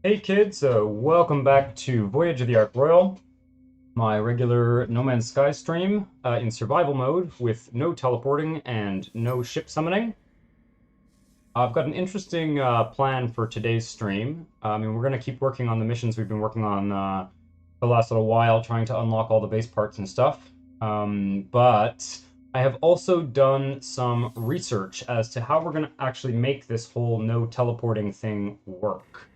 Hey kids, welcome back to Voyage of the Ark Royal, my regular No Man's Sky stream in survival mode with no teleporting and no ship summoning. I've got an interesting plan for today's stream. We're going to keep working on the missions we've been working on the last little while, trying to unlock all the base parts and stuff. But I have also done some research as to how we're going to actually make this whole no teleporting thing work.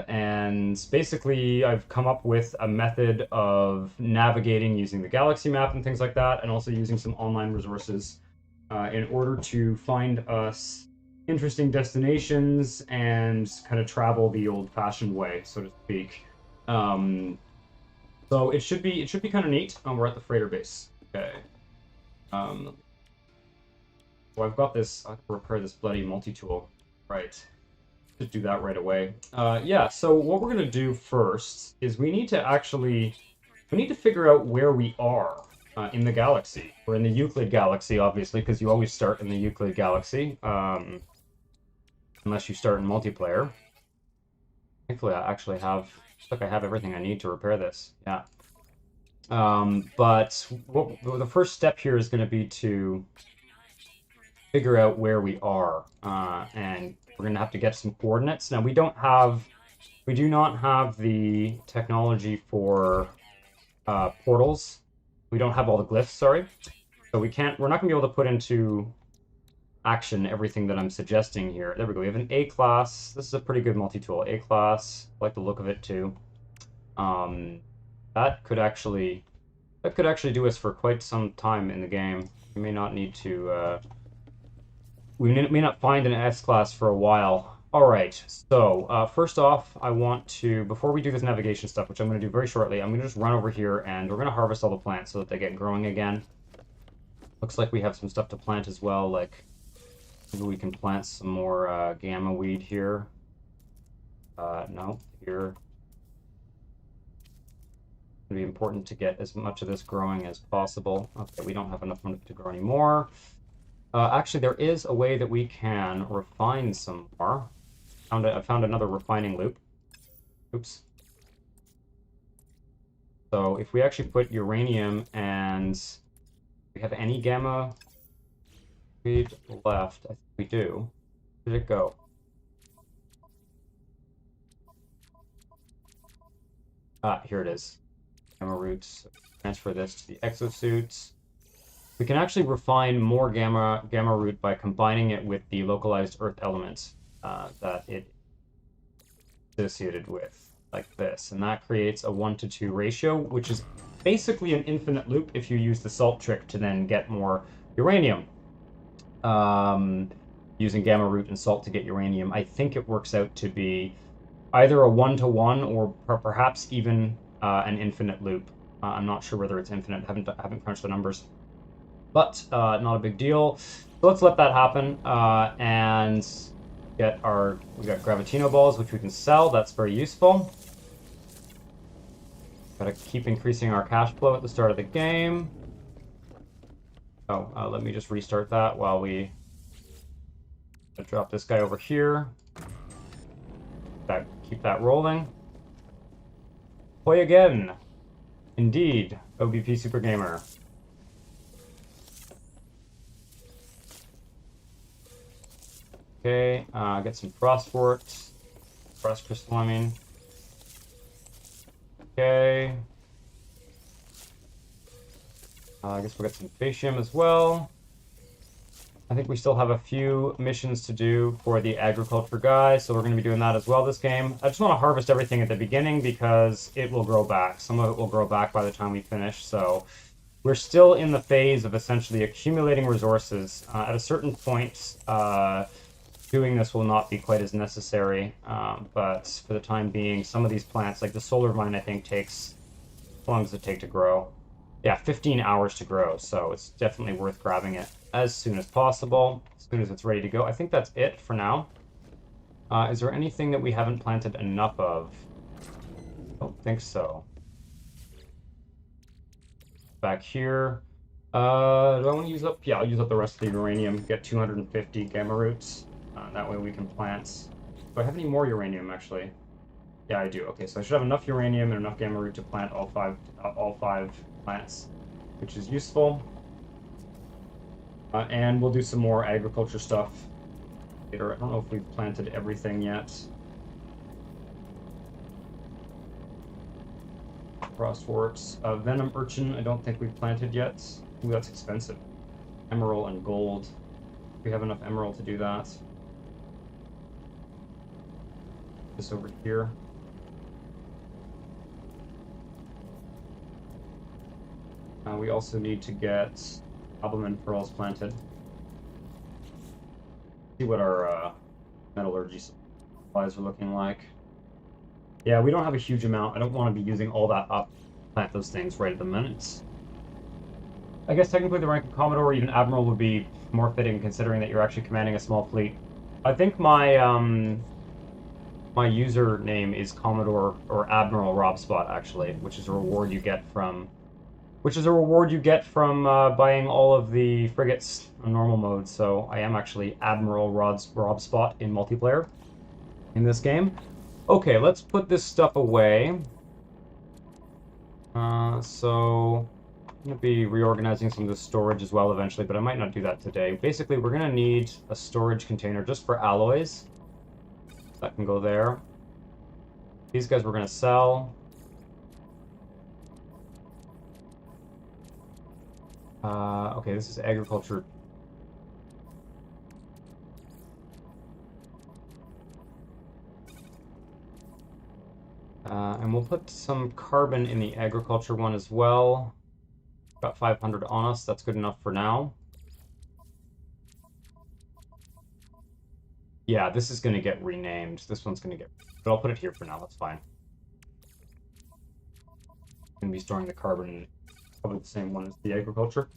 And basically, I've come up with a method of navigating using the galaxy map and things like that, and also using some online resources in order to find us interesting destinations and kind of travel the old-fashioned way, so to speak. Um, so it should be kind of neat. We're at the freighter base. Okay. Um, well, I've got this. I have to repair this bloody multi-tool. Right. To do that right away. Yeah, so what we're going to do first is we need to figure out where we are in the galaxy. We're in the Euclid galaxy, obviously, because you always start in the Euclid galaxy, unless you start in multiplayer. Thankfully, I actually have, looks like I have everything I need to repair this. Yeah. But the first step here is going to be to figure out where we are, and we're going to have to get some coordinates. Now, we do not have the technology for portals. We don't have all the glyphs, sorry. So we're not going to be able to put into action everything that I'm suggesting here. There we go. We have an A class. This is a pretty good multi-tool. A class. I like the look of it too. That could actually do us for quite some time in the game. We may not need to we may not find an S class for a while. All right, so first off, I want to, before we do this navigation stuff, which I'm going to do very shortly, I'm going to just run over here and we're going to harvest all the plants so that they get growing again. Looks like we have some stuff to plant as well, like maybe we can plant some more gamma weed here. No, here. It's going to be important to get as much of this growing as possible. Okay, we don't have enough to grow anymore. Actually, there is a way that we can refine some more. I found another refining loop. Oops. So if we actually put uranium and we have any gamma weed left, I think we do. Where did it go? Here it is. Gamma roots. Transfer this to the exosuits. We can actually refine more gamma root by combining it with the localized earth elements that it is associated with, like this. And that creates a 1-to-2 ratio, which is basically an infinite loop if you use the salt trick to then get more uranium. Using gamma root and salt to get uranium, I think it works out to be either a 1-to-1 or perhaps even an infinite loop. I'm not sure whether it's infinite. I haven't crunched the numbers. But not a big deal. So let's let that happen and we got Gravitino balls, which we can sell. That's very useful. Gotta keep increasing our cash flow at the start of the game. Oh, let me just restart that while we drop this guy over here. Keep that rolling. Play again. Indeed, OBP Super Gamer. Okay, get some frost crystal, I mean. Okay. I guess we'll get some fascium as well. I think we still have a few missions to do for the agriculture guy, so we're going to be doing that as well this game. I just want to harvest everything at the beginning because it will grow back. Some of it will grow back by the time we finish, so we're still in the phase of essentially accumulating resources. At a certain point, doing this will not be quite as necessary, but for the time being, some of these plants, like the solar vine, I think takes, how long does it take to grow? Yeah, 15 hours to grow, so it's definitely worth grabbing it as soon as possible, as soon as it's ready to go. I think that's it for now. Is there anything that we haven't planted enough of? I don't think so. Back here. Do I want to use up? Yeah, I'll use up the rest of the uranium, get 250 gamma roots. That way we can plant Do I have any more uranium, actually? Yeah, I do. Okay, so I should have enough uranium and enough gamma root to plant all five plants, which is useful. And we'll do some more agriculture stuff later. I don't know if we've planted everything yet. Frostworks. Venom urchin, I don't think we've planted yet. Ooh, that's expensive. Emerald and gold. We have enough emerald to do that. This over here. We also need to get albumin pearls planted. See what our metallurgy supplies are looking like. Yeah, we don't have a huge amount. I don't want to be using all that up to plant those things right at the minute. I guess technically the rank of Commodore or even Admiral would be more fitting, considering that you're actually commanding a small fleet. I think my my username is Commodore or Admiral Robspot, actually, which is a reward you get from buying all of the frigates on normal mode. So I am actually Admiral Robspot in multiplayer in this game. Okay, let's put this stuff away. So I'm going to be reorganizing some of the storage as well eventually, but I might not do that today. Basically, we're going to need a storage container just for alloys. That can go there. These guys we're going to sell. Okay, this is agriculture. And we'll put some carbon in the agriculture one as well. Got 500 on us. That's good enough for now. Yeah, this is going to get renamed. This one's going to get... But I'll put it here for now. That's fine. Going to be storing the carbon, probably the same one as the agriculture.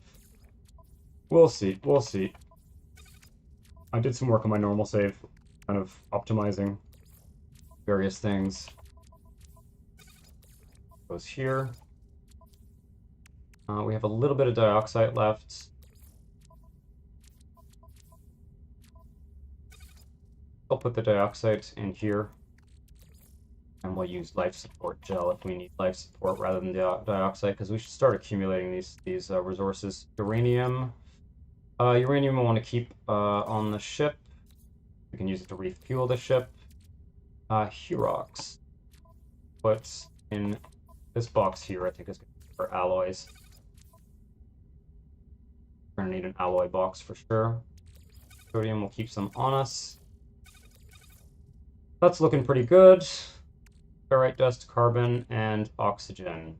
We'll see. We'll see. I did some work on my normal save, kind of optimizing various things. Goes here. We have a little bit of dioxide left. I'll put the dioxide in here. And we'll use life support gel if we need life support rather than dioxide, because we should start accumulating these resources. Uranium. Uranium we want to keep on the ship. We can use it to refuel the ship. Hurox. Put in this box here, I think is for alloys. We're going to need an alloy box for sure. Sodium will keep some on us. That's looking pretty good. Ferrite dust, carbon, and oxygen.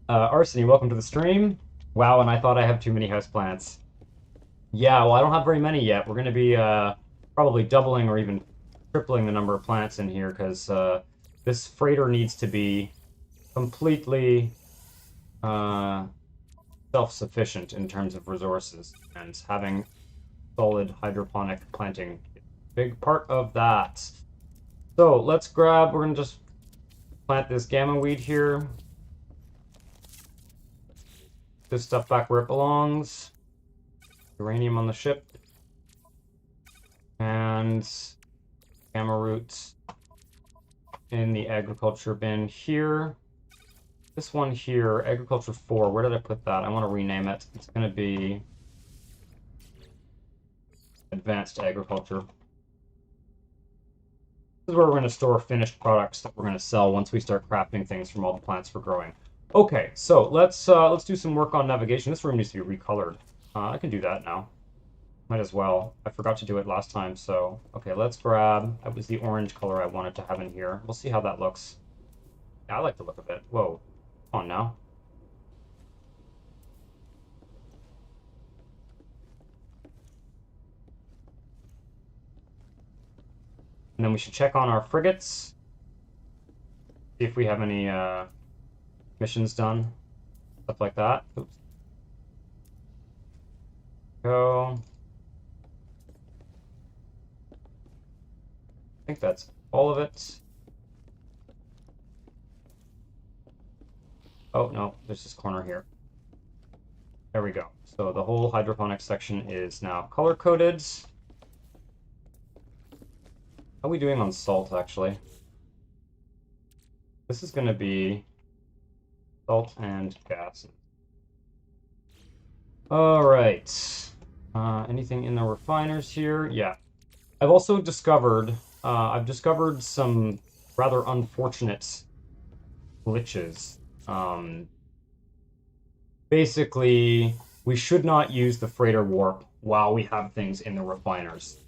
Arseny, welcome to the stream. Wow, and I thought I have too many houseplants. Yeah, well, I don't have very many yet. We're going to be probably doubling or even tripling the number of plants in here, because this freighter needs to be completely self-sufficient in terms of resources, and having solid hydroponic planting is a big part of that. So let's grab, we're going to just plant this gamma weed here. This stuff back where it belongs. Uranium on the ship. And gamma roots in the agriculture bin here. This one here, agriculture 4, where did I put that? I want to rename it. It's going to be advanced agriculture. This is where we're going to store finished products that we're going to sell once we start crafting things from all the plants we're growing. Okay, so let's do some work on navigation. This room needs to be recolored. I can do that now. Might as well. I forgot to do it last time, so... Okay, let's grab... That was the orange color I wanted to have in here. We'll see how that looks. Yeah, I like the look of it. Whoa. Come on now. And then we should check on our frigates. See if we have any missions done. Stuff like that. Oops. Go. I think that's all of it. Oh, no, there's this corner here. There we go. So the whole hydroponics section is now color-coded. How are we doing on salt, actually? This is going to be salt and gases. All right. Anything in the refiners here? Yeah. I've also discovered, some rather unfortunate glitches. Basically, we should not use the freighter warp while we have things in the refiners.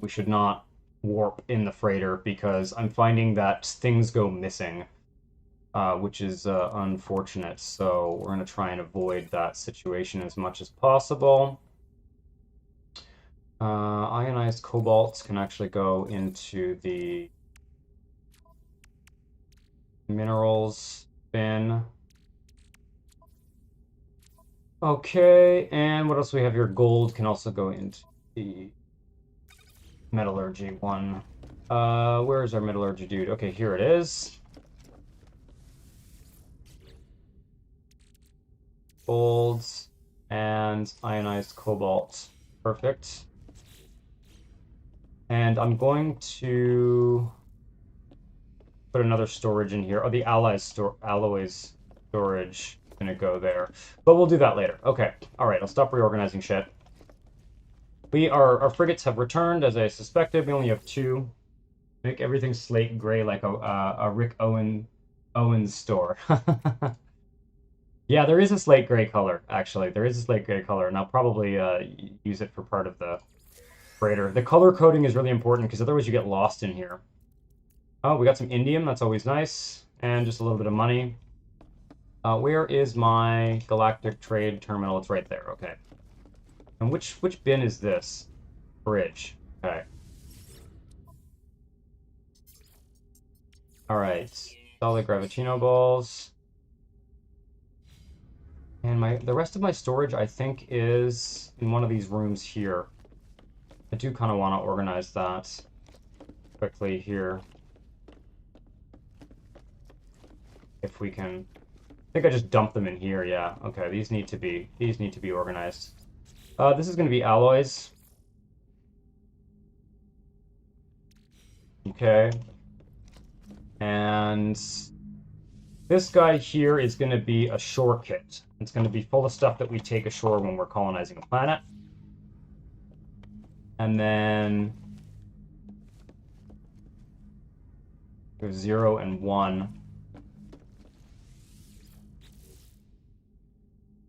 We should not warp in the freighter because I'm finding that things go missing, which is unfortunate. So we're going to try and avoid that situation as much as possible. Ionized cobalt can actually go into the minerals bin. Okay, and what else we have here? Gold can also go into the metallurgy one. Where is our metallurgy dude? Okay, here it is. Gold and ionized cobalt. Perfect. And I'm going to put another storage in here. Oh, the alloys storage is gonna go there. But we'll do that later. Okay. All right, I'll stop reorganizing shit. Our frigates have returned, as I suspected. We only have 2. Make everything slate gray like a Rick Owens store. Yeah, there is a slate gray color, actually. There is a slate gray color, and I'll probably use it for part of the freighter. The color coding is really important, because otherwise you get lost in here. Oh, we got some indium. That's always nice. And just a little bit of money. Where is my galactic trade terminal? It's right there. Okay. And which bin is this? Bridge. Okay. All right. Solid gravitino balls. And the rest of my storage, I think, is in one of these rooms here. I do kind of want to organize that quickly here. If we can. I think I just dumped them in here, yeah. Okay, these need to be organized. This is going to be alloys. Okay. And this guy here is going to be a shore kit. It's going to be full of stuff that we take ashore when we're colonizing a planet. And then there's 0 and 1.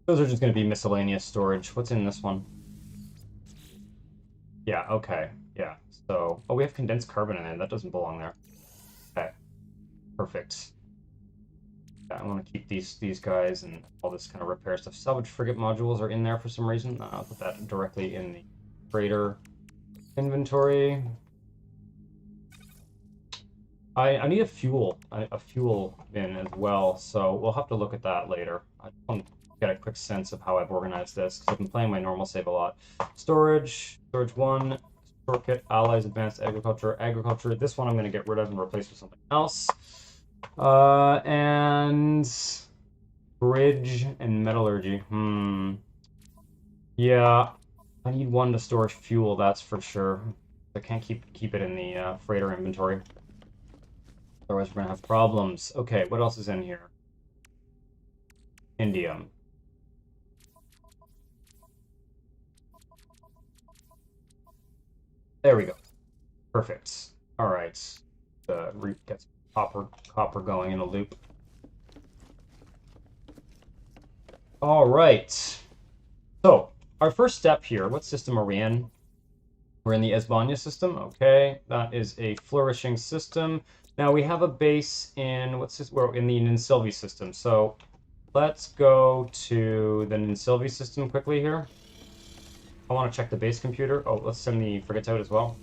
Those are just going to be miscellaneous storage. What's in this one? Yeah, okay. Yeah. So, oh, we have condensed carbon in it. That doesn't belong there. Okay. Perfect. Yeah, I want to keep these guys and all this kind of repair stuff. Salvage frigate modules are in there for some reason. I'll put that directly in the freighter inventory. I need a fuel bin as well, so we'll have to look at that later. I just want to get a quick sense of how I've organized this, because I've been playing my normal save a lot. Storage 1, store kit, allies, advanced agriculture. This one I'm going to get rid of and replace with something else. And bridge and metallurgy. Yeah, I need 1 to store fuel, that's for sure. I can't keep it in the freighter inventory. Otherwise, we're going to have problems. Okay, what else is in here? Indium. There we go. Perfect. All right. Get some copper going in a loop. All right. So, our first step here, what system are we in? We're in the Esbania system. Okay, that is a flourishing system. Now we have a base in we're in the Ninsilvi system. So let's go to the Ninsilvi system quickly here. I want to check the base computer. Oh, let's send the frigates out as well.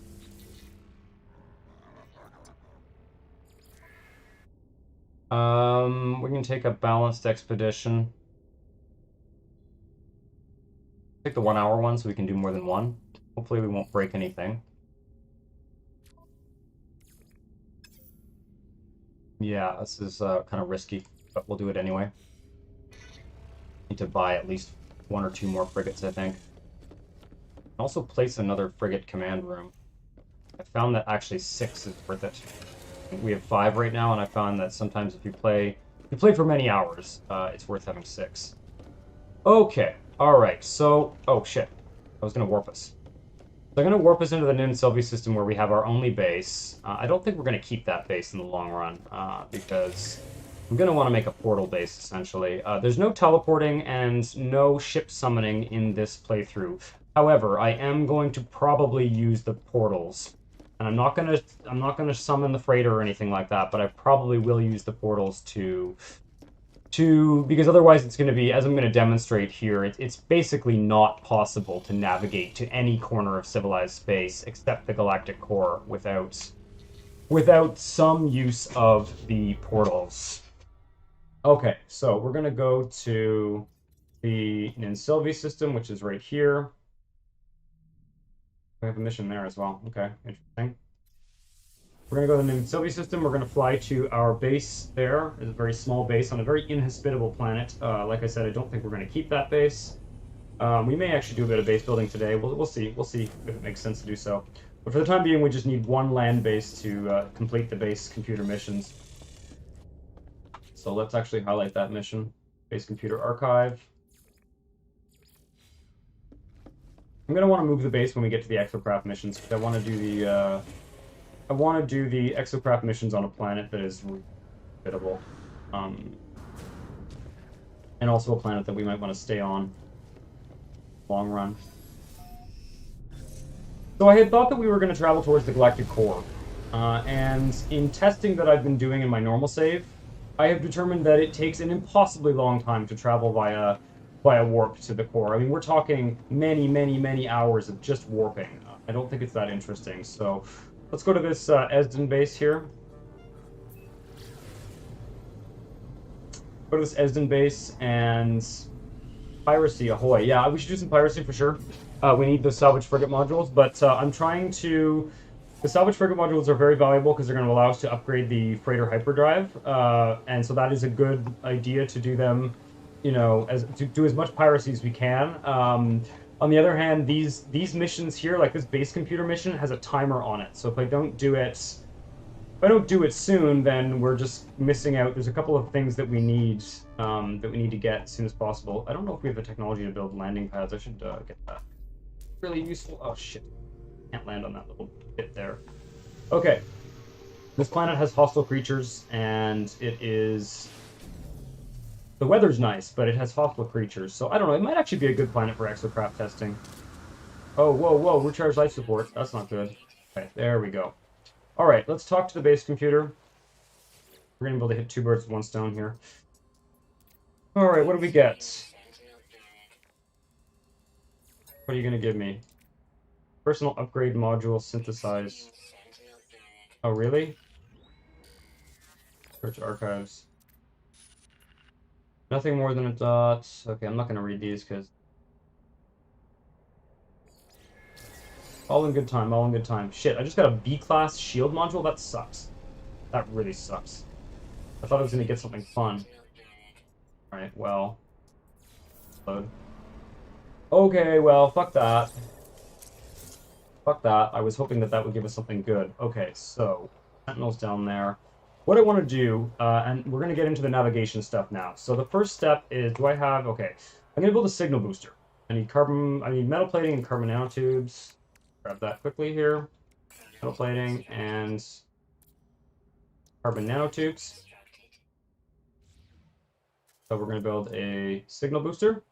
We can take a balanced expedition. Take the 1-hour one so we can do more than one. Hopefully we won't break anything. Yeah, this is kind of risky, but we'll do it anyway. Need to buy at least 1 or 2 more frigates, I think. Also place another frigate command room. I found that actually 6 is worth it. We have 5 right now, and I found that sometimes if you play for many hours, it's worth having 6. Okay, alright, so... Oh, shit. I was going to warp us. So I'm going to warp us into the Nin Sylvie system where we have our only base. I don't think we're going to keep that base in the long run, because I'm going to want to make a portal base, essentially. There's no teleporting and no ship summoning in this playthrough. However, I am going to probably use the portals. And I'm not gonna summon the freighter or anything like that, but I probably will use the portals because otherwise it's going to be, as I'm going to demonstrate here, it's basically not possible to navigate to any corner of civilized space except the galactic core without some use of the portals. Okay, so we're going to go to the Nin Sylvie system, which is right here. We have a mission there as well. Okay, interesting. We're going to go to the Nin Sylvie system. We're going to fly to our base there. It's a very small base on a very inhospitable planet. Like I said, I don't think we're going to keep that base. We may actually do a bit of base building today. We'll see. We'll see if it makes sense to do so. But for the time being, we just need 1 land base to complete the base computer missions. So let's actually highlight that mission. Base computer archive. I'm going to want to move the base when we get to the exocraft missions, because I want to do the exocraft missions on a planet that is habitable. And also a planet that we might want to stay on long run. So I had thought that we were going to travel towards the galactic core. And in testing that I've been doing in my normal save, I have determined that it takes an impossibly long time to travel via warp to the core. I mean, we're talking many, many, many hours of just warping. I don't think it's that interesting. So let's go to this Esden base here. Go to this Esden base and piracy, ahoy. Yeah, we should do some piracy for sure. We need the salvage frigate modules, but I'm trying to... The salvage frigate modules are very valuable because they're going to allow us to upgrade the freighter hyperdrive, and so that is a good idea to do them, you know, to do as much piracy as we can. On the other hand, these missions here, like this base computer mission, has a timer on it. So if I don't do it soon, then we're just missing out. There's a couple of things that we need to get as soon as possible. I don't know if we have the technology to build landing pads. I should get that. Really useful. Oh shit! Can't land on that little bit there. Okay. This planet has hostile creatures, and it is... The weather's nice, but it has hostile creatures, so I don't know, it might actually be a good planet for exocraft testing. Oh, whoa, recharge life support. That's not good. Okay, there we go. Alright, let's talk to the base computer. We're going to be able to hit 2 birds with 1 stone here. Alright, what do we get? What are you going to give me? Personal upgrade module synthesize. Oh, really? Search archives. Nothing more than a dot. Okay, I'm not going to read these because... All in good time, all in good time. Shit, I just got a B-class shield module? That sucks. That really sucks. I thought I was going to get something fun. Alright, well... Load. Okay, well, fuck that. Fuck that. I was hoping that that would give us something good. Okay, so... Sentinels down there. What I want to do, and we're going to get into the navigation stuff now. So the first step is, do I have... Okay, I'm going to build a signal booster. I need metal plating and carbon nanotubes. Grab that quickly here. Metal plating and carbon nanotubes. So we're going to build a signal booster.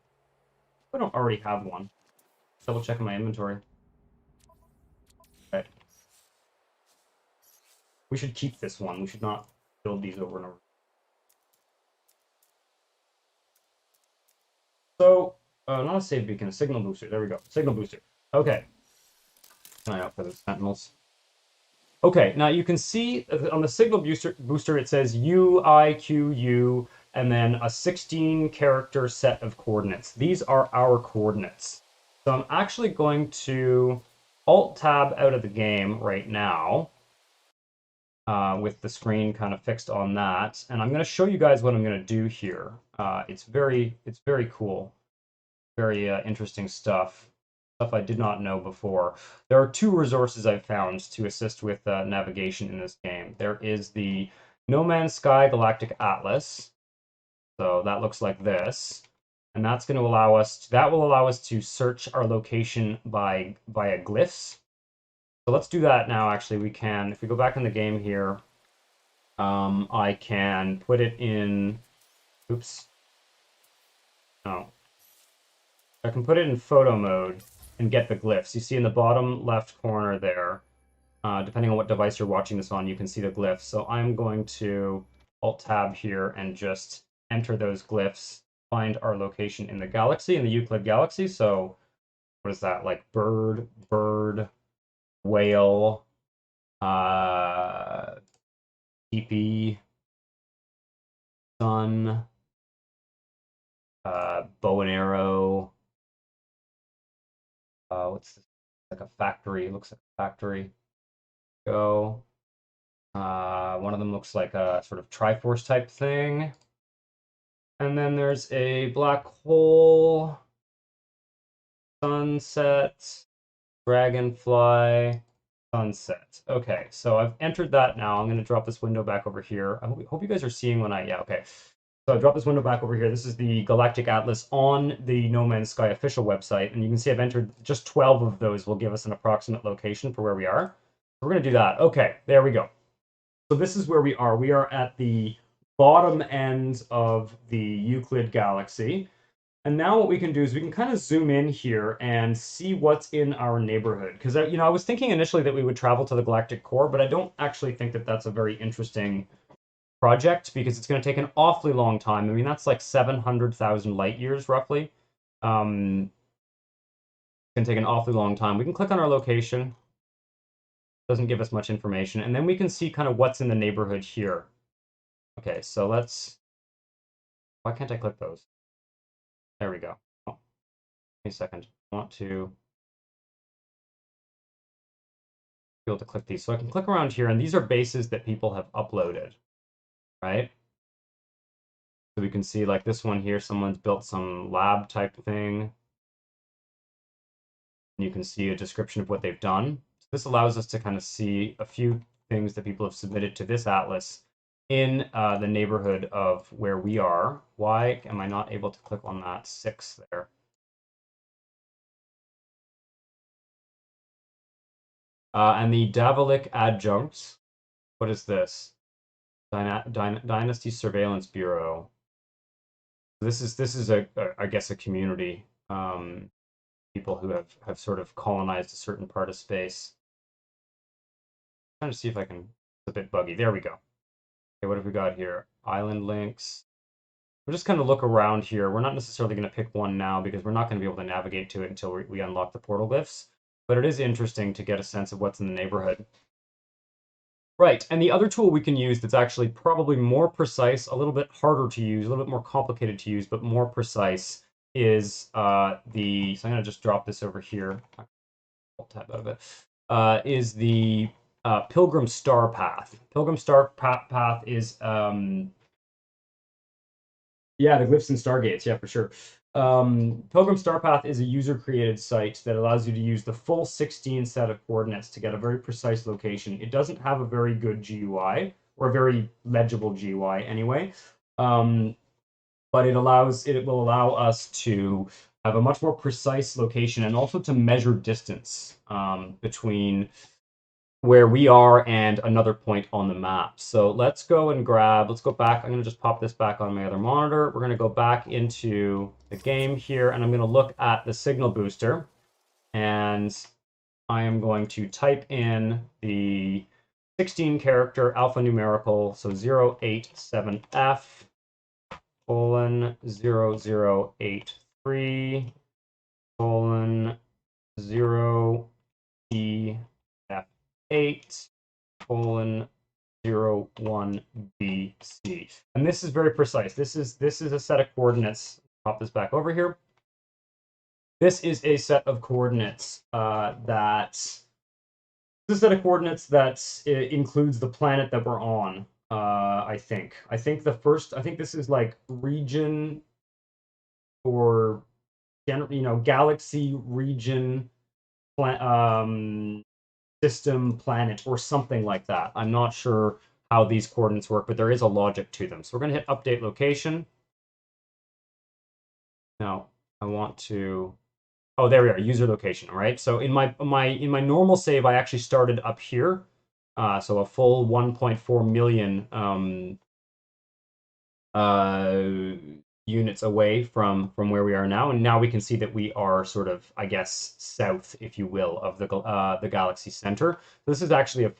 I don't already have one. Double check in my inventory. Okay. We should keep this one. We should not build these over and over. So, not a save beacon, a signal booster. There we go. Signal booster. Okay. Eye out for the sentinels. Okay, now you can see on the signal booster it says UIQU and then a 16-character set of coordinates. These are our coordinates. So I'm actually going to Alt-Tab out of the game right now. With the screen kind of fixed on that, and I'm going to show you guys what I'm going to do here. It's very cool. very interesting stuff. Stuff I did not know before. There are two resources I've found to assist with navigation in this game. There is the No Man's Sky Galactic Atlas. So that looks like this. And that's going to allow us that will allow us to search our location by via glyphs. So let's do that now. Actually, we can, if we go back in the game here, I can put it in, oops, no. I can put it in photo mode and get the glyphs. You see in the bottom left corner there, depending on what device you're watching this on, you can see the glyphs. So I'm going to Alt-Tab here and just enter those glyphs, find our location in the galaxy, in the Euclid galaxy. So what is that? Like bird, whale, teepee, sun, bow and arrow. What's this? Like a factory. It looks like a factory. Go. One of them looks like a sort of Triforce type thing. And then there's a black hole, sunset, dragonfly, sunset. Okay, so I've entered that now. I'm going to drop this window back over here. I hope you guys are seeing when I, yeah, okay. So I dropped this window back over here. This is the Galactic Atlas on the No Man's Sky official website. And you can see I've entered just 12 of those will give us an approximate location for where we are. We're going to do that. Okay, there we go. So this is where we are. We are at the bottom end of the Euclid galaxy. And now what we can do is we can kind of zoom in here and see what's in our neighborhood. Because, I was thinking initially that we would travel to the galactic core, but I don't actually think that that's a very interesting project because it's going to take an awfully long time. I mean, that's like 700,000 light years roughly. It's going to take an awfully long time. We can click on our location. Doesn't give us much information. And then we can see kind of what's in the neighborhood here. Okay, so let's... Why can't I click those? There we go. Oh, wait a second. I want to be able to click these. So I can click around here, and these are bases that people have uploaded, right? So we can see like this one here, someone's built some lab type thing. And you can see a description of what they've done. So this allows us to kind of see a few things that people have submitted to this atlas in the neighborhood of where we are. Why am I not able to click on that 6 there? And the Davalik adjunct, what is this? Dynasty Surveillance Bureau. This is I guess a community. People who have sort of colonized a certain part of space. I'm trying to see if I can. It's a bit buggy. There we go. Okay, what have we got here? Island links. We'll just kind of look around here. We're not necessarily going to pick one now because we're not going to be able to navigate to it until we unlock the portal glyphs. But it is interesting to get a sense of what's in the neighborhood. Right, and the other tool we can use that's actually probably more precise, a little bit harder to use, a little bit more complicated to use, but more precise is so I'm going to just drop this over here. I'll tab out of it. Is the Pilgrim Star Path. Pilgrim Star Path is yeah, the glyphs and stargates. Yeah, for sure. Pilgrim Star Path is a user-created site that allows you to use the full 16 set of coordinates to get a very precise location. It doesn't have a very good GUI, or a very legible GUI anyway, but it will allow us to have a much more precise location and also to measure distance between where we are and another point on the map. So let's go back. I'm going to just pop this back on my other monitor. We're going to go back into the game here, and I'm going to look at the signal booster. And I am going to type in the 16-character alphanumerical, so 087F colon 0083 colon 0E 8 colon 01BC. And this is very precise. This is a set of coordinates. Pop this back over here. This is a set of coordinates that includes the planet that we're on. I think this is like region or galaxy region, system, planet, or something like that. I'm not sure how these coordinates work, but there is a logic to them. So we're going to hit update location. Now I want to. Oh, there we are. User location. All right. So in my normal save, I actually started up here. So a full 1.4 million units away from where we are now, and now we can see that we are sort of, I guess, south, if you will, of the galaxy center. This is actually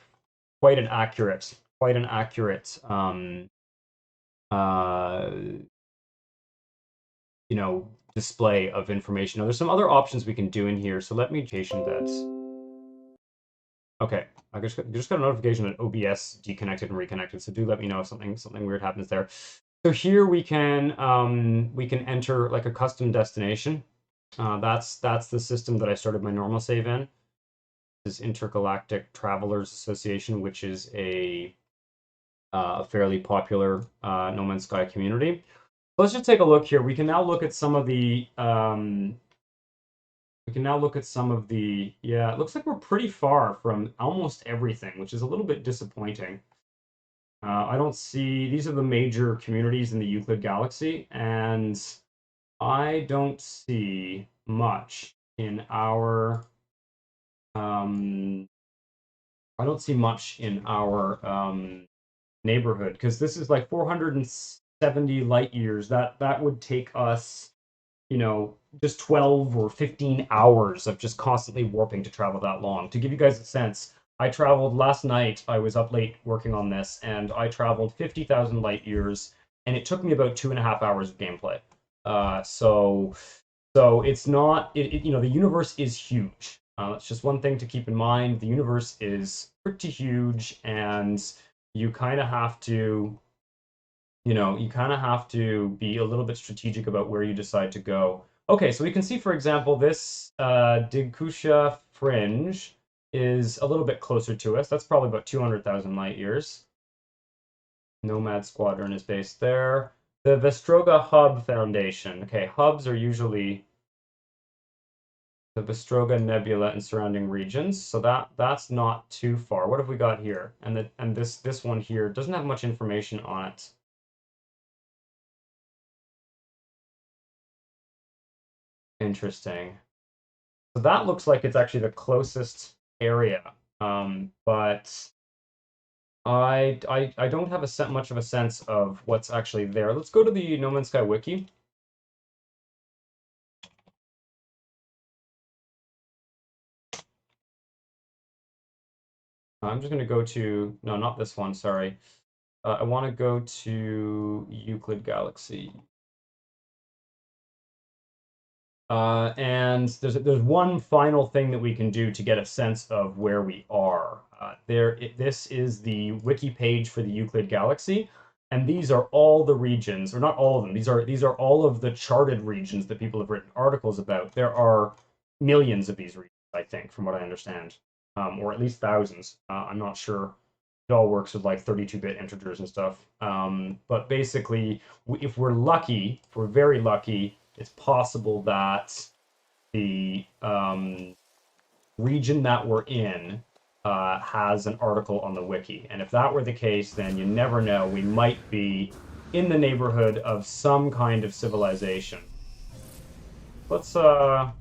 quite an accurate uh, display of information. Now, there's some other options we can do in here. So let me patient that. Okay, I just got a notification that OBS deconnected and reconnected. So do let me know if something weird happens there. So here we can enter like a custom destination. That's the system that I started my normal save in. This is Intergalactic Travelers Association, which is a fairly popular No Man's Sky community. Let's just take a look here. We can now look at some of the yeah, it looks like we're pretty far from almost everything, which is a little bit disappointing. I don't see, these are the major communities in the Euclid galaxy, and I don't see much in our neighborhood, because this is like 470 light years. That would take us, just 12 or 15 hours of just constantly warping to travel that long. To give you guys a sense, I traveled last night, I was up late working on this, and I traveled 50,000 light years, and it took me about 2.5 hours of gameplay. So it's not, the universe is huge. That's just one thing to keep in mind. The universe is pretty huge, and you kind of have to, be a little bit strategic about where you decide to go. Okay, so we can see, for example, this Digkusha Fringe is a little bit closer to us. That's probably about 200,000 light years. Nomad Squadron is based there. The Vestroga Hub Foundation. Okay, hubs are usually the Vestroga Nebula and surrounding regions, so that's not too far. What have we got here? And this one here doesn't have much information on it. Interesting. So that looks like it's actually the closest area, but I don't have much of a sense of what's actually there. Let's go to the No Man's Sky wiki. I'm just going to go to, no, not this one, sorry. I want to go to Euclid Galaxy. And there's one final thing that we can do to get a sense of where we are. This is the wiki page for the Euclid Galaxy, and these are all the regions, or not all of them. These are all of the charted regions that people have written articles about. There are millions of these regions, I think, from what I understand, or at least thousands. I'm not sure. It all works with like 32-bit integers and stuff. But basically, if we're lucky, if we're very lucky, it's possible that the region that we're in has an article on the wiki. And if that were the case, then you never know. We might be in the neighborhood of some kind of civilization. Let's go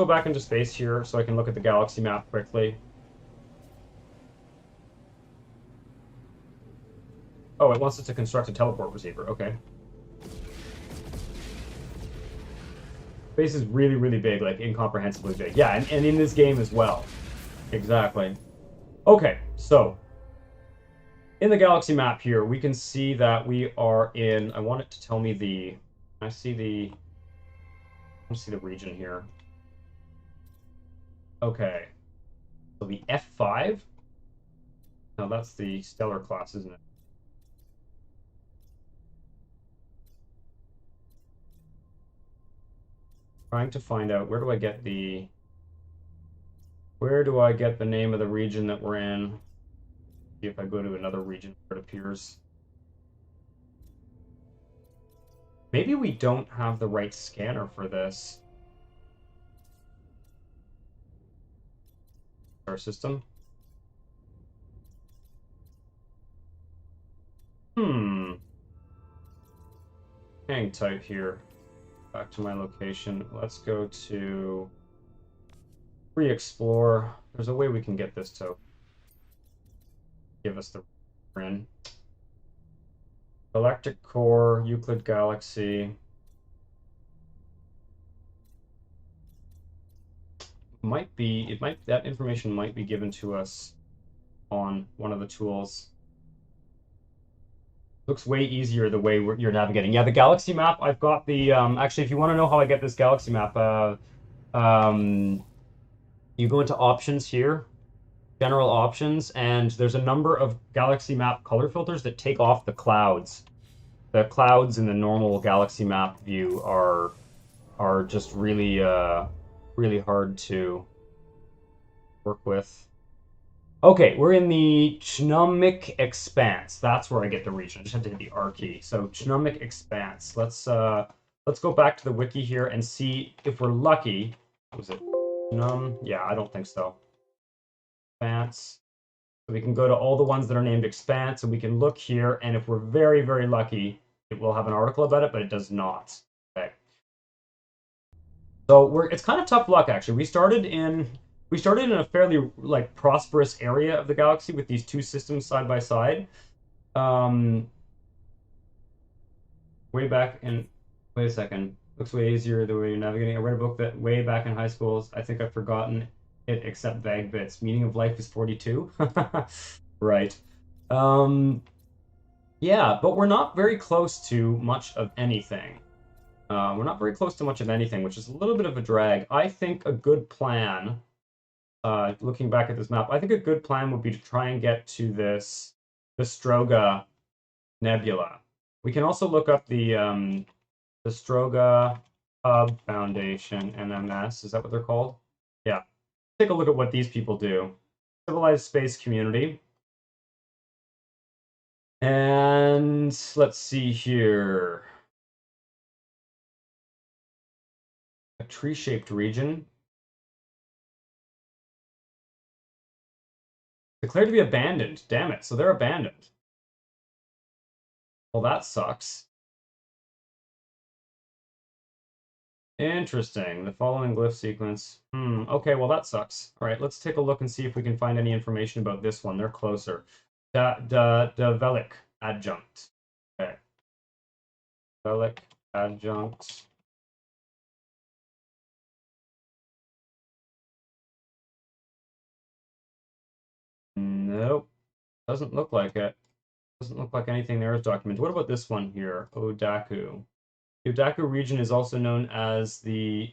back into space here so I can look at the galaxy map quickly. Oh, it wants us to construct a teleport receiver. Okay. Space is really, really big, like incomprehensibly big. Yeah, and in this game as well. Exactly. Okay, so in the galaxy map here, we can see that we are in. I want it to tell me the. I see the region here. Okay. So the F5. Now that's the stellar class, isn't it? Trying to find out where do I get the name of the region that we're in. See if I go to another region where it appears. Maybe we don't have the right scanner for this. Our system. Hmm. Hang tight here. Back to my location. Let's go to re-explore. There's a way we can get this to give us the in. Galactic core, Euclid galaxy. That information might be given to us on one of the tools. Looks way easier the way you're navigating. Yeah, the galaxy map, I've got the, actually, if you want to know how I get this galaxy map, um, you go into options here, general options, and there's a number of galaxy map color filters that take off the clouds. The clouds in the normal galaxy map view are just really really hard to work with. Okay, we're in the Chnumic Expanse. That's where I get the region. I just have to hit the R key. So Chnumic Expanse. Let's go back to the wiki here and see if we're lucky. Was it Yeah, I don't think so. Expanse. So we can go to all the ones that are named Expanse, and we can look here, and if we're very, very lucky, it will have an article about it, but it does not. Okay. So it's kind of tough luck actually. We started in a fairly like prosperous area of the galaxy with these two systems side by side. Um, way back in Wait a second. Looks way easier the way you're navigating. I read a book that way back in high school. I think I've forgotten it except vague bits. Meaning of life is 42. Right. Um, yeah, but we're not very close to much of anything. We're not very close to much of anything, which is a little bit of a drag. I think a good plan, looking back at this map, I think a good plan would be to try and get to the Stroga Nebula. We can also look up the Stroga Hub Foundation, NMS. Is that what they're called? Yeah. Take a look at what these people do. Civilized space community. And let's see here. A tree-shaped region. Declared to be abandoned. Damn it. So they're abandoned. Well, that sucks. Interesting. The following glyph sequence. Okay, well, that sucks. All right, let's take a look and see if we can find any information about this one. They're closer. Velic adjunct. Okay. Velic adjunct. Nope. Doesn't look like it. Doesn't look like anything there is documented. What about this one here? Odaku. The Odaku region is also known as the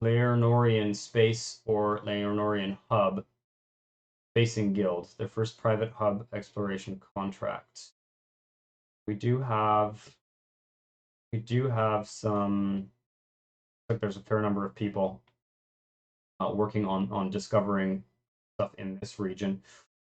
Laernorian Space or Laernorian Hub Spacing Guild, their first private hub exploration contract. We do have some, like there's a fair number of people working on discovering stuff in this region.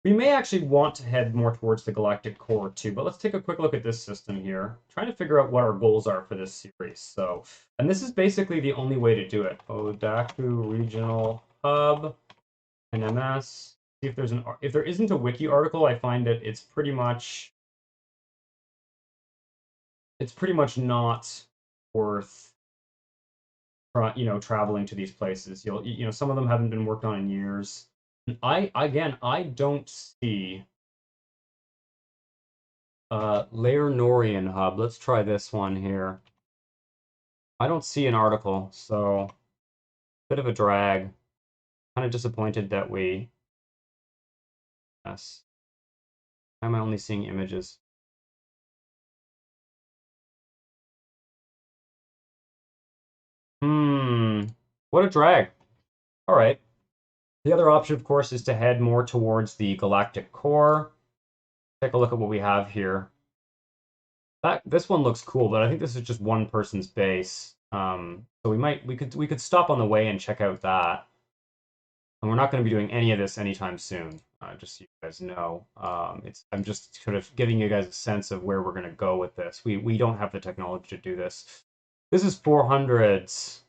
We may actually want to head more towards the galactic core too, but let's take a quick look at this system here, trying to figure out what our goals are for this series. So, and this is basically the only way to do it. Odaku Regional Hub, NMS. See if if there isn't a wiki article, I find that it's pretty much not worth traveling to these places. Some of them haven't been worked on in years. I don't see Laernorian hub. Let's try this one here. I don't see an article, so bit of a drag. Kind of disappointed that we. Yes. Why am I only seeing images? What a drag. All right. The other option, of course, is to head more towards the galactic core. Take a look at what we have here. This one looks cool, but I think this is just one person's base. So we could stop on the way and check out that. And we're not going to be doing any of this anytime soon, just so you guys know. I'm just sort of giving you guys a sense of where we're going to go with this. We don't have the technology to do this. This is 400s.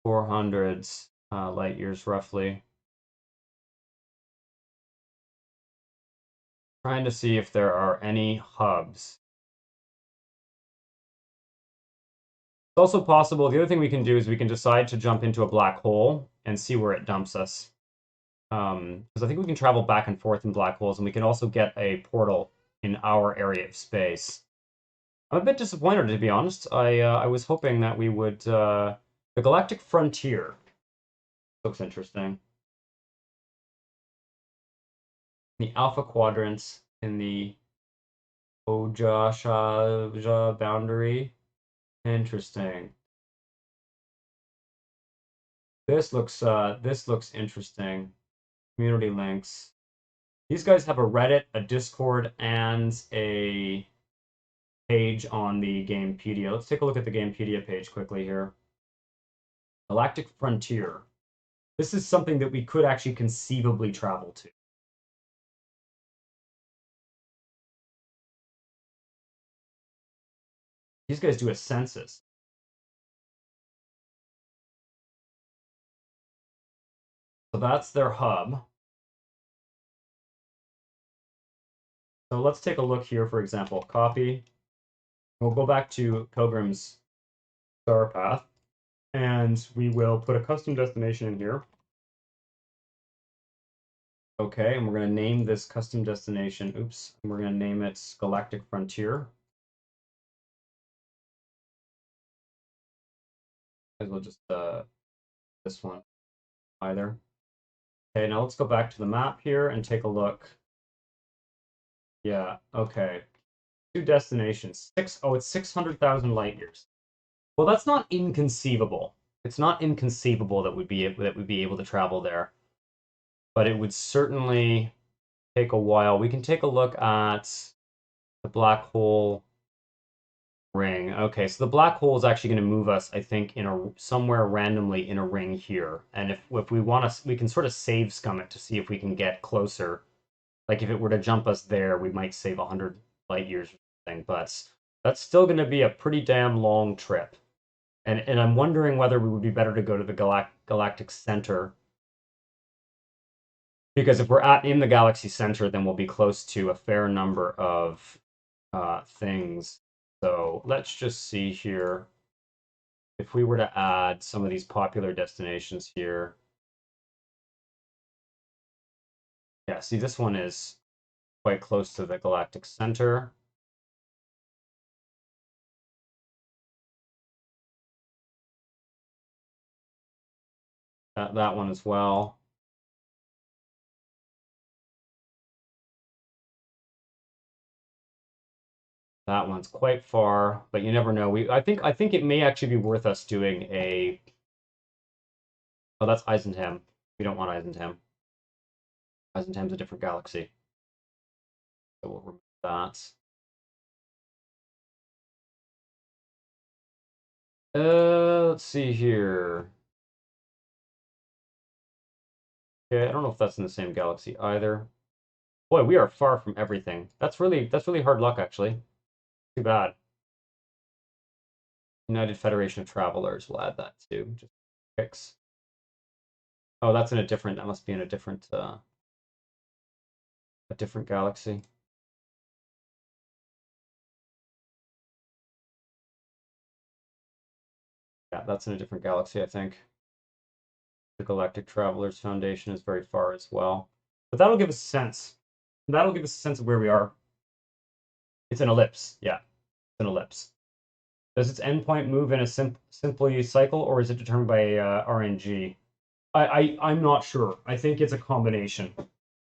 400s light years roughly. Trying to see if there are any hubs. It's also possible, the other thing we can do is we can decide to jump into a black hole and see where it dumps us. Because I think we can travel back and forth in black holes, and we can also get a portal in our area of space. I'm a bit disappointed, to be honest. I was hoping that we would... the Galactic Frontier looks interesting. The Alpha Quadrants in the Ojasha boundary. Interesting. This looks interesting. Community links. These guys have a Reddit, a Discord, and a page on the Gamepedia. Let's take a look at the Gamepedia page quickly here. Galactic Frontier. This is something that we could actually conceivably travel to. These guys do a census. So that's their hub. So let's take a look here, for example. Copy. We'll go back to Pilgrim's star path, and we will put a custom destination in here. Okay, and we're going to name this custom destination, oops, and we're going to name it Galactic Frontier. As well just this one either. Okay, now let's go back to the map here and take a look. Yeah, okay. Two destinations. It's 600,000 light years. Well, that's not inconceivable. It's not inconceivable that we'd be able to travel there. But it would certainly take a while. We can take a look at the black hole ring. Okay, so the black hole is actually going to move us, I think, somewhere randomly in a ring here. And if we want to, we can sort of save scum it to see if we can get closer. Like if it were to jump us there, we might save 100 light years or something. But that's still going to be a pretty damn long trip. And I'm wondering whether we would be better to go to the galactic center. Because if we're in the galaxy center, then we'll be close to a fair number of things. So let's just see here. If we were to add some of these popular destinations here. Yeah, see, this one is quite close to the galactic center. That one as well. That one's quite far, but you never know. I think it may actually be worth us doing a... Oh, that's Eisenham. We don't want Eisenham. Eisenham's a different galaxy. So we'll remove that. Let's see here. Okay, I don't know if that's in the same galaxy either. Boy, we are far from everything. That's really hard luck, actually. Too bad. United Federation of Travelers. We'll add that too. Just fix. Oh, that's in a different. That must be in a different galaxy. Yeah, that's in a different galaxy, I think. The Galactic Travelers Foundation is very far as well. But that'll give us a sense. That'll give us a sense of where we are. It's an ellipse. Yeah, it's an ellipse. Does its endpoint move in a simply cycle, or is it determined by RNG? I'm not sure. I think it's a combination.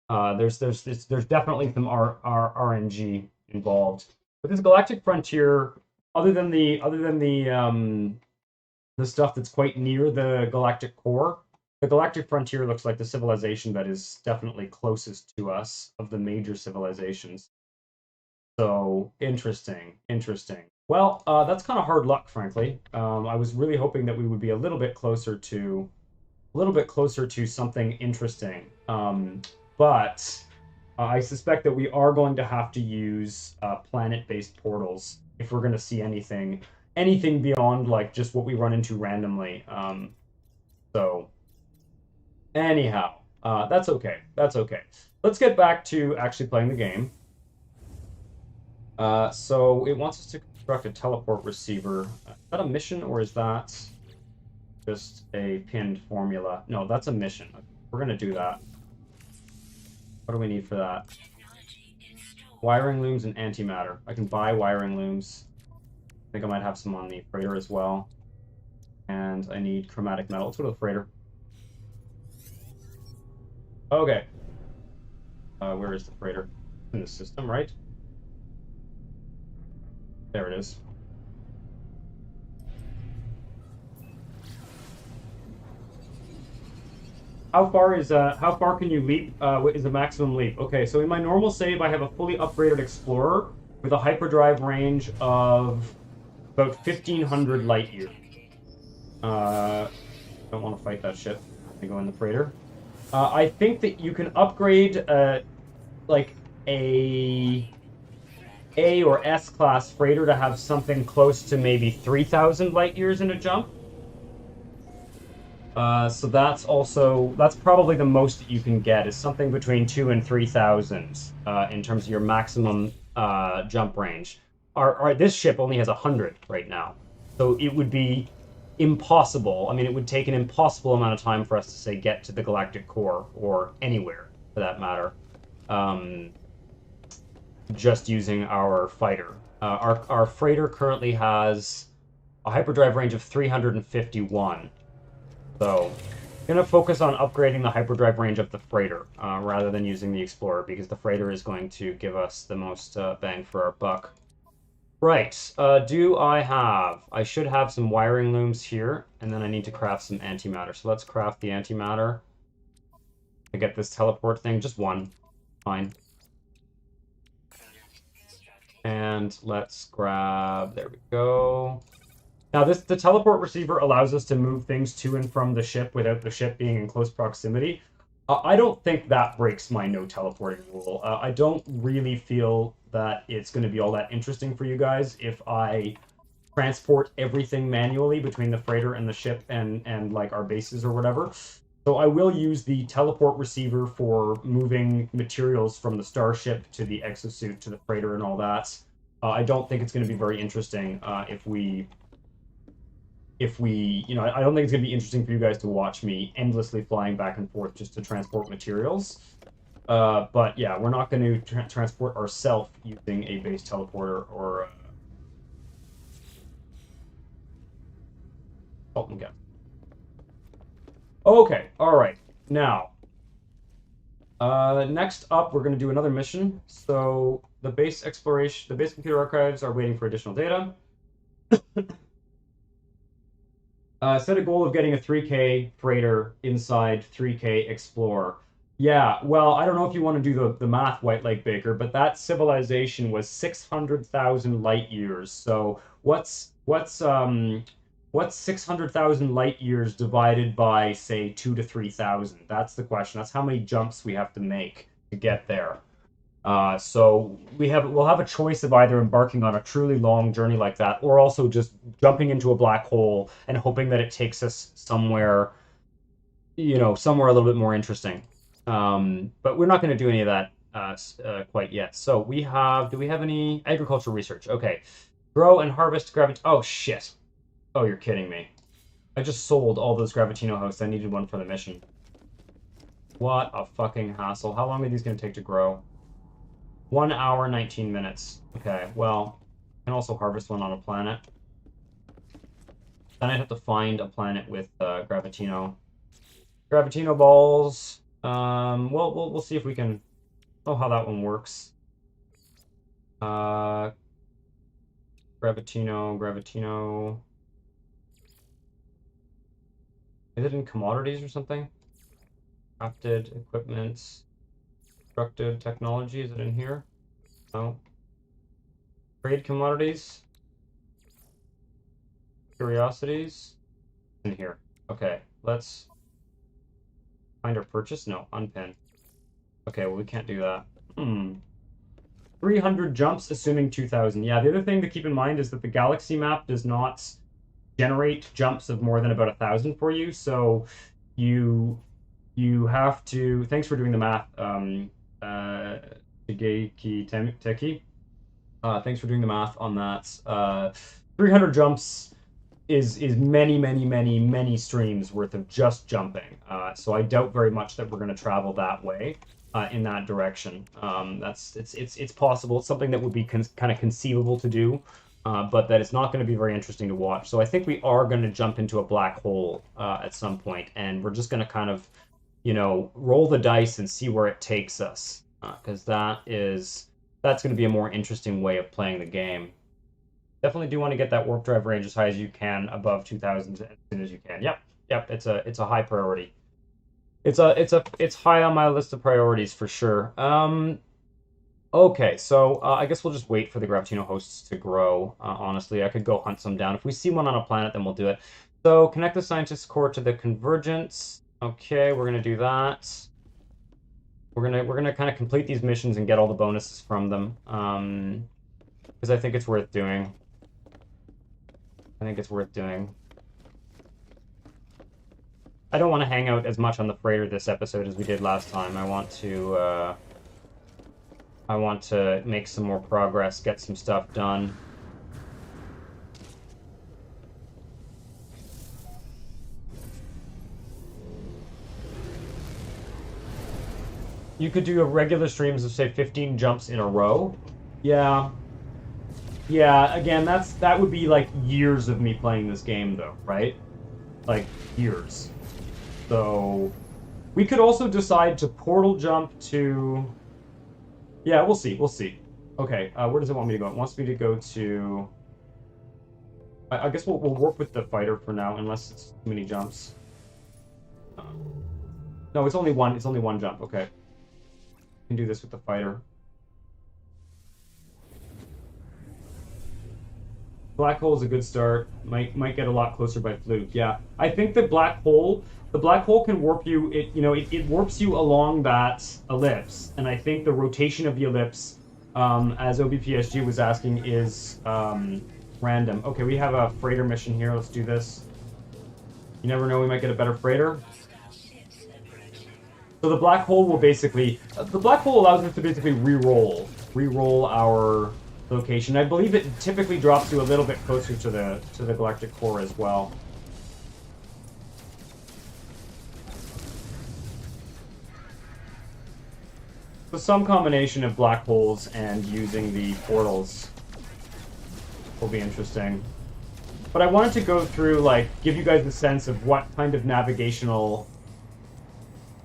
There's definitely some RNG involved. But this Galactic Frontier, other than the stuff that's quite near the galactic core, the Galactic Frontier looks like the civilization that is definitely closest to us of the major civilizations. So interesting. Well, that's kind of hard luck, frankly. I was really hoping that we would be a little bit closer to something interesting. But I suspect that we are going to have to use planet-based portals if we're going to see anything beyond like just what we run into randomly. So anyhow, that's okay. That's okay. Let's get back to actually playing the game. So it wants us to construct a teleport receiver. Is that a mission or is that just a pinned formula? No, that's a mission. We're gonna do that. What do we need for that? Wiring looms and antimatter. I can buy wiring looms. I think I might have some on the freighter as well. And I need chromatic metal. Let's go to the freighter. Okay. Where is the freighter? In the system, right? There it is. How far can you leap? What is the maximum leap? Okay, so in my normal save, I have a fully upgraded explorer with a hyperdrive range of about 1,500 light years. Don't want to fight that ship. I go in the freighter. I think that you can upgrade like A or S class freighter to have something close to maybe 3,000 light years in a jump. So that's probably the most that you can get is something between 2 and 3,000 in terms of your maximum jump range. This ship only has 100 right now, so it would be impossible. I mean, it would take an impossible amount of time for us to say get to the galactic core or anywhere for that matter. Just using our fighter. Our freighter currently has a hyperdrive range of 351. So, I'm going to focus on upgrading the hyperdrive range of the freighter rather than using the explorer because the freighter is going to give us the most bang for our buck. Right, I should have some wiring looms here, and then I need to craft some antimatter. So let's craft the antimatter. To get this teleport thing, just one. Fine. And let's grab, there we go. Now the teleport receiver allows us to move things to and from the ship without the ship being in close proximity. I don't think that breaks my no teleporting rule. I don't really feel that it's going to be all that interesting for you guys if I transport everything manually between the freighter and the ship and like our bases or whatever. So I will use the teleport receiver for moving materials from the starship to the exosuit to the freighter and all that. I don't think it's going to be very interesting if we, I don't think it's going to be interesting for you guys to watch me endlessly flying back and forth just to transport materials. But yeah, we're not going to transport ourselves using a base teleporter or Sultan gun. Okay, all right. Now, next up, we're going to do another mission. So the base computer archives are waiting for additional data. Set a goal of getting a 3K freighter inside 3K Explorer. Yeah, well, I don't know if you want to do the math, White Lake Baker, but that civilization was 600,000 light years. So what's 600,000 light years divided by, say, 2 to 3,000? That's the question. That's how many jumps we have to make to get there. So we'll have a choice of either embarking on a truly long journey like that, or also just jumping into a black hole and hoping that it takes us somewhere, somewhere a little bit more interesting. But we're not going to do any of that quite yet. So do we have any agricultural research? Okay. Grow and harvest gravity. Oh, shit. Oh, you're kidding me. I just sold all those Gravitino hosts. I needed one for the mission. What a fucking hassle. How long are these going to take to grow? 1 hour, 19 minutes. Okay, well, I can also harvest one on a planet. Then I'd have to find a planet with Gravitino. Gravitino balls. Well, we'll see if we can... Oh, how that one works. Gravitino. Is it in commodities or something? Crafted equipment. Constructed technology, is it in here? No. Trade commodities. Curiosities in here. Okay, let's find our purchase. No, unpin. Okay, well we can't do that. 300 jumps, assuming 2,000. Yeah, the other thing to keep in mind is that the galaxy map does not generate jumps of more than about 1,000 for you, so you have to. Thanks for doing the math, Shigeki Teki. Thanks for doing the math on that. 300 jumps is many streams worth of just jumping. So I doubt very much that we're going to travel that way in that direction. It's possible. It's something that would be kind of conceivable to do, but that it's not going to be very interesting to watch. So I think we are going to jump into a black hole at some point, and we're just going to kind of, roll the dice and see where it takes us, because that's going to be a more interesting way of playing the game. Definitely do want to get that warp drive range as high as you can, above 2,000 as soon as you can. Yep. It's a high priority. It's high on my list of priorities for sure. Okay, so I guess we'll just wait for the Gravitino hosts to grow. Honestly, I could go hunt some down. If we see one on a planet, then we'll do it. So connect the scientist core to the convergence. Okay, we're gonna do that. We're gonna kind of complete these missions and get all the bonuses from them. Because I think it's worth doing. I don't want to hang out as much on the freighter this episode as we did last time. I want to make some more progress, get some stuff done. You could do a regular streams of, say, 15 jumps in a row. Yeah. Yeah, again, that would be like years of me playing this game, though, right? Like, years. So, we could also decide to portal jump to... Yeah, we'll see. Okay, where does it want me to go? It wants me to go to... I guess we'll work with the fighter for now, unless it's too many jumps. No, it's only one jump, okay. We can do this with the fighter. Black hole is a good start. Might get a lot closer by fluke. Yeah, I think the black hole can warp you. It warps you along that ellipse, and I think the rotation of the ellipse, as OBPSG was asking, is random. Okay, we have a freighter mission here. Let's do this. You never know, we might get a better freighter. So the black hole will basically, allows us to basically re-roll our location. I believe it typically drops you a little bit closer to the galactic core as well. So some combination of black holes and using the portals will be interesting. But I wanted to go through, give you guys a sense of what kind of navigational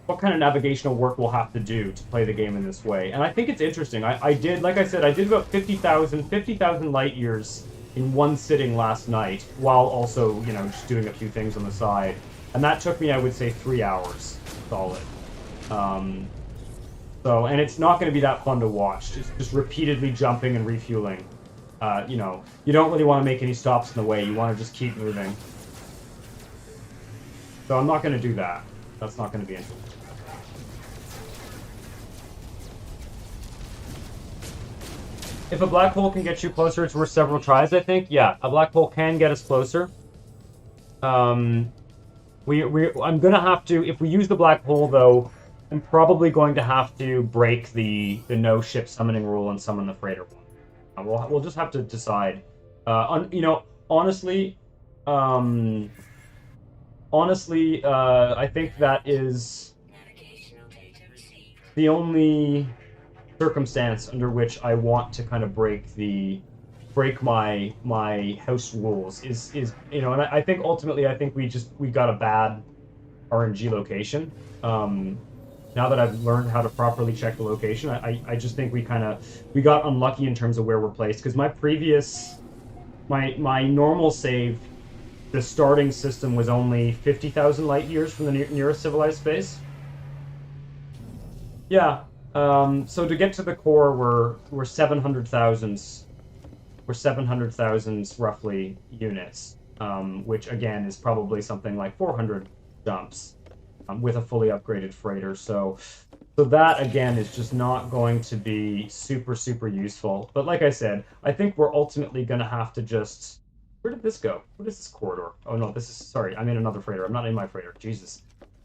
work we'll have to do to play the game in this way. And I think it's interesting. I did about 50,000 light years in one sitting last night, while also, just doing a few things on the side. And that took me, I would say, 3 hours solid. And it's not going to be that fun to watch. Just repeatedly jumping and refueling. You don't really want to make any stops in the way. You want to just keep moving. So I'm not going to do that. That's not going to be interesting. If a black hole can get you closer, it's worth several tries, I think. Yeah, a black hole can get us closer. I'm gonna have to, if we use the black hole, though, I'm probably going to have to break the no ship summoning rule and summon the freighter one. We'll just have to decide. Honestly, I think that is the only circumstance under which I want to kind of break my house rules is and I think ultimately we got a bad RNG location. Now that I've learned how to properly check the location, I just think we got unlucky in terms of where we're placed, because my normal save, the starting system was only 50,000 light years from the nearest civilized space. Yeah. So to get to the core, we're 700,000. We're 700,000 roughly units. which again is probably something like 400 jumps with a fully upgraded freighter. So that again is just not going to be super, super useful. But like I said, I think we're ultimately going to have to just... Where did this go? What is this corridor? Oh no, this is... Sorry, I'm in another freighter. I'm not in my freighter. Jesus.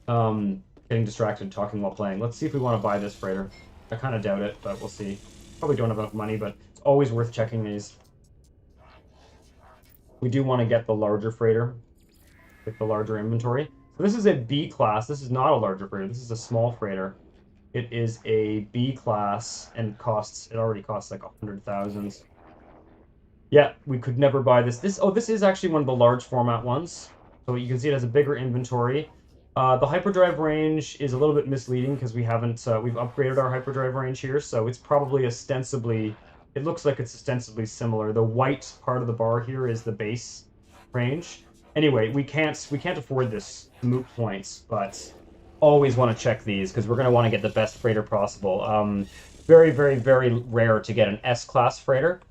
Getting distracted talking while playing. Let's see if we want to buy this freighter. I kind of doubt it, but we'll see. Probably don't have enough money, but it's always worth checking these. We do want to get the larger freighter with the larger inventory. So this is a B class. This is not a larger freighter. This is a small freighter. It is a B class and it already costs like 100,000. Yeah, we could never buy this. This is actually one of the large format ones. So you can see it has a bigger inventory. The hyperdrive range is a little bit misleading because we've upgraded our hyperdrive range here, so it's probably ostensibly, it looks like it's ostensibly similar. The white part of the bar here is the base range. Anyway, we can't afford this moot points, but always want to check these because we're going to want to get the best freighter possible. Very, very, very rare to get an S-class freighter.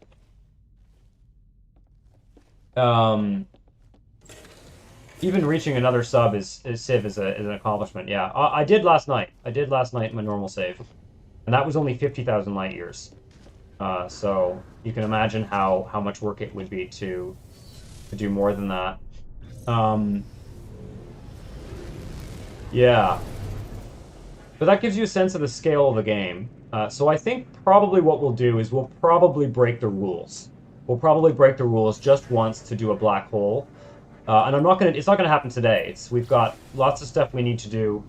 Even reaching another sub civ is an accomplishment. Yeah, I did last night. I did last night in my normal save, and that was only 50,000 light years. So you can imagine how much work it would be to do more than that. Yeah, but that gives you a sense of the scale of the game. So I think probably what we'll do is we'll probably break the rules. We'll probably break the rules just once to do a black hole. And it's not gonna happen today. We've got lots of stuff we need to do.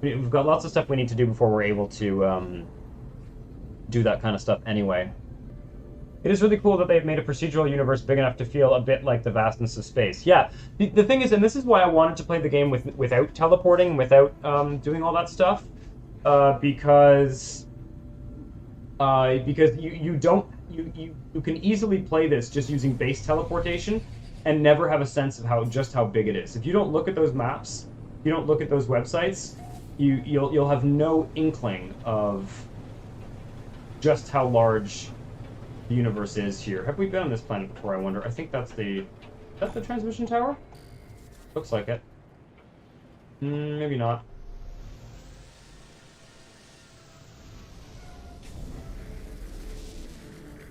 We've got lots of stuff we need to do before we're able to do that kind of stuff anyway. It is really cool that they've made a procedural universe big enough to feel a bit like the vastness of space. Yeah, the thing is, and this is why I wanted to play the game without teleporting, without doing all that stuff, because you can easily play this just using base teleportation and never have a sense of just how big it is. If you don't look at those maps, if you don't look at those websites, you'll have no inkling of just how large the universe is here. Have we been on this planet before, I wonder? I think that's the transmission tower? Looks like it. Maybe not.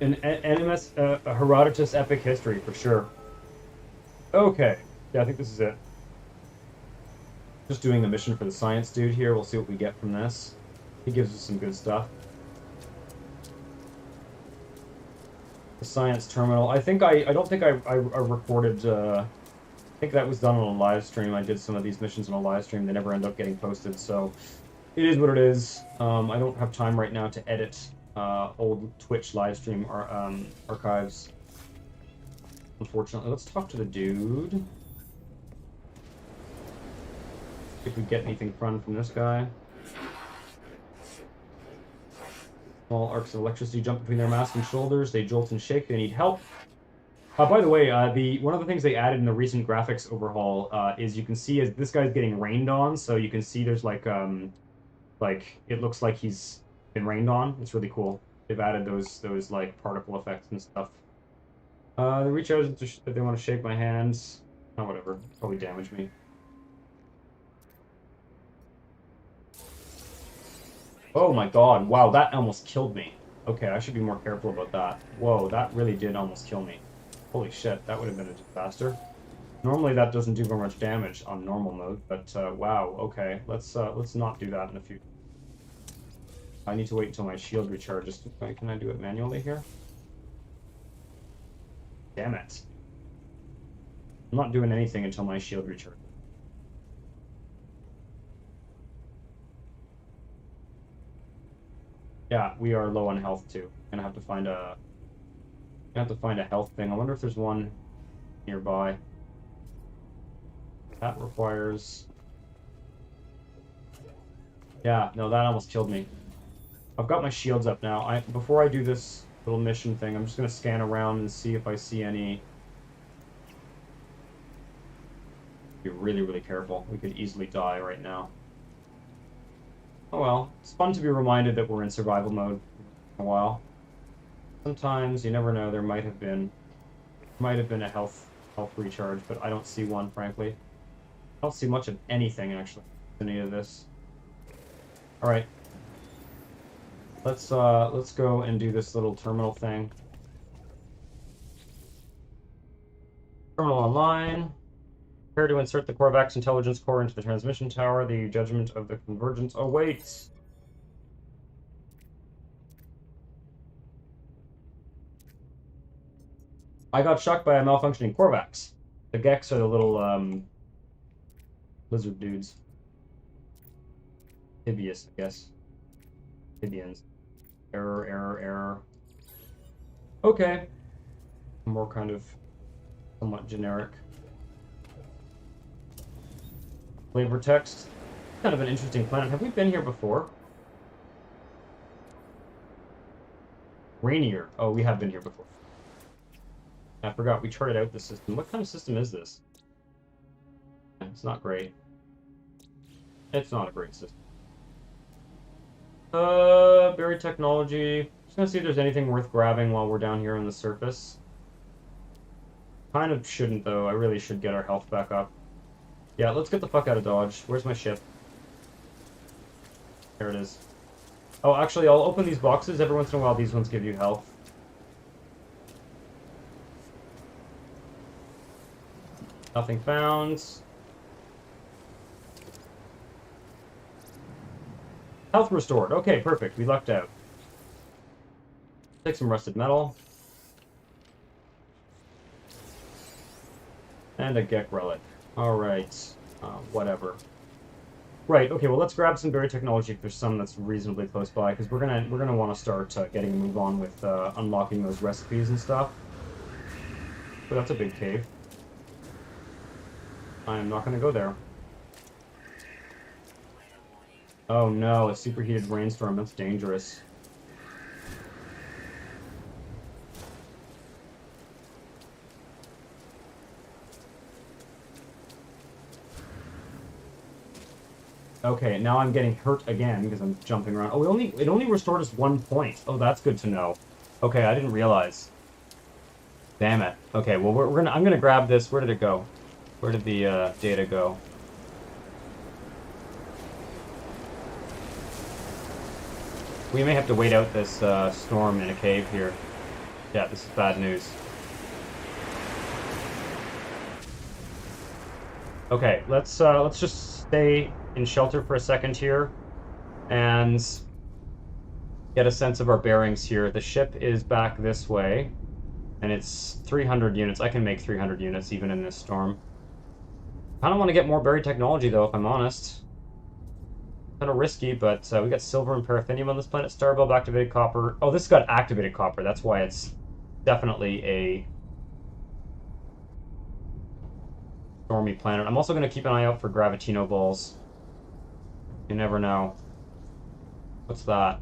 An NMS Herodotus epic history, for sure. Okay. Yeah, I think this is it. Just doing the mission for the science dude here. We'll see what we get from this. He gives us some good stuff. The science terminal. I don't think I recorded... I think that was done on a live stream. I did some of these missions on a live stream. They never end up getting posted, so... It is what it is. I don't have time right now to edit old Twitch live stream archives. Unfortunately, let's talk to the dude. If we get anything fun from this guy. Small arcs of electricity jump between their mask and shoulders. They jolt and shake. They need help. By the way, one of the things they added in the recent graphics overhaul is you can see as this guy's getting rained on. So you can see there's like it looks like he's been rained on. It's really cool. They've added those like particle effects and stuff. They reach out if they want to shake my hands. Oh, whatever. Probably damage me. Oh my god. Wow, that almost killed me. Okay, I should be more careful about that. Whoa, that really did almost kill me. Holy shit, that would have been a disaster. Normally that doesn't do very much damage on normal mode, but wow, okay. Let's not do that in the future. I need to wait until my shield recharges. Can I do it manually here? Damn it. I'm not doing anything until my shield recharges. Yeah, we are low on health too. Gonna have to find a health thing. I wonder if there's one nearby. That requires... Yeah, no, that almost killed me. I've got my shields up now. Before I do this little mission thing, I'm just gonna scan around and see if I see any... Be really, really careful. We could easily die right now. Oh well, it's fun to be reminded that we're in survival mode for a while. Sometimes, you never know, there might have been a health health recharge, but I don't see one, frankly. I don't see much of anything, actually, in any of this. Alright. Let's go and do this little terminal thing. Terminal online. Prepare to insert the Corvax intelligence core into the transmission tower. The judgment of the convergence awaits. I got shocked by a malfunctioning Corvax. The Gex are the little lizard dudes. Hibious, I guess. Hibians. Error, error, error. Okay. More kind of somewhat generic. Flavor text. Kind of an interesting planet. Have we been here before? Rainier. Oh, we have been here before. I forgot we charted out the system. What kind of system is this? It's not great. It's not a great system. Buried technology. Just gonna see if there's anything worth grabbing while we're down here on the surface. Kind of shouldn't, though. I really should get our health back up. Yeah, let's get the fuck out of Dodge. Where's my ship? There it is. Oh, actually, I'll open these boxes. Every once in a while, these ones give you health. Nothing found. Health restored. Okay, perfect. We lucked out. Take some rusted metal. And a Gek relic. Alright. Whatever. Right, okay, well let's grab some buried technology if there's some that's reasonably close by, because we're gonna want to start getting a move on with unlocking those recipes and stuff. But that's a big cave. I'm not gonna go there. Oh no, a superheated rainstorm. That's dangerous. Okay, now I'm getting hurt again because I'm jumping around. Oh, it only restored us 1 point. Oh, that's good to know. Okay, I didn't realize. Damn it. Okay, well I'm gonna grab this. Where did it go? Where did the data go? We may have to wait out this storm in a cave here. Yeah, this is bad news. Okay, let's just stay in shelter for a second here and get a sense of our bearings here. The ship is back this way, and it's 300 units. I can make 300 units even in this storm. I don't want to get more buried technology, though, if I'm honest. Kind of risky, but we got silver and paraffinium on this planet. Star bulb, activated copper. Oh, this got activated copper. That's why it's definitely a stormy planet. I'm also going to keep an eye out for gravitino balls. You never know. What's that?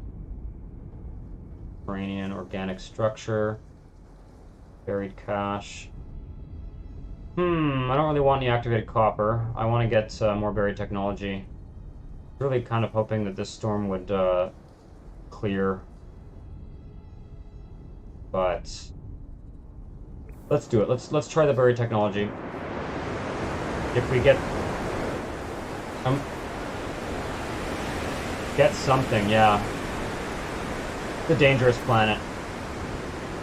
Uranian organic structure. Buried cache. I don't really want any activated copper. I want to get more buried technology. Really kind of hoping that this storm would clear. But let's do it. Let's try the buried technology. If we get something, yeah. It's a dangerous planet.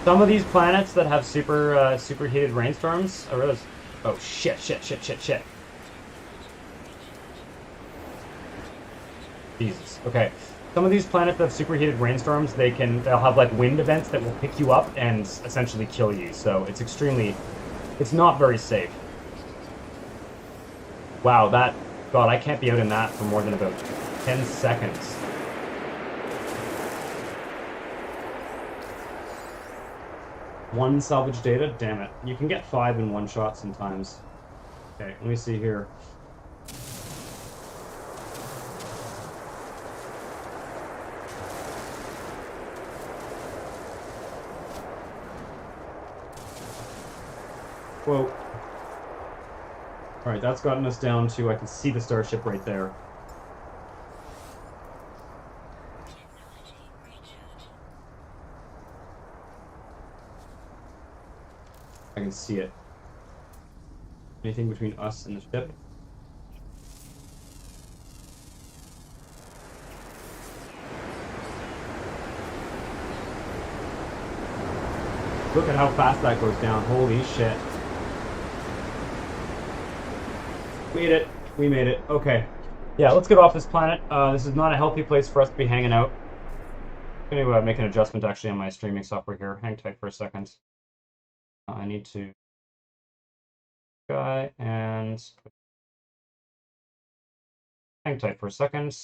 Some of these planets that have superheated rainstorms are really... Oh, shit. Jesus. Okay. Some of these planets that have superheated rainstorms, they'll have like wind events that will pick you up and essentially kill you. So it's it's not very safe. Wow, God, I can't be out in that for more than about 10 seconds. One salvage data? Damn it. You can get 5 in one shot sometimes. Okay, let me see here. Whoa. Alright, that's gotten us down to... I can see the starship right there. I can see it. Anything between us and the ship? Look at how fast that goes down. Holy shit. Made it. We made it. Okay. Yeah, let's get off this planet. This is not a healthy place for us to be hanging out. I'm going to make an adjustment actually on my streaming software here. Hang tight for a second. I need to... Guy and... Hang tight for a second.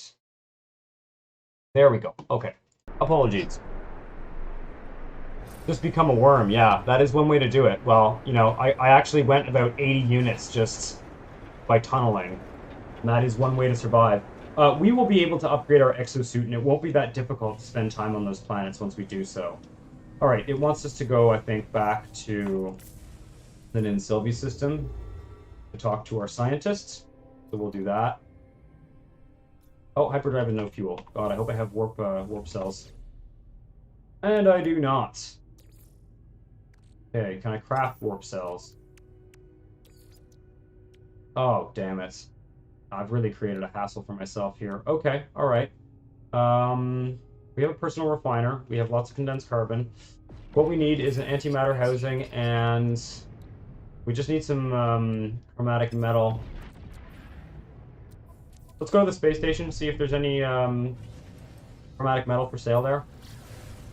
There we go. Okay. Apologies. Just become a worm. Yeah, that is one way to do it. Well, you know, I actually went about 80 units just by tunneling. And that is one way to survive. We will be able to upgrade our exosuit, and it won't be that difficult to spend time on those planets once we do so. All right, it wants us to go, I think, back to the Ninsilvi system to talk to our scientists. So we'll do that. Oh, hyperdrive and no fuel. God, I hope I have warp cells. And I do not. Okay, can I craft warp cells? Oh, damn it. I've really created a hassle for myself here. Okay, all right. We have a personal refiner. We have lots of condensed carbon. What we need is an antimatter housing, and we just need some chromatic metal. Let's go to the space station, see if there's any chromatic metal for sale there.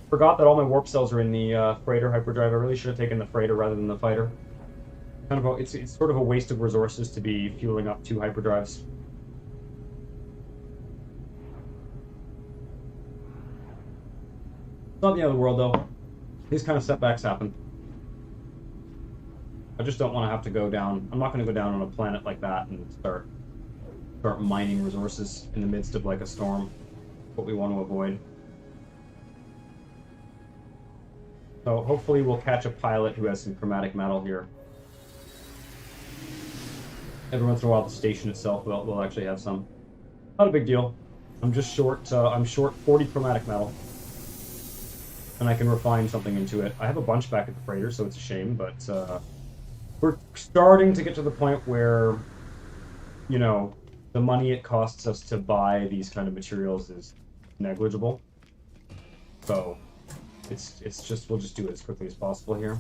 Forgot that all my warp cells are in the freighter hyperdrive. I really should have taken the freighter rather than the fighter. Kind of it's sort of a waste of resources to be fueling up 2 hyperdrives. Not the end of the world, though. These kind of setbacks happen. I just don't want to have to go down. I'm not going to go down on a planet like that and start mining resources in the midst of like a storm. What we want to avoid. So hopefully we'll catch a pilot who has some chromatic metal here. Every once in a while, the station itself will actually have some. Not a big deal. I'm just short. I'm short 40 chromatic metal, and I can refine something into it. I have a bunch back at the freighter, so it's a shame. But we're starting to get to the point where, you know, the money it costs us to buy these kind of materials is negligible. So it's just we'll just do it as quickly as possible here.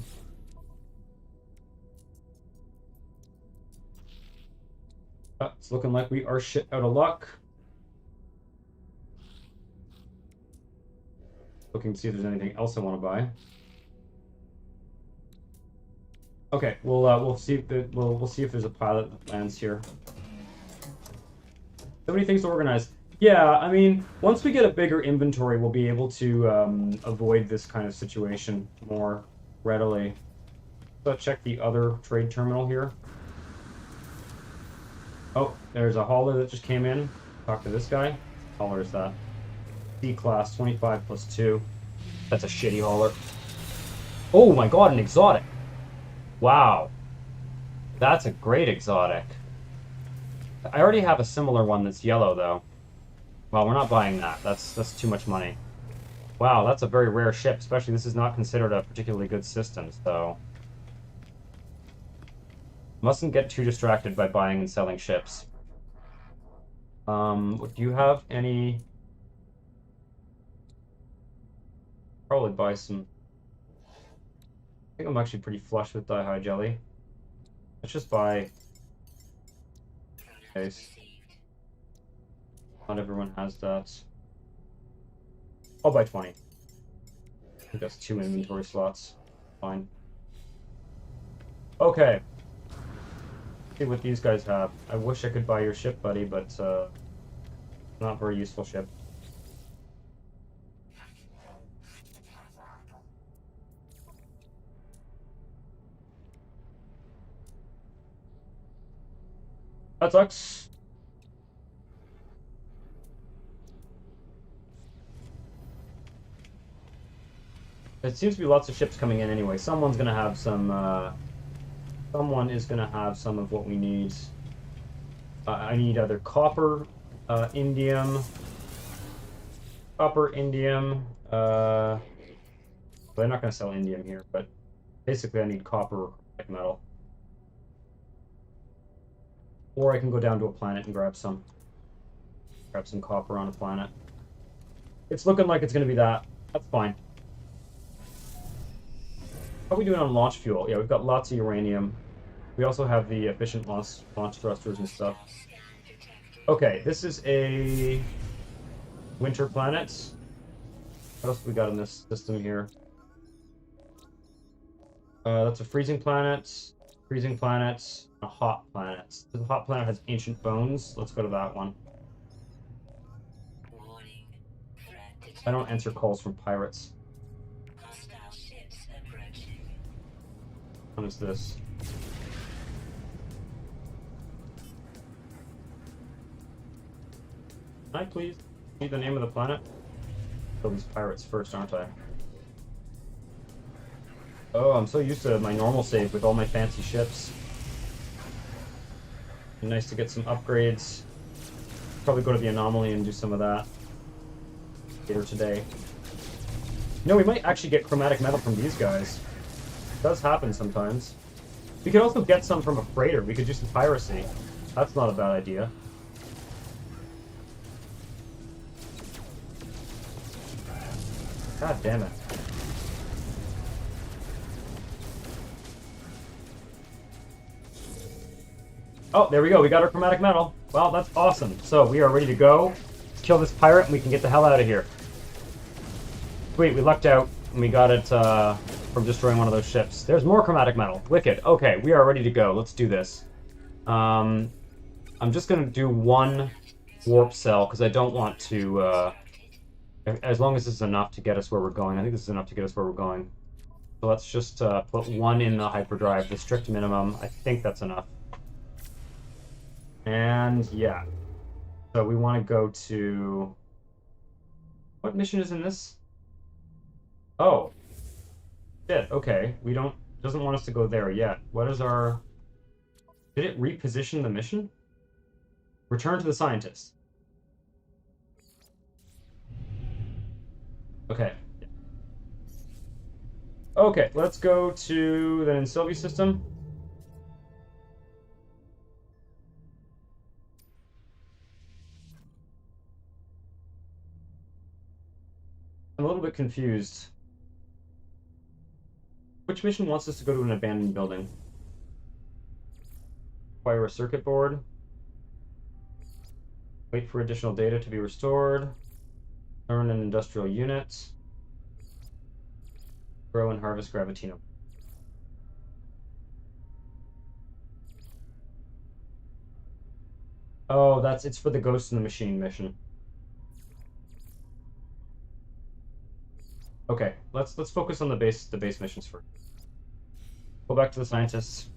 It's looking like we are shit out of luck. Looking to see if there's anything else I want to buy. Okay, we'll see if we'll see if there's a pilot that lands here. So many things to organize. Yeah, I mean, once we get a bigger inventory, we'll be able to avoid this kind of situation more readily. So check the other trade terminal here. Oh, there's a hauler that just came in. Talk to this guy. What hauler is that? C-class, 25 plus 2. That's a shitty hauler. Oh my god, an exotic. Wow. That's a great exotic. I already have a similar one that's yellow, though. Well, we're not buying that. That's too much money. Wow, that's a very rare ship, especially this is not considered a particularly good system, so... Mustn't get too distracted by buying and selling ships. Do you have any... Probably buy some... I think I'm actually pretty flush with dye-high jelly. Let's just buy... Case. Not everyone has that. I'll buy 20. I think that's 2 inventory slots. Fine. Okay. See what these guys have. I wish I could buy your ship, buddy, but not a very useful ship. That sucks. There seems to be lots of ships coming in anyway. Someone's gonna have some, someone is gonna have some of what we need. I need either copper, indium, they're not gonna sell indium here, but basically I need copper or metal. Or I can go down to a planet and grab some copper on a planet. It's looking like it's going to be that. That's fine. How are we doing on launch fuel? Yeah, we've got lots of uranium. We also have the efficient launch thrusters and stuff. Okay, this is a winter planet. What else have we got in this system here? That's a freezing planet, a hot planet. The hot planet has ancient bones. Let's go to that one. I don't answer calls from pirates. What is this? Can I please see the name of the planet? Kill these pirates first, aren't I? Oh, I'm so used to my normal save with all my fancy ships. Nice to get some upgrades. Probably go to the anomaly and do some of that later today. No, we might actually get chromatic metal from these guys. It does happen sometimes. We could also get some from a freighter. We could do some piracy. That's not a bad idea. God damn it. Oh, there we go. We got our chromatic metal. Well, that's awesome. So we are ready to go. Let's kill this pirate and we can get the hell out of here. Sweet, we lucked out and we got it from destroying one of those ships. There's more chromatic metal. Wicked. Okay, we are ready to go. Let's do this. I'm just going to do one warp cell because I don't want to... as long as this is enough to get us where we're going. I think this is enough to get us where we're going. So let's just put one in the hyperdrive, the strict minimum. I think that's enough. And yeah. So we want to go to... What mission is in this? Oh. Shit, okay. We don't... Doesn't want us to go there yet. What is our... Did it reposition the mission? Return to the scientist. Okay. Okay, let's go to the Sylvie system. I'm a little bit confused. Which mission wants us to go to an abandoned building? Acquire a circuit board. Wait for additional data to be restored. Learn an industrial unit. Grow and harvest gravitinum. Oh, it's for the Ghost in the Machine mission. Okay, let's focus on the base missions first. Go back to the scientists.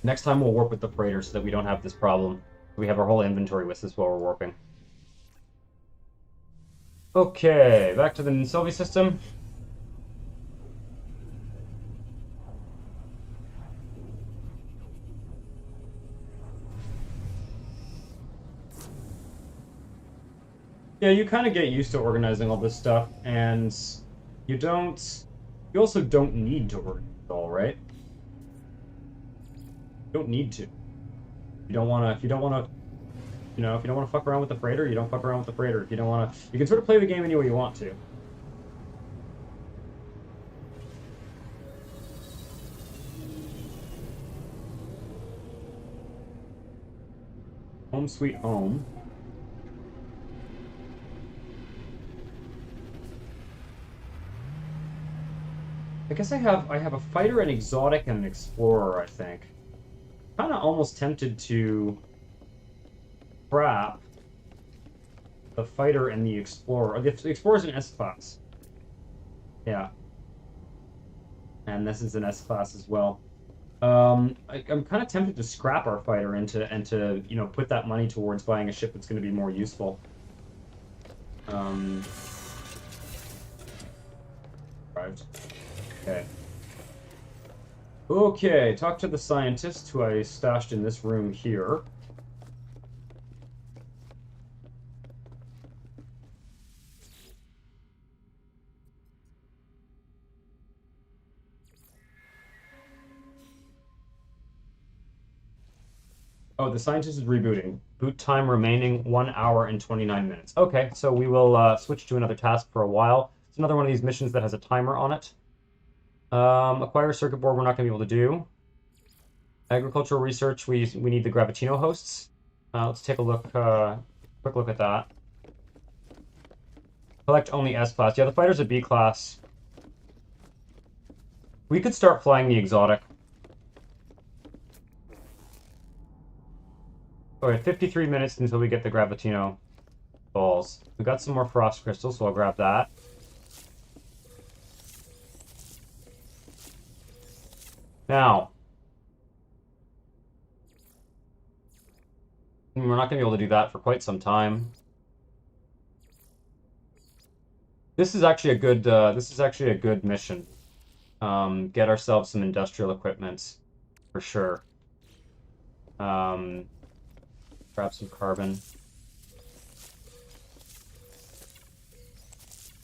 Next time we'll warp with the freighter so that we don't have this problem. We have our whole inventory with us while we're warping. Okay, back to the Sylvie system. Yeah, you kind of get used to organizing all this stuff, and you also don't need to organize it all, right? You don't need to. If you don't want to fuck around with the freighter, you don't fuck around with the freighter. If you don't want to, you can sort of play the game any way you want to. Home sweet home. I guess I have a fighter, an exotic, and an explorer, I think. Kinda almost tempted to scrap the fighter and the explorer. The explorer's an S-class. Yeah. And this is an S-class as well. I'm kind of tempted to scrap our fighter and to put that money towards buying a ship that's going to be more useful. Right. Okay. Okay, talk to the scientist who I stashed in this room here. Oh, the scientist is rebooting. Boot time remaining 1 hour and 29 minutes. Okay, so we will switch to another task for a while. It's another one of these missions that has a timer on it. Acquire a circuit board we're not going to be able to do. Agricultural research, we need the Gravitino hosts. Let's take a look, quick look at that. Collect only S class. Yeah, the fighter's a B class. We could start flying the exotic. Okay, 53 minutes until we get the Gravitino balls. We got some more frost crystals, so I'll grab that. Now, we're not going to be able to do that for quite some time. This is actually a good mission. Get ourselves some industrial equipment, for sure. Grab some carbon.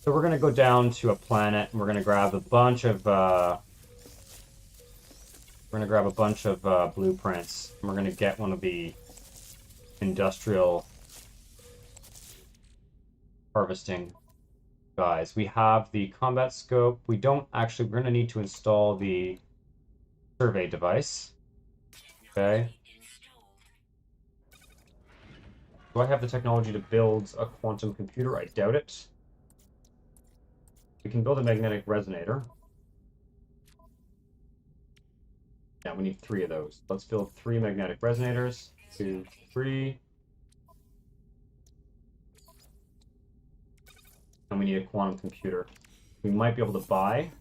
So we're gonna go down to a planet, and we're gonna grab a bunch of blueprints. And we're gonna get one of the industrial harvesting guys. We have the combat scope. We don't actually. We're gonna need to install the survey device. Okay. Do I have the technology to build a quantum computer? I doubt it. We can build a magnetic resonator. Yeah, we need 3 of those. Let's build 3 magnetic resonators. 2, 3. And we need a quantum computer. We might be able to buy.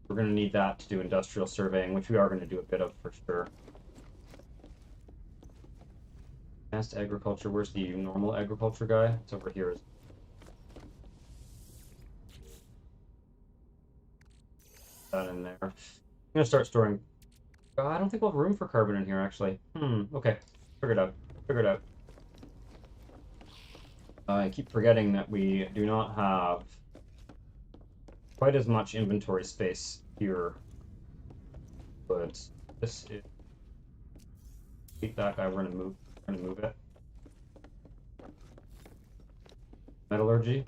We're going to need that to do industrial surveying, which we are going to do a bit of for sure. Advanced agriculture. Where's the normal agriculture guy? It's over here. That in there. I'm gonna start storing. I don't think we'll have room for carbon in here, actually. Okay. Figure it out. Figure it out. I keep forgetting that we do not have quite as much inventory space here. But this is. Keep that guy. We're gonna move it. Metallurgy.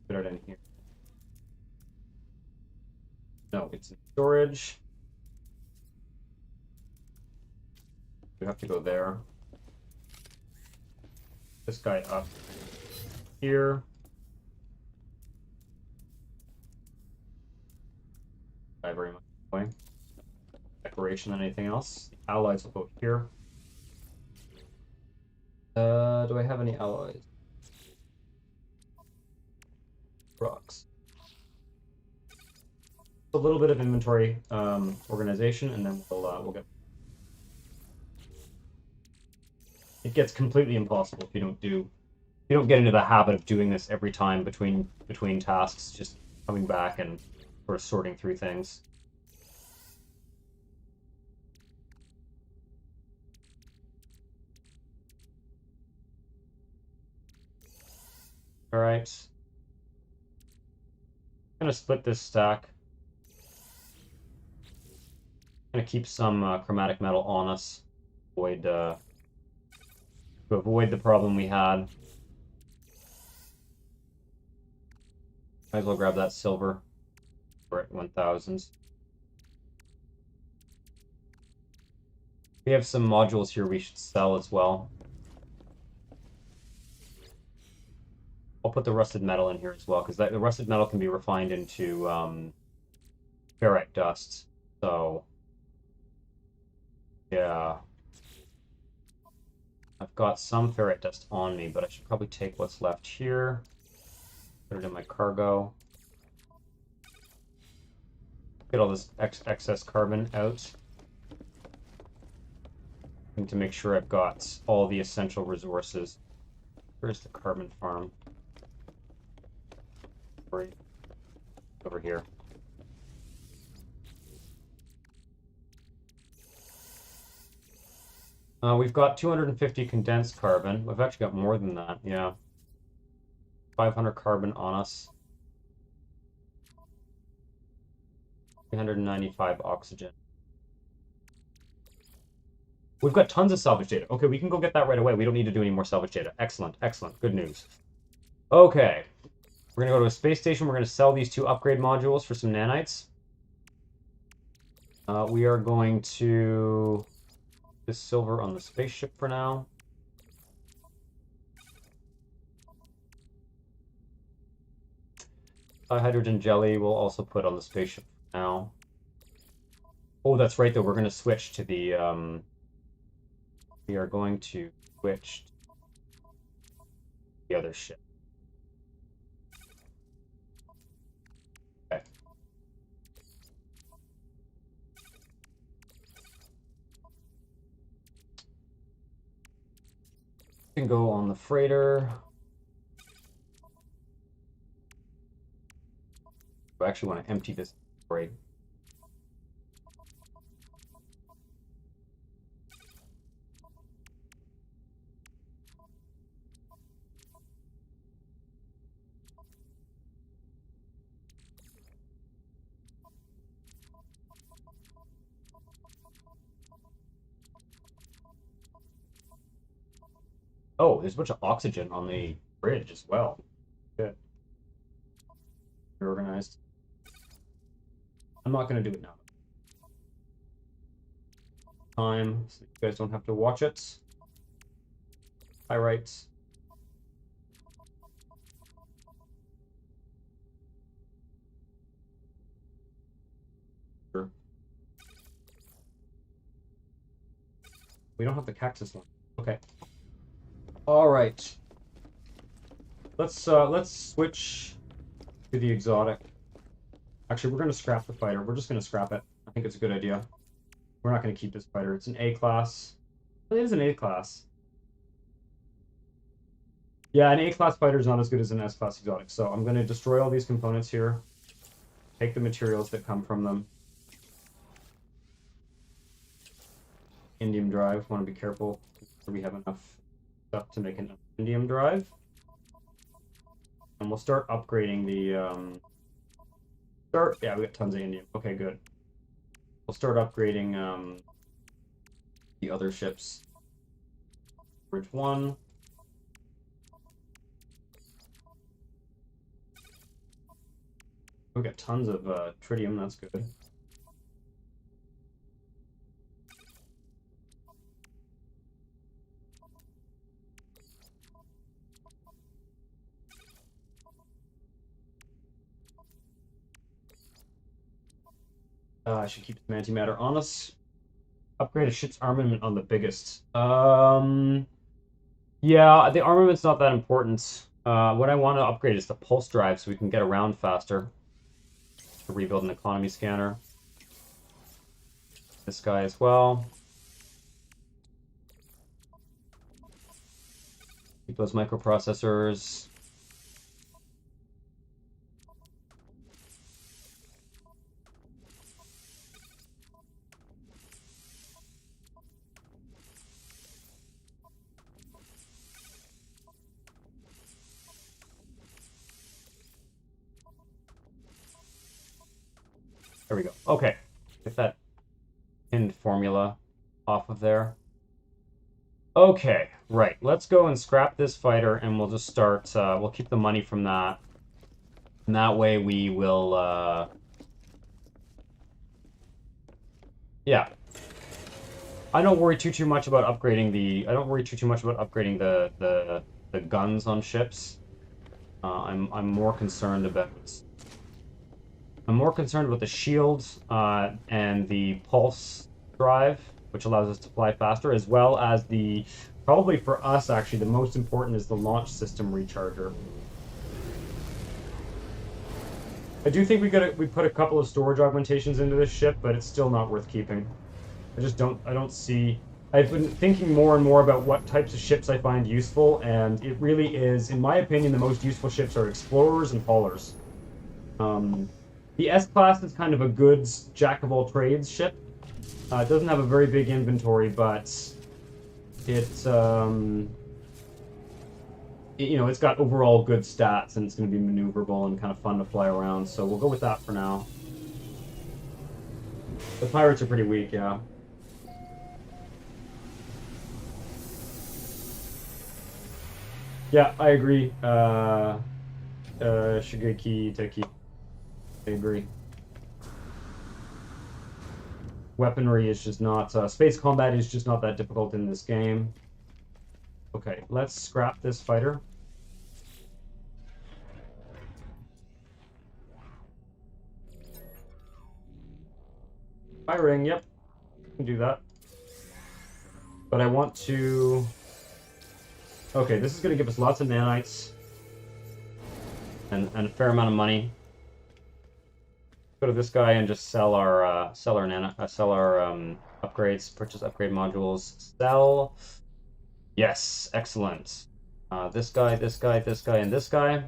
Put it in here. No, it's in storage. We have to go there. This guy up here. Not very much going. Decoration and anything else. The allies will go here. Do I have any allies? Rocks. A little bit of inventory organization, and then we'll get. It gets completely impossible if you don't get into the habit of doing this every time between tasks, just coming back and sort of sorting through things. All right. I'm gonna split this stack. I'm gonna keep some chromatic metal on us, to avoid the problem we had. Might as well grab that silver. We're at 1,000. We have some modules here we should sell as well. I'll put the rusted metal in here as well, because the rusted metal can be refined into ferrite dust. So, yeah. I've got some ferrite dust on me, but I should probably take what's left here. Put it in my cargo. Get all this excess carbon out. I need to make sure I've got all the essential resources. Where's the carbon farm? Right over here. We've got 250 condensed carbon. We've actually got more than that, yeah. 500 carbon on us. 395 oxygen. We've got tons of salvage data. Okay, we can go get that right away. We don't need to do any more salvage data. Excellent, excellent. Good news. Okay. We're going to go to a space station. We're going to sell these 2 upgrade modules for some nanites. We are going to... this silver on the spaceship for now. Hydrogen jelly we'll also put on the spaceship for now. Oh, that's right, though. We're going to switch to the... we are going to switch to the other ship. Okay. We can go on the freighter. I actually want to empty this freight. Oh, there's a bunch of oxygen on the bridge as well. Good. Very organized. I'm not going to do it now. Time, so you guys don't have to watch it. Pyrites. Sure. We don't have the cactus one. Okay. All right. Let's switch to the exotic. Actually, we're going to scrap the fighter. We're just going to scrap it. I think it's a good idea. We're not going to keep this fighter. It's an A class. It is an A class. Yeah, an A class fighter is not as good as an S class exotic. So I'm going to destroy all these components here. Take the materials that come from them. Indium drive. Want to be careful. We have enough stuff to make an indium drive. And we'll start upgrading the... yeah, we got tons of indium. Okay, good. We'll start upgrading the other ships. Bridge 1. We got tons of tritium, that's good. I should keep some antimatter on us. Upgrade a ship's armament on the biggest. Yeah, the armament's not that important. What I want to upgrade is the pulse drive so we can get around faster. To rebuild an economy scanner. This guy as well. Keep those microprocessors. There we go. Okay. Get that pinned formula off of there. Okay, right. Let's go and scrap this fighter and we'll just start, we'll keep the money from that. And that way we will, yeah. I don't worry too much about upgrading the, the guns on ships. I'm more concerned about the shield and the pulse drive, which allows us to fly faster, as well as the, probably for us actually, the most important is the launch system recharger. I do think we put a couple of storage augmentations into this ship, but it's still not worth keeping. I don't see... I've been thinking more and more about what types of ships I find useful, and it really is, in my opinion, the most useful ships are explorers and haulers. The S-Class is kind of a goods, jack-of-all-trades ship. It doesn't have a very big inventory, but it you know, it's got overall good stats and it's going to be maneuverable and kind of fun to fly around. So we'll go with that for now. The pirates are pretty weak, yeah. Yeah, I agree. Shigeki Teki. I agree. Weaponry is just not... space combat is just not that difficult in this game. Okay, let's scrap this fighter. Firing, yep. Can do that. But I want to... Okay, this is going to give us lots of nanites. And a fair amount of money. Go to this guy and just sell our upgrades, purchase upgrade modules, sell. Yes, excellent. This guy, this guy, this guy, and this guy.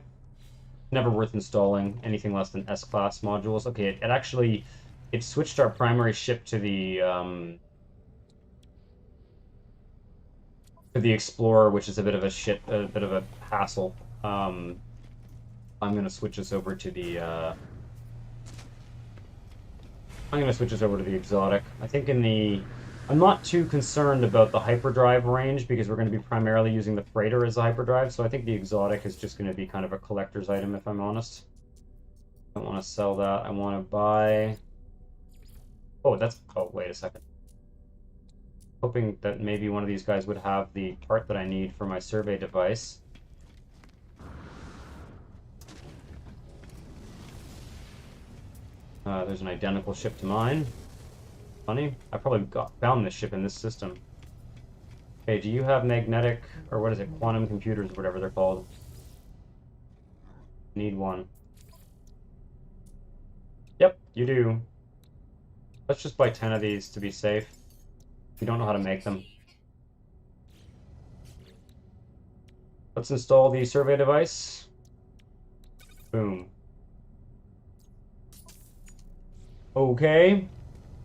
Never worth installing anything less than S-class modules. Okay, it actually switched our primary ship to the Explorer, which is a bit of a hassle. I'm gonna switch us over to the exotic. I think I'm not too concerned about the hyperdrive range because we're going to be primarily using the freighter as a hyperdrive, so I think the exotic is just going to be kind of a collector's item, if I'm honest. I don't want to sell that. I want to buy... Oh, wait a second. Hoping that maybe one of these guys would have the part that I need for my survey device. There's an identical ship to mine. Funny. I probably found this ship in this system. Okay, do you have magnetic, or what is it, quantum computers, or whatever they're called? Need one. Yep, you do. Let's just buy 10 of these to be safe. We don't know how to make them. Let's install the survey device. Boom. Okay.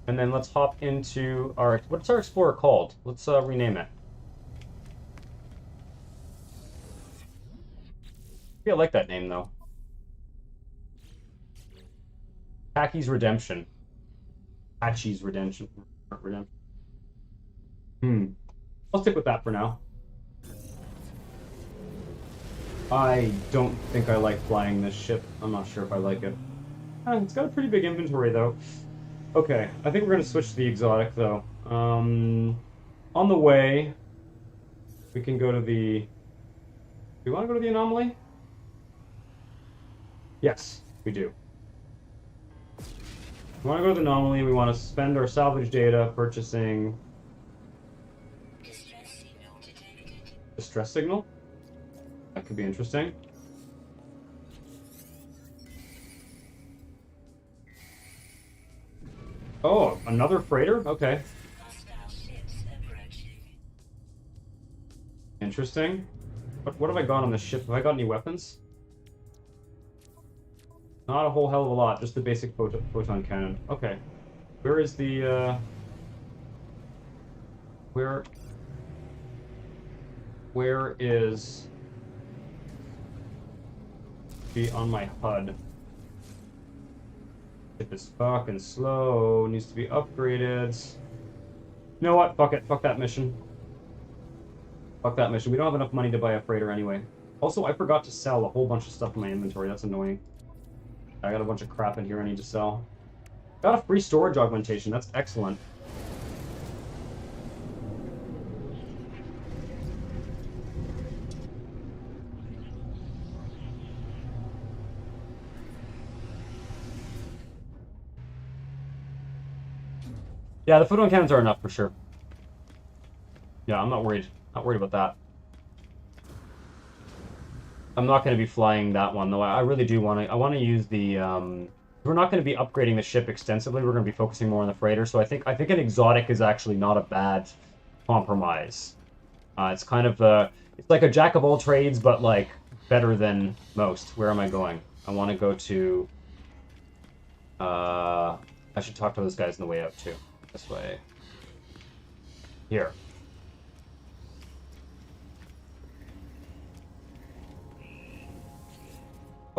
And then let's hop into our... What's our Explorer called? Let's rename it. I like that name, though. Hachi's Redemption. Hachi's Redemption. I'll stick with that for now. I don't think I like flying this ship. I'm not sure if I like it. It's got a pretty big inventory, though. Okay, I think we're going to switch to the exotic, though. On the way, we can go to the... Do you want to go to the anomaly? Yes, we do. We want to go to the anomaly. We want to spend our salvage data purchasing... Distress signal? That could be interesting. Oh, another freighter? Okay. Interesting. What have I got on this ship? Have I got any weapons? Not a whole hell of a lot, just the basic photon cannon. Okay. Where is the, Where is... Be on my HUD. Ship is fucking slow, needs to be upgraded. You know what? Fuck it. Fuck that mission. Fuck that mission. We don't have enough money to buy a freighter anyway. Also, I forgot to sell a whole bunch of stuff in my inventory. That's annoying. I got a bunch of crap in here I need to sell. Got a free storage augmentation. That's excellent. Yeah, the photon cannons are enough for sure. Yeah, I'm not worried. Not worried about that. I'm not going to be flying that one though. I really do want to. I want to use the. We're not going to be upgrading the ship extensively. We're going to be focusing more on the freighter. So I think an exotic is actually not a bad compromise. It's kind of it's like a jack of all trades, but like better than most. Where am I going? I want to go to. I should talk to those guys on the way out too. This way. Here.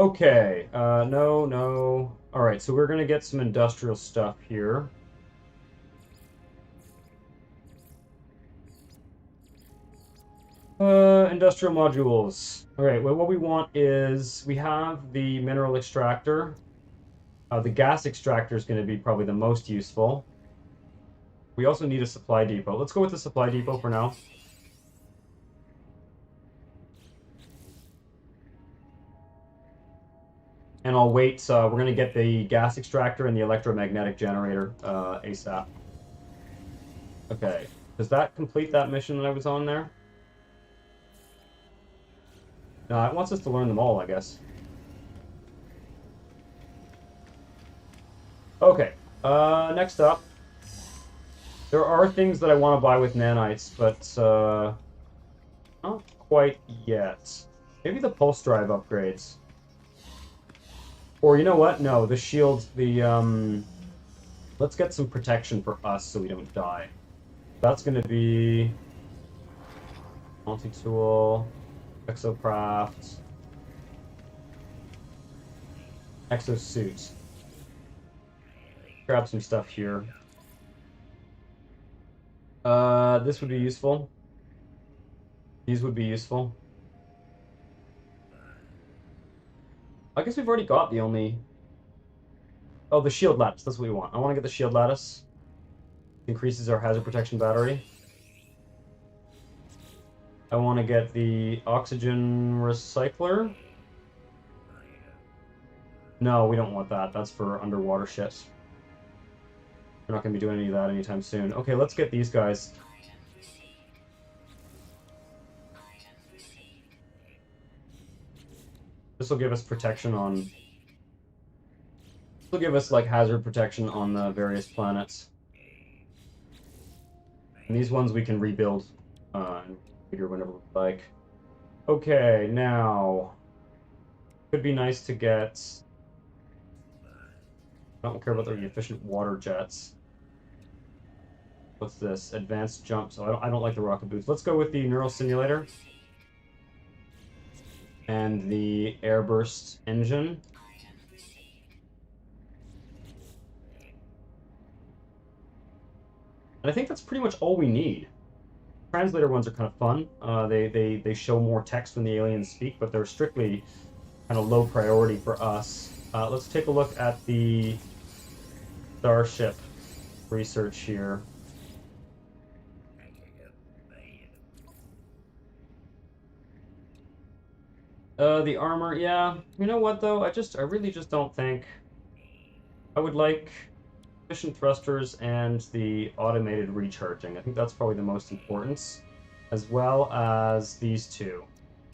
Okay, no, no. All right, so we're gonna get some industrial stuff here. Industrial modules. All right, well, what we want is we have the mineral extractor. The gas extractor is going to be probably the most useful. We also need a supply depot. Let's go with the supply depot for now. And I'll wait. We're going to get the gas extractor and the electromagnetic generator ASAP. Okay. Does that complete that mission that I was on there? No, it wants us to learn them all, I guess. Okay. Next up. There are things that I want to buy with nanites, but not quite yet. Maybe the pulse drive upgrades. Or you know what? No, the shield, let's get some protection for us so we don't die. That's going to be multi-tool, exocraft, exosuit. Grab some stuff here. This would be useful. These would be useful. I guess we've already got the only... Oh, the shield lattice. That's what we want. I want to get the shield lattice. Increases our hazard protection battery. I want to get the oxygen recycler. No, we don't want that. That's for underwater ships. We're not going to be doing any of that anytime soon. Okay, let's get these guys. This will give us protection on... This will give us, like, hazard protection on the various planets. And these ones we can rebuild and configure whenever we like. Okay, now... Could be nice to get... I don't care about the efficient water jets. What's this? Advanced jump. So I don't like the rocket boots. Let's go with the neural simulator. And the airburst engine. And I think that's pretty much all we need. Translator ones are kind of fun. They show more text when the aliens speak, but they're strictly kind of low priority for us. Let's take a look at the Starship research here. The armor, yeah. You know what though? I really just don't think. I would like efficient thrusters and the automated recharging. I think that's probably the most important, as well as these two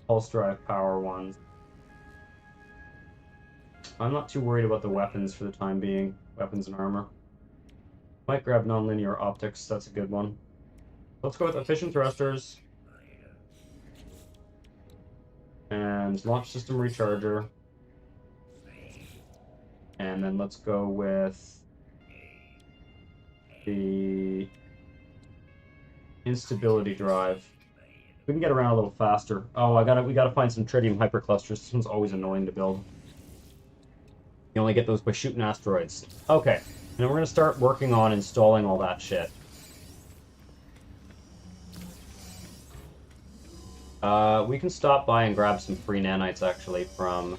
pulse drive power ones. I'm not too worried about the weapons for the time being. Weapons and armor. Might grab nonlinear optics. That's a good one. Let's go with efficient thrusters. And launch system recharger. And then let's go with the instability drive. We can get around a little faster. Oh, we gotta find some tritium hyperclusters. This one's always annoying to build. You only get those by shooting asteroids. Okay, and then we're gonna start working on installing all that shit. We can stop by and grab some free nanites, actually, from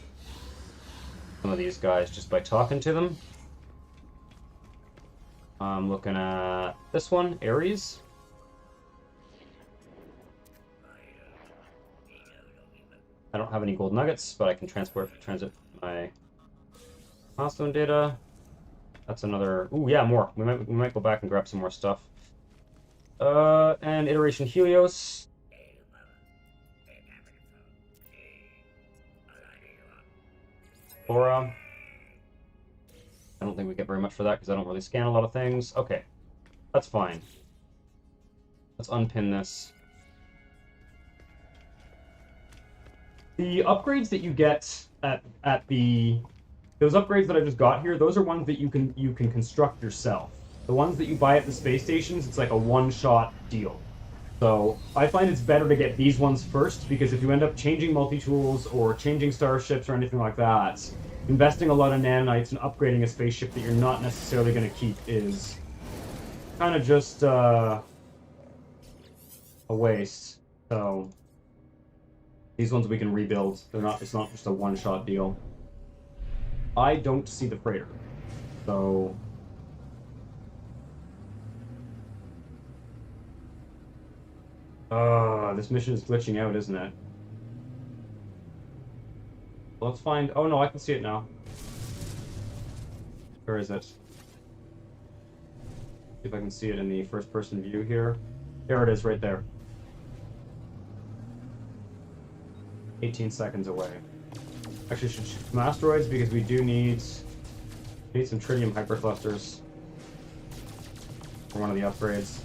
some of these guys just by talking to them. I'm looking at this one, Ares. I don't have any gold nuggets, but I can transit my milestone data. That's another... Ooh, yeah, more. We might go back and grab some more stuff. And iteration Helios. Flora. I don't think we get very much for that because I don't really scan a lot of things. Okay, that's fine. Let's unpin this. The upgrades that you get at those upgrades that I just got here, those are ones that you can construct yourself. The ones that you buy at the space stations, it's like a one-shot deal. So I find it's better to get these ones first, because if you end up changing multi-tools or changing starships or anything like that, investing a lot of nanites and upgrading a spaceship that you're not necessarily going to keep is kind of just a waste. So these ones we can rebuild. They're not. It's not just a one-shot deal. I don't see the freighter, so. This mission is glitching out, isn't it? Let's find... Oh, no, I can see it now. Where is it? See if I can see it in the first-person view here. There it is, right there. 18 seconds away. Actually, should shoot some asteroids because we do need some tritium hyperclusters for one of the upgrades.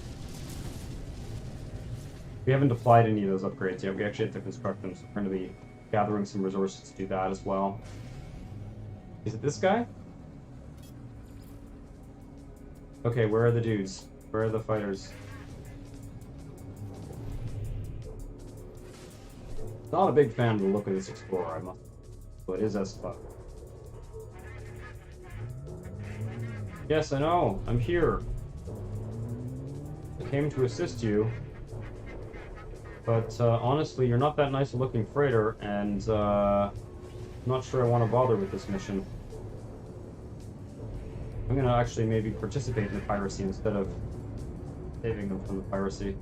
We haven't applied any of those upgrades yet. We actually have to construct them, so we're going to be gathering some resources to do that as well. Is it this guy? Okay, where are the dudes? Where are the fighters? Not a big fan of the look of this Explorer, I must. But it is as fuck. Yes, I know. I'm here. I came to assist you. But honestly, you're not that nice a looking freighter, and I'm not sure I want to bother with this mission. I'm gonna actually maybe participate in the piracy instead of saving them from the piracy.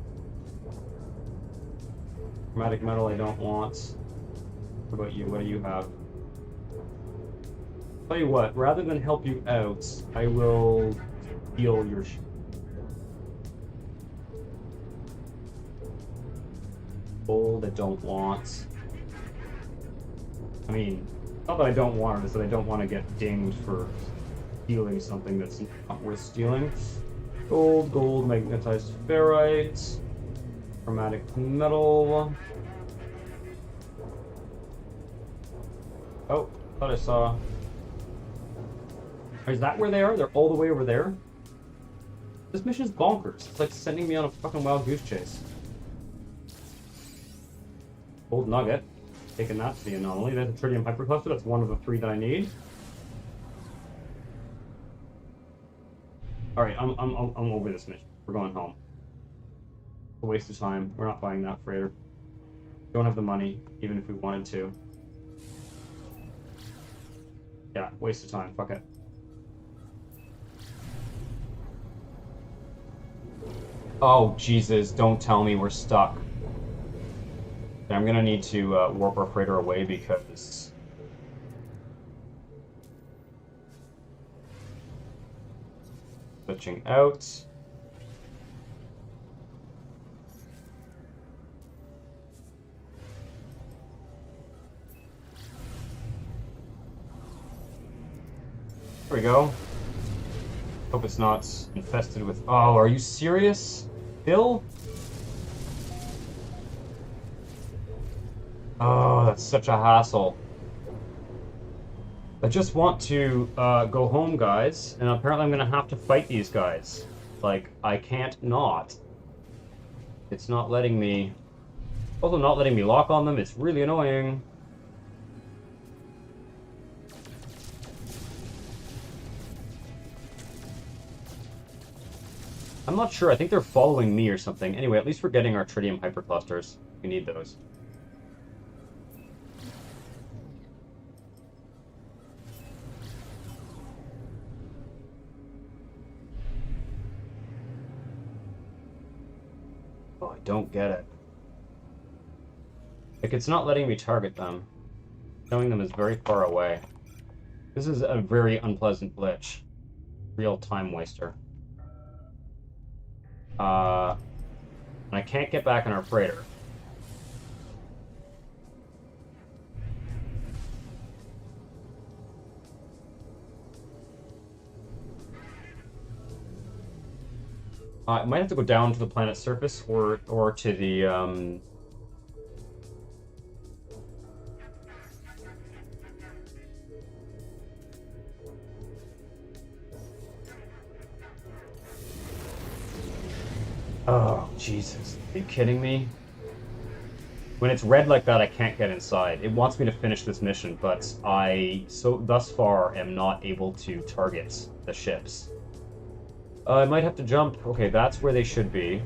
Chromatic metal I don't want. What about you? What do you have? Tell you what, rather than help you out, I will steal your ship. Gold I don't want. I mean, not that I don't want it, it's that I don't want to get dinged for stealing something that's not worth stealing. Gold, magnetized ferrite, chromatic metal. Oh, thought I saw. Is that where they are? They're all the way over there? This mission's bonkers. It's like sending me on a fucking wild goose chase. Gold nugget. Taking that to the anomaly. That's a tritium hypercluster. That's one of the 3 that I need. Alright, I'm over this mission. We're going home. It's a waste of time. We're not buying that freighter. We don't have the money, even if we wanted to. Yeah, waste of time. Fuck it. Oh, Jesus. Don't tell me we're stuck. I'm gonna need to warp our freighter away because switching out. There we go. Hope it's not infested with... Oh, are you serious? Bill? Oh, that's such a hassle. I just want to go home, guys, and apparently I'm gonna have to fight these guys. Like, I can't not. It's not letting me... Also not letting me lock on them, it's really annoying. I'm not sure, I think they're following me or something. Anyway, at least we're getting our tritium hyperclusters. We need those. Oh, I don't get it. Like, it's not letting me target them. Showing them is very far away. This is a very unpleasant glitch. Real time waster. And I can't get back on our freighter. I might have to go down to the planet's surface or to the Oh, Jesus. Are you kidding me? When it's red like that, I can't get inside. It wants me to finish this mission, but I, thus far, am not able to target the ships. I might have to jump. Okay, that's where they should be.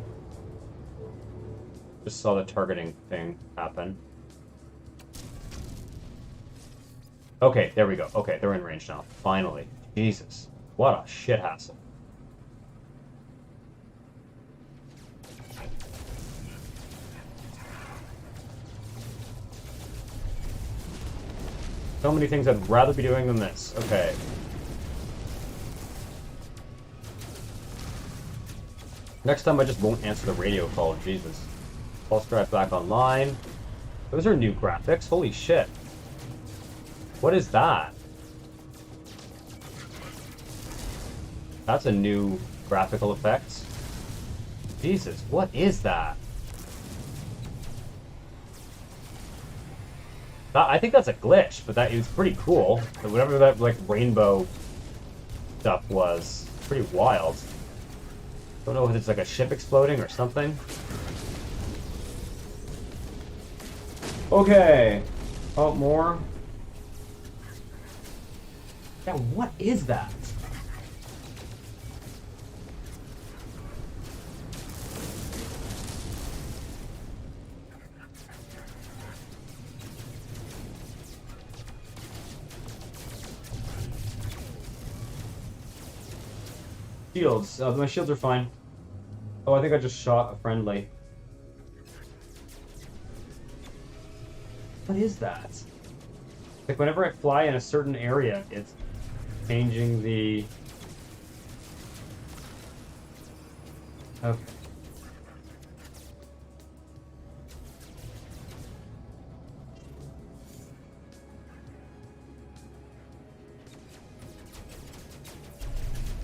Just saw the targeting thing happen. Okay, there we go. Okay, they're in range now. Finally. Jesus. What a shit hassle. So many things I'd rather be doing than this. Okay. Next time I just won't answer the radio call. Jesus. Pulse drive back online. Those are new graphics. Holy shit. What is that? That's a new graphical effect. Jesus, what is that? I think that's a glitch, but that is pretty cool. Whatever that like rainbow stuff was, pretty wild. Don't know if it's like a ship exploding or something. Okay. Oh, more. Yeah, what is that? Shields. My shields are fine. Oh, I think I just shot a friendly. What is that? Like, whenever I fly in a certain area, it's changing the... Okay.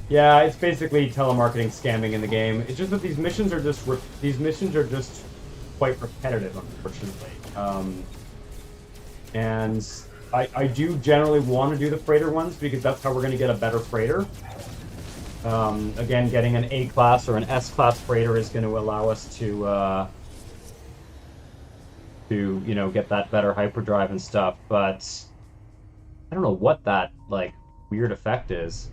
Yeah, it's basically telemarketing scamming in the game. It's just that these missions are just quite repetitive, unfortunately. And I do generally want to do the freighter ones because that's how we're going to get a better freighter. Again, getting an A-class or an S-class freighter is going to allow us to you know, get that better hyperdrive and stuff. But I don't know what that like weird effect is.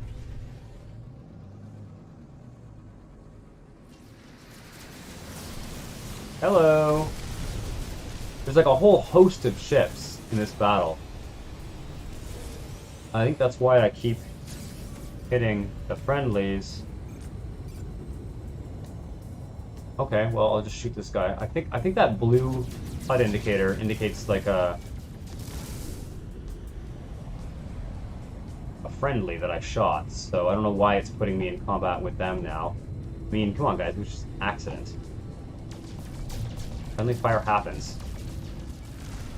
Hello. There's like a whole host of ships in this battle. I think that's why I keep hitting the friendlies. Okay, well I'll just shoot this guy. I think that blue HUD indicator indicates like a friendly that I shot. So I don't know why it's putting me in combat with them now. I mean, come on guys, it was just an accident. Friendly fire happens.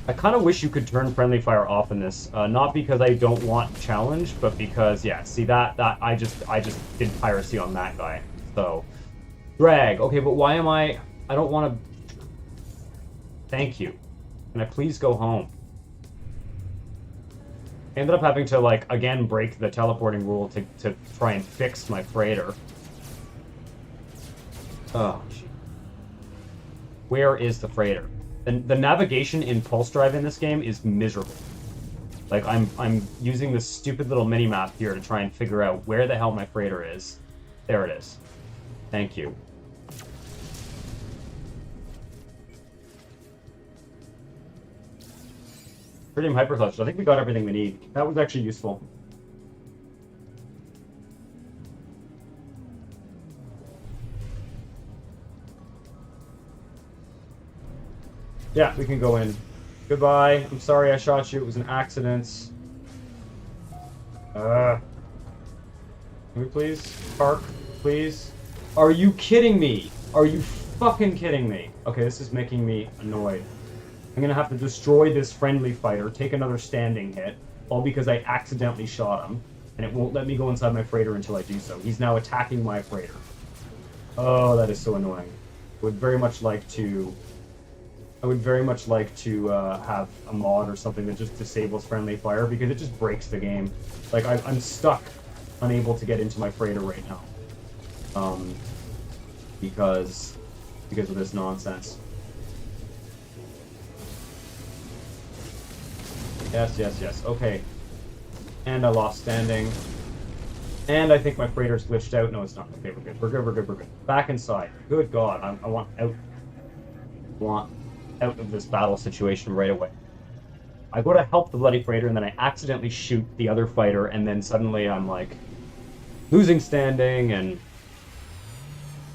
I kind of wish you could turn friendly fire off in this, not because I don't want challenge, but because yeah, see that I just did piracy on that guy. So drag. Okay, but why am I don't want to. Thank you. Can I please go home? I ended up having to like again break the teleporting rule to try and fix my freighter. Oh. Where is the freighter? And the navigation in Pulse Drive in this game is miserable. Like I'm using this stupid little mini map here to try and figure out where the hell my freighter is. There it is. Thank you. Tritium hypercluster. I think we got everything we need. That was actually useful. Yeah, we can go in. Goodbye. I'm sorry I shot you. It was an accident. Can we please? Park, please? Are you kidding me? Are you fucking kidding me? Okay, this is making me annoyed. I'm gonna have to destroy this friendly fighter, take another standing hit, all because I accidentally shot him, and it won't let me go inside my freighter until I do so. He's now attacking my freighter. Oh, that is so annoying. I would very much like to have a mod or something that just disables friendly fire because it just breaks the game. Like I'm stuck, unable to get into my freighter right now, because because of this nonsense. Yes, yes, yes. Okay. And I lost standing. And I think my freighter's glitched out. No, it's not. Okay, we're good. We're good, we're good, we're good. Back inside. Good God. I want out. I want out of this battle situation right away. I go to help the bloody freighter, and then I accidentally shoot the other fighter, and then suddenly I'm, like, losing standing, and...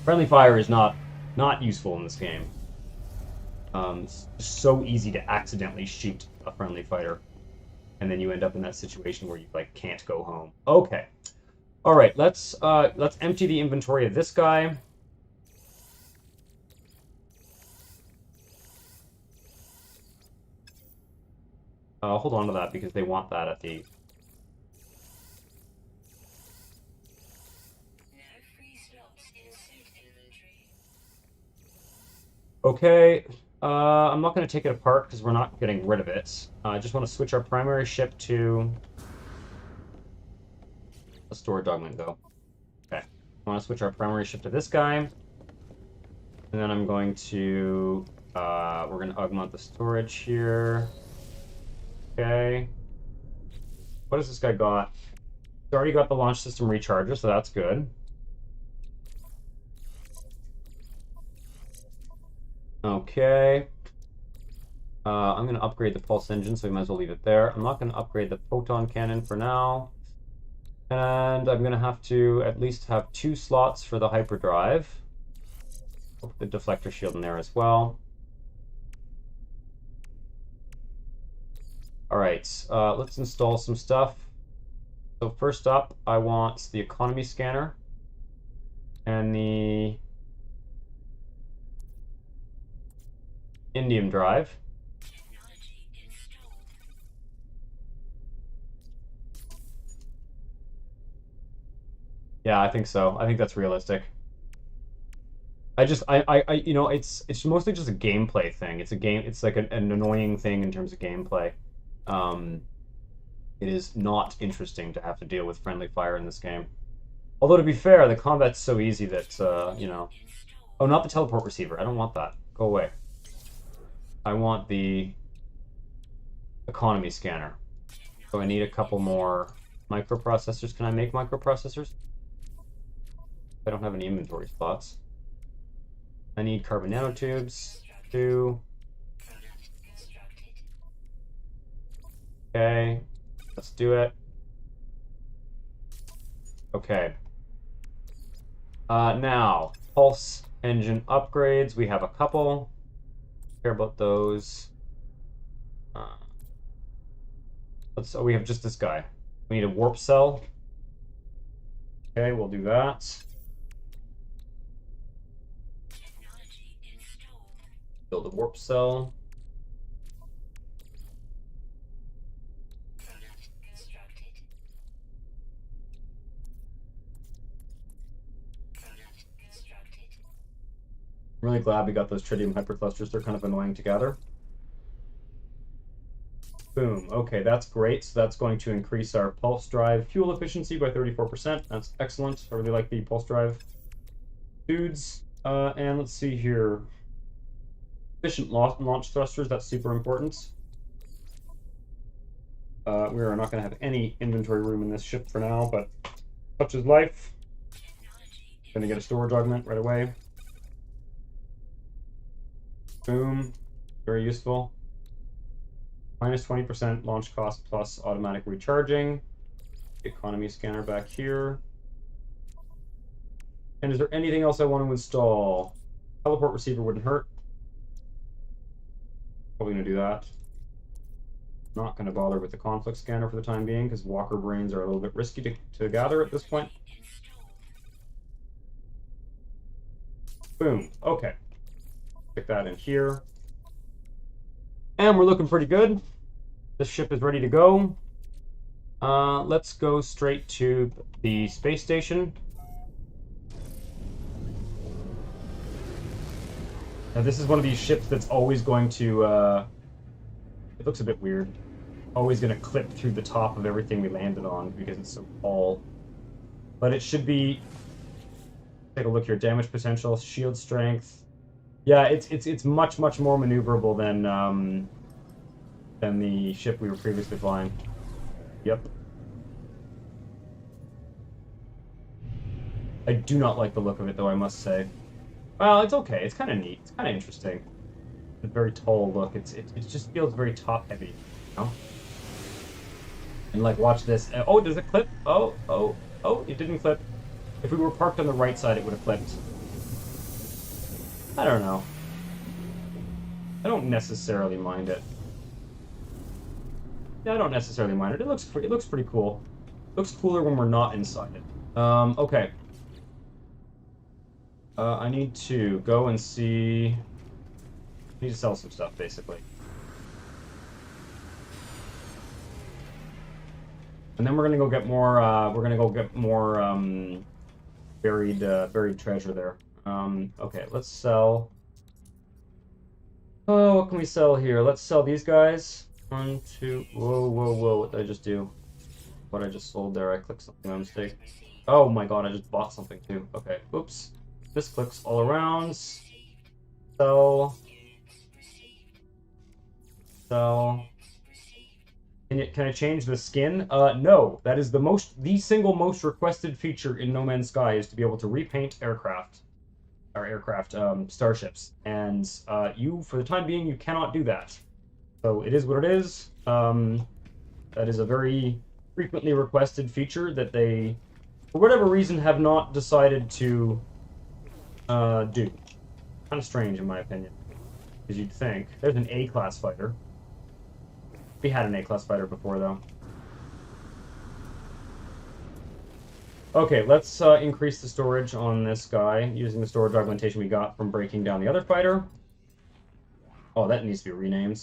Friendly fire is not useful in this game. It's so easy to accidentally shoot a friendly fighter, and then you end up in that situation where you, like, can't go home. Okay. Alright, let's empty the inventory of this guy. Hold on to that, because they want that at the... Okay, I'm not going to take it apart, because we're not getting rid of it. I just want to switch our primary ship to... Let's storage augment, though. Okay, I want to switch our primary ship to this guy. And then I'm going to... we're going to augment the storage here. Okay. What has this guy got? He's already got the launch system recharger, so that's good. Okay. I'm going to upgrade the pulse engine, so we might as well leave it there. I'm not going to upgrade the photon cannon for now. And I'm going to have to at least have 2 slots for the hyperdrive. Put the deflector shield in there as well. Alright, let's install some stuff. So first up, I want the economy scanner and the indium drive. Yeah, I think so. I think that's realistic. You know, it's mostly just a gameplay thing. It's like an annoying thing in terms of gameplay. It is not interesting to have to deal with friendly fire in this game. Although, to be fair, the combat's so easy that, you know... Oh, not the teleport receiver. I don't want that. Go away. I want the economy scanner. So I need a couple more microprocessors. Can I make microprocessors? I don't have any inventory spots. I need carbon nanotubes. 2. Okay. Let's do it. Okay. Now, pulse engine upgrades. We have a couple. Care about those. So we have just this guy. We need a warp cell. Okay, we'll do that. Build a warp cell. I'm really glad we got those tritium hyperclusters. They're kind of annoying to gather. Boom. Okay, that's great. So that's going to increase our pulse drive fuel efficiency by 34%. That's excellent. I really like the pulse drive dudes. And let's see here. Efficient launch thrusters. That's super important. We are not going to have any inventory room in this ship for now, but such is life. Going to get a storage augment right away. Boom. Very useful. Minus 20% launch cost plus automatic recharging. Economy scanner back here. And is there anything else I want to install? Teleport receiver wouldn't hurt. Probably going to do that. Not going to bother with the conflict scanner for the time being, because walker brains are a little bit risky to gather at this point. Boom. Okay. Stick that in here. And we're looking pretty good. This ship is ready to go. Let's go straight to the space station. Now this is one of these ships that's always going to, it looks a bit weird. Always going to clip through the top of everything we landed on because it's so tall. But it should be, take a look here, damage potential, shield strength, Yeah, it's much more maneuverable than the ship we were previously flying. Yep. I do not like the look of it though, I must say. Well, it's okay. It's kind of neat. It's kind of interesting. A very tall look. It just feels very top heavy, you know? And like, watch this. Oh, does it clip? Oh, it didn't clip. If we were parked on the right side, it would have clipped. I don't know. I don't necessarily mind it. Yeah, I don't necessarily mind it. It looks pretty cool. It looks cooler when we're not inside it. Okay. I need to go and see. I need to sell some stuff, basically. And then we're gonna go get more. We're gonna go get more buried treasure there. Okay, let's sell. Oh, what can we sell here? Let's sell these guys. One, two. Whoa! What did I just do? What I just sold there? I clicked something by mistake. Oh my god! I just bought something too. Okay. Oops. This clicks all around. Sell. Sell. Can I change the skin? No. That is the single most requested feature in No Man's Sky is to be able to repaint aircraft, starships. And for the time being, you cannot do that. So it is what it is. That is a very frequently requested feature that they, for whatever reason, have not decided to do. Kind of strange, in my opinion. Because you'd think. There's an A-class fighter. We had an A-class fighter before, though. Okay, let's increase the storage on this guy using the storage augmentation we got from breaking down the other fighter. Oh, that needs to be renamed.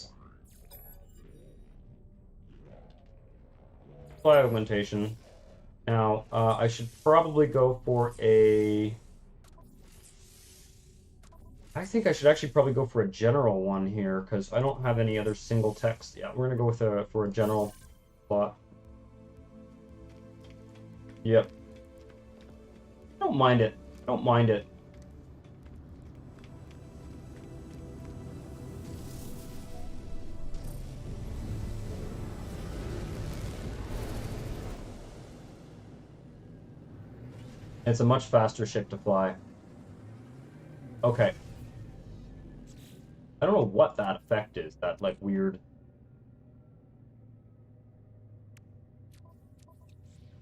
Supply augmentation. Now, I should probably go for a... I think I should actually probably go for a general one here, because I don't have any other single text. Yeah, we're going to go for a general plot. Yep. I don't mind it. I don't mind it. It's a much faster ship to fly. Okay. I don't know what that effect is, that, like, weird...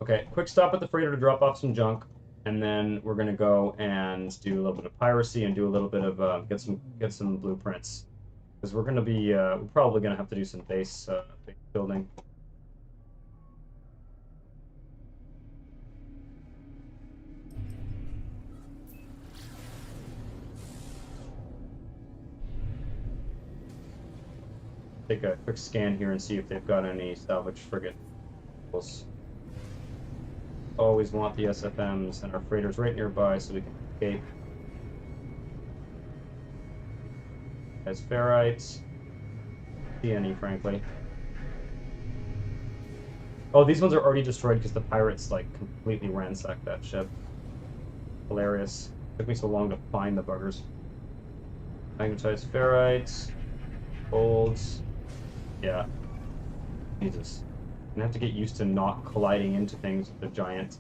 Okay, quick stop at the freighter to drop off some junk, and then we're gonna go and do a little bit of piracy and do a little bit of, get some blueprints. Because we're gonna be, we're probably gonna have to do some base building. Take a quick scan here and see if they've got any salvage frigate. Always want the SFMs, and our freighter's right nearby so we can escape. As ferrites. See any, frankly. Oh, these ones are already destroyed because the pirates, like, completely ransacked that ship. Hilarious. Took me so long to find the buggers. Magnetized ferrites. Golds. Yeah. Jesus. I'm gonna have to get used to not colliding into things with the giant,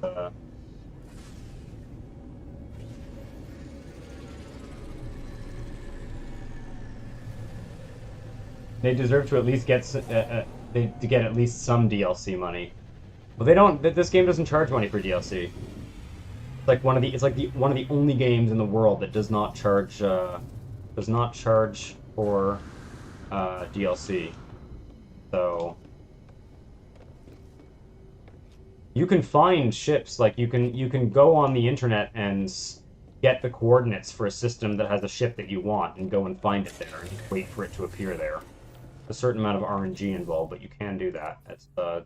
They deserve to at least get to get at least some DLC money. But they don't. This game doesn't charge money for DLC. It's like one of the only games in the world that does not charge for DLC. So you can find ships, like you can go on the internet and get the coordinates for a system that has a ship that you want and go and find it there and wait for it to appear there. A certain amount of RNG involved, but you can do that. That's how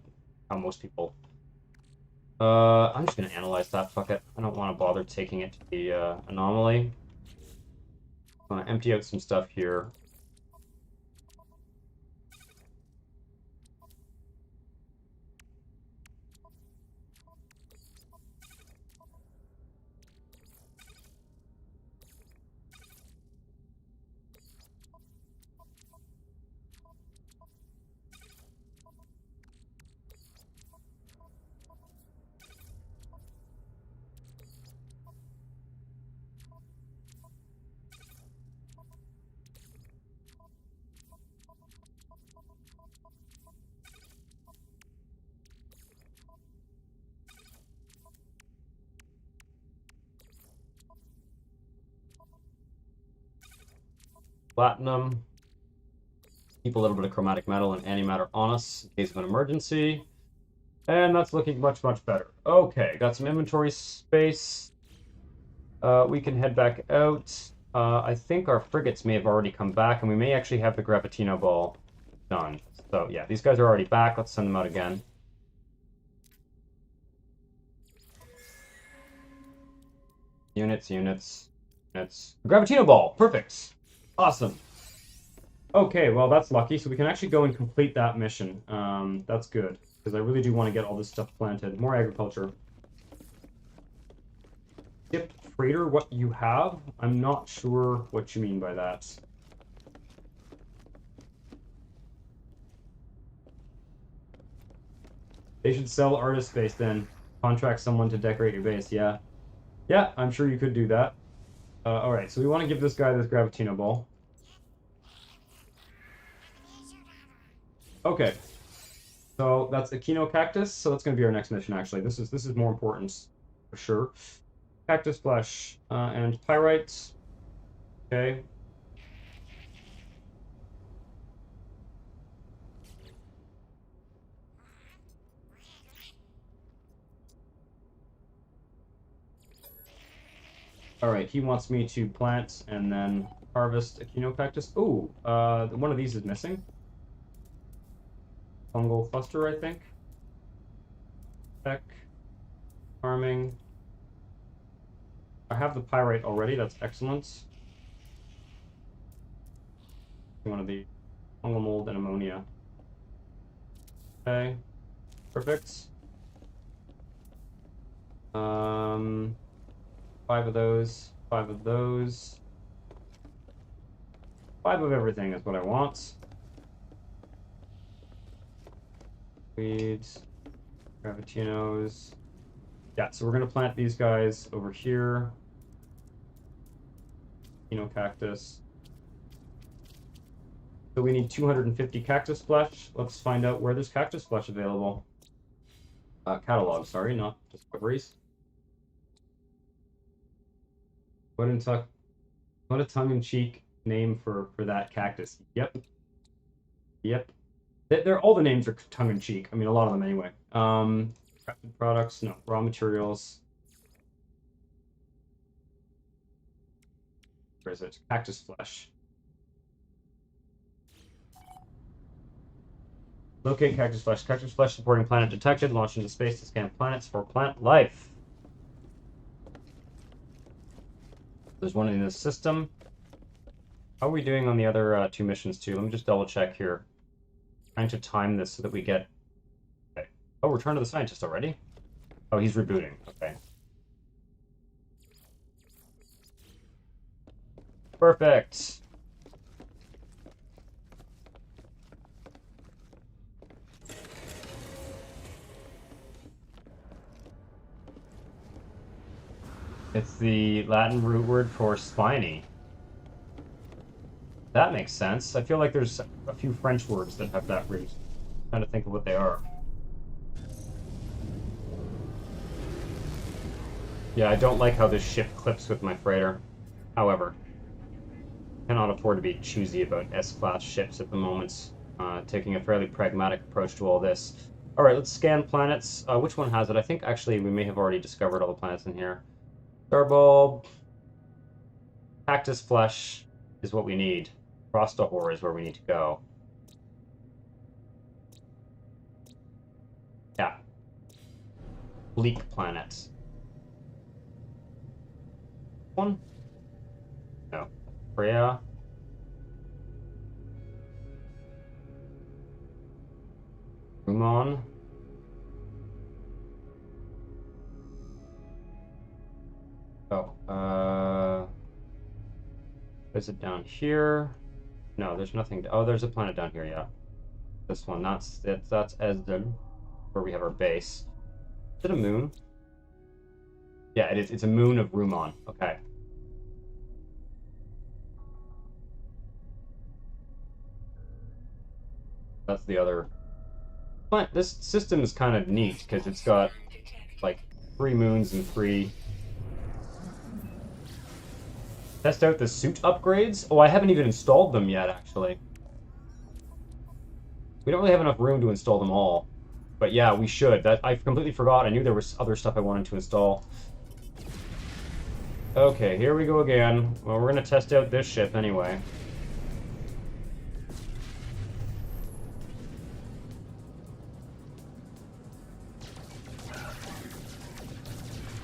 most people. I'm just gonna analyze that. Fuck it. I don't want to bother taking it to the anomaly. I'm gonna empty out some stuff here. platinum. Keep a little bit of chromatic metal and antimatter on us in case of an emergency. And that's looking much, much better. Okay, got some inventory space. We can head back out. I think our frigates may have already come back, and we may actually have the Gravitino Ball done. So yeah, these guys are already back. Let's send them out again. Units, units, units. Gravitino Ball! Perfect! Awesome. Okay, well that's lucky. So we can actually go and complete that mission. That's good, because I really do want to get all this stuff planted. More agriculture. Ship freighter, what you have? I'm not sure what you mean by that. They should sell artist space then. Contract someone to decorate your base, yeah. Yeah, I'm sure you could do that. Alright, so we want to give this guy this Gravitino Ball. Okay. So that's Echino Cactus, so that's going to be our next mission actually. This is more important for sure. Cactus flesh and pyrite. Okay. Alright, he wants me to plant and then harvest Echino Cactus. Ooh, one of these is missing. Fungal cluster, I think. Tech. Farming. I have the pyrite already, that's excellent. One of the fungal mold and ammonia. Okay. Perfect. 5 of those, 5 of those. 5 of everything is what I want. Weeds, Gravitinos. Yeah, so we're gonna plant these guys over here. Cactus. So we need 250 cactus flesh. Let's find out where there's cactus flesh available. Catalog, sorry, not discoveries. What a tongue-in-cheek name for that cactus. Yep. Yep. They're all the names are tongue-in-cheek. I mean, a lot of them anyway. Crafted products, no. Raw materials. Where is it? Cactus flesh. Locate cactus flesh. Cactus flesh supporting planet detected. Launched into space to scan planets for plant life. There's one in this system. How are we doing on the other 2 missions too? Let me just double check here. Trying to time this so that we get... Okay. Oh, Return to the Scientist already? Oh, he's rebooting. Okay. Perfect. It's the Latin root word for spiny. That makes sense. I feel like there's a few French words that have that root. I'm trying to think of what they are. Yeah, I don't like how this ship clips with my freighter. However, cannot afford to be choosy about S-class ships at the moment. Taking a fairly pragmatic approach to all this. Alright, let's scan planets. Which one has it? I think actually we may have already discovered all the planets in here. Starbulb. Cactus flesh is what we need. Frostahor is where we need to go. Yeah. Bleak planets. One? No. Freya. Rumon. Oh, is it down here? No, there's nothing. Oh, there's a planet down here, yeah. This one, that's Esden, where we have our base. Is it a moon? Yeah, it is. It's a moon of Rumon. Okay. That's the other. But this system is kind of neat because it's got like 3 moons and 3 Test out the suit upgrades. Oh, I haven't even installed them yet, actually. We don't really have enough room to install them all. But yeah, we should. That I completely forgot. I knew there was other stuff I wanted to install. Okay, here we go again. Well, we're going to test out this ship anyway.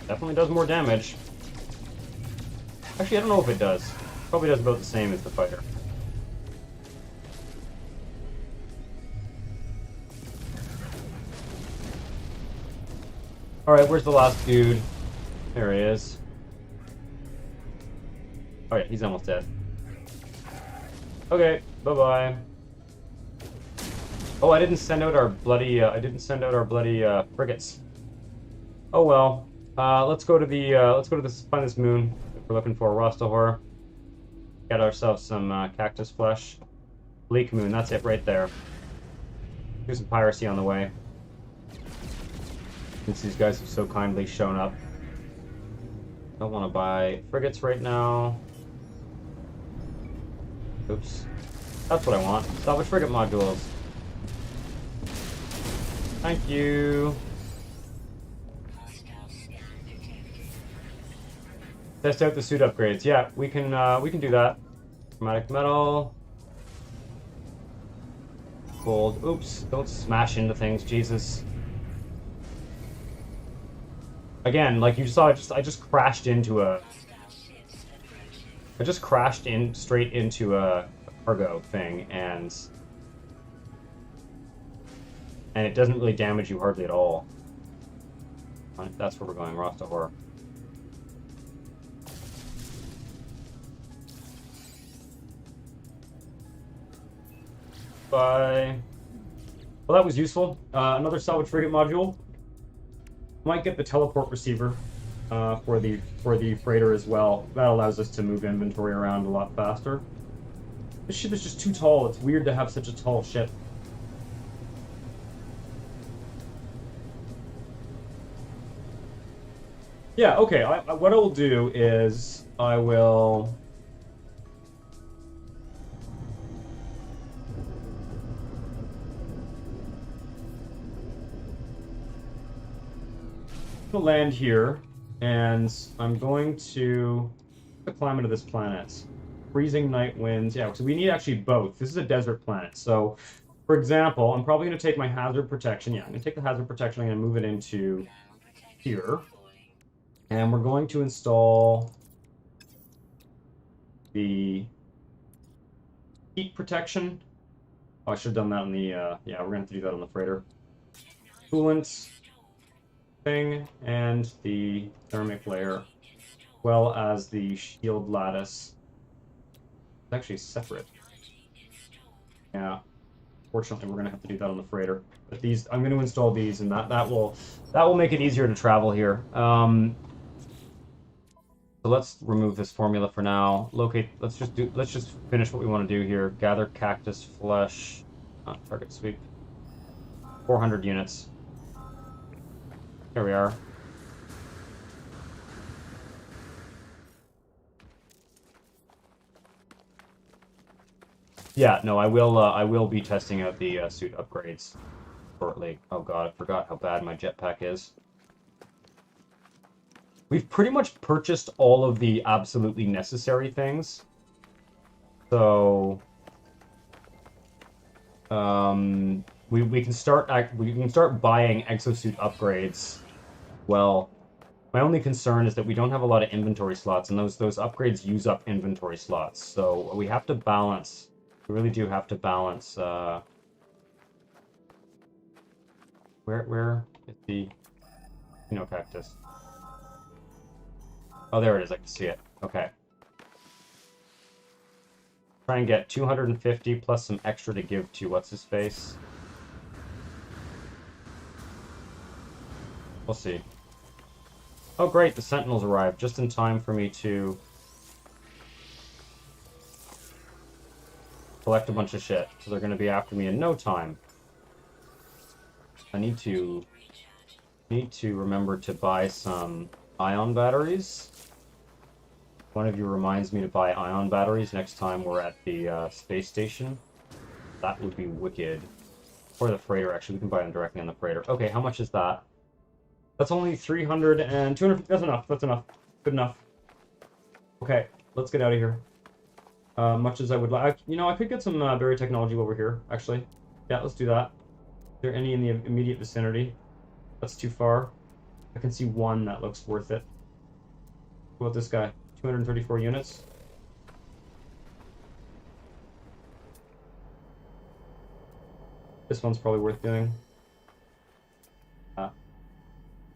Definitely does more damage. Actually, I don't know if it does. Probably does about the same as the fighter. Alright, where's the last dude? There he is. Oh yeah, he's almost dead. Okay, bye-bye. Oh, I didn't send out our bloody, frigates. Oh well. Let's go to this, find this moon that we're looking for, Rostahor. Get ourselves some, cactus flesh. Bleak moon, that's it right there. Do some piracy on the way. Since these guys have so kindly shown up. Don't want to buy frigates right now. Oops. That's what I want. Salvage frigate modules. Thank you. Test out the suit upgrades. Yeah, we can do that. Chromatic metal. Gold. Oops, don't smash into things, Jesus. Again, like you saw, I just crashed into a... I just crashed in straight into a cargo thing, and it doesn't really damage you hardly at all. That's where we're going, Rostahor. Bye. Well, that was useful. Another salvage frigate module. Might get the teleport receiver for the freighter as well. That allows us to move inventory around a lot faster. This ship is just too tall. It's weird to have such a tall ship. Yeah, okay. What I will do is I will... land here, and I'm going to the climate of this planet. Freezing night winds. Yeah, so we need actually both. This is a desert planet. So, for example, I'm probably going to take my hazard protection. Yeah, I'm going to take the hazard protection. I'm going to move it into here. And we're going to install the heat protection. Oh, I should have done that on the, yeah, we're going to have to do that on the freighter. Coolant thing, and the thermic layer, as well as the shield lattice. It's actually separate. Yeah. Fortunately, we're going to have to do that on the freighter. But these, I'm going to install these, and that will make it easier to travel here. So let's remove this formula for now. Locate. Let's just finish what we want to do here. Gather cactus flesh. Target sweep. 400 units. Here we are. Yeah, no, I will be testing out the suit upgrades shortly. Oh god, I forgot how bad my jetpack is. We've pretty much purchased all of the absolutely necessary things. So we can start buying exosuit upgrades. Well, my only concern is that we don't have a lot of inventory slots, and those upgrades use up inventory slots. So we have to balance. We really do have to balance. Where is the cactus? Oh, there it is. I can see it. Okay. Try and get 250 plus some extra to give to what's his face. We'll see. Oh great, the Sentinels arrived just in time for me to collect a bunch of shit. So they're going to be after me in no time. I need to remember to buy some ion batteries. One of you reminds me to buy ion batteries next time we're at the space station. That would be wicked. Or the freighter, actually. We can buy them directly on the freighter. Okay, how much is that? That's only 300 and 200. That's enough. That's enough. Good enough. Okay, let's get out of here. Much as I would like. You know, I could get some berry technology while we're here, actually. Yeah, let's do that. Is there any in the immediate vicinity? That's too far. I can see one that looks worth it. What about this guy? 234 units. This one's probably worth doing.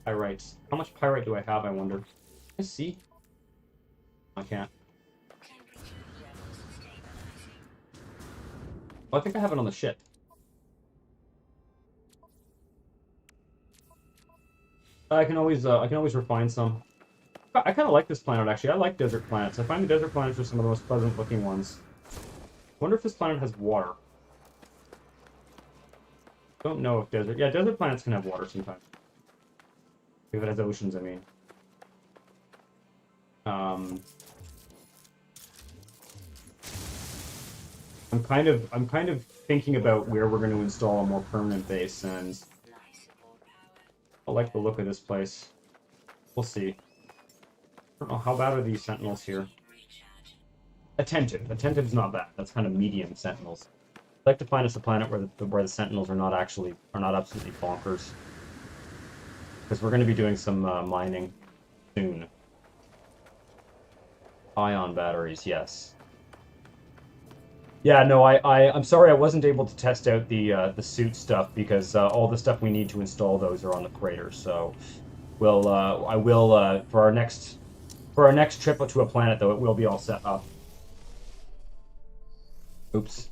Pyrites. How much pyrite do I have, I wonder? Can I see? I can't. Oh, I think I have it on the ship. I can always refine some. I kind of like this planet, actually. I like desert planets. I find the desert planets are some of the most pleasant looking ones. I wonder if this planet has water. Don't know if desert... Yeah, desert planets can have water sometimes. If it has oceans, I mean. I'm kind of thinking about where we're going to install a more permanent base, and I like the look of this place. We'll see. I don't know, how bad are these sentinels here? Attentive. Attentive's not bad. That's kind of medium sentinels. I'd like to find us a planet where the sentinels are not absolutely bonkers. Because we're going to be doing some mining soon. Ion batteries, yes. Yeah, no, I'm sorry I wasn't able to test out the suit stuff because all the stuff we need to install those are on the crater. So, I will for our next trip to a planet though, it will be all set up. Oops.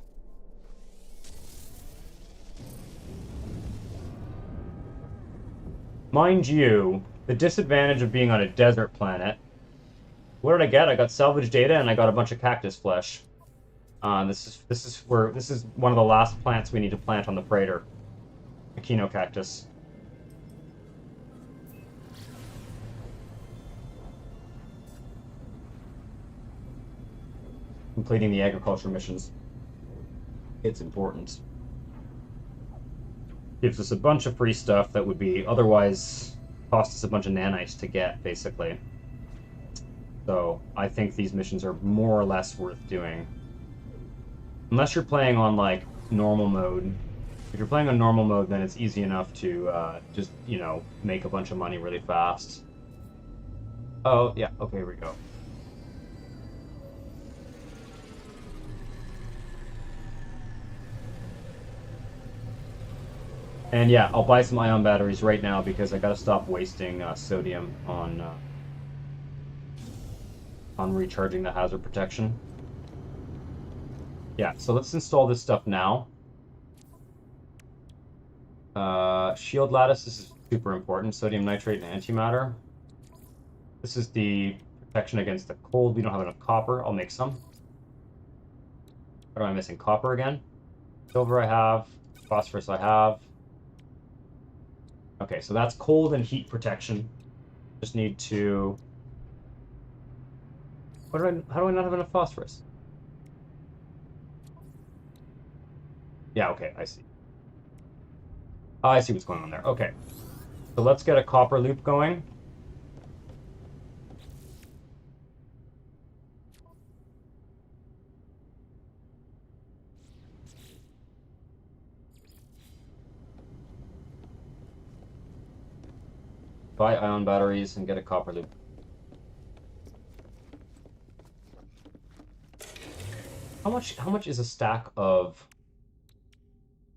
Mind you, the disadvantage of being on a desert planet. What did I get? I got salvage data and I got a bunch of cactus flesh. This is one of the last plants we need to plant on the freighter. Echino cactus. Completing the agriculture missions. It's important. Gives us a bunch of free stuff that would be otherwise cost us a bunch of nanites to get, basically. So I think these missions are more or less worth doing. Unless you're playing on, like, normal mode. If you're playing on normal mode, then it's easy enough to just, you know, make a bunch of money really fast. Oh, yeah, okay, here we go. And yeah, I'll buy some ion batteries right now because I gotta stop wasting sodium on recharging the hazard protection. Yeah, so let's install this stuff now. Shield lattice, this is super important. Sodium nitrate and antimatter. This is the protection against the cold. We don't have enough copper. I'll make some. What am I missing? Copper again? Silver I have. Phosphorus I have. Okay, so that's cold and heat protection. Just need to... how do I not have enough phosphorus? Yeah, okay, I see. Oh, I see what's going on there. Okay. So let's get a copper loop going. Buy ion batteries and get a copper loop. How much is a stack of...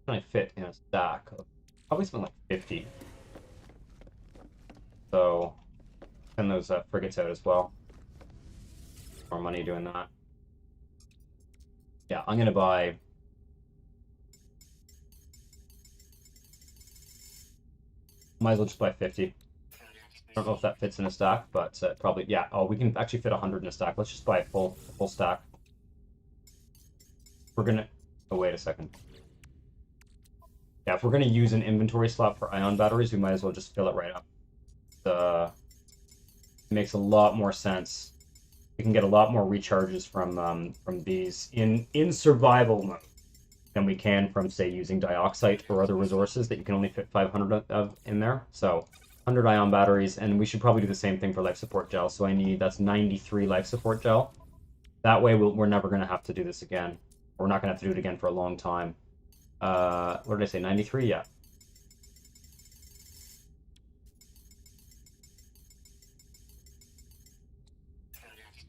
Can I fit in a stack of... Probably something like 50. So, send those frigates out as well. More money doing that. Yeah, I'm gonna buy... Might as well just buy 50. I don't know if that fits in a stack, but probably, yeah. Oh, we can actually fit 100 in a stack. Let's just buy a full stack. We're gonna... Oh, wait a second. Yeah, if we're gonna use an inventory slot for ion batteries, we might as well just fill it right up. It makes a lot more sense We can get a lot more recharges from these in survival mode than we can from, say, using dioxite or other resources that you can only fit 500 of in there. So 100 ion batteries, and we should probably do the same thing for life support gel. So that's 93 life support gel. That way we're never going to have to do this again. We're not going to have to do it again for a long time. What did I say, 93? Yeah.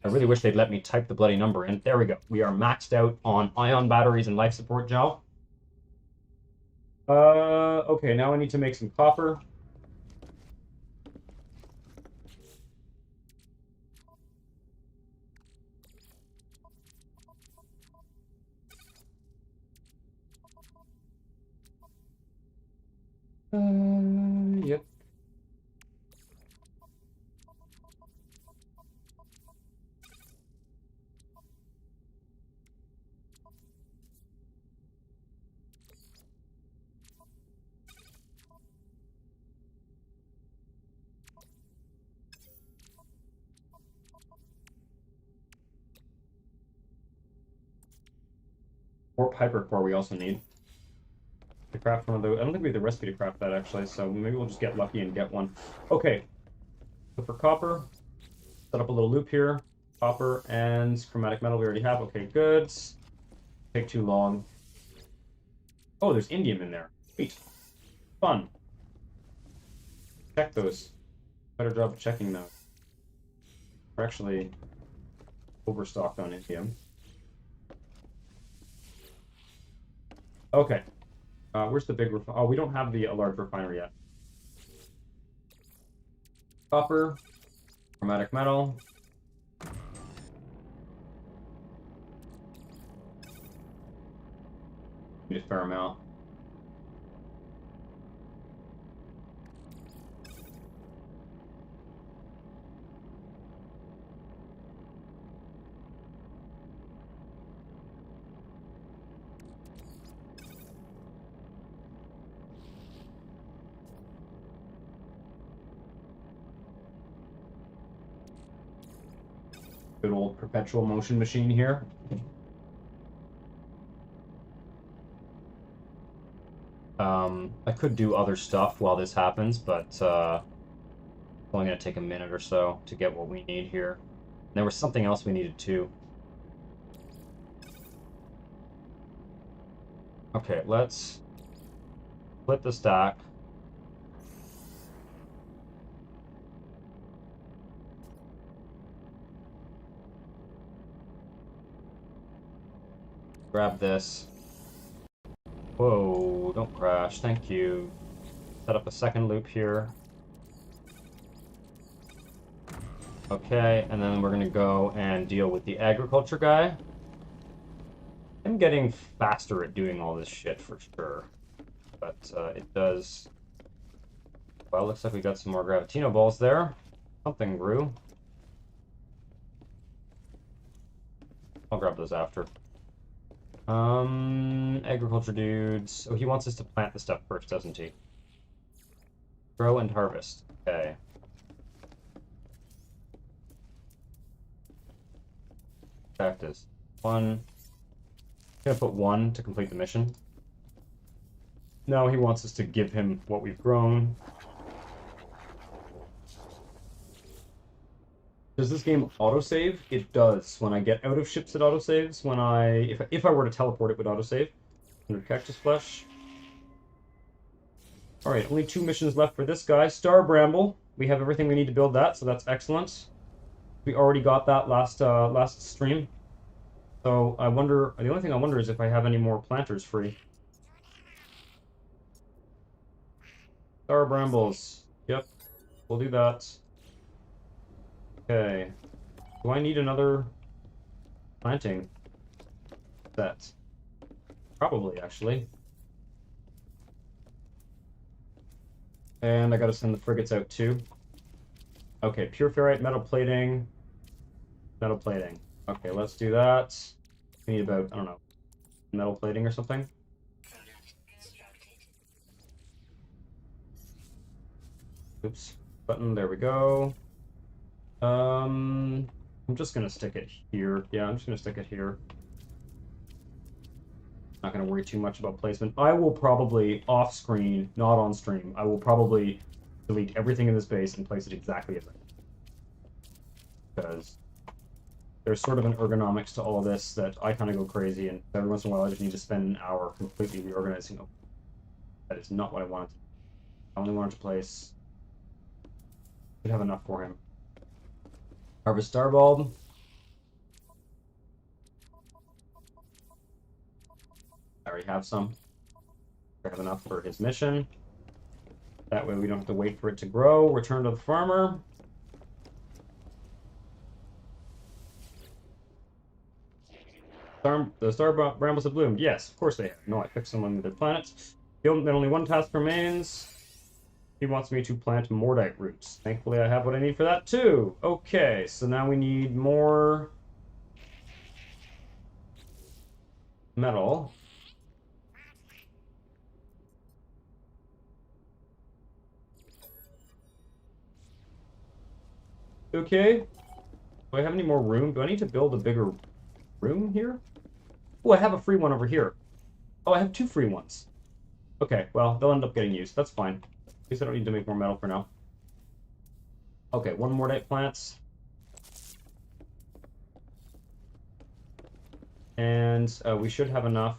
I really wish they'd let me type the bloody number in. There we go. We are maxed out on ion batteries and life support gel. Okay, now I need to make some copper. Yep. Warp hypercore we also need to craft one of those. I don't think we have the recipe to craft that actually, so maybe we'll just get lucky and get one. Okay, so for copper, set up a little loop here. Copper and chromatic metal we already have. Okay, good. Take too long. Oh, there's indium in there. Sweet. Fun. Check those. Better job of checking those. We're actually overstocked on indium. Okay. Where's the big oh, we don't have a large refinery yet. Copper, chromatic metal. Need a fair amount. Good old perpetual motion machine here. I could do other stuff while this happens, but it's only going to take a minute or so to get what we need here. And there was something else we needed too. Okay, let's split the stack. Grab this. Whoa, don't crash. Thank you. Set up a second loop here. Okay, and then we're gonna go and deal with the agriculture guy. I'm getting faster at doing all this shit for sure. But it does... Well, looks like we got some more Gravitino balls there. Something grew. I'll grab those after. Agriculture dudes. Oh, he wants us to plant the stuff first, doesn't he? Grow and harvest. Okay. Cactus. One. I'm gonna put one to complete the mission. No, he wants us to give him what we've grown. Does this game autosave? It does. When I get out of ships, it autosaves. When if I were to teleport, it would autosave. 100 cactus flesh. All right, only 2 missions left for this guy. Star Bramble. We have everything we need to build that, so that's excellent. We already got that last stream. So I wonder. The only thing I wonder is if I have any more planters free. Star Brambles. Yep, we'll do that. Okay. Do I need another planting set? Probably, actually. And I gotta send the frigates out too. Okay, pure ferrite, metal plating. Metal plating. Okay, let's do that. We need about, I don't know, metal plating or something. Oops. Button, there we go. I'm just gonna stick it here. Yeah, I'm just gonna stick it here. Not gonna worry too much about placement. I will probably, off screen, not on stream, I will probably delete everything in this base and place it exactly as I need. Because there's sort of an ergonomics to all of this that I kind of go crazy, and every once in a while I just need to spend an hour completely reorganizing. That is not what I wanted to do. I only wanted to place... Should have enough for him. Harvest Starbulb. I already have some. I have enough for his mission. That way we don't have to wait for it to grow. Return to the farmer. The star brambles have bloomed. Yes, of course they have. No, I picked some on their planets. Then only one task remains. He wants me to plant Mordite roots. Thankfully, I have what I need for that too. Okay, so now we need more metal. Okay. Do I have any more room? Do I need to build a bigger room here? Oh, I have a free one over here. Oh, I have 2 free ones. Okay, well, they'll end up getting used. That's fine. At least I don't need to make more metal for now. Okay, 1 Mordite plants. And we should have enough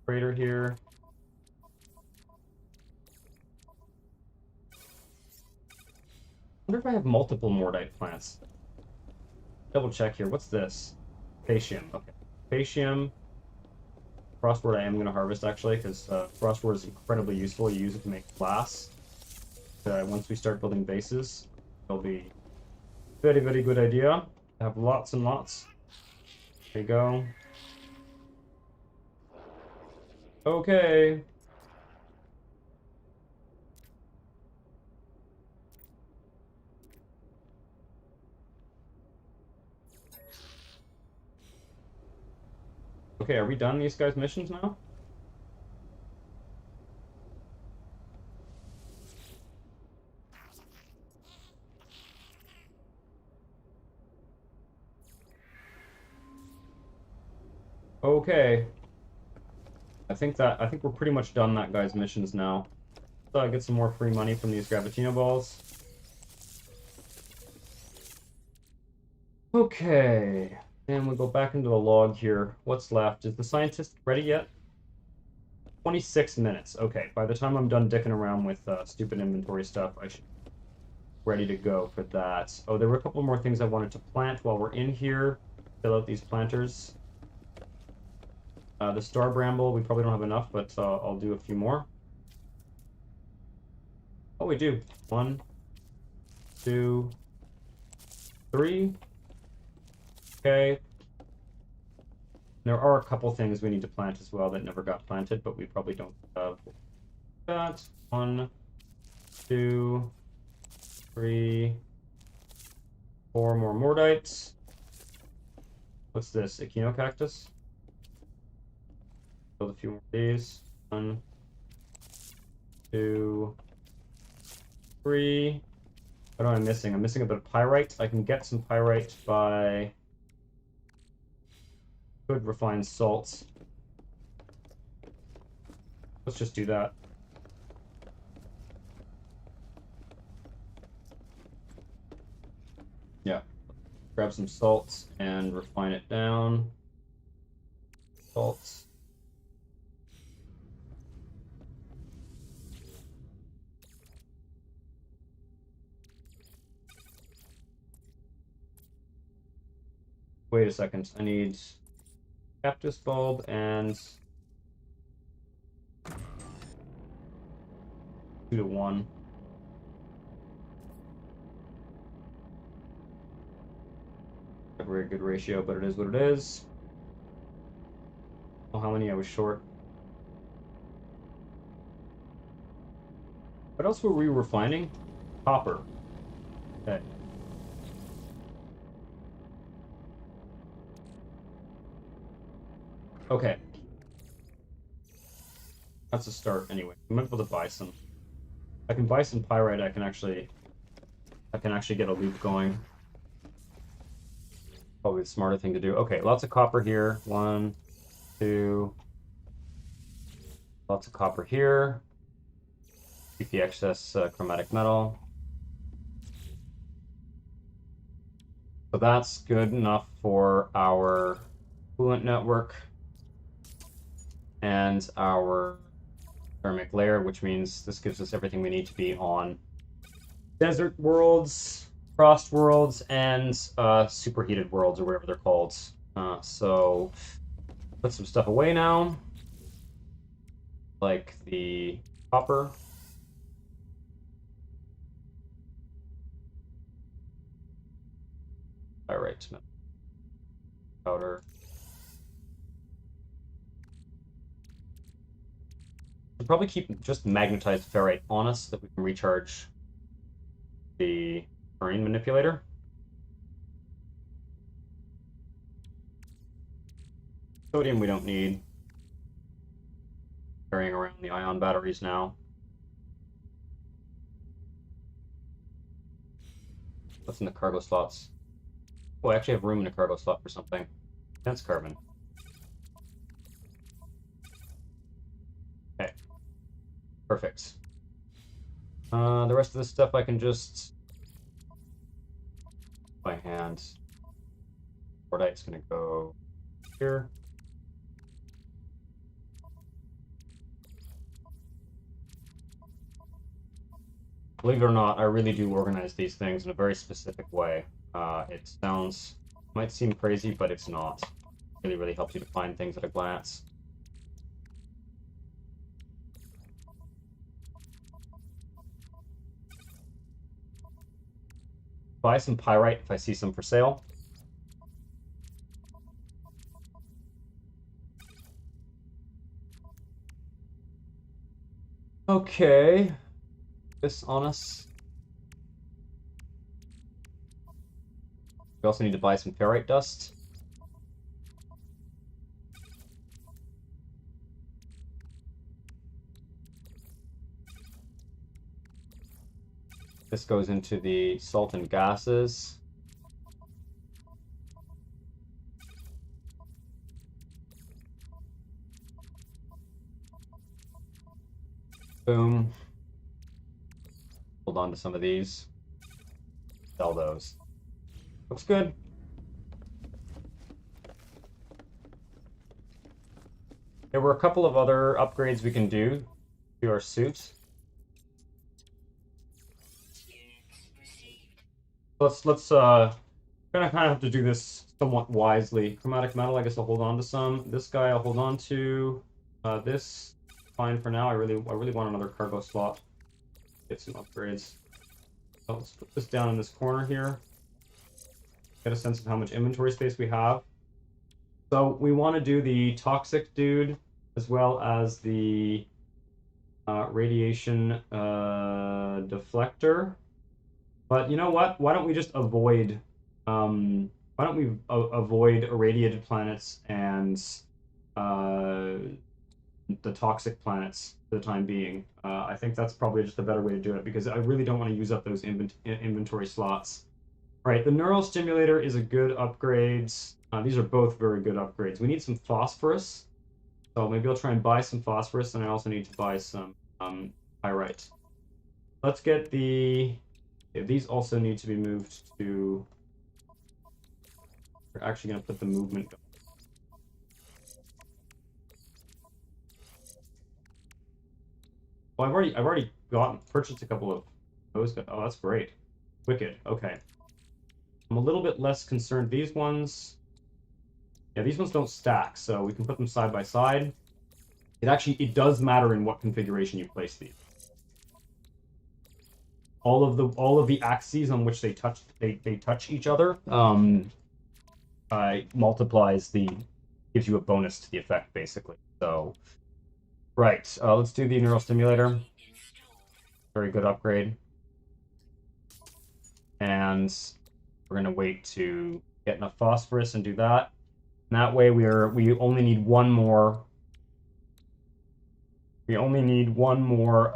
crater here. I wonder if I have multiple Mordite plants. Double check here. What's this? Patium. Okay. Patium. Frostwort I am going to harvest, actually, because Frostwort is incredibly useful. You use it to make glass. Once we start building bases, it'll be very, very good idea. I have lots and lots. There you go. Okay. Okay, are we done these guys' missions now? Okay. I think we're pretty much done that guy's missions now. So I get some more free money from these Gravitino balls. Okay. And we'll go back into the log here. What's left? Is the scientist ready yet? 26 minutes. Okay, by the time I'm done dicking around with stupid inventory stuff, I should be ready to go for that. Oh, there were a couple more things I wanted to plant while we're in here. Fill out these planters. The star bramble, we probably don't have enough, but I'll do a few more. Oh, we do. 1, 2, 3. Okay. There are a couple things we need to plant as well that never got planted, but we probably don't have that. 1, 2, 3, 4 more Mordites. What's this? Echinocactus? Build a few more of these. 1, 2, 3. What am I missing? I'm missing a bit of pyrite. I can get some pyrite by... Could refine salts. Let's just do that. Yeah. Grab some salts and refine it down. Salts. Wait a second. I need cactus bulb and 2 to 1. A very good ratio, but it is what it is. Oh, how many I was short. What else were we refining? Copper. Okay. Okay. That's a start anyway. I'm able to buy some. I can buy some pyrite. I can actually get a loop going. Probably the smarter thing to do. Okay, lots of copper here. 1, 2. Lots of copper here. Keep the excess chromatic metal. So that's good enough for our coolant network and our thermic layer, which means this gives us everything we need to be on desert worlds, frost worlds, and superheated worlds, or whatever they're called. So put some stuff away now, like the copper. Pyrite powder. We'll probably keep just magnetized ferrite on us so that we can recharge the marine manipulator. Sodium we don't need. Carrying around the ion batteries now. What's in the cargo slots? Oh, I actually have room in a cargo slot for something. That's carbon. Okay. Perfect. The rest of this stuff I can just by hand. Cordite's gonna go here. Believe it or not, I really do organize these things in a very specific way. It might seem crazy, but it's not. It really, really helps you to find things at a glance. Buy some pyrite if I see some for sale. Okay. This on us. We also need to buy some ferrite dust. This goes into the salt and gases. Boom. Hold on to some of these. Sell those. Looks good. There were a couple of other upgrades we can do to our suit. Let's kind of have to do this somewhat wisely. Chromatic metal, I guess I'll hold on to some. This guy I'll hold on to. This fine for now. I really want another cargo slot. Get some upgrades. So let's put this down in this corner here. Get a sense of how much inventory space we have. So we want to do the toxic dude as well as the radiation deflector. But you know what? Why don't we just avoid avoid irradiated planets and the toxic planets for the time being? I think that's probably just a better way to do it, because I really don't want to use up those inventory slots. All right, the neural stimulator is a good upgrade. These are both very good upgrades. We need some phosphorus, so maybe I'll try and buy some phosphorus, and I also need to buy some pyrite. Let's get the... these also need to be moved to... We're actually going to put the movement going. Well, I've already purchased a couple of those. Oh, that's great. Wicked. Okay. I'm a little bit less concerned. These ones, yeah, these ones don't stack, so we can put them side by side. It does matter in what configuration you place these. All of the axes on which they touch each other gives you a bonus to the effect, basically. So. Right, let's do the neural stimulator. Very good upgrade. And we're going to wait to get enough phosphorus and do that. And that way we only need one more. We only need one more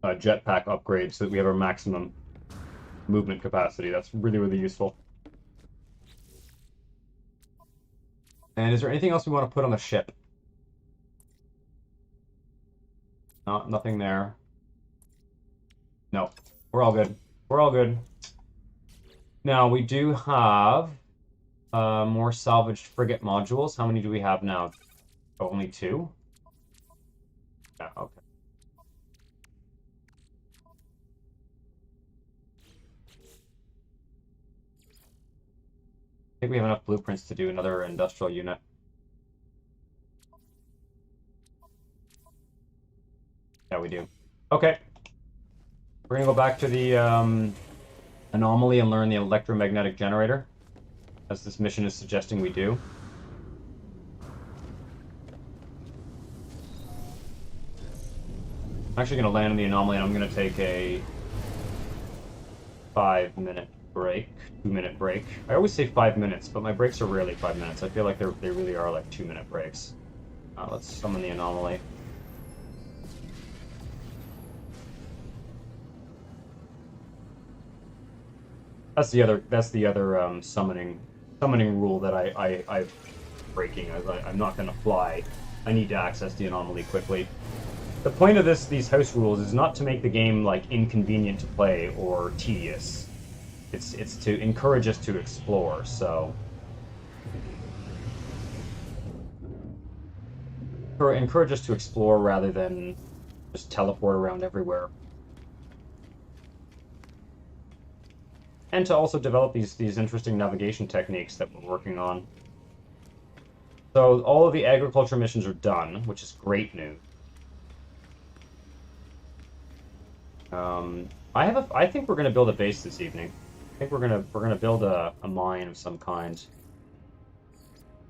jetpack upgrade so that we have our maximum movement capacity. That's really, really useful. And is there anything else we want to put on the ship? Nothing there. No, we're all good. We're all good. Now, we do have more salvaged frigate modules. How many do we have now? Oh, only 2? Yeah, okay. I think we have enough blueprints to do another industrial unit. Yeah, we do. Okay. We're gonna go back to the anomaly and learn the electromagnetic generator, as this mission is suggesting we do. I'm actually going to land in the anomaly, and I'm going to take a 5-minute break, 2-minute break. I always say 5 minutes, but my breaks are rarely 5 minutes. I feel like they really are like 2-minute breaks. Let's summon the anomaly. That's the other summoning rule that I'm breaking. I'm not going to fly. I need to access the anomaly quickly. The point of these house rules is not to make the game like inconvenient to play or tedious. It's to encourage us to explore. So, or encourage us to explore rather than just teleport around everywhere. And to also develop these interesting navigation techniques that we're working on. So all of the agriculture missions are done, which is great news. I think we're gonna build a base this evening. I think we're gonna build a mine of some kind.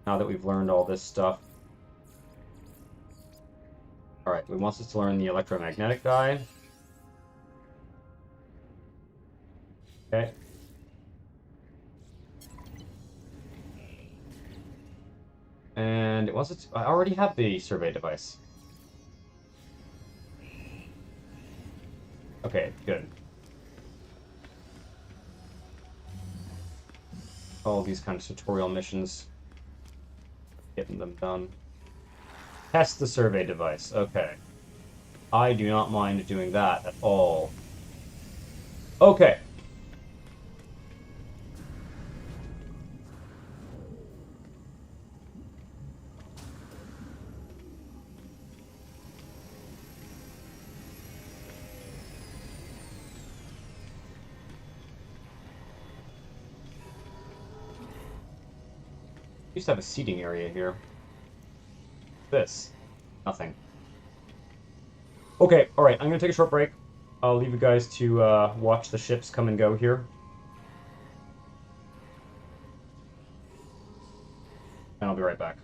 Now that we've learned all this stuff. All right, we want us to learn the electromagnetic guy. Okay. And it wants it. I already have the survey device. Okay, good. All these kind of tutorial missions. Getting them done. Test the survey device. Okay. I do not mind doing that at all. Okay. Used to have a seating area here. This. Nothing. Okay, alright, I'm gonna take a short break. I'll leave you guys to watch the ships come and go here. And I'll be right back.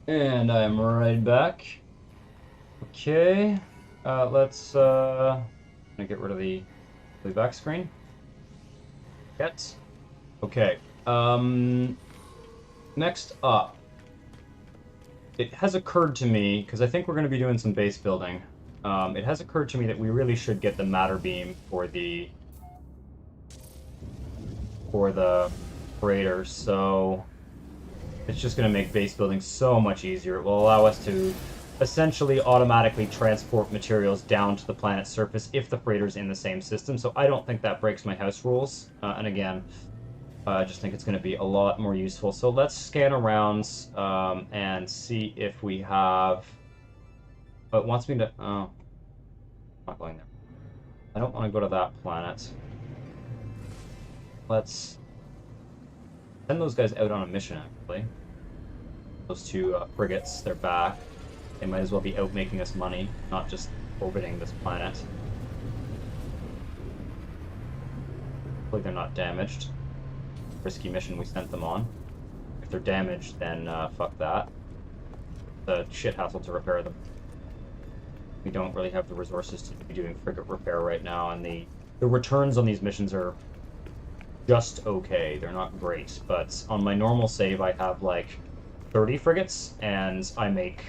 And I'm right back. Okay. Let's gonna get rid of the back screen. Get. Okay. Next up, it has occurred to me, because I think we're going to be doing some base building. It has occurred to me that we really should get the matter beam for the freighter. So it's just going to make base building so much easier. It will allow us to essentially automatically transport materials down to the planet's surface if the freighter's in the same system. So I don't think that breaks my house rules. And again, I just think it's going to be a lot more useful. So let's scan around and see if we have... Oh, it wants me to... Oh, I'm not going there. I don't want to go to that planet. Let's send those guys out on a mission, actually. Those two frigates, they're back. They might as well be out making us money, not just orbiting this planet. Hopefully they're not damaged. Risky mission we sent them on. If they're damaged, then fuck that. The shit hassle to repair them. We don't really have the resources to be doing frigate repair right now, and the returns on these missions are just okay. They're not great, but on my normal save I have like 30 frigates, and I make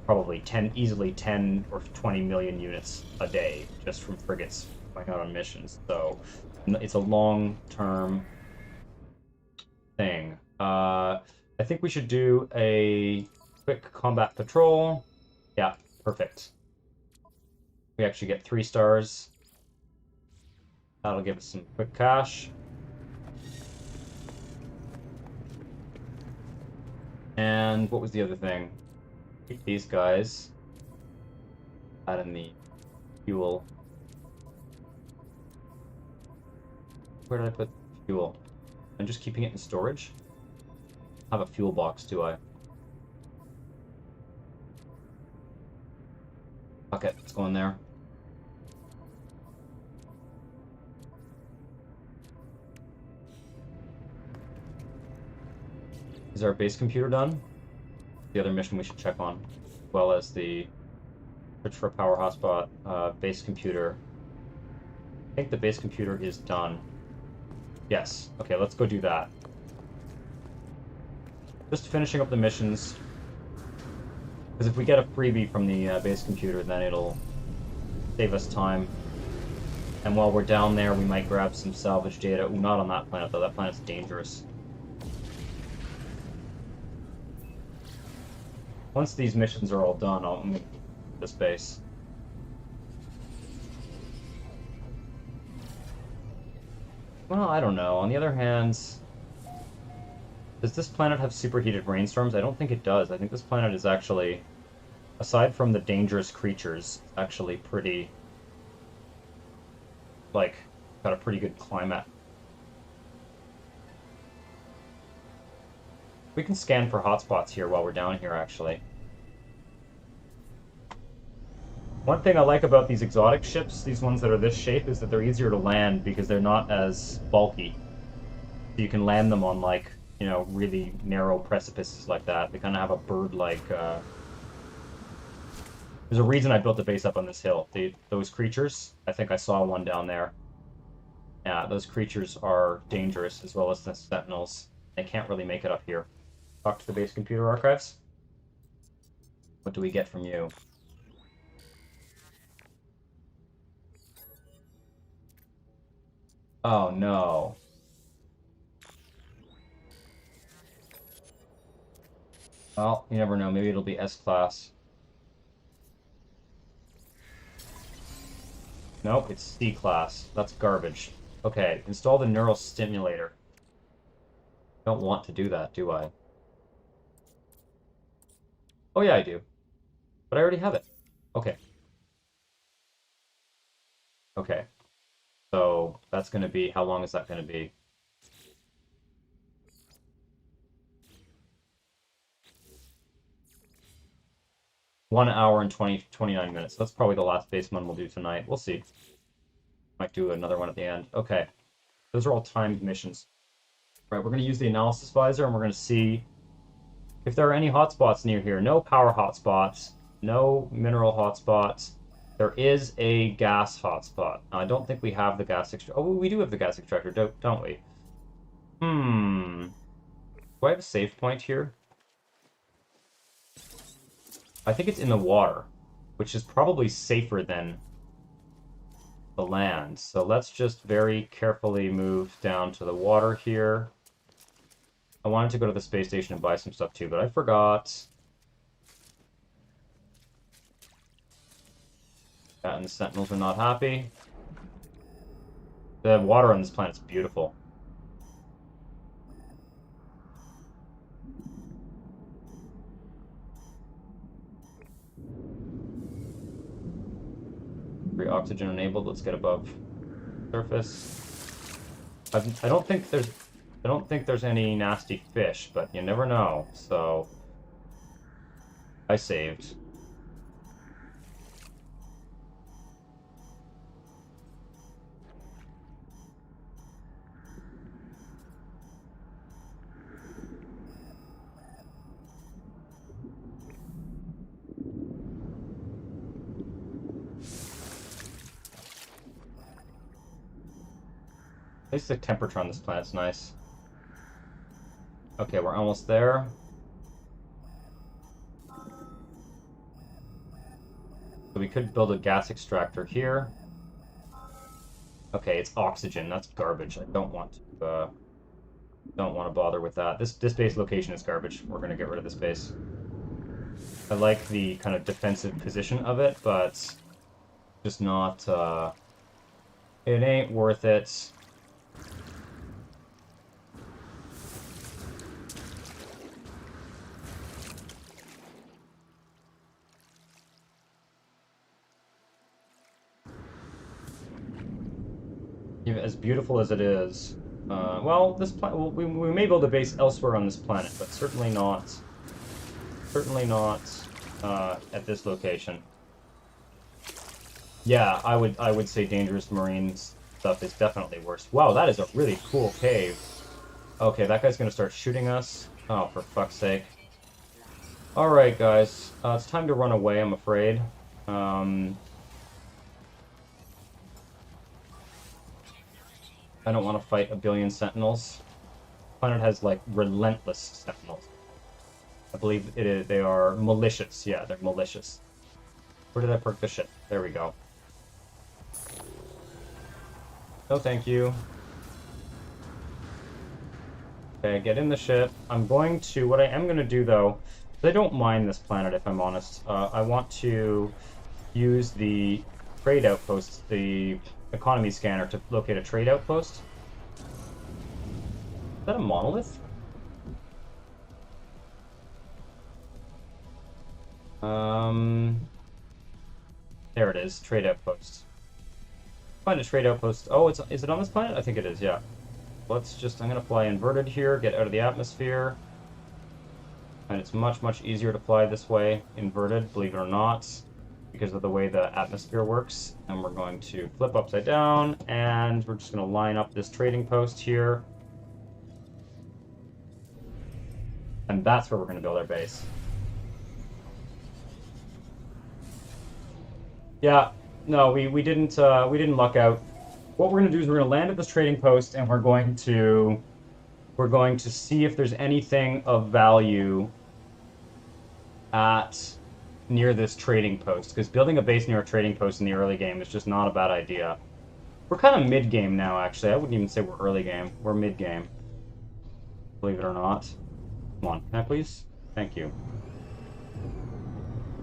probably easily 10 or 20 million units a day just from frigates going out on missions. So it's a long-term thing. I think we should do a quick combat patrol. Yeah, perfect. We actually get 3 stars. That'll give us some quick cash. And what was the other thing? Keep these guys. Add in the fuel. Where did I put fuel? I'm just keeping it in storage. I have a fuel box, do I? Fuck it, let's go in there. Is our base computer done? The other mission we should check on, as well as the search for a power hotspot, base computer. I think the base computer is done. Yes. Okay, let's go do that. Just finishing up the missions. Because if we get a freebie from the base computer, then it'll save us time. And while we're down there, we might grab some salvage data. Ooh, not on that planet, though. That planet's dangerous. Once these missions are all done, I'll move this base. Well, I don't know. On the other hand, does this planet have superheated rainstorms? I don't think it does. I think this planet is actually, aside from the dangerous creatures, actually pretty, like, got a pretty good climate. We can scan for hotspots here while we're down here, actually. One thing I like about these exotic ships, these ones that are this shape, is that they're easier to land because they're not as bulky. So you can land them on, like, you know, really narrow precipices like that. They kind of have a bird-like... There's a reason I built the base up on this hill. Those creatures, I think I saw one down there. Yeah, those creatures are dangerous, as well as the sentinels. They can't really make it up here. Talk to the base computer archives. What do we get from you? Oh no. Well, you never know. Maybe it'll be S-class. Nope, it's C-class. That's garbage. Okay, install the neural stimulator. Don't want to do that, do I? Oh yeah, I do. But I already have it. Okay. Okay. So that's going to be, how long is that going to be? One hour and 29 minutes. That's probably the last base one we'll do tonight. We'll see. Might do another one at the end. Okay. Those are all timed missions. Right, we're going to use the analysis visor and we're going to see if there are any hotspots near here. No power hotspots, no mineral hotspots. There is a gas hotspot. I don't think we have the gas extractor. Oh, we do have the gas extractor, don't we? Hmm. Do I have a save point here? I think it's in the water, which is probably safer than the land. So let's just very carefully move down to the water here. I wanted to go to the space station and buy some stuff too, but I forgot. Yeah, and the Sentinels are not happy. The water on this planet's beautiful. Free oxygen enabled. Let's get above surface. I don't think there's any nasty fish, but you never know. So I saved. At least the temperature on this planet's nice. Okay, we're almost there. So we could build a gas extractor here. Okay, it's oxygen. That's garbage. I don't want to bother with that. This base location is garbage. We're gonna get rid of this base. I like the kind of defensive position of it, but just not. It ain't worth it. As beautiful as it is, well, this we may build a base elsewhere on this planet, but certainly not at this location. Yeah, I would say dangerous marine stuff is definitely worse. Wow, that is a really cool cave. Okay, that guy's gonna start shooting us. Oh, for fuck's sake. All right, guys, it's time to run away, I'm afraid. I don't want to fight a billion sentinels. The planet has, like, relentless sentinels. I believe they are malicious. Yeah, they're malicious. Where did I perk the ship? There we go. No, thank you. Okay, get in the ship. What I am going to do, though, I don't mind this planet, if I'm honest. I want to use the trade outposts, the economy scanner, to locate a trade outpost. Is that a monolith? There it is, trade outpost. Find a trade outpost. Oh, is it on this planet? I think it is, yeah. I'm gonna fly inverted here, get out of the atmosphere. And it's much, much easier to fly this way, inverted, believe it or not, because of the way the atmosphere works. And we're going to flip upside down, and we're just gonna line up this trading post here. And that's where we're gonna build our base. Yeah, no, we didn't luck out. What we're gonna do is we're gonna land at this trading post, and we're going to see if there's anything of value near this trading post, because building a base near a trading post in the early game is just not a bad idea. We're kind of mid-game now, actually. I wouldn't even say we're early game. We're mid-game. Believe it or not. Come on, can I please? Thank you.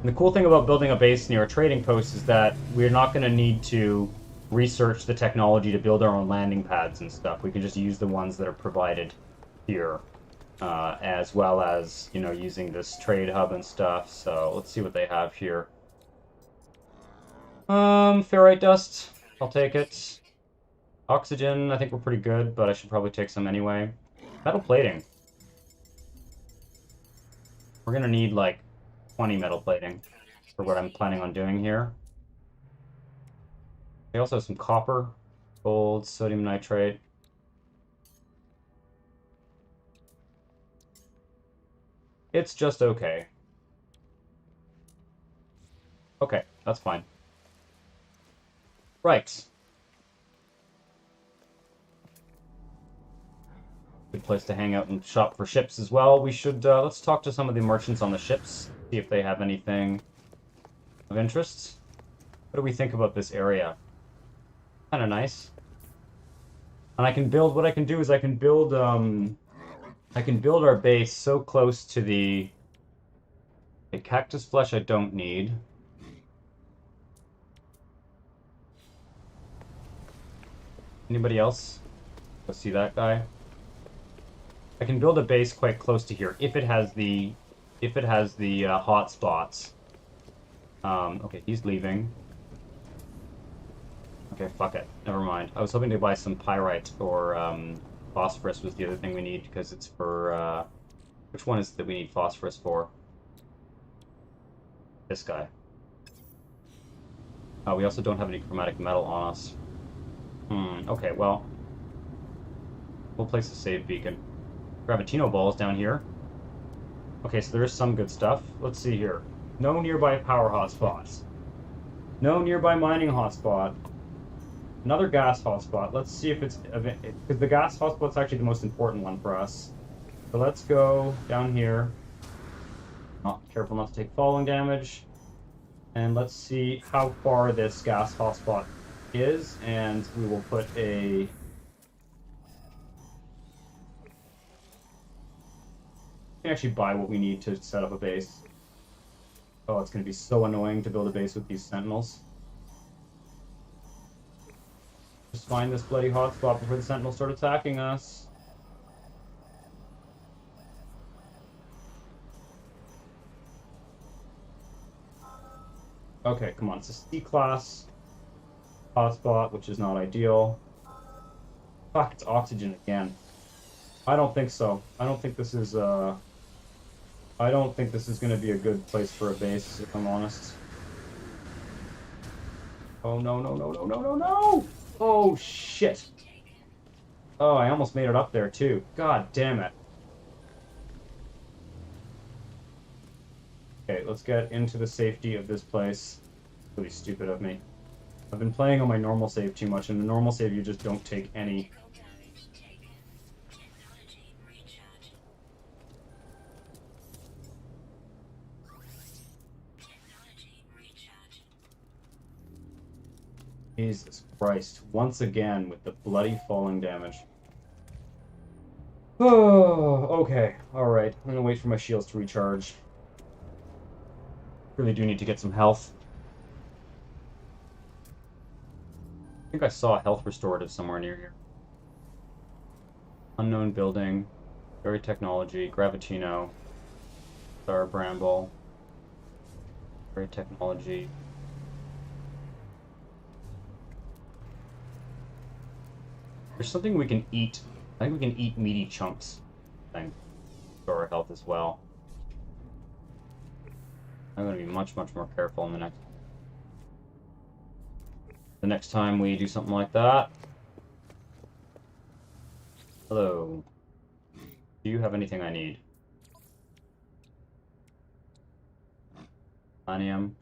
And the cool thing about building a base near a trading post is that we're not going to need to research the technology to build our own landing pads and stuff. We can just use the ones that are provided here, as well as, you know, using this trade hub and stuff. So let's see what they have here. Ferrite dust. I'll take it. Oxygen, I think we're pretty good, but I should probably take some anyway. Metal plating. We're gonna need, like, 20 metal plating for what I'm planning on doing here. We also have some copper, gold, sodium nitrate. It's just okay. Okay, that's fine. Right. Good place to hang out and shop for ships as well. We should, let's talk to some of the merchants on the ships, see if they have anything of interest. What do we think about this area? Kind of nice. And I can build, what I can do is I can build our base so close to the cactus flesh I don't need. Anybody else? Let's see that guy. I can build a base quite close to here if it has the hot spots. Okay, he's leaving. Okay, fuck it. Never mind. I was hoping to buy some pyrite or phosphorus was the other thing we need because it's for which one is it that we need phosphorus for? This guy. Oh, we also don't have any chromatic metal on us. Okay, well. We'll place a save beacon. Gravitino balls down here. Okay, so there is some good stuff. Let's see here. No nearby power hotspots. No nearby mining hotspot. Another gas hotspot. Let's see if it's... because the gas hotspot's actually the most important one for us. So let's go down here. Oh, careful not to take falling damage. And let's see how far this gas hotspot is. And we will put a... We can actually buy what we need to set up a base. Oh, it's going to be so annoying to build a base with these sentinels. Just find this bloody hotspot before the sentinels start attacking us. Okay, come on. It's a C-class hotspot, which is not ideal. Fuck, it's oxygen again. I don't think so. I don't think this is I don't think this is going to be a good place for a base, if I'm honest. Oh, no, no, no, no, no, no, no! Oh, shit! Oh, I almost made it up there, too. God damn it. Okay, let's get into the safety of this place. Really stupid of me. I've been playing on my normal save too much, and the normal save you just don't take any... Jesus Christ. Once again with the bloody falling damage. Oh, okay. Alright. I'm gonna wait for my shields to recharge. Really do need to get some health. I think I saw a health restorative somewhere near here. Unknown building. Berry technology. Gravitino. Star bramble. Berry technology. There's something we can eat. I think we can eat meaty chunks. Thing. For our health as well. I'm going to be much, much more careful in the next time we do something like that. Hello. Do you have anything I need? Planium.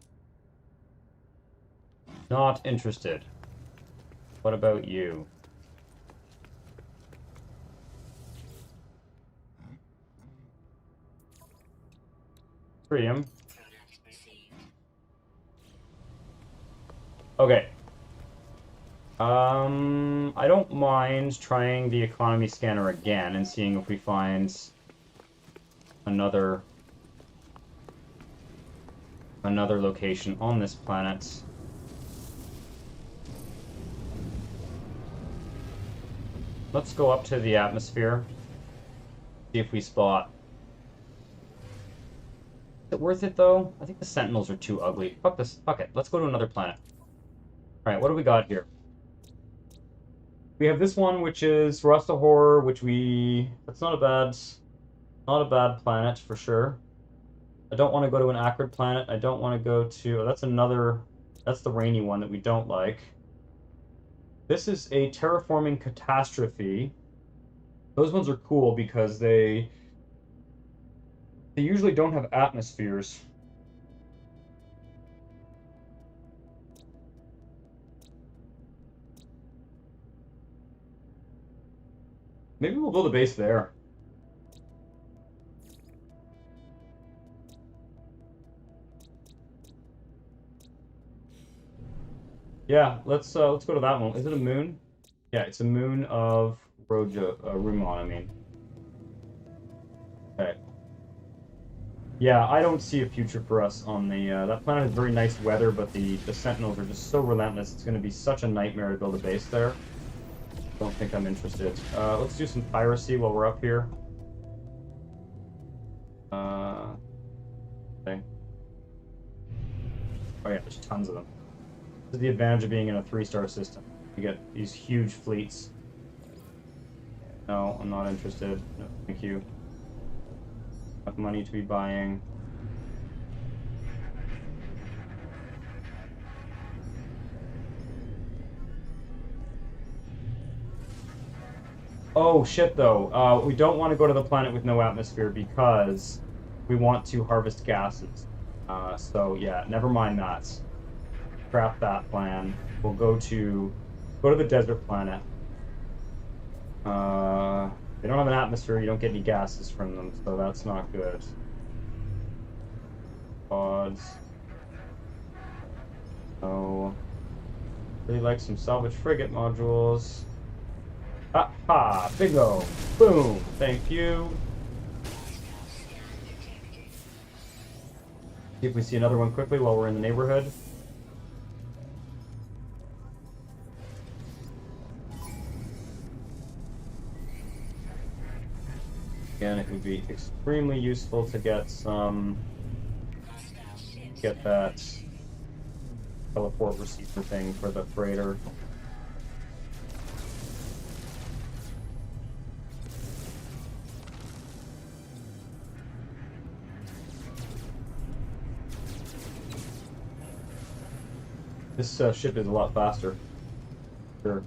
Not interested. What about you? Tritium. Okay. I don't mind trying the economy scanner again and seeing if we find another location on this planet. Let's go up to the atmosphere. See if we spot. Is it worth it though? I think the sentinels are too ugly. Fuck this. Fuck it. Let's go to another planet. Alright, what do we got here? We have this one, which is Rustahor, which that's not a bad planet for sure. I don't want to go to an acrid planet. I don't want to go to, oh, that's the rainy one that we don't like. This is a terraforming catastrophe. Those ones are cool because they They usually don't have atmospheres. Maybe we'll build a base there. Yeah, let's go to that one. Is it a moon? Yeah, it's a moon of Rumon, I mean. Okay. Yeah, I don't see a future for us on the that planet has very nice weather, but the Sentinels are just so relentless. It's going to be such a nightmare to build a base there. Don't think I'm interested. Let's do some piracy while we're up here. Okay. Oh yeah, there's tons of them. This is the advantage of being in a 3-star system. You get these huge fleets. No, I'm not interested. No, thank you. Enough money to be buying. Oh shit though. We don't want to go to the planet with no atmosphere because we want to harvest gases. So yeah, never mind that. Scrap that plan. We'll go to the desert planet. They don't have an atmosphere, you don't get any gases from them, so that's not good. Pods. Oh. Really like some salvage frigate modules. Ha! Bingo! Boom! Thank you. See if we see another one quickly while we're in the neighborhood. Again, it would be extremely useful to get that teleport receiver thing for the freighter. This ship is a lot faster. Sure.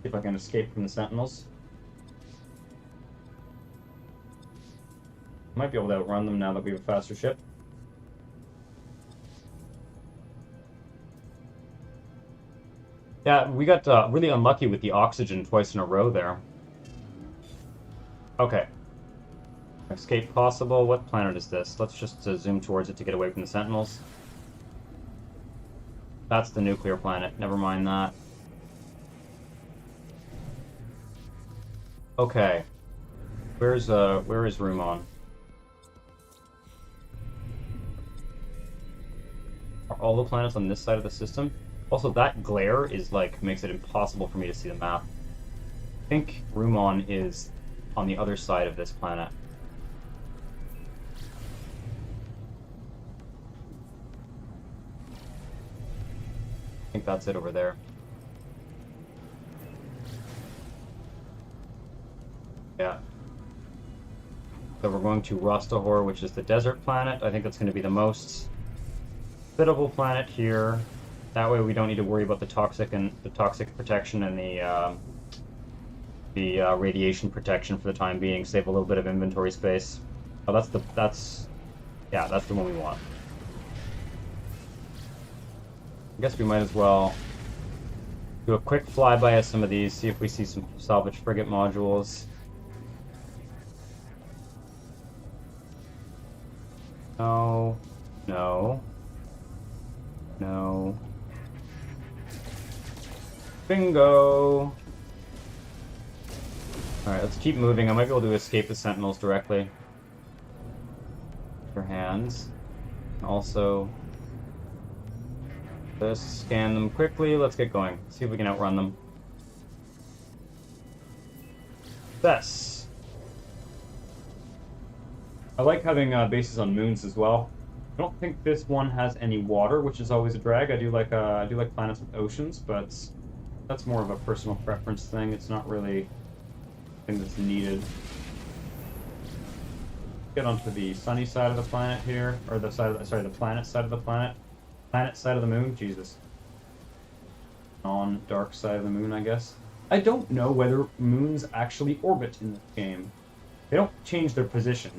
See if I can escape from the Sentinels. Might be able to outrun them now that we have a faster ship. Yeah, we got really unlucky with the oxygen twice in a row there. Okay. Escape possible. What planet is this? Let's just zoom towards it to get away from the Sentinels. That's the nuclear planet. Never mind that. Okay. Where is Rumon? Are all the planets on this side of the system? Also, that glare is like makes it impossible for me to see the map. I think Rumon is on the other side of this planet. I think that's it over there. Yeah. So we're going to Rostahor, which is the desert planet. I think that's going to be the most habitable planet here. That way we don't need to worry about the toxic protection and the radiation protection for the time being. Save a little bit of inventory space. Oh, that's the one we want. I guess we might as well do a quick flyby of some of these, see if we see some salvage frigate modules. No. No. No. Bingo! Alright, let's keep moving. I might be able to escape the Sentinels directly. Their hands. Also, just scan them quickly. Let's get going. See if we can outrun them. Success! I like having bases on moons as well. I don't think this one has any water, which is always a drag. I do like planets with oceans, but that's more of a personal preference thing. It's not really a thing that's needed. Get onto the sunny side of the planet here, or the side of the, sorry, the planet side of the planet. Planet side of the moon, Jesus. Non-dark side of the moon, I guess. I don't know whether moons actually orbit in this game. They don't change their position.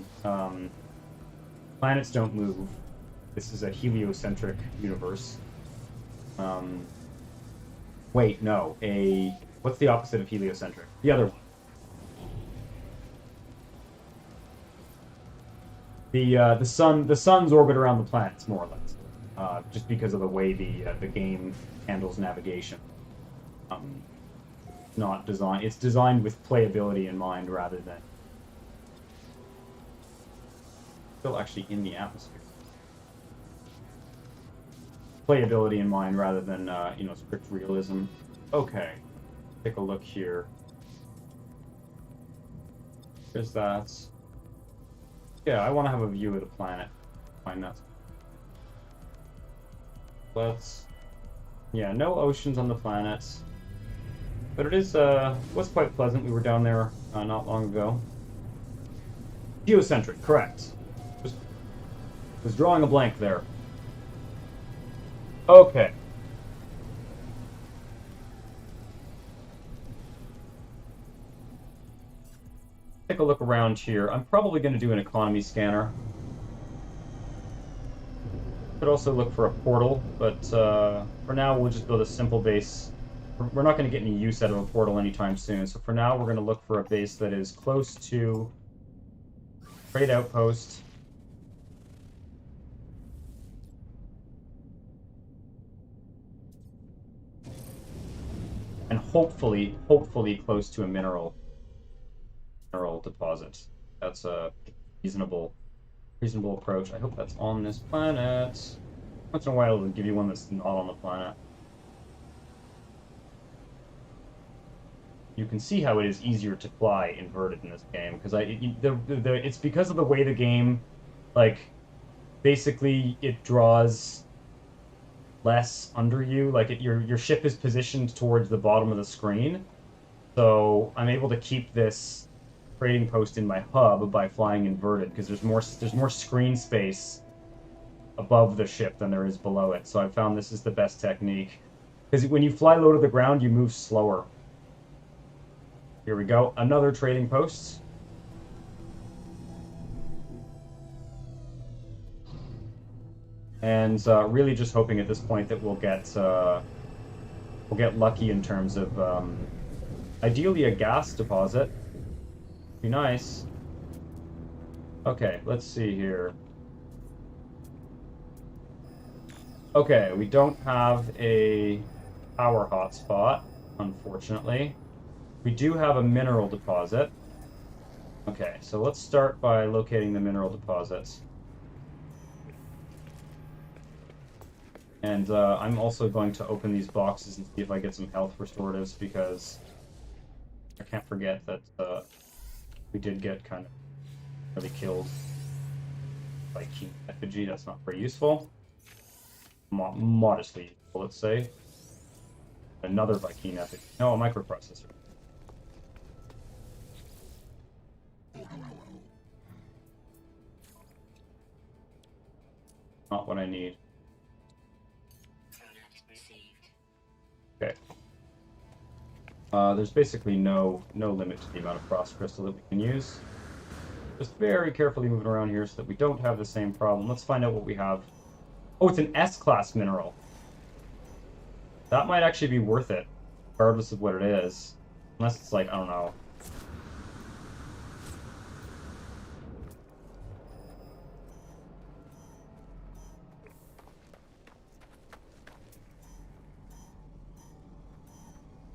Planets don't move. This is a heliocentric universe. Wait, no. What's the opposite of heliocentric? The other one. The sun's orbit around the planets, more or less, just because of the way the game handles navigation. Not designed. It's designed with playability in mind rather than still actually in the atmosphere. Playability in mind rather than strict realism. Okay, take a look here. There's that. Yeah, I want to have a view of the planet. Find that. Yeah, no oceans on the planet. But it was quite pleasant. We were down there not long ago. Geocentric, correct. Was drawing a blank there. Okay. Take a look around here. I'm probably going to do an economy scanner. Could also look for a portal, but for now we'll just build a simple base. We're not going to get any use out of a portal anytime soon, so for now we're going to look for a base that is close to trade outpost. And hopefully close to a mineral deposit. That's a reasonable approach. I hope that's on this planet. Once in a while, it'll give you one that's not on the planet. You can see how it is easier to fly inverted in this game because it's because of the way the game, like, basically it draws less under you. Like your ship is positioned towards the bottom of the screen, so I'm able to keep this trading post in my hub by flying inverted because there's more screen space above the ship than there is below it. So I've found this is the best technique because when you fly low to the ground, you move slower. Here we go, another trading post. And really just hoping at this point that we'll get lucky in terms of ideally a gas deposit. Be nice. Okay, let's see here. Okay, we don't have a power hotspot, unfortunately. We do have a mineral deposit. Okay, so let's start by locating the mineral deposits. And I'm also going to open these boxes and see if I get some health restoratives, because I can't forget that we did get kind of really killed by King Effigy. That's not very useful. Modestly useful, let's say. Another Viking Effigy. No, a microprocessor. Not what I need. Okay. There's basically no limit to the amount of frost crystal that we can use. Just very carefully moving around here so that we don't have the same problem. Let's find out what we have. Oh, it's an S-class mineral. That might actually be worth it, regardless of what it is. Unless it's like, I don't know.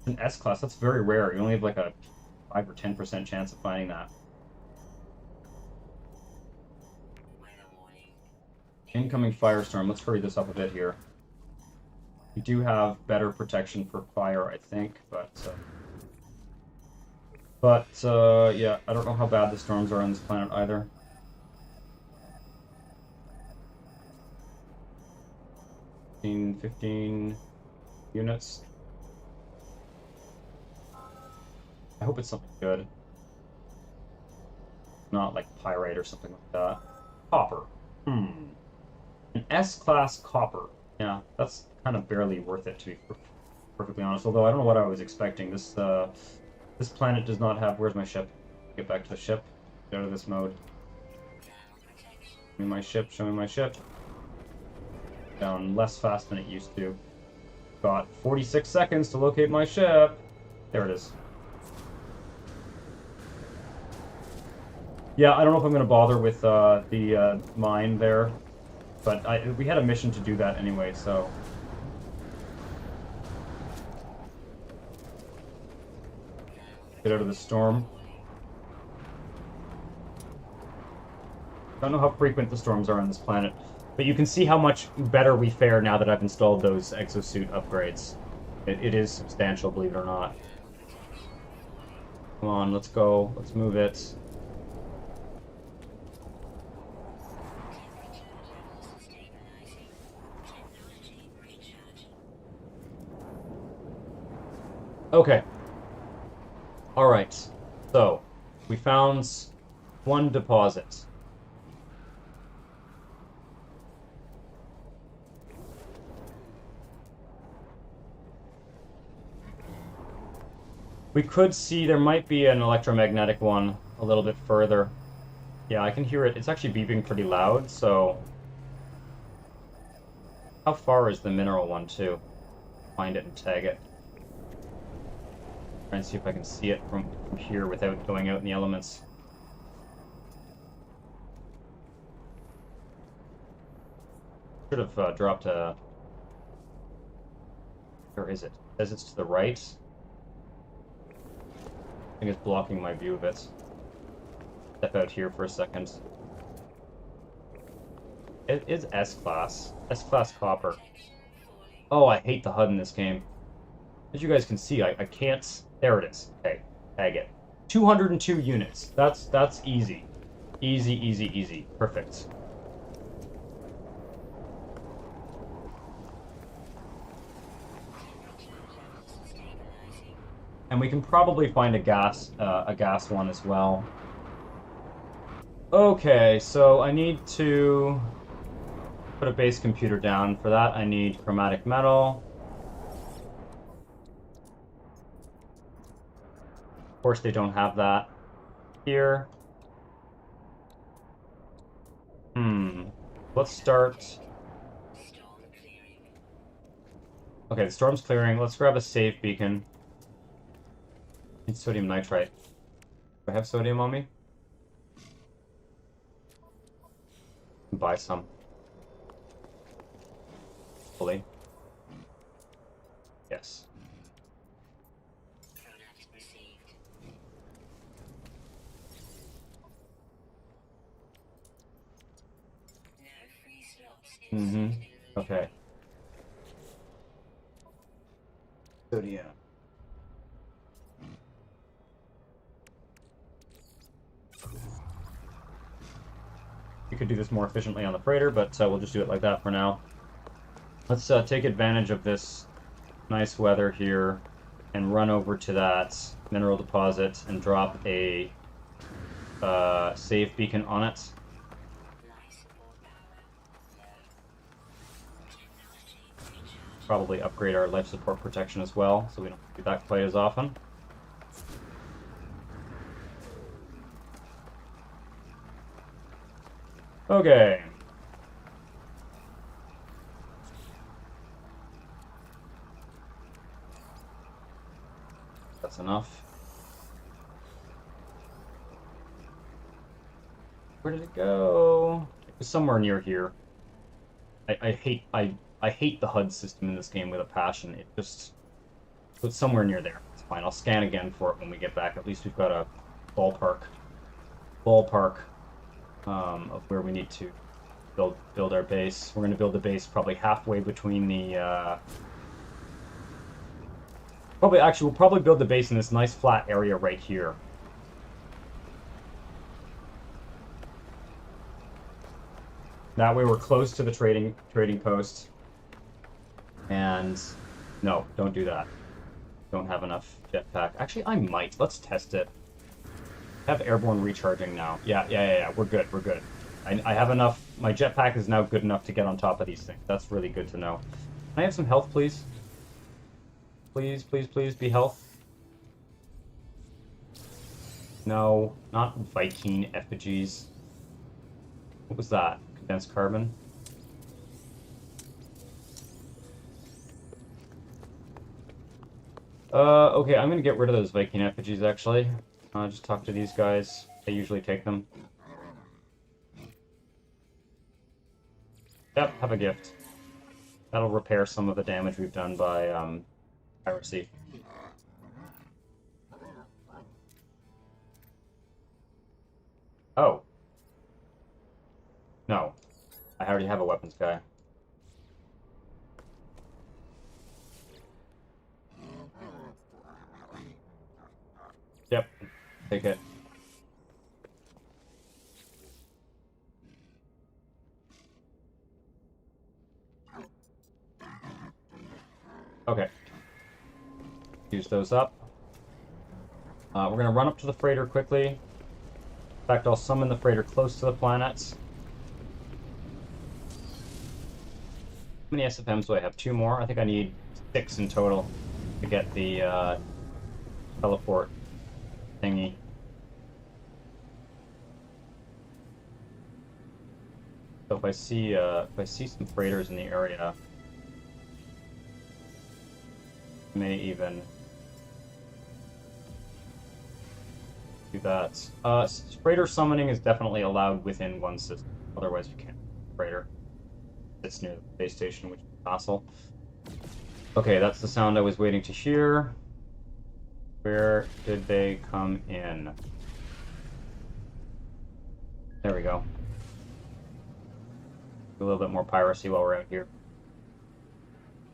An S-class, that's very rare. You only have like a 5 or 10% chance of finding that. Incoming firestorm. Let's hurry this up a bit here. We do have better protection for fire, I think, but yeah, I don't know how bad the storms are on this planet either. – 15 units. I hope it's something good. Not like pyrite or something like that. Copper. An S-class copper. Yeah, that's kind of barely worth it, to be perfectly honest. Although I don't know what I was expecting. This planet does not have... Where's my ship? Get back to the ship. Get out of this mode. Show me my ship, show me my ship. Down less fast than it used to. Got 46 seconds to locate my ship. There it is. Yeah, I don't know if I'm going to bother with the mine there, but we had a mission to do that anyway, so... Get out of the storm. Don't know how frequent the storms are on this planet, but you can see how much better we fare now that I've installed those exosuit upgrades. It is substantial, believe it or not. Come on, let's go. Let's move it. Okay. Alright. So, we found one deposit. We could see there might be an electromagnetic one a little bit further. Yeah, I can hear it. It's actually beeping pretty loud, so... How far is the mineral one, too? Find it and tag it. Try and see if I can see it from here without going out in the elements. Should have dropped a... Where is it? It says it's to the right. I think it's blocking my view of it. Step out here for a second. It is S-Class. S-Class copper. Oh, I hate the HUD in this game. As you guys can see, I can't... There it is. Okay, tag it. 202 units. That's easy. Easy, easy, easy. Perfect. And we can probably find a gas one as well. Okay, so I need to put a base computer down. For that, I need chromatic metal. Of course, they don't have that here. Let's start. Okay, the storm's clearing. Let's grab a save beacon. Need sodium nitrite. Do I have sodium on me? Buy some. Fully. Yes. Okay. Sodium. We could do this more efficiently on the freighter, but we'll just do it like that for now. Let's take advantage of this nice weather here and run over to that mineral deposit and drop a save beacon on it. Probably upgrade our life support protection as well, so we don't do that quite as often. Okay. That's enough. Where did it go? It was somewhere near here. I hate the HUD system in this game with a passion. It just... It's somewhere near there. It's fine. I'll scan again for it when we get back. At least we've got a ballpark of where we need to build our base. We're going to build the base probably halfway between the... we'll probably build the base in this nice flat area right here. That way we're close to the trading post. And no, don't do that. Don't have enough jetpack. Actually, I might. Let's test it. Have airborne recharging now. Yeah. We're good. I have enough. My jetpack is now good enough to get on top of these things. That's really good to know. Can I have some health, please? Please be health. No, not Viking effigies. What was that? Condensed carbon? Okay, I'm gonna get rid of those Viking effigies, actually. Just talk to these guys. I usually take them. Yep, have a gift. That'll repair some of the damage we've done by, piracy. Oh. No. I already have a weapons guy. Yep. Take it. Okay. Use those up. We're going to run up to the freighter quickly. In fact, I'll summon the freighter close to the planets. How many SFMs do I have? 2 more? I think I need 6 in total to get the teleport thingy. So if I see some freighters in the area, I may even do that. Freighter summoning is definitely allowed within one system. Otherwise, you can't. Freighter. It's near the base station, which is docile. Okay, that's the sound I was waiting to hear. Where did they come in? There we go. A little bit more piracy while we're out here.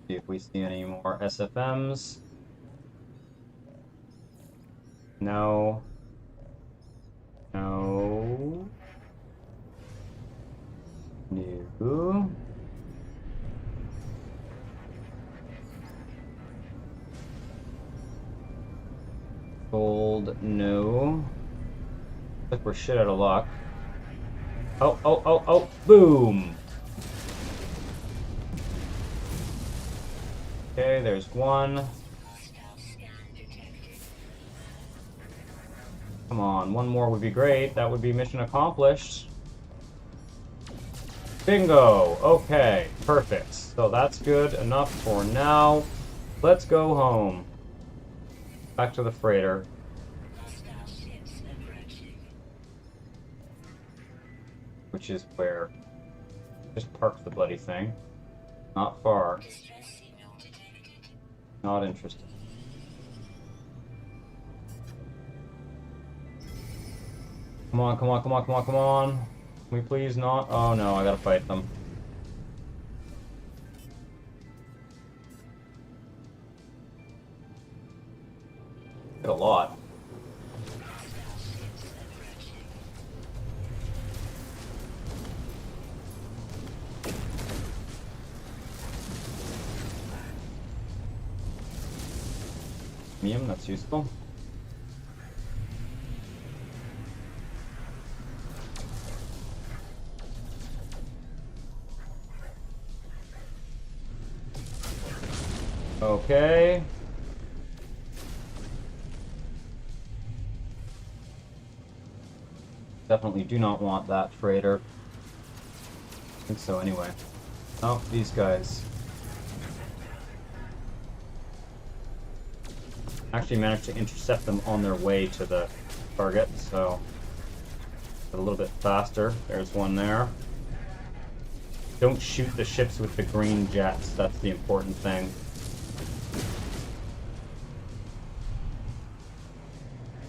See if we see any more SFMs. No. No. No. Gold, no. Looks like we're shit out of luck. Oh, oh, oh, oh, boom! Okay, there's one. Come on, one more would be great. That would be mission accomplished. Bingo! Okay, perfect. So that's good enough for now. Let's go home. Back to the freighter. Which is where? Just park the bloody thing. Not far. Not interested. Come on, come on, come on, come on, come on. Can we please not? Oh no, I gotta fight them. Hit a lot. Medium, that's useful. Okay. Definitely do not want that freighter. I think so anyway. Oh, these guys. Actually managed to intercept them on their way to the target, so a little bit faster. There's one there. Don't shoot the ships with the green jets. That's the important thing.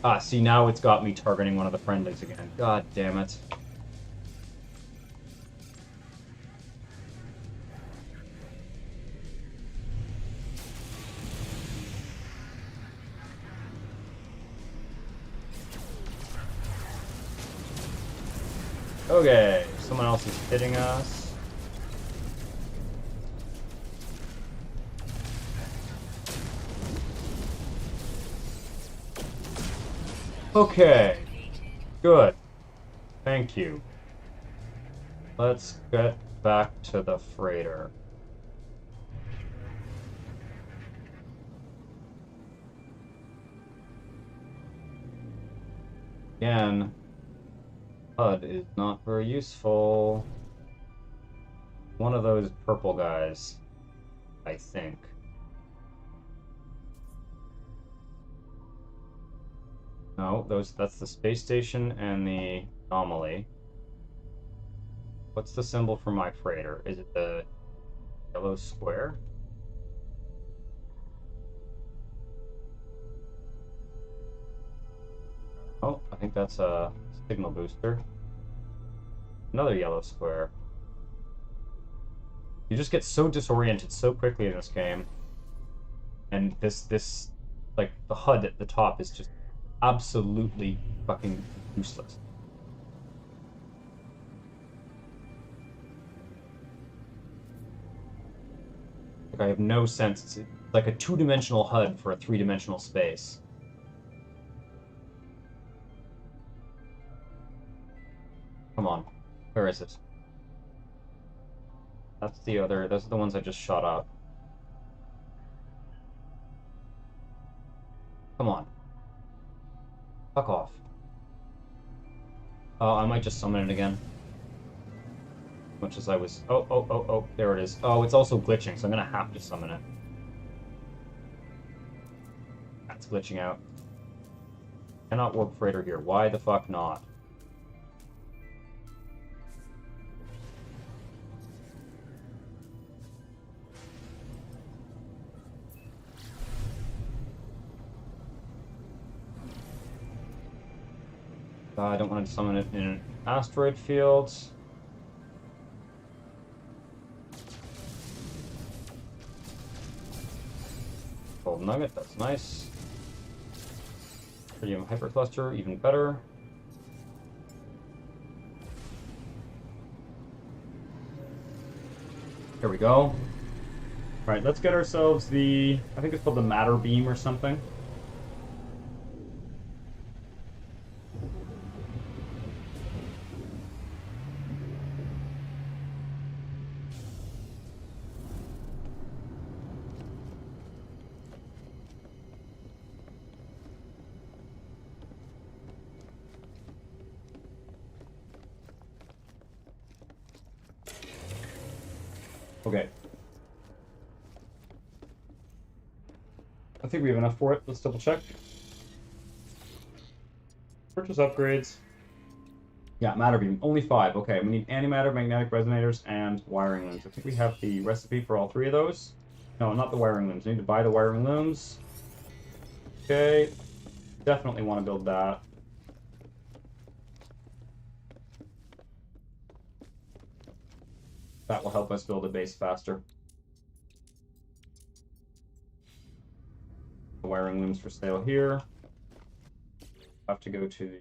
Ah, see, now it's got me targeting one of the friendlies again. God damn it. Okay, someone else is hitting us. Okay, good. Thank you. Let's get back to the freighter. Again, HUD is not very useful. One of those purple guys, I think. No, that's the space station and the anomaly. What's the symbol for my freighter? Is it the yellow square? Oh, I think that's a signal booster. Another yellow square. You just get so disoriented so quickly in this game. And this like the HUD at the top is just absolutely fucking useless. Like I have no sense. It's like a two-dimensional HUD for a three-dimensional space. Come on. Where is it? That's the other, those are the ones I just shot up. Come on. Fuck off. Oh, I might just summon it again. Much as I was... Oh, there it is. Oh, it's also glitching, so I'm gonna have to summon it. That's glitching out. Cannot warp freighter here. Why the fuck not? I don't want to summon it in an asteroid field. Gold nugget, that's nice. Tritium hypercluster, even better. Here we go. Alright, let's get ourselves the... I think it's called the matter beam or something. Okay. I think we have enough for it. Let's double check. Purchase upgrades. Yeah, matter beam. Only 5. Okay, we need antimatter, magnetic resonators, and wiring looms. I think we have the recipe for all 3 of those. No, not the wiring looms. We need to buy the wiring looms. Okay. Definitely want to build that. That will help us build a base faster. The wiring looms for sale here. Have to go to the...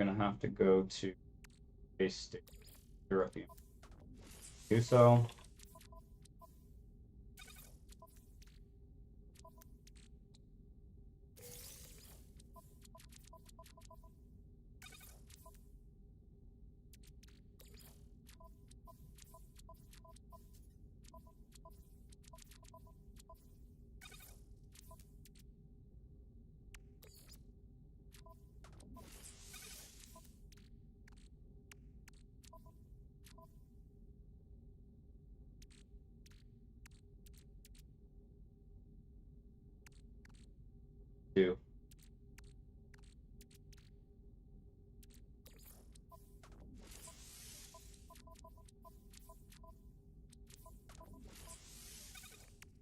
Gonna have to go to base station Europe. Do so. Do.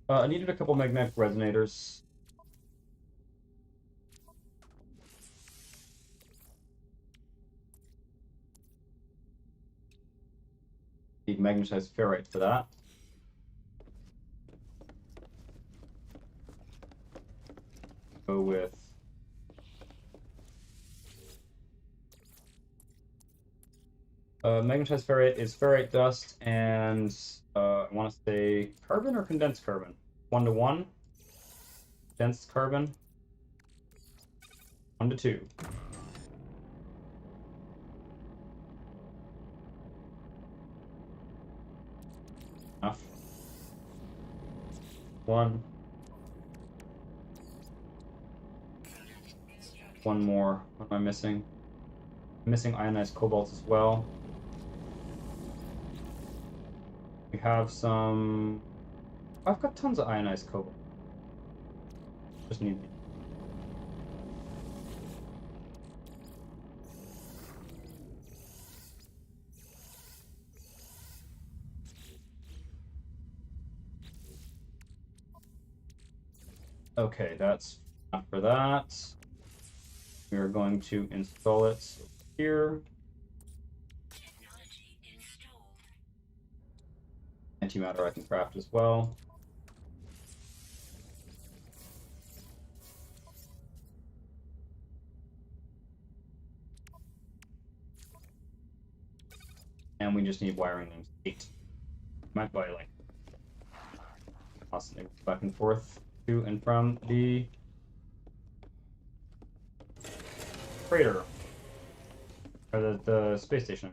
I needed a couple magnetic resonators. Need magnetized ferrite for that. Go with magnetized ferrite is ferrite dust and I want to say carbon or condensed carbon? 1-to-1. Condensed carbon. 1-to-2. Enough. 1. one more. What am I missing? I'm missing ionized cobalt as well. We have some... I've got tons of ionized cobalt. Just need... Okay, that's enough for that. We are going to install it here. Antimatter I can craft as well. And we just need wiring names 8. Might buy like constantly back and forth to and from the freighter. Or the space station.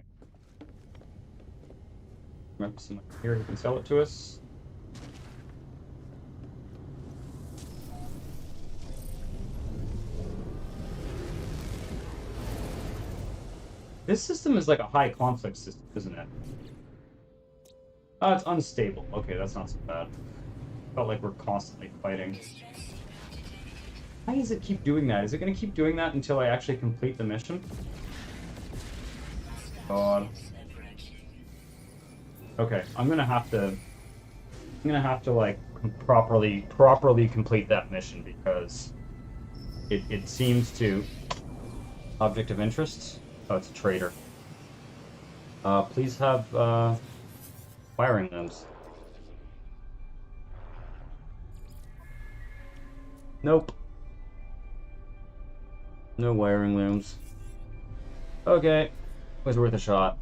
Remember someone here who can sell it to us. This system is like a high conflict system, isn't it? Oh, it's unstable. Okay, that's not so bad. Felt like we're constantly fighting. Why does it keep doing that? Is it going to keep doing that until I actually complete the mission? God. Okay, I'm gonna have to like properly complete that mission because it seems to object of interest. Oh, it's a trader. Please have wiring looms. Nope. No wiring looms. Okay, was worth a shot.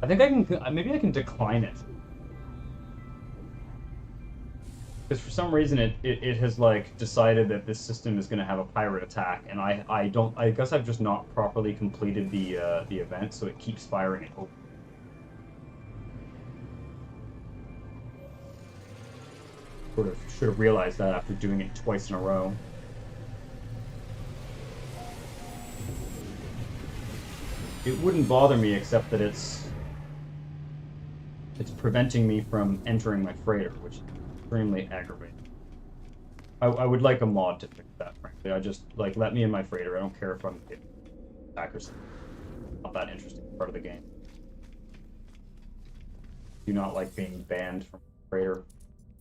I think I can, maybe I can decline it. Because for some reason it has like decided that this system is going to have a pirate attack, and I guess I've just not properly completed the event, so it keeps firing it over. Should have realized that after doing it twice in a row. It wouldn't bother me except that it's preventing me from entering my freighter, which is extremely aggravating. I would like a mod to fix that, frankly. I just, like, let me in my freighter. I don't care if I'm getting attackers. Not that interesting part of the game. Do not like being banned from the freighter.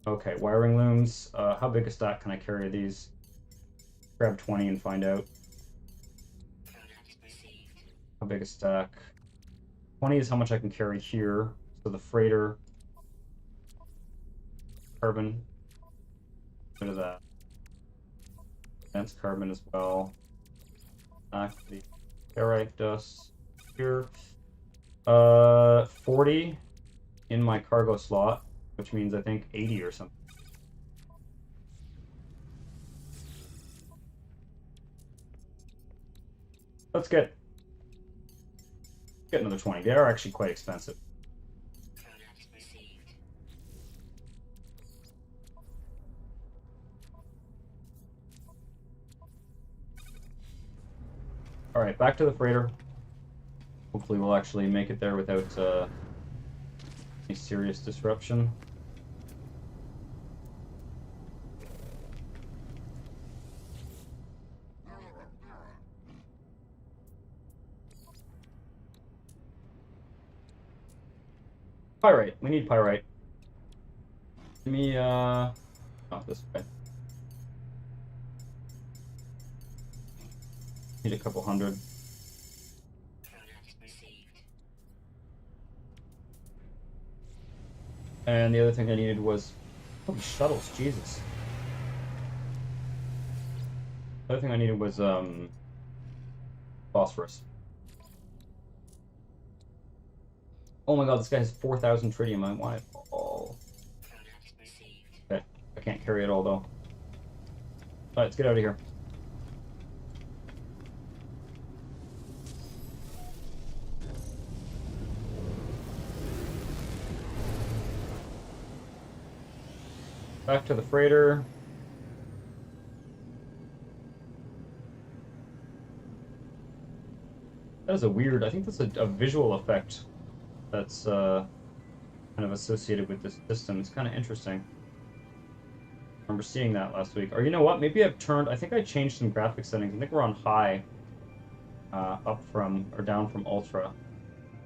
Okay, wiring looms. How big a stack can I carry these? Grab 20 and find out. How big a stack? 20 is how much I can carry here. So the freighter, carbon, bit of that. Dense carbon as well. Back the ferrite dust here. 40 in my cargo slot, which means I think 80 or something. Let's get another 20. They are actually quite expensive. All right, back to the freighter. Hopefully we'll actually make it there without any serious disruption. Pyrite. We need pyrite. Give me, oh, this way. Need a couple hundred. And the other thing I needed was... Oh, shuttles, Jesus. The other thing I needed was, phosphorus. Oh my god, this guy has 4,000 tritium. I want it all. Okay, I can't carry it all, though. Alright, let's get out of here. Back to the freighter. That is a weird, I think that's a visual effect that's kind of associated with this system. It's kind of interesting. I remember seeing that last week. Or you know what? Maybe I've turned, I think I changed some graphic settings. I think we're on high, up from, or down from ultra.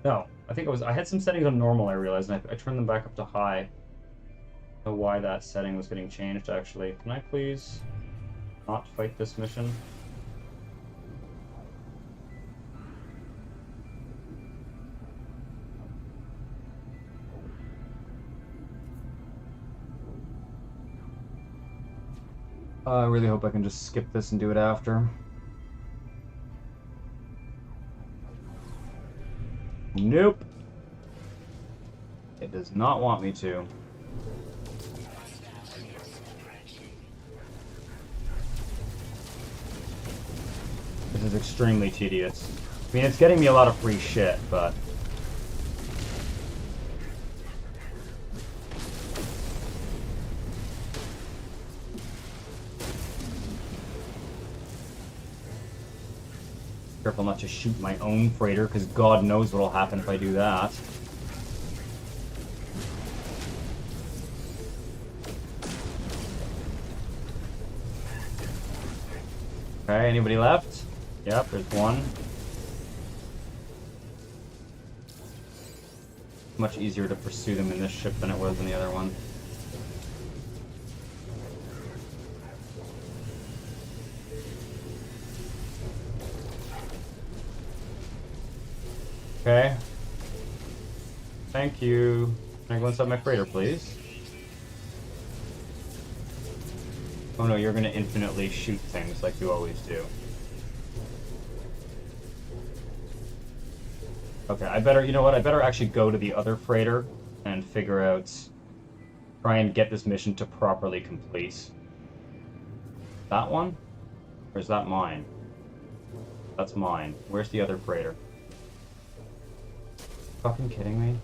No, I think I had some settings on normal, I realized, and I turned them back up to high. I don't know why that setting was getting changed, actually. Can I please not fight this mission? I really hope I can just skip this and do it after. Nope. It does not want me to. This is extremely tedious. I mean, it's getting me a lot of free shit, but... Careful not to shoot my own freighter, because God knows what'll happen if I do that. Okay, anybody left? Yep, there's one. Much easier to pursue them in this ship than it was in the other one. Okay. Thank you. Can I go inside my freighter, please? Oh no, you're gonna infinitely shoot things like you always do. Okay, I better, you know what, I better actually go to the other freighter and figure out, try and get this mission to properly complete. That one? Or is that mine? That's mine. Where's the other freighter? Fucking kidding me?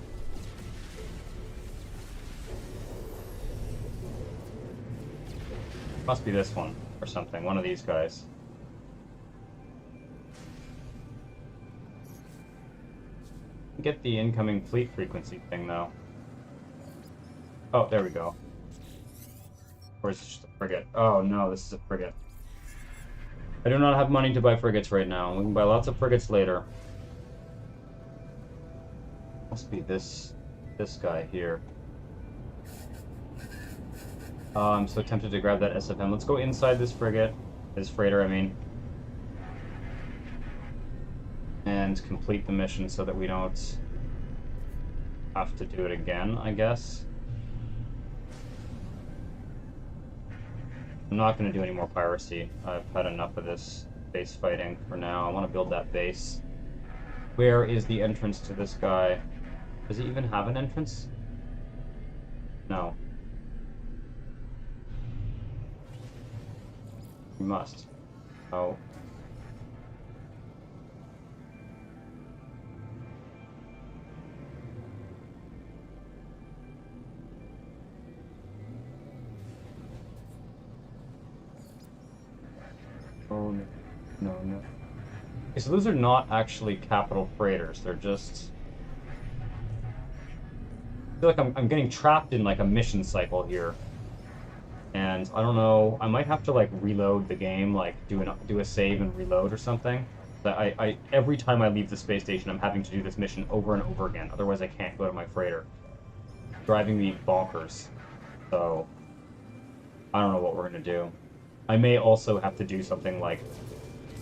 Must be this one or something, one of these guys. Get the incoming fleet frequency thing though. Oh, there we go. Or is it just a frigate? Oh no, this is a frigate. I do not have money to buy frigates right now. We can buy lots of frigates later. Must be this guy here. I'm so tempted to grab that SFM. Let's go inside this frigate, this freighter, I mean, and complete the mission so that we don't have to do it again, I guess. I'm not going to do any more piracy. I've had enough of this base fighting for now. I want to build that base. Where is the entrance to this guy? Does he even have an entrance? No. He must. Oh. Oh, no. Okay, so those are not actually capital freighters. They're just... I feel like I'm getting trapped in like a mission cycle here. And I don't know, I might have to like reload the game, like do a save and reload or something. But I every time I leave the space station, I'm having to do this mission over and over again. Otherwise, I can't go to my freighter. It's driving me bonkers. So I don't know what we're gonna do. I may also have to do something like,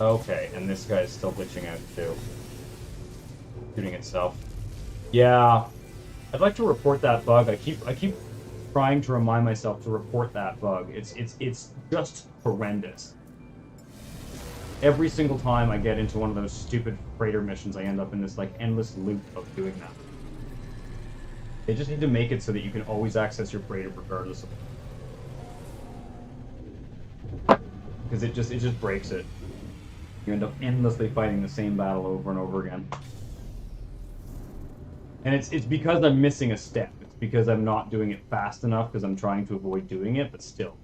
okay, and this guy is still glitching out too, shooting itself. Yeah, I'd like to report that bug. I keep trying to remind myself to report that bug. It's just horrendous. Every single time I get into one of those stupid freighter missions, I end up in this like endless loop of doing that. They just need to make it so that you can always access your freighter regardless of... Because it just breaks it. You end up endlessly fighting the same battle over and over again. And it's because I'm missing a step. It's because I'm not doing it fast enough because I'm trying to avoid doing it, but still.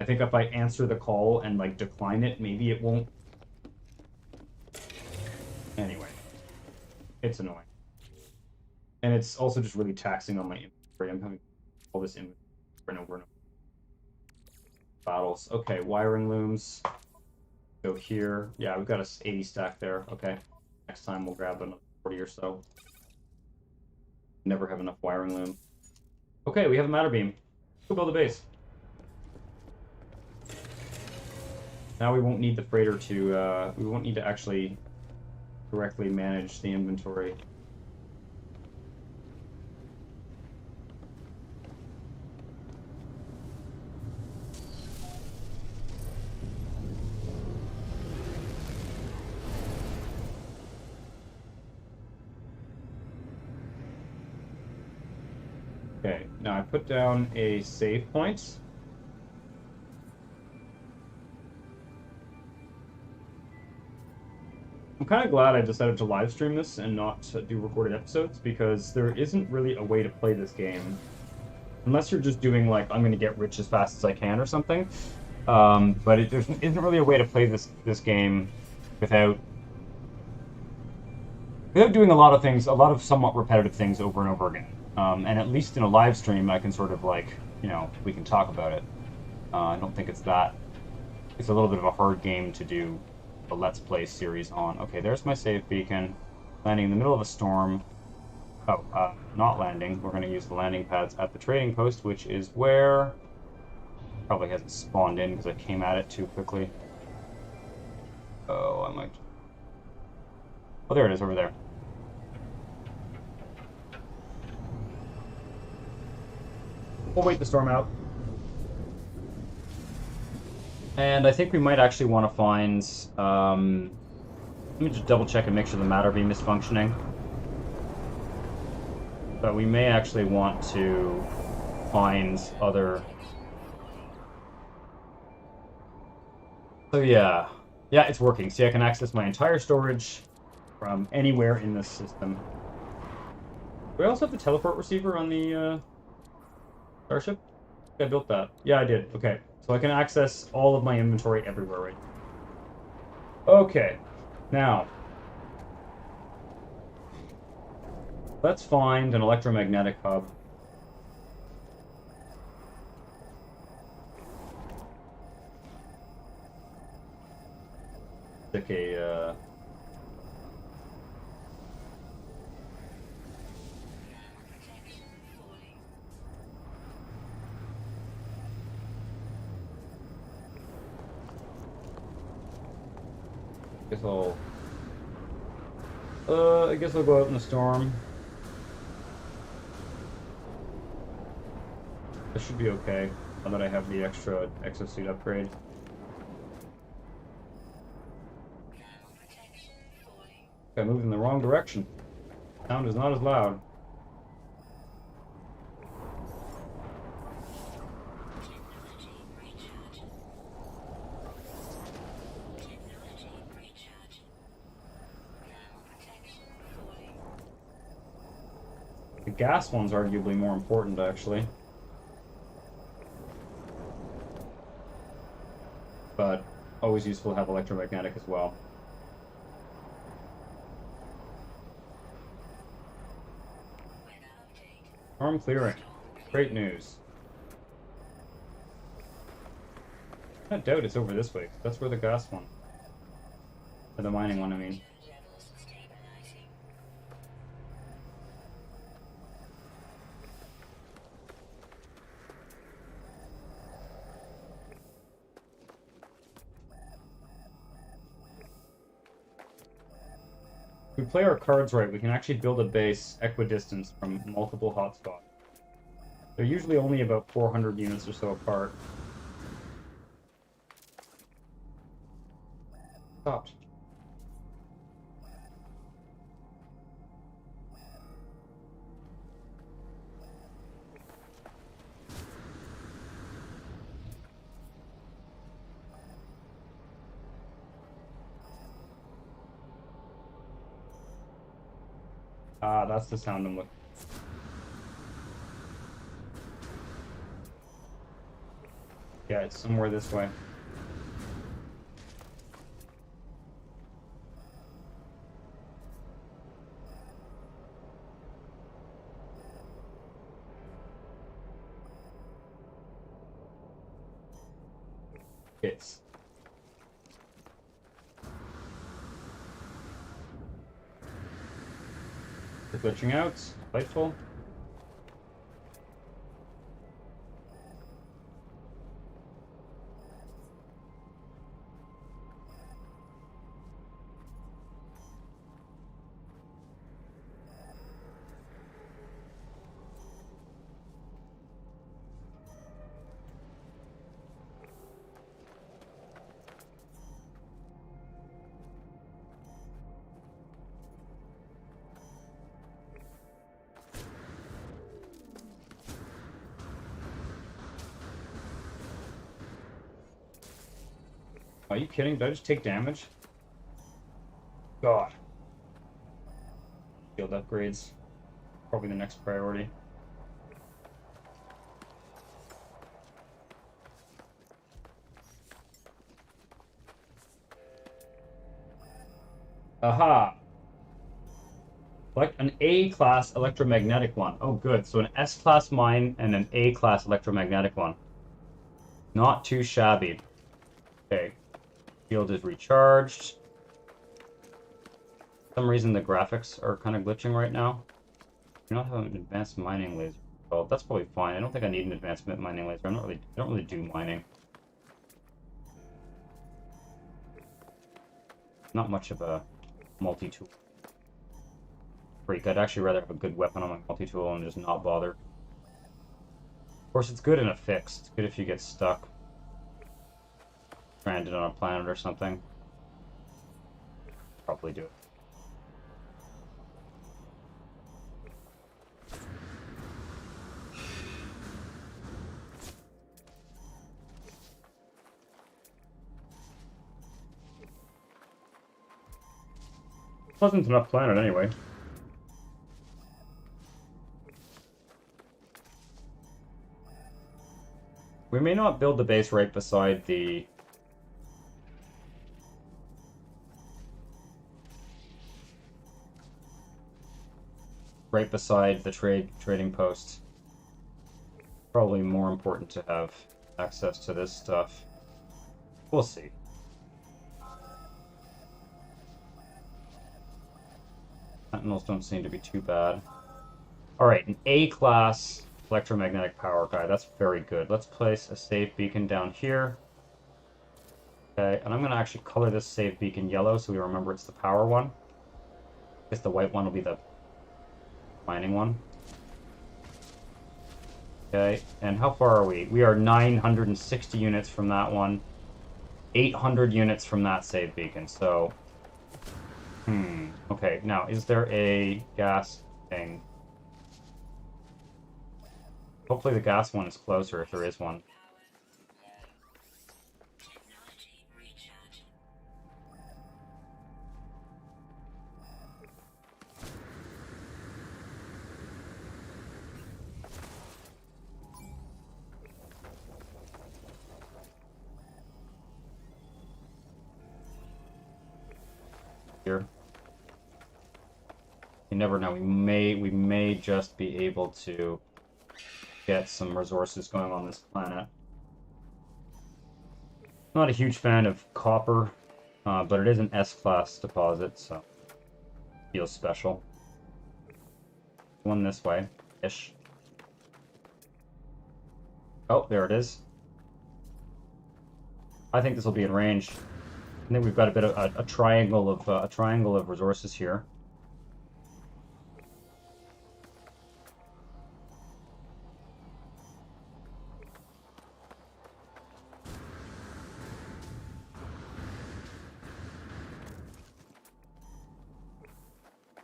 I think if I answer the call and like decline it, maybe it won't. Anyway, it's annoying. And it's also just really taxing on my inventory. I'm having all this inventory over and over and over. Battles. Okay, wiring looms. Go here. Yeah, we've got a 80 stack there. Okay. Next time we'll grab another 40 or so. Never have enough wiring loom. Okay, we have a matter beam. Go build a base. Now we won't need the freighter to, we won't need to actually directly manage the inventory. Okay, now I put down a save point. I'm kind of glad I decided to live stream this and not do recorded episodes, because there isn't really a way to play this game. Unless you're just doing, like, I'm going to get rich as fast as I can or something. But there isn't really a way to play this game without doing a lot of things, a lot of somewhat repetitive things over and over again. And at least in a live stream, I can sort of, like, you know, we can talk about it. I don't think it's that... It's a little bit of a hard game to do a Let's Play series on. Okay, there's my save beacon. Landing in the middle of a storm. Oh, not landing. We're going to use the landing pads at the trading post, which is where... Probably hasn't spawned in because I came at it too quickly. Oh, I might... Oh, there it is, over there. We'll wait the storm out. And I think we might actually want to find... let me just double check and make sure the matter beam is functioning. But we may actually want to find other... So yeah. Yeah, it's working. See, I can access my entire storage from anywhere in this system. Do I also have the teleport receiver on the Starship? I built that. Yeah, I did. Okay. So I can access all of my inventory everywhere right now. Okay. Now, let's find an electromagnetic hub. Stick a, I guess I'll go out in the storm. This should be okay, now that I have the extra exosuit upgrade. I moved in the wrong direction. Sound is not as loud. The gas one's arguably more important, actually. But always useful to have electromagnetic as well. Storm clearing. Great news. I doubt it's over this way. That's where the gas one. Or the mining one, I mean. If we play our cards right, we can actually build a base equidistant from multiple hotspots. They're usually only about 400 units or so apart. Stopped. Ah, that's the sound I'm looking for. Yeah, it's somewhere this way. It's glitching out. Delightful. Are you kidding? Did I just take damage? God. Shield upgrades. Probably the next priority. Aha! Like an A-class electromagnetic one. Oh, good. So an S-class mine and an A-class electromagnetic one. Not too shabby. Okay. Field is recharged. For some reason the graphics are kind of glitching right now. I don't have an advanced mining laser. Well, that's probably fine. I don't think I need an advanced mining laser. I don't really do mining. Not much of a multi-tool freak. I'd actually rather have a good weapon on my multi-tool and just not bother. Of course, it's good in a fix. It's good if you get stuck. Stranded on a planet or something. Probably do it. Pleasant enough planet anyway. We may not build the base right beside the... right beside the trading post. Probably more important to have access to this stuff. We'll see. Sentinels don't seem to be too bad. Alright, an A-class electromagnetic power guy. That's very good. Let's place a save beacon down here. Okay, and I'm going to actually color this save beacon yellow so we remember it's the power one. I guess the white one will be the mining one. Okay, and how far are we? We are 960 units from that one. 800 units from that save beacon, so... Okay, now, is there a gas thing? Hopefully the gas one is closer, if there is one. Here. You never know. We may just be able to get some resources going on this planet. Not a huge fan of copper, but it is an S-class deposit, so feels special. One this way, ish. Oh, there it is. I think this will be in range. I think we've got a bit of a triangle of resources here.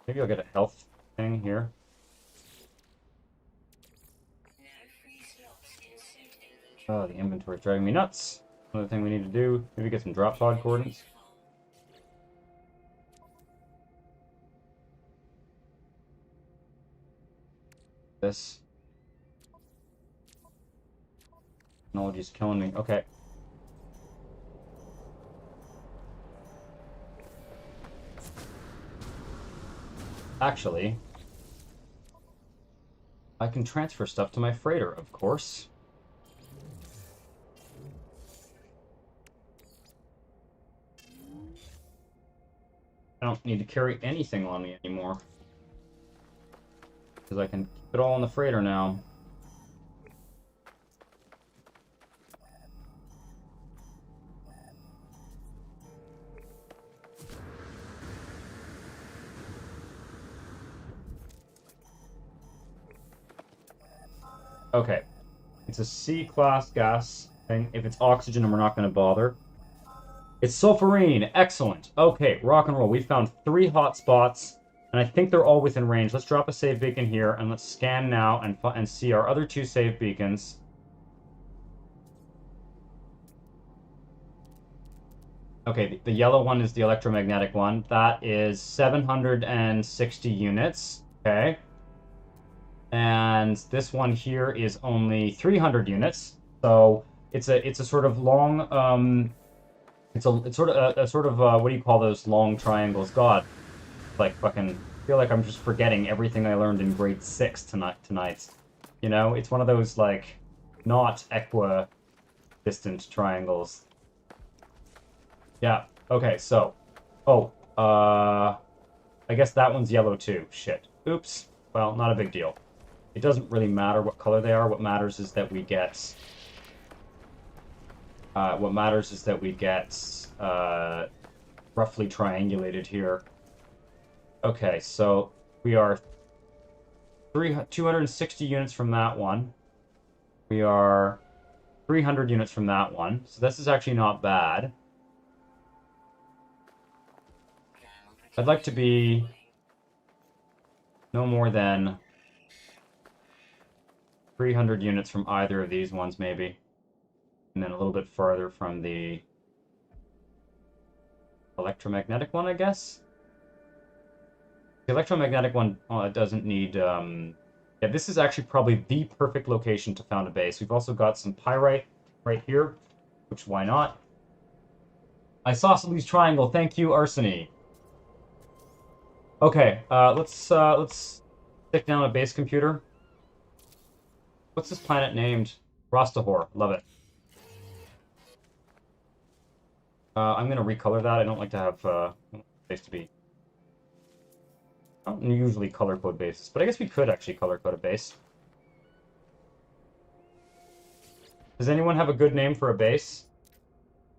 Maybe I'll get a health thing here. Oh, the inventory's driving me nuts. Another thing we need to do, maybe get some drop pod coordinates. Technology's killing me. Okay. Actually, I can transfer stuff to my freighter, of course. I don't need to carry anything on me anymore. Because I can keep it all on the freighter now. Okay. It's a C-class gas thing. If it's oxygen, then we're not going to bother. It's sulfurine. Excellent. Okay, rock and roll. We found 3 hot spots, and I think they're all within range. Let's drop a save beacon here, and let's scan now and see our other 2 save beacons. Okay, the yellow one is the electromagnetic one. That is 760 units. Okay. And this one here is only 300 units. So it's a sort of long it's sort of what do you call those long triangles? God, like fucking feel like I'm just forgetting everything I learned in grade 6 tonight. You know, it's one of those like not equidistant triangles. Yeah. Okay, so I guess that one's yellow too. Shit. Oops. Well, not a big deal. It doesn't really matter what color they are. What matters is that we get roughly triangulated here. Okay, so we are 260 units from that one. We are 300 units from that one. So this is actually not bad. I'd like to be no more than 300 units from either of these ones, maybe. And then a little bit farther from the electromagnetic one, I guess. The electromagnetic one doesn't need... Yeah, this is actually probably the perfect location to found a base. We've also got some pyrite right here, which why not? Isosceles triangle, thank you, Arseny. Okay, let's stick down a base computer. What's this planet named? Rostahor. Love it. I'm going to recolor that. I don't like to have base to be... I don't usually color code bases, but I guess we could actually color code a base. Does anyone have a good name for a base?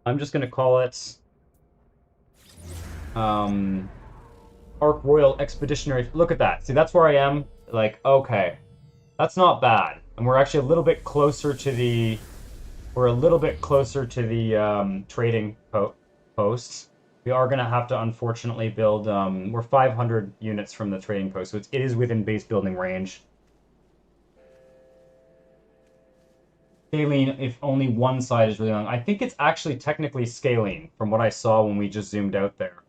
I'm just going to call it... Ark Royal Expeditionary... Look at that. See, that's where I am. Like, okay. That's not bad. And we're actually a little bit closer to the... We're a little bit closer to the trading posts. We are going to have to, unfortunately, build... we're 500 units from the trading post, so it is within base building range. Scalene, if only one side is really long. I think it's actually technically scalene, from what I saw when we just zoomed out there.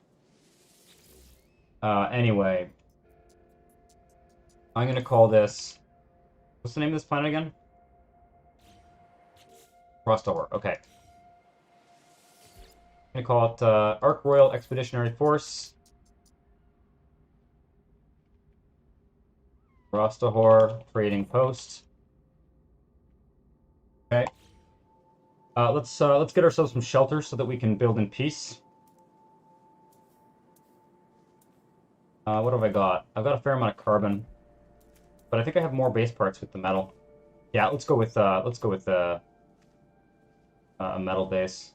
Anyway. I'm going to call this... What's the name of this planet again? Rostahor. Okay. I'm going to call it Ark Royal Expeditionary Force. Rostahor Trading Post. Okay. Let's get ourselves some shelter so that we can build in peace. What have I got? I've got a fair amount of carbon, but I think I have more base parts with the metal. Yeah, let's go with a metal base.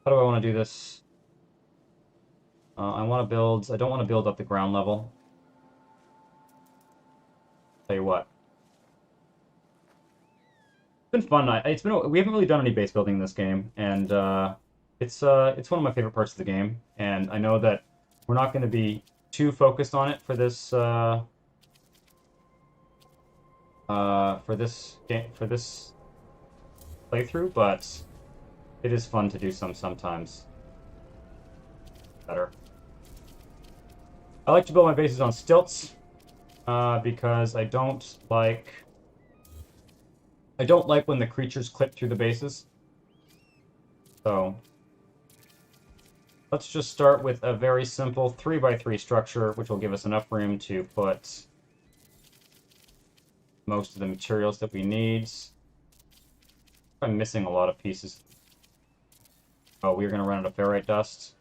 How do I want to do this? I don't want to build up the ground level. Tell you what. It's been fun. We haven't really done any base building in this game, and it's one of my favorite parts of the game. And I know that we're not going to be too focused on it for this playthrough, but it is fun to do sometimes. Better. I like to build my bases on stilts because I don't like I don't like when the creatures clip through the bases. So let's just start with a very simple 3x3 structure, which will give us enough room to put most of the materials that we need. I'm missing a lot of pieces. Oh, we're going to run out of ferrite dust.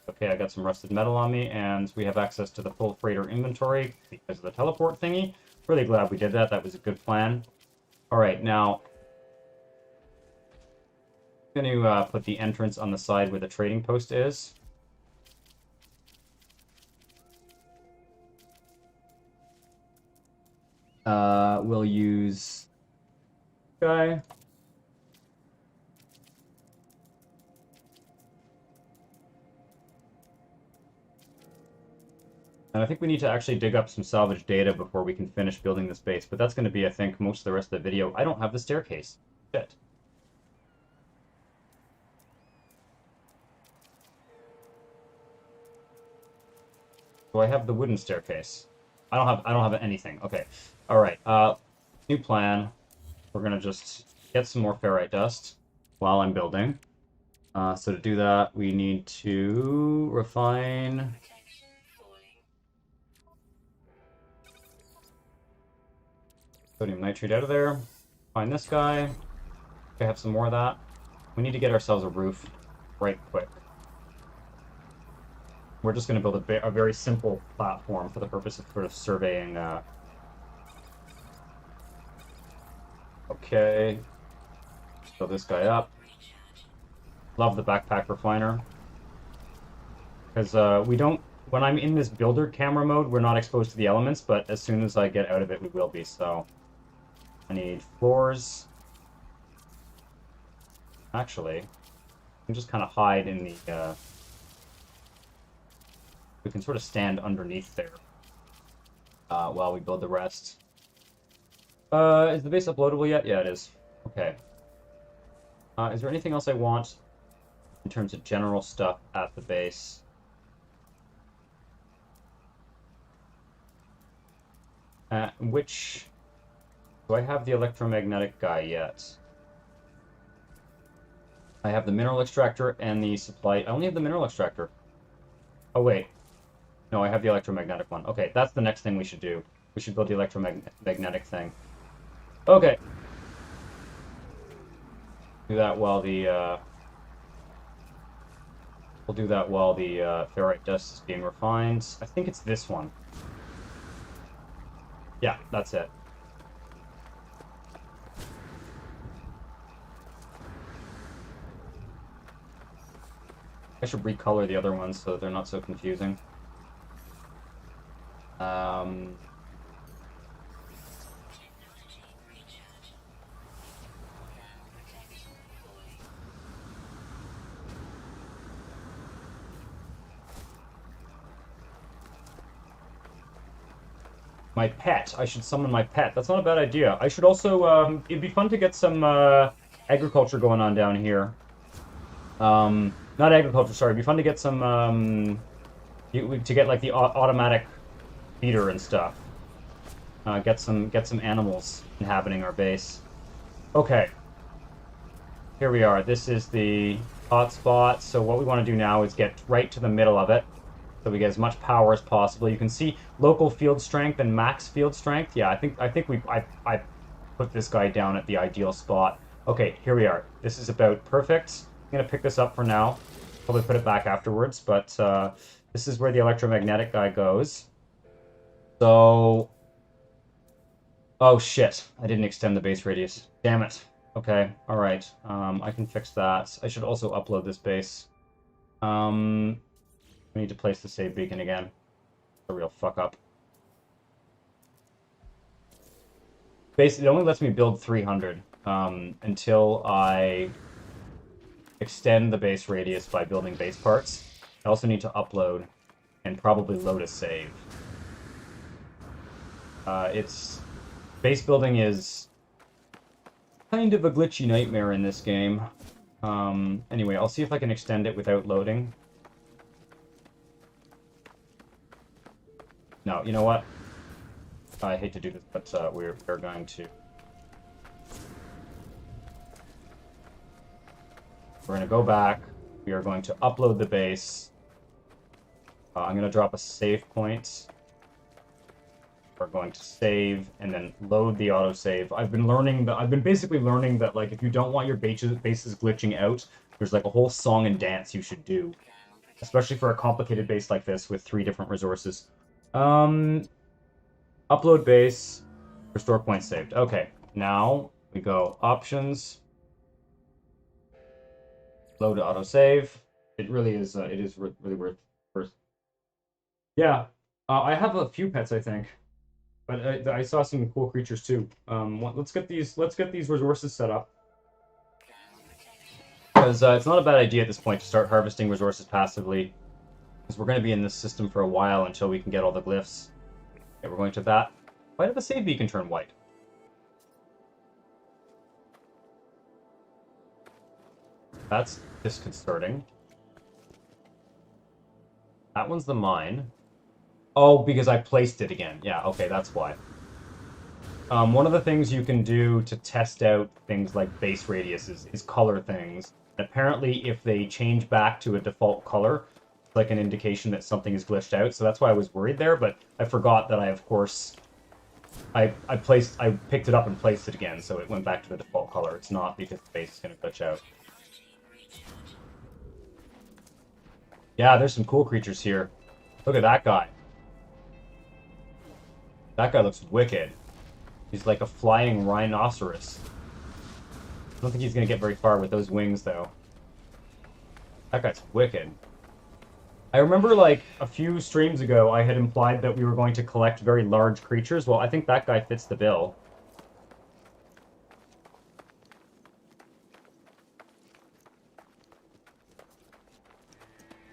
Okay, I got some rusted metal on me, and we have access to the full freighter inventory because of the teleport thingy. Really glad we did that. That was a good plan. All right, now I'm going to put the entrance on the side where the trading post is. We'll use guy. And I think we need to actually dig up some salvage data before we can finish building this base. But that's going to be, I think, most of the rest of the video. I don't have the staircase. Shit. Do I have the wooden staircase? I don't have anything. Okay. All right. New plan. We're going to just get some more ferrite dust while I'm building. So to do that, we need to refine... sodium nitrate out of there. Find this guy. I have some more of that. We need to get ourselves a roof right quick. We're just going to build a very simple platform for the purpose of sort of surveying. Okay. Build this guy up. Love the backpack refiner. Because we don't... when I'm in this builder camera mode, we're not exposed to the elements, but as soon as I get out of it, we will be, so... I need floors. Actually, I can just kind of hide in the... we can sort of stand underneath there while we build the rest. Is the base uploadable yet? Yeah, it is. Okay. Is there anything else I want in terms of general stuff at the base? Which... do I have the electromagnetic guy yet? I have the mineral extractor and the supply... I only have the mineral extractor. Oh, wait. No, I have the electromagnetic one. Okay, that's the next thing we should do. We should build the electromagnetic thing. Okay. Do that while the... we'll do that while the ferrite dust is being refined. I think it's this one. Yeah, that's it. I should recolor the other ones so that they're not so confusing. My pet. I should summon my pet. That's not a bad idea. I should also, it'd be fun to get some agriculture going on down here. Not agriculture, sorry. It'd be fun to get some, to get like the automatic feeder and stuff. Get some animals inhabiting our base. Okay. Here we are. This is the hotspot. So what we want to do now is get right to the middle of it, so we get as much power as possible. You can see local field strength and max field strength. Yeah, I think I put this guy down at the ideal spot. Okay, here we are. This is about perfect. I'm gonna pick this up for now. Probably put it back afterwards, but this is where the electromagnetic guy goes. So, oh shit! I didn't extend the base radius. Damn it. Okay, all right. I can fix that. I should also upload this base. We need to place the save beacon again. A real fuck up. Basically, it only lets me build 300 until I extend the base radius by building base parts. I also need to upload and probably load a save. It's... base building is kind of a glitchy nightmare in this game. Anyway, I'll see if I can extend it without loading. No, you know what? I hate to do this, but we're going to We're going to go back. We are going to upload the base. I'm going to drop a save point. We're going to save and then load the autosave. I've been basically learning that, like, if you don't want your bases glitching out, there's like a whole song and dance you should do. Especially for a complicated base like this with 3 different resources. Upload base, restore point saved. Okay, now we go options, load to autosave. It really is. It is really worth. Yeah, I have a few pets, I think, but I saw some cool creatures too. Let's get these resources set up. Because it's not a bad idea at this point to start harvesting resources passively. Because we're going to be in this system for a while until we can get all the glyphs. Okay, we're going to that. Why did the save beacon turn white? That's disconcerting. That one's the mine. Oh, because I placed it again. Yeah, okay, that's why. One of the things you can do to test out things like base radiuses is color things. Apparently, if they change back to a default color, it's like an indication that something is glitched out. So that's why I was worried there, but I forgot that I, of course, I picked it up and placed it again, so it went back to the default color. It's not because the base is going to glitch out. Yeah, there's some cool creatures here. Look at that guy. That guy looks wicked. He's like a flying rhinoceros. I don't think he's going to get very far with those wings, though. That guy's wicked. I remember, like, a few streams ago, I had implied that we were going to collect very large creatures. Well, I think that guy fits the bill.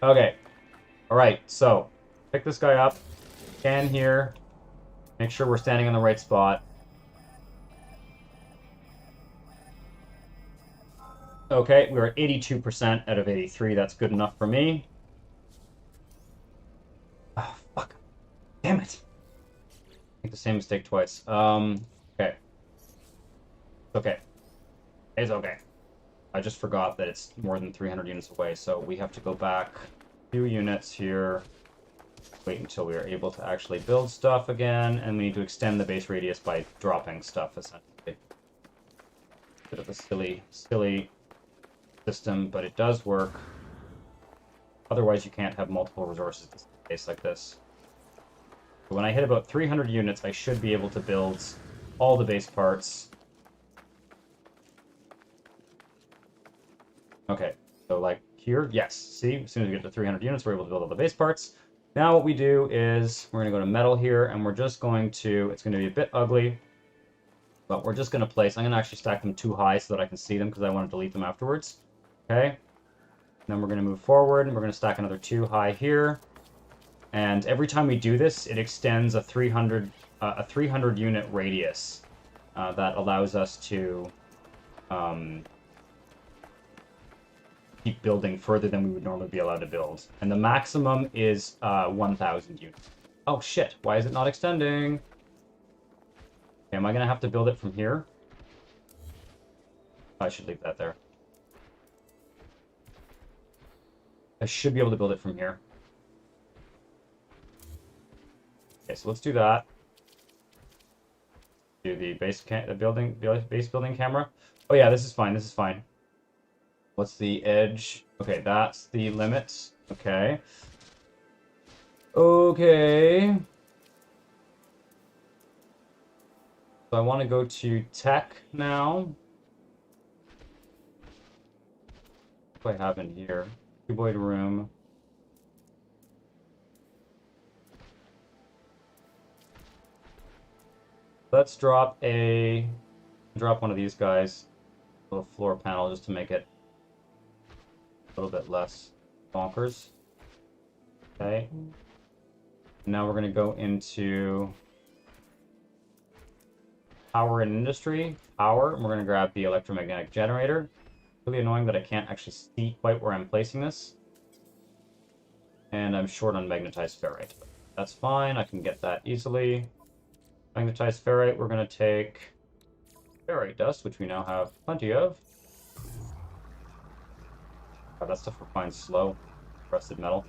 Okay. Alright, so, pick this guy up. Scan here. Make sure we're standing in the right spot. Okay, we're at 82% out of 83. That's good enough for me. Oh, fuck. Damn it. Make the same mistake twice. Okay. Okay. It's okay. I just forgot that it's more than 300 units away, so we have to go back a few units here. Wait until we are able to actually build stuff again, and we need to extend the base radius by dropping stuff, essentially. Bit of a silly system, but it does work. Otherwise, you can't have multiple resources in a base like this. So when I hit about 300 units, I should be able to build all the base parts. Okay, so like here, yes. See, as soon as we get to 300 units, we're able to build all the base parts. Now what we do is we're going to go to metal here, and we're just going to, it's going to be a bit ugly, but we're just going to place, I'm going to actually stack them too high so that I can see them because I want to delete them afterwards. Okay. And then we're going to move forward, and we're going to stack another 2 high here. And every time we do this, it extends a 300 unit radius that allows us to keep building further than we would normally be allowed to build. And the maximum is 1,000 units. Oh shit, why is it not extending? Okay, am I going to have to build it from here? I should leave that there. I should be able to build it from here. Okay, so let's do that. Do the base building camera. Oh yeah, this is fine. This is fine. What's the edge? Okay, that's the limit. Okay. Okay. So I want to go to tech now. What do I have in here? Cuboid room. Let's drop one of these guys. A little floor panel just to make it a little bit less bonkers. Okay. Now we're going to go into power and industry. Power, and we're going to grab the electromagnetic generator. Really annoying that I can't actually see quite where I'm placing this. And I'm short on magnetized ferrite. That's fine, I can get that easily. Magnetized ferrite, we're going to take ferrite dust, which we now have plenty of. God, that stuff refines slow. Rusted metal.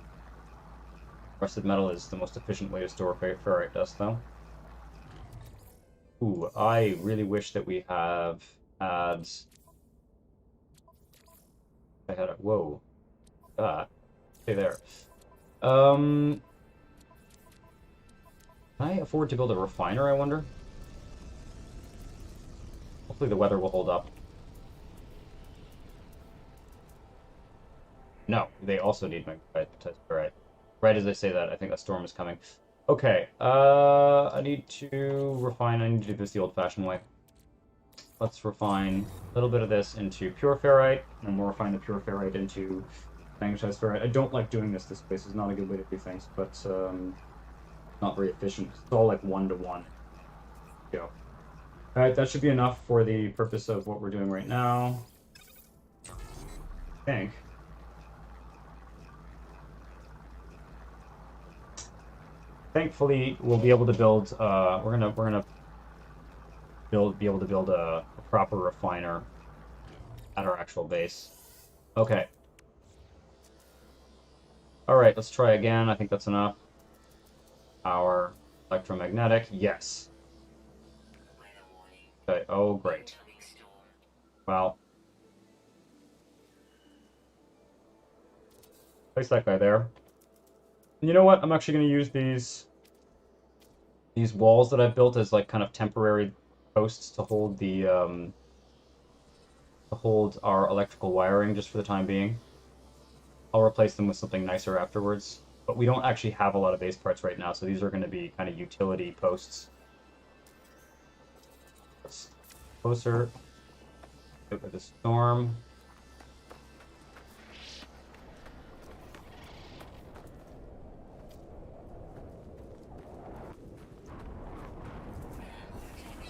Rusted metal is the most efficient way to store ferrite dust, though. Ooh, I really wish that we have had... I had a... Whoa. Stay there. Can I afford to build a refiner, I wonder? Hopefully the weather will hold up. No, they also need magnetite. Alright. Right as I say that, I think a storm is coming. Okay, I need to refine. I need to do this the old-fashioned way. Let's refine a little bit of this into pure ferrite, and we'll refine the pure ferrite into magnetized ferrite. I don't like doing this. This place is not a good way to do things, but not very efficient. It's all like 1-to-1. Go. Alright, that should be enough for the purpose of what we're doing right now. I think. Thankfully, we'll be able to build. We're gonna be able to build a proper refiner at our actual base. Okay. All right, let's try again. I think that's enough. Our electromagnetic, yes. Okay. Oh, great. Well, place that guy there. You know what? I'm actually going to use these walls that I've built as like kind of temporary posts to hold the to hold our electrical wiring just for the time being. I'll replace them with something nicer afterwards. But we don't actually have a lot of base parts right now, so these are going to be kind of utility posts. Let's closer. Look at the storm.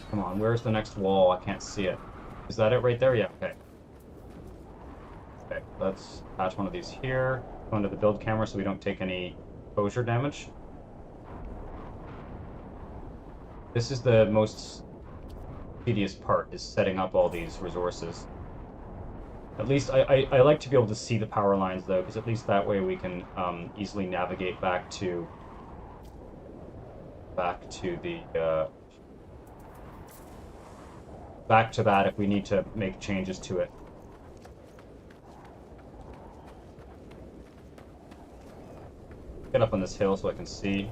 Come on, where's the next wall? I can't see it. Is that it right there? Yeah, okay. Okay, let's attach one of these here. Go into the build camera so we don't take any exposure damage. This is the most tedious part, is setting up all these resources. At least I like to be able to see the power lines, though, because at least that way we can easily navigate back to the back to that if we need to make changes to it. Get up on this hill so I can see.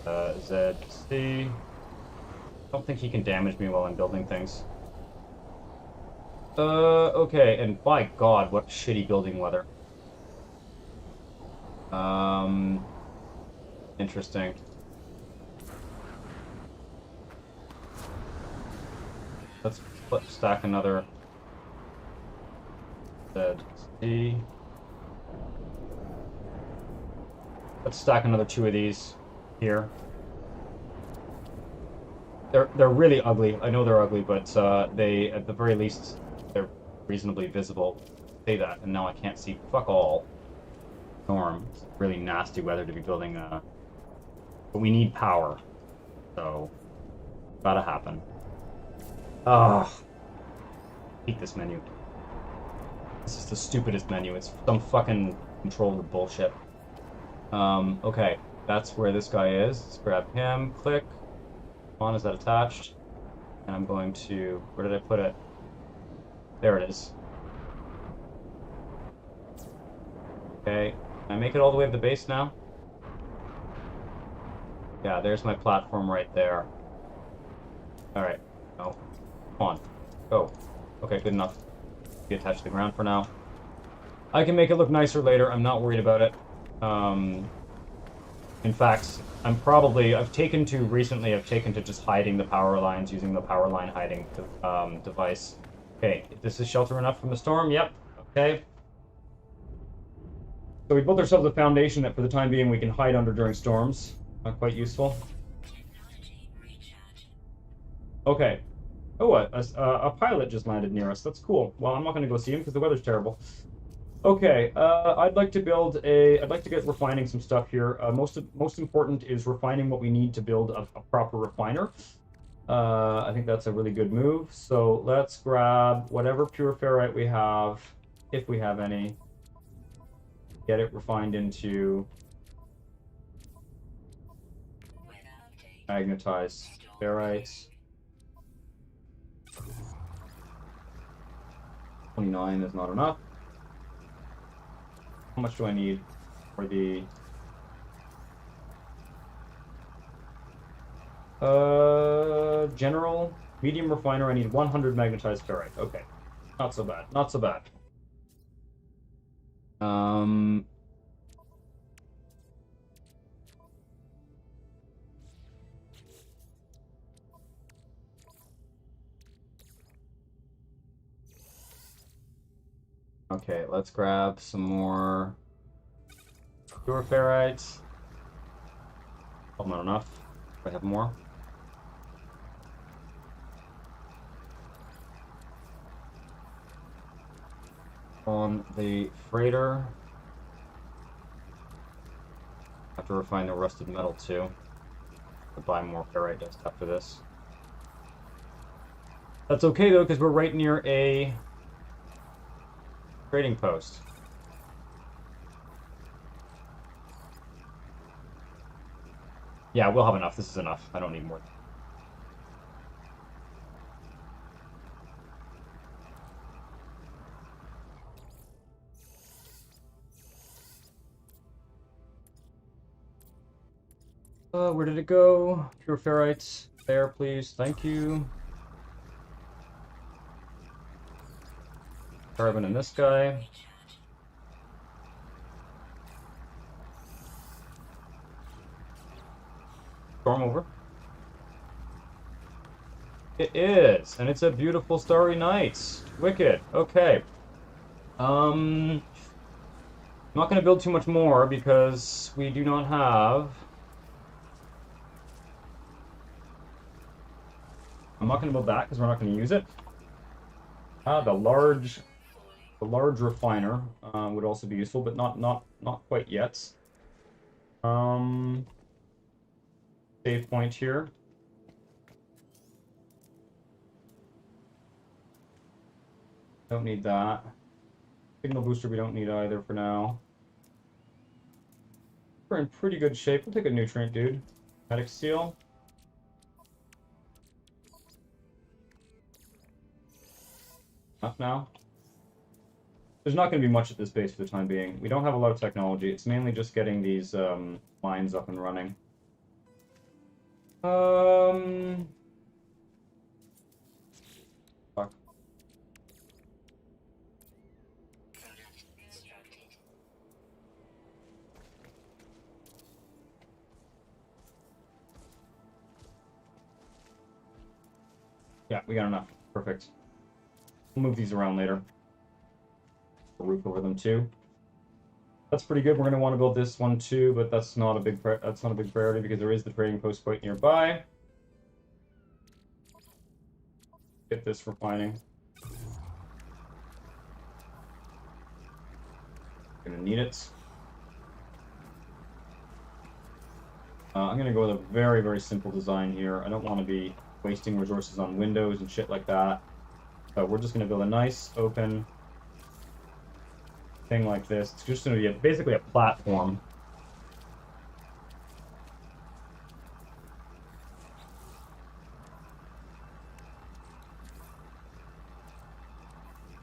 ZC. I don't think he can damage me while I'm building things. Okay, and by God, what shitty building weather. Interesting. Let's stack another ZC. Let's stack another 2 of these here. They're really ugly. I know they're ugly, but they, at the very least, they're reasonably visible. Say that, and now I can't see fuck all. Storm. It's really nasty weather to be building. But we need power, so gotta happen. Ugh. Hate this menu. This is the stupidest menu. It's some fucking controlled bullshit. Okay, that's where this guy is. Let's grab him. Click. On, is that attached? And I'm going to... Where did I put it? There it is. Okay. Can I make it all the way to the base now? Yeah, there's my platform right there. Alright. Oh. Come on. Go. Okay, good enough. Be attached to the ground for now. I can make it look nicer later. I'm not worried about it. In fact, I've taken to just hiding the power lines using the power line hiding device. Okay, this is shelter enough from the storm. Yep. Okay. So we built ourselves a foundation that for the time being we can hide under during storms. Quite useful. Okay. Oh, a pilot just landed near us. That's cool. Well, I'm not going to go see him because the weather's terrible. Okay, I'd like to get refining some stuff here. Most important is refining what we need to build a proper refiner. I think that's a really good move. So let's grab whatever pure ferrite we have. if we have any. Get it refined into magnetized ferrites. 29 is not enough. How much do I need for the... general medium refiner? I need 100 magnetized ferrite. Okay, not so bad. Not so bad. Okay, let's grab some more pure ferrites. Oh, not enough. I have more. On the freighter, have to refine the rusted metal too. To buy more ferrite dust after this. That's okay though, because we're right near a trading post. Yeah, we'll have enough. This is enough. I don't need more. Where did it go? Pure ferrites. There, please. Thank you. Carbon in this guy. Storm over. It is, and it's a beautiful starry night. Wicked. Okay. I'm not going to build too much more because we do not have... I'm not going to build that because we're not going to use it. The large refiner would also be useful, but not quite yet. Save point here. Don't need that. Signal booster we don't need either for now. We're in pretty good shape. We'll take a nutrient, dude. Medic seal. Enough now. There's not going to be much at this base for the time being. We don't have a lot of technology. It's mainly just getting these mines up and running. Fuck. Yeah, we got enough. Perfect. We'll move these around later. A roof over them too. That's pretty good. We're going to want to build this one too, but that's not a big priority because there is the trading post quite nearby. Get this refining. Gonna need it. I'm gonna go with a very, very simple design here. I don't want to be wasting resources on windows and shit like that. So we're just gonna build a nice open thing like this. It's just gonna be basically a platform.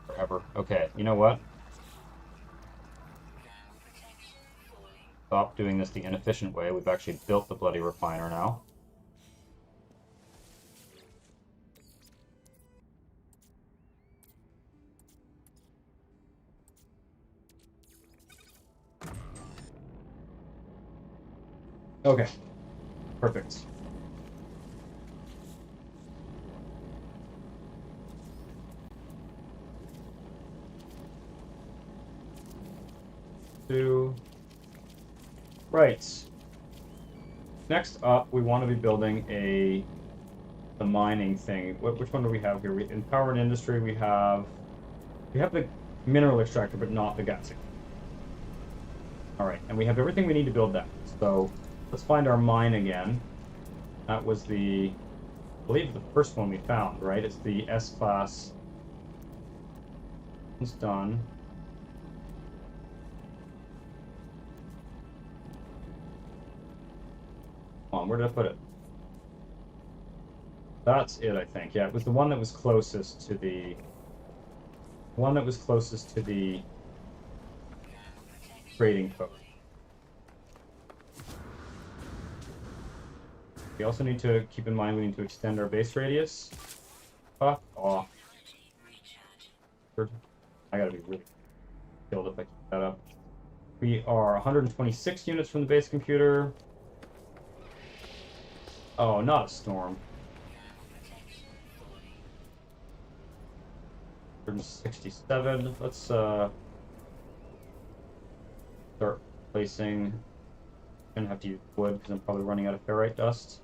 Forever. Okay, you know what? Stop doing this the inefficient way. We've actually built the bloody refiner now. Okay, perfect. Right. Next up, we want to be building the mining thing. Which one do we have here? In power and industry, we have the mineral extractor, but not the gas. All right, and we have everything we need to build that. So let's find our mine again. That was I believe the first one we found, right? It's the S-class. It's done. Come on, where did I put it? That's it, I think. Yeah, it was the one that was closest to the... One that was closest to the trading post. We also need to keep in mind we need to extend our base radius. Fuck off. I gotta be really killed if I keep that up. We are 126 units from the base computer. Oh, not a storm. 167. Let's start placing. I'm gonna have to use wood because I'm probably running out of ferrite dust.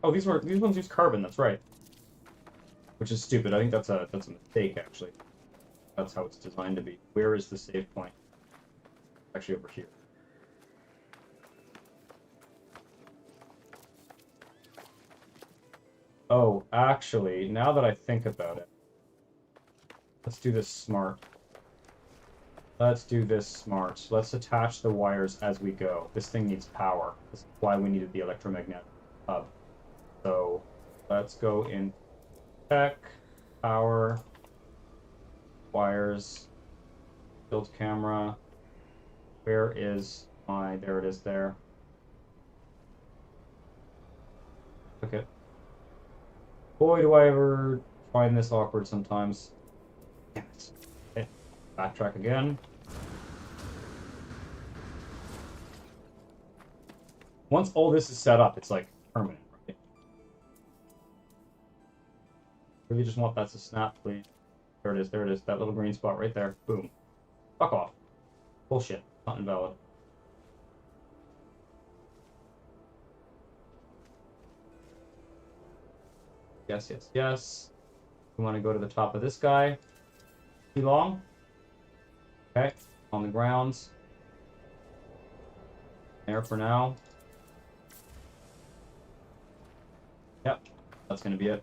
Oh, these ones use carbon. That's right. Which is stupid. I think that's a mistake actually. That's how it's designed to be. Where is the save point? Actually, over here. Oh, actually, now that I think about it, let's do this smart. Let's do this smart. Let's attach the wires as we go. This thing needs power. This is why we needed the electromagnetic hub. So let's go in tech, power, wires, build camera. Where is my, there it is there. Okay. Boy, do I ever find this awkward sometimes. Damn it. Okay, backtrack again. Once all this is set up, it's like permanent, right? Really just want that to snap, please. There it is, there it is. That little green spot right there. Boom. Fuck off. Bullshit. Not invalid. Yes, yes, yes. We want to go to the top of this guy. Too long? Okay. On the grounds. There for now. Yep. That's going to be it.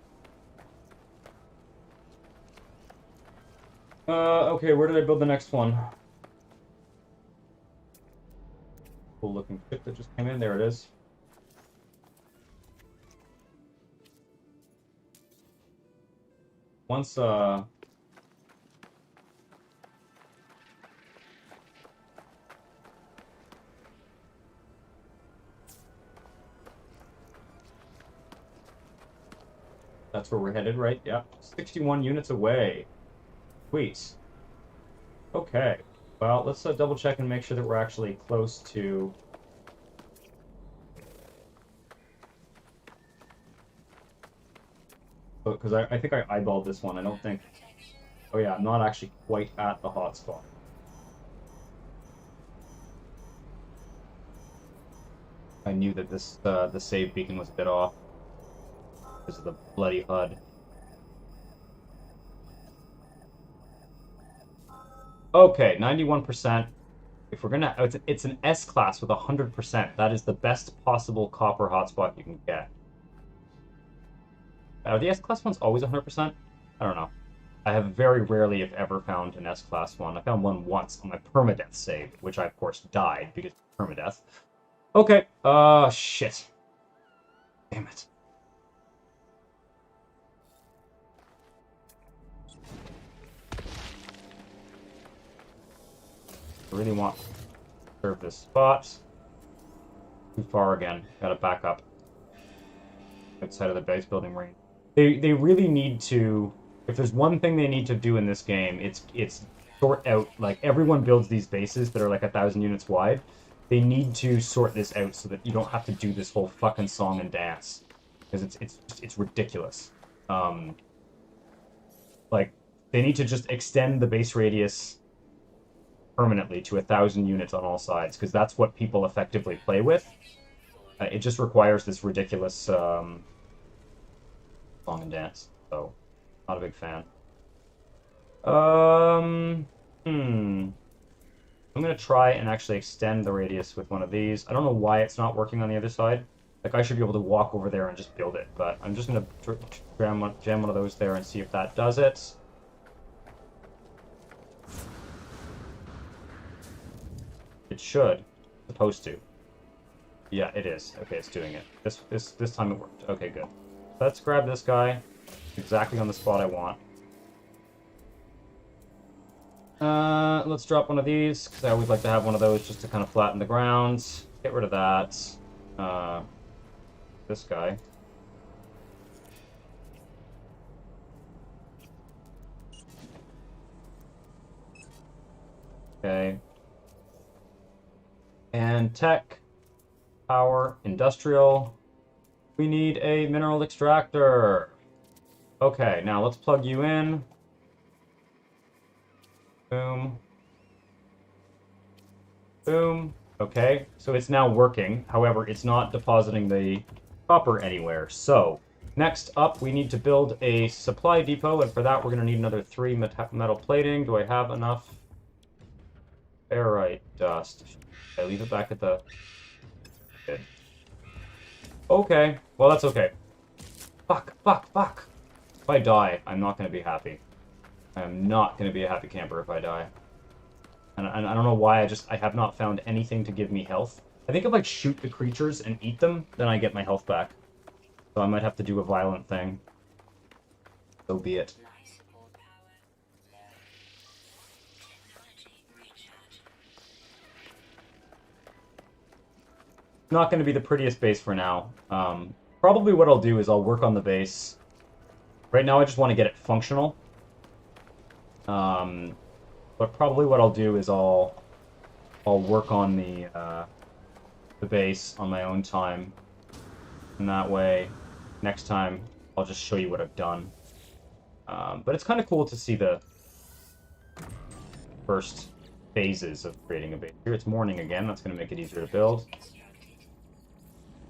Okay, where did I build the next one? Cool looking ship that just came in. There it is. Once, that's where we're headed, right? Yep. 61 units away. Sweet. Okay. Well, let's double check and make sure that we're actually close to... Because I think I eyeballed this one. I don't think... Oh yeah, I'm not actually quite at the hotspot. I knew that this the save beacon was a bit off. Because of the bloody HUD. Okay, 91%. If we're gonna... It's an S-class with 100%. That is the best possible copper hotspot you can get. Are the S-class ones always 100%? I don't know. I have very rarely, if ever, found an S-class one. I found one once on my permadeath save, which I, of course, died because of permadeath. Okay. Shit. Damn it. I really want to serve this spot. Too far again. Gotta back up. Outside of the base building range. They really need to... If there's one thing they need to do in this game, it's sort out... Like, everyone builds these bases that are like 1,000 units wide. They need to sort this out so that you don't have to do this whole fucking song and dance. Because it's ridiculous. Like, they need to just extend the base radius permanently to 1,000 units on all sides, because that's what people effectively play with. It just requires this ridiculous song and dance, so not a big fan. I'm gonna try and actually extend the radius with one of these. I don't know why it's not working on the other side. Like, I should be able to walk over there and just build it, but I'm just gonna jam one of those there and see if that does it. It should. Supposed to. Yeah, it is. Okay, it's doing it. This time it worked. Okay, good. Let's grab this guy. Exactly on the spot I want. Let's drop one of these, because I always like to have one of those just to kind of flatten the ground. Get rid of that. Uh, this guy. Okay. And tech, power, industrial. We need a mineral extractor. Okay, now let's plug you in. Boom. Boom. Okay, so it's now working. However, it's not depositing the copper anywhere. So, next up, we need to build a supply depot, and for that, we're going to need another 3 metal plating. Do I have enough? Ferrite dust. I leave it back at the... Good. Okay, well, that's okay. Fuck, fuck, fuck. If I die, I'm not going to be happy. I am not going to be a happy camper if I die. And I don't know why, I have not found anything to give me health. I think if I shoot the creatures and eat them, then I get my health back. So I might have to do a violent thing. So be it. Not going to be the prettiest base for now. Probably what I'll do is I'll work on the base. Right now I just want to get it functional. But probably what I'll do is I'll work on the base on my own time. And that way, next time, I'll just show you what I've done. But it's kind of cool to see the first phases of creating a base. Here it's morning again, that's going to make it easier to build.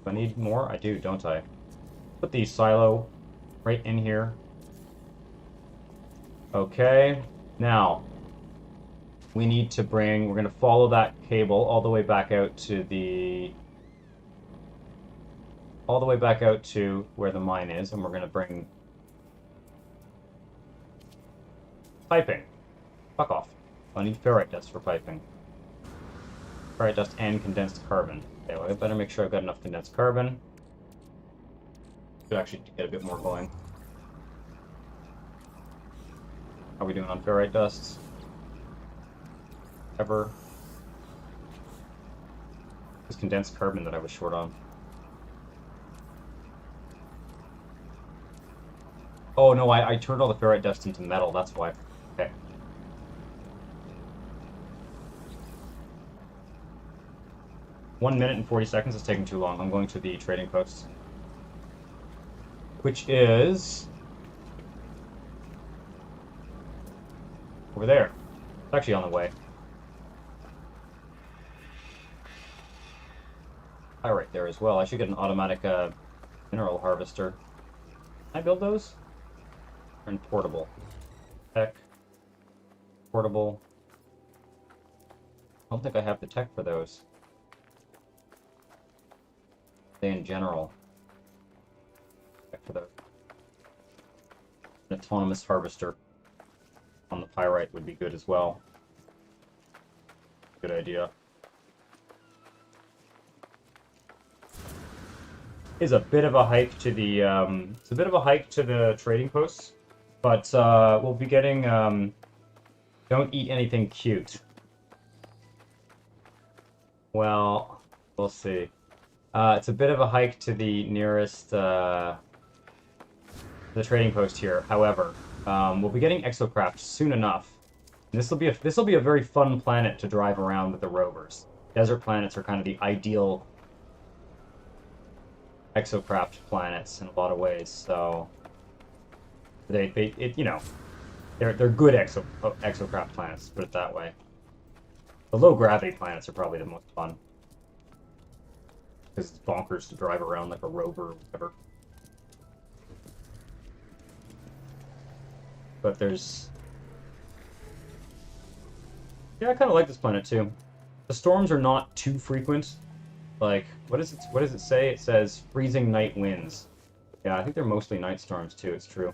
Do I need more? I do, don't I? Put the silo right in here. Okay, now we need to we're going to follow that cable all the way back out to where the mine is, and we're going to bring piping. Fuck off. I need ferrite dust for piping. Ferrite dust and condensed carbon. Okay, well, I better make sure I've got enough condensed carbon. Should actually get a bit more going. How are we doing on ferrite dust? Ever. This condensed carbon that I was short on. Oh no, I turned all the ferrite dust into metal, that's why. Okay. One minute and 40 seconds is taking too long. I'm going to the trading post. Which is... over there. It's actually on the way. Right there as well. I should get an automatic mineral harvester. Can I build those? They're in portable. Tech. Portable. I don't think I have the tech for those. They in general. Tech for those. An autonomous harvester on the pyrite would be good as well. Good idea. Is a bit of a hike to the it's a bit of a hike to the trading posts, but we'll be getting don't eat anything cute. Well, we'll see. It's a bit of a hike to the nearest the trading post here. However, we'll be getting exocraft soon enough. And this will be a very fun planet to drive around with the rovers. Desert planets are kind of the ideal exocraft planets in a lot of ways, so they're good exocraft planets, put it that way. The low gravity planets are probably the most fun because it's bonkers to drive around like a rover or whatever. But there's I kind of like this planet too. The storms are not too frequent. Like, what does it say? It says freezing night winds. Yeah, I think they're mostly night storms too, it's true.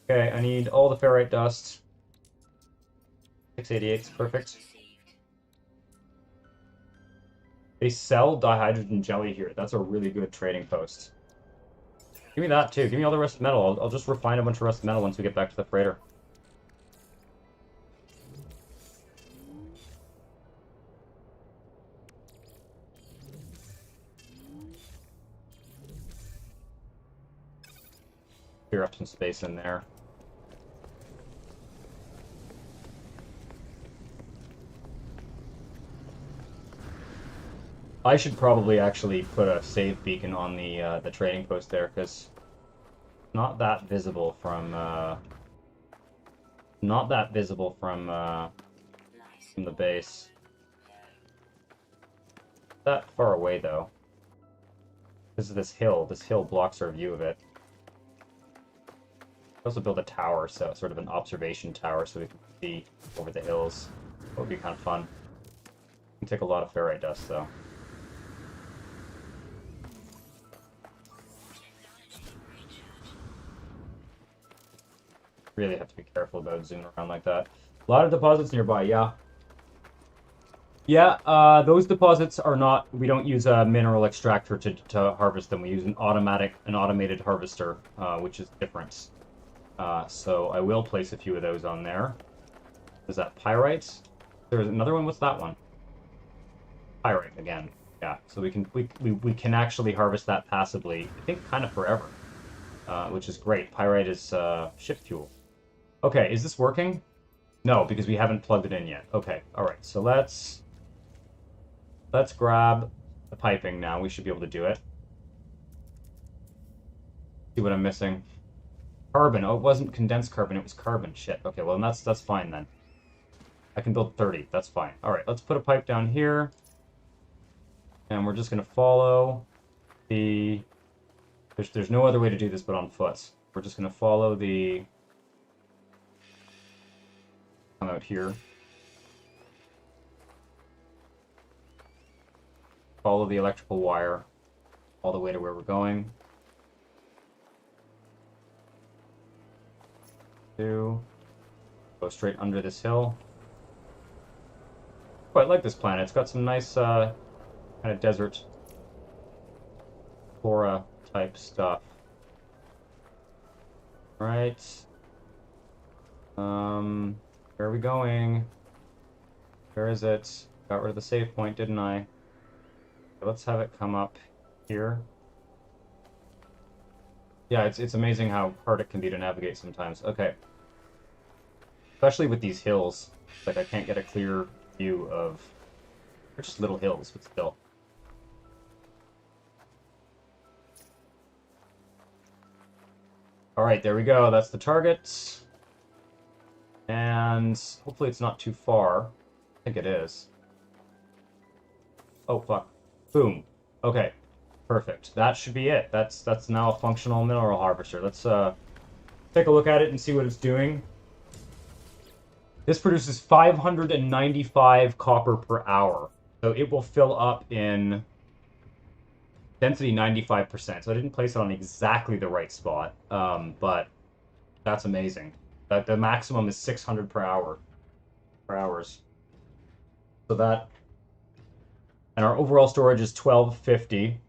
Okay, I need all the ferrite dust. 688 is perfect. They sell dihydrogen jelly here. That's a really good trading post. Give me that too. Give me all the rusted metal. I'll just refine a bunch of rusted metal once we get back to the freighter. Clear up some space in there. I should probably actually put a save beacon on the trading post there, because not that visible from from the base. That far away though. This is this hill. This hill blocks our view of it. Also build a tower, so sort of an observation tower, so we can see over the hills. That would be kind of fun. We can take a lot of ferrite dust though. Really have to be careful about zooming around like that. A lot of deposits nearby, yeah. Yeah, those deposits are not, we don't use a mineral extractor to harvest them. We use an automated harvester, which is different. So I will place a few of those on there. Is that pyrite? There's another one, what's that one? Pyrite, again. Yeah, so we can actually harvest that passively, I think kind of forever. Which is great. Pyrite is ship fuel. Okay, is this working? No, because we haven't plugged it in yet. Okay, alright, so let's grab the piping now. We should be able to do it. See what I'm missing. Carbon. Oh, it wasn't condensed carbon, it was carbon. Shit. Okay, well, that's fine then. I can build 30. That's fine. Alright, let's put a pipe down here. And we're just going to follow the... There's no other way to do this but on foot. We're just going to follow the... Come out here. Follow the electrical wire all the way to where we're going. Go straight under this hill. Quite like this planet. It's got some nice kind of desert flora type stuff. Right. Where are we going? Where is it? Got rid of the save point, didn't I? Okay, let's have it come up here. Yeah, it's amazing how hard it can be to navigate sometimes. Okay. Especially with these hills. Like, I can't get a clear view of... They're just little hills, but still. Alright, there we go. That's the target. And hopefully it's not too far. I think it is. Oh, fuck. Boom. Okay. Perfect. That should be it. That's now a functional mineral harvester. Let's take a look at it and see what it's doing. This produces 595 copper per hour. So it will fill up in density 95%. So I didn't place it on exactly the right spot, but that's amazing. The maximum is 600 per hour. Per hours. So that... And our overall storage is 1250.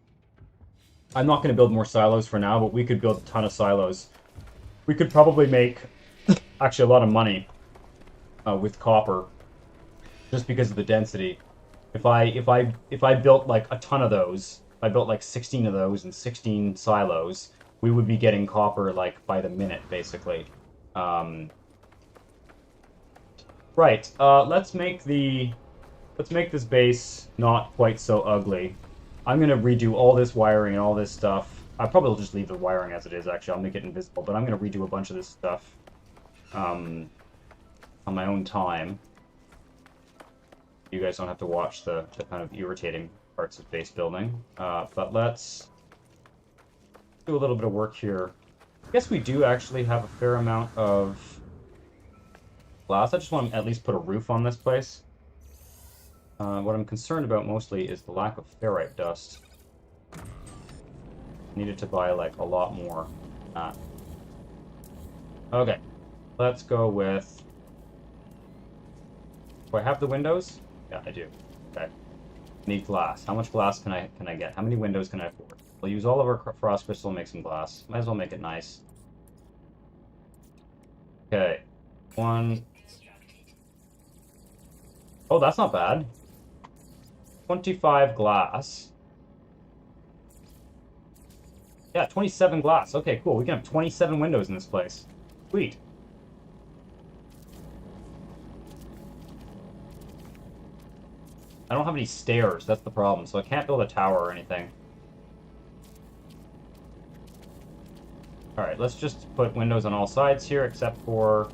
I'm not going to build more silos for now, but we could build a ton of silos. We could probably make actually a lot of money with copper, just because of the density. If I built like a ton of those, if I built like 16 of those and 16 silos, we would be getting copper like by the minute, basically. Right. Let's make this base not quite so ugly. I'm gonna redo all this wiring and all this stuff. I probably will just leave the wiring as it is, actually. I'll make it invisible, but I'm gonna redo a bunch of this stuff on my own time. You guys don't have to watch the kind of irritating parts of base building. But let's do a little bit of work here. I guess we do actually have a fair amount of glass. I just want to at least put a roof on this place. What I'm concerned about mostly is the lack of ferrite dust. Needed to buy like a lot more. Okay, let's go with... Do I have the windows? Yeah, I do. Okay. Need glass. How much glass can I get? How many windows can I afford? We'll use all of our frost crystal and make some glass. Might as well make it nice. Okay. One. Oh, that's not bad. 25 glass. Yeah, 27 glass. Okay, cool. We can have 27 windows in this place. Sweet. I don't have any stairs. That's the problem. So I can't build a tower or anything. Alright, let's just put windows on all sides here, except for...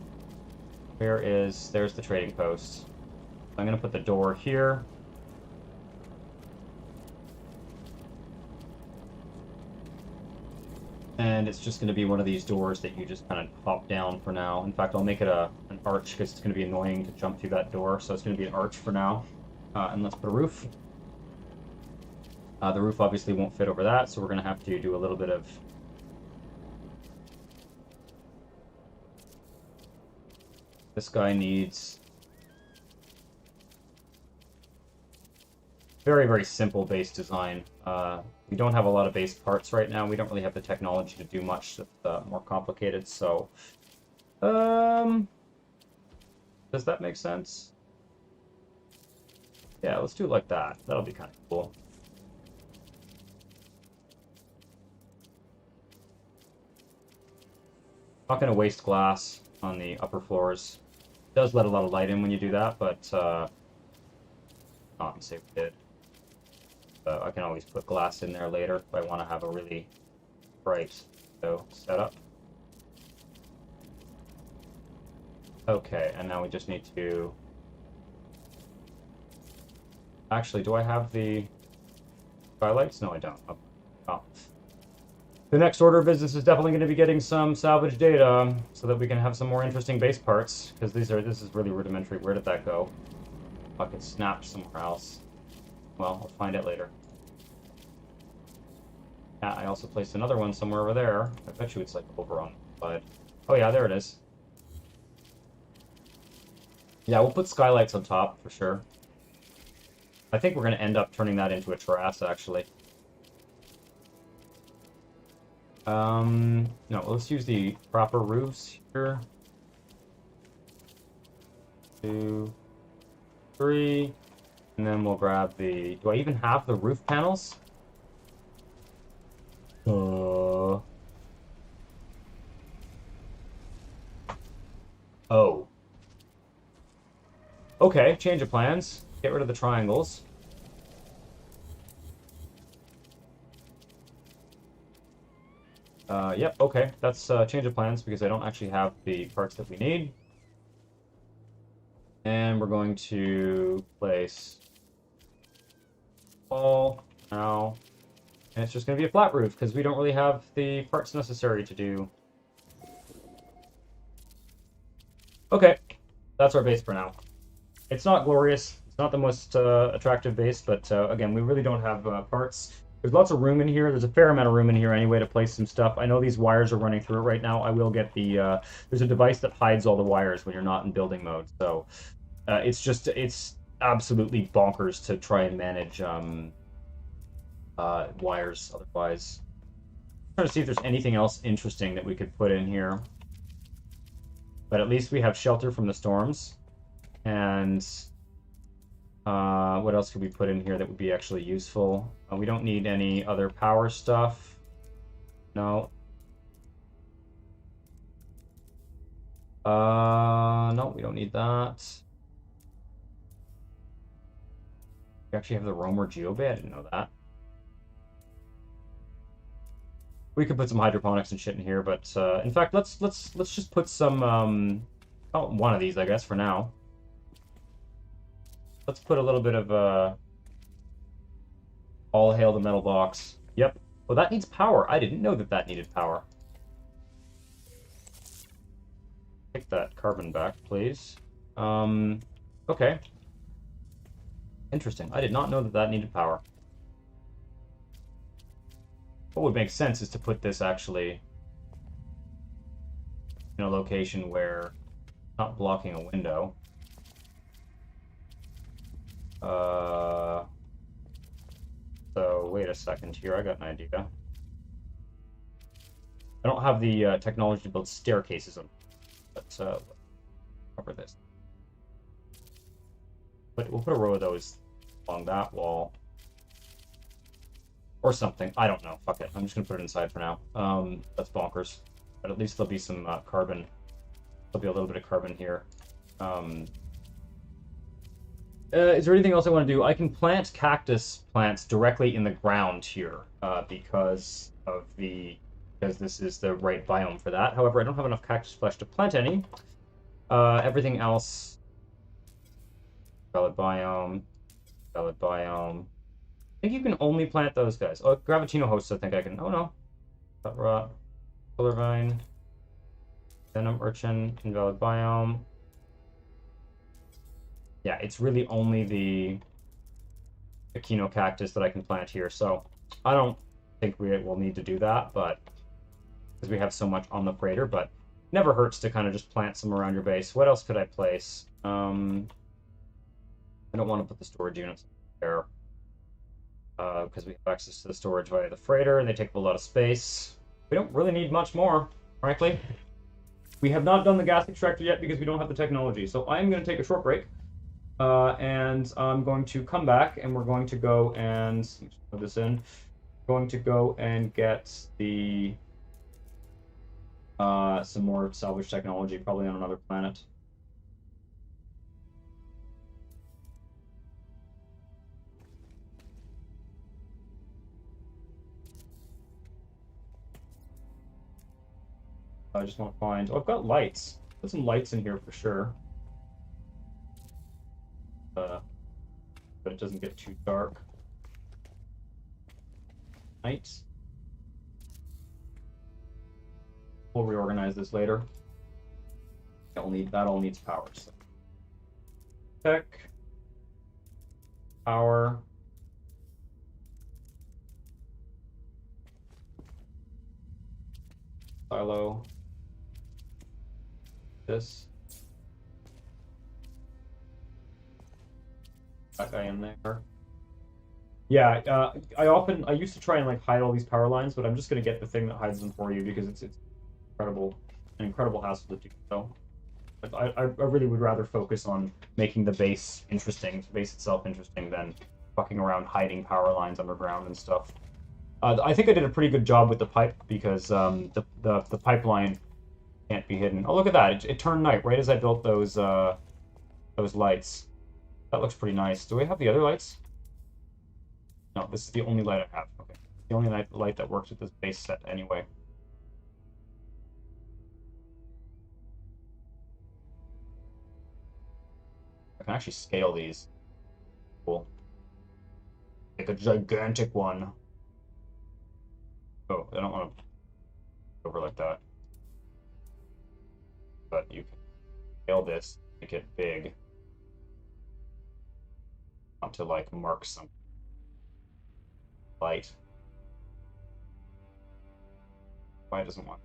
There's the trading post. I'm going to put the door here. And it's just going to be one of these doors that you just kind of hop down for now. In fact, I'll make it an arch because it's going to be annoying to jump through that door. So it's going to be an arch for now. And let's put a roof. The roof obviously won't fit over that, so we're going to have to do a little bit of... This guy needs... Very, very simple base design. We don't have a lot of base parts right now. We don't really have the technology to do much that's more complicated, so... Does that make sense? Yeah, let's do it like that. That'll be kind of cool. Not going to waste glass on the upper floors. It does let a lot of light in when you do that, but... not say we did. I can always put glass in there later if I want to have a really bright setup. Okay, and now we just need to... Actually, do I have the skylights? No, I don't. Okay. Oh. The next order of business is definitely going to be getting some salvage data so that we can have some more interesting base parts, because this is really rudimentary. Where did that go? I could snap somewhere else. Well, I'll find it later. Yeah, I also placed another one somewhere over there. I bet you it's like over on the side. Oh yeah, there it is. Yeah, we'll put skylights on top for sure. I think we're going to end up turning that into a terrace, actually. No, let's use the proper roofs here. 2, 3, and then we'll grab the... Do I even have the roof panels? Oh. Okay, change of plans. Get rid of the triangles. Yep, okay. That's change of plans because I don't actually have the parts that we need. And we're going to place wall now. And it's just going to be a flat roof because we don't really have the parts necessary to do. Okay, that's our base for now. It's not glorious. It's not the most attractive base, but again, we really don't have parts. There's lots of room in here. There's a fair amount of room in here anyway to place some stuff. I know these wires are running through it right now. I will get the... there's a device that hides all the wires when you're not in building mode. So it's absolutely bonkers to try and manage wires otherwise. I'm trying to see if there's anything else interesting that we could put in here. But at least we have shelter from the storms. And... what else could we put in here that would be actually useful? We don't need any other power stuff. No. No, we don't need that. We actually have the Roamer Geobay. I didn't know that. We could put some hydroponics and shit in here, but in fact, let's just put some one of these, I guess, for now. Let's put a little bit of all hail the metal box. Yep. Well, that needs power. I didn't know that that needed power. Take that carbon back, please. Okay. Interesting. I did not know that that needed power. What would make sense is to put this actually in a location where it's not blocking a window. a second here. I got an idea. I don't have the technology to build staircases, but cover this. But we'll put a row of those along that wall. Or something. I don't know. Fuck it. I'm just going to put it inside for now. That's bonkers. But at least there'll be some carbon. There'll be a little bit of carbon here. Is there anything else I want to do? I can plant cactus plants directly in the ground here because this is the right biome for that. However, I don't have enough cactus flesh to plant any. Everything else... Valid biome. Valid biome. I think you can only plant those guys. Oh, Gravitino hosts, I think I can. Oh, no. Cut rot. Pillar vine. Venom urchin. Invalid biome. Yeah, it's really only the Aquino cactus that I can plant here. So I don't think we will need to do that, but because we have so much on the freighter, but never hurts to kind of just plant some around your base. What else could I place? I don't want to put the storage units there. Because we have access to the storage via the freighter, and they take up a lot of space. We don't really need much more, frankly. We have not done the gas extractor yet because we don't have the technology. So I'm going to take a short break, and I'm going to come back, and we're going to go and put this in. Going to go and get the some more salvage technology, probably on another planet. I just want to find... Oh, I've got lights. Put some lights in here for sure. But it doesn't get too dark. Lights. We'll reorganize this later. That all needs power. So. Tech. Power. Silo. This. That guy in there. Yeah, I used to try and like hide all these power lines, but I'm just gonna get the thing that hides them for you because it's an incredible hassle to do. So, I really would rather focus on making the base interesting, the base itself interesting, than fucking around hiding power lines underground and stuff. I think I did a pretty good job with the pipe because the pipeline can't be hidden. Oh, look at that! It turned night right as I built those lights. That looks pretty nice. Do we have the other lights? No, this is the only light I have. Okay, the only light that works with this base set anyway. I can actually scale these. Cool. Like a gigantic one. Oh, I don't want to over like that. But you can scale this, make it big. Want to like mark some light. Why it doesn't want?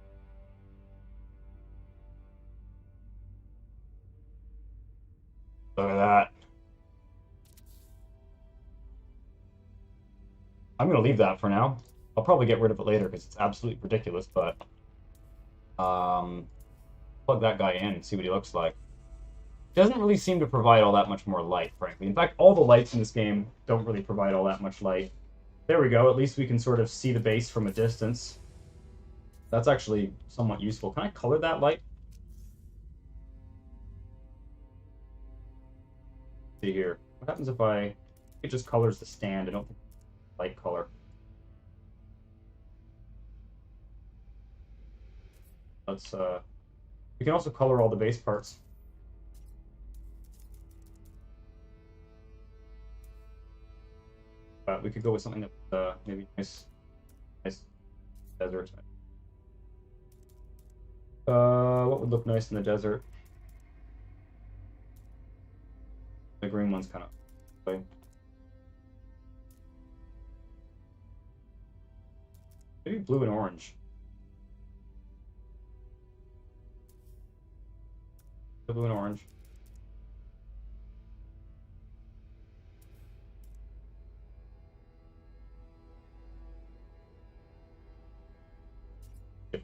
Look at that. I'm gonna leave that for now. I'll probably get rid of it later because it's absolutely ridiculous, but plug that guy in and see what he looks like. Doesn't really seem to provide all that much more light, frankly. In fact, all the lights in this game don't really provide all that much light. There we go. At least we can sort of see the base from a distance. That's actually somewhat useful. Can I color that light? See here. What happens if it just colors the stand? I don't think light color. Let's we can also color all the base parts. We could go with something that maybe nice desert. What would look nice in the desert? The green one's kind of. Maybe blue and orange. Blue and orange.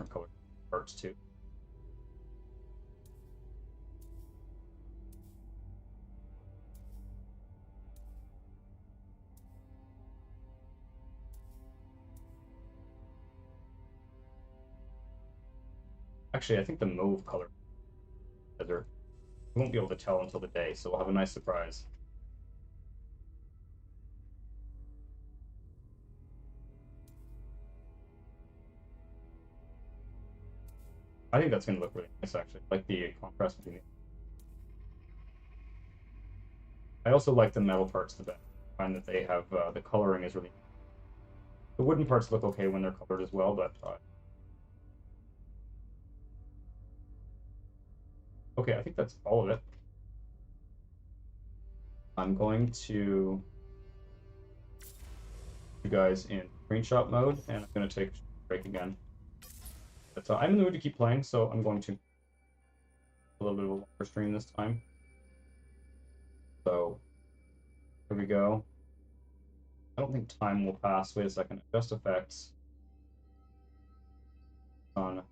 different color parts too. Actually, I think the mauve color desert. We won't be able to tell until the day, so we'll have a nice surprise. I think that's going to look really nice, actually. Like the contrast between it. I also like the metal parts the best. I find that they have the coloring is really. The wooden parts look okay when they're colored as well, but okay, I think that's all of it. I'm going to you guys in screenshot mode, and I'm going to take a break again. But I'm in the mood to keep playing, so I'm going to a little bit of a longer stream this time. So here we go. I don't think time will pass. Wait a second. Adjust effects on.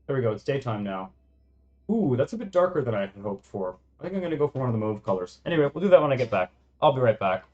There we go. It's daytime now. Ooh, that's a bit darker than I had hoped for. I think I'm going to go for one of the mauve colors. Anyway, we'll do that when I get back. I'll be right back.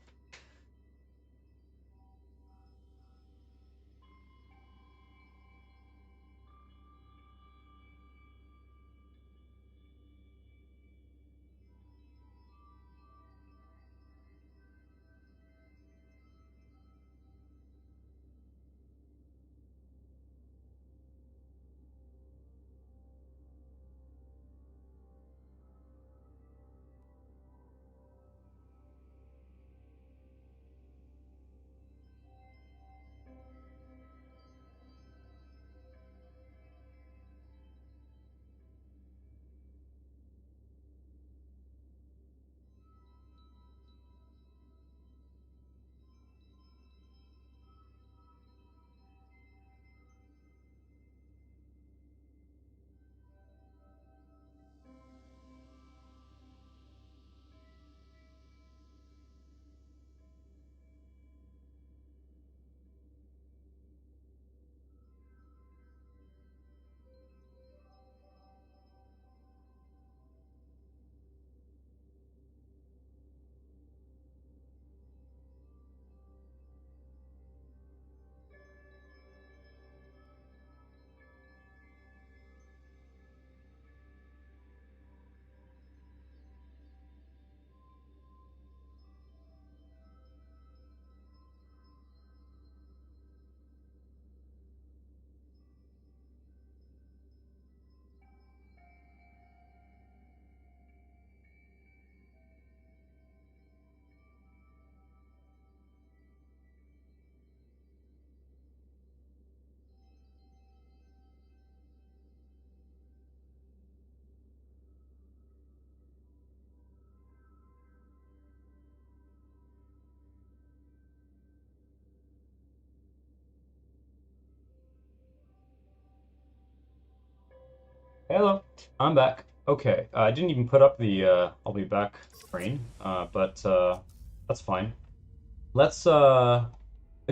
Hello, I'm back. Okay, I didn't even put up the I'll be back screen, but that's fine. Let's I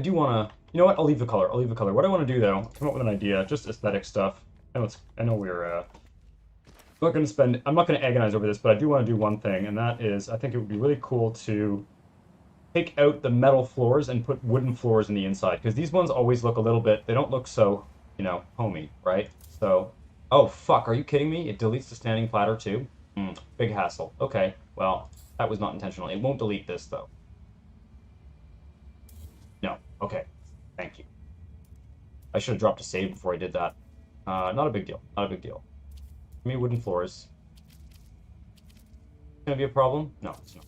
do want to, you know what? I'll leave the color. I'll leave the color. What I want to do though, come up with an idea, just aesthetic stuff. I know we're not going to spend. I'm not going to agonize over this, but I do want to do one thing, and that is, I think it would be really cool to take out the metal floors and put wooden floors in the inside, because these ones always look a little bit. They don't look so, homey, right? So, oh fuck, are you kidding me? It deletes the standing platter too. Big hassle. Okay, well, that was not intentional. It won't delete this though. No. Okay. Thank you. I should have dropped a save before I did that. Not a big deal. Not a big deal. Give me wooden floors. Gonna be a problem? No, it's not.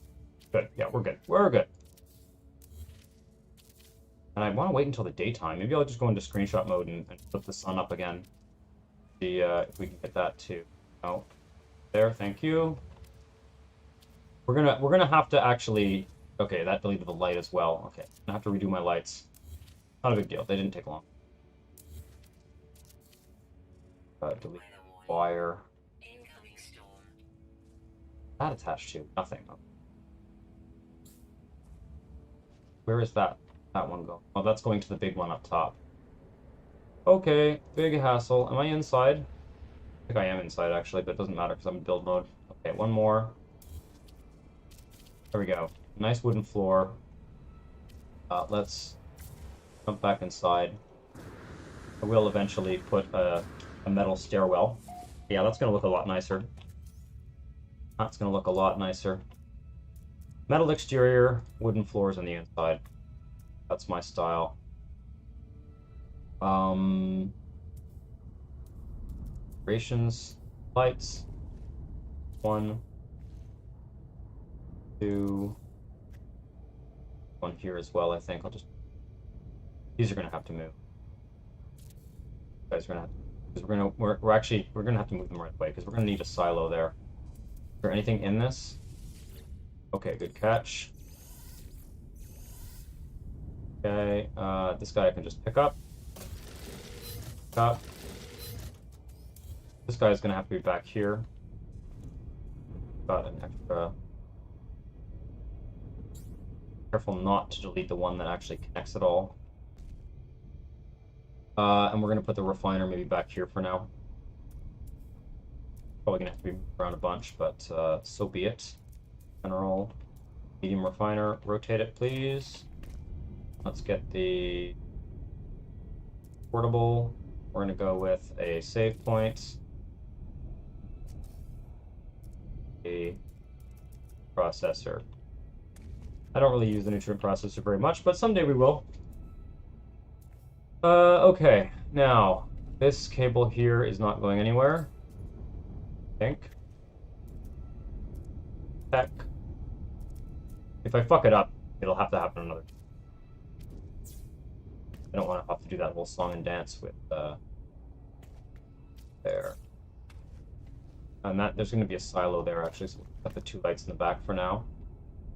Good. Yeah, we're good. We're good. And I want to wait until the daytime. Maybe I'll just go into screenshot mode and flip the sun up again. See if we can get that too. Oh, there. Thank you. We're gonna have to actually. Okay, that deleted the light as well. Okay, I have to redo my lights. Not a big deal. They didn't take long. Delete wire. That attached to nothing. Where is that? that one go? Oh, that's going to the big one up top. Okay, big hassle. Am I inside? I think I am inside, actually, but it doesn't matter because I'm in build mode. Okay, one more. There we go. Nice wooden floor. Let's jump back inside. I will eventually put a metal stairwell. Yeah, that's going to look a lot nicer. That's going to look a lot nicer. Metal exterior, wooden floors on the inside. That's my style. Decorations, lights. 1, 2. One here as well, I think. I'll just... These are going to have to move. You guys are going to have to... Because we're going to have to move them right away, because we're going to need a silo there. Is there anything in this? Okay, good catch. Okay, this guy I can just pick up. This guy's gonna have to be back here. Got an extra. Careful not to delete the one that actually connects it all. And we're gonna put the refiner maybe back here for now. Probably gonna have to be around a bunch, but so be it. General, medium refiner, rotate it, please. Let's get the portable. We're going to go with a save point, a processor. I don't really use the nutrient processor very much, but someday we will. Okay, now, this cable here is not going anywhere, I think. Heck. If I fuck it up, it'll have to happen another time. I don't want to have to do that whole song and dance with there. And that there's going to be a silo there actually, so we'll put the 2 lights in the back for now.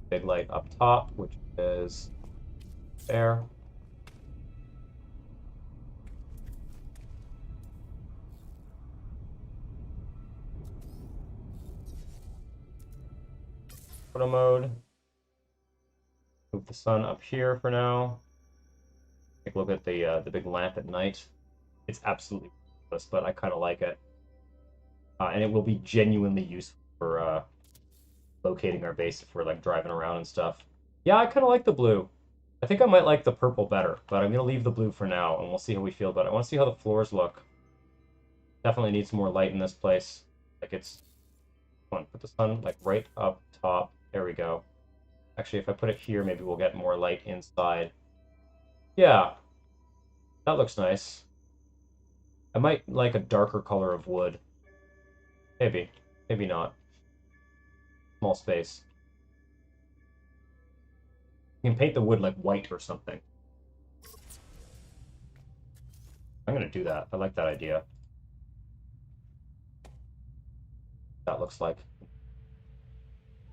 Big light up top, which is there. Photo mode. Move the sun up here for now. Take a look at the big lamp at night. It's absolutely useless, but I kind of like it. And it will be genuinely useful for locating our base if we're like driving around and stuff. Yeah, I kind of like the blue. I think I might like the purple better, but I'm going to leave the blue for now, and we'll see how we feel about it. I want to see how the floors look. Definitely needs more light in this place. Like it's... Come on, put the sun like right up top. There we go. Actually, if I put it here, maybe we'll get more light inside. Yeah, that looks nice. I might like a darker color of wood. Maybe. Maybe not. Small space. You can paint the wood like white or something. I'm going to do that. I like that idea. That looks like.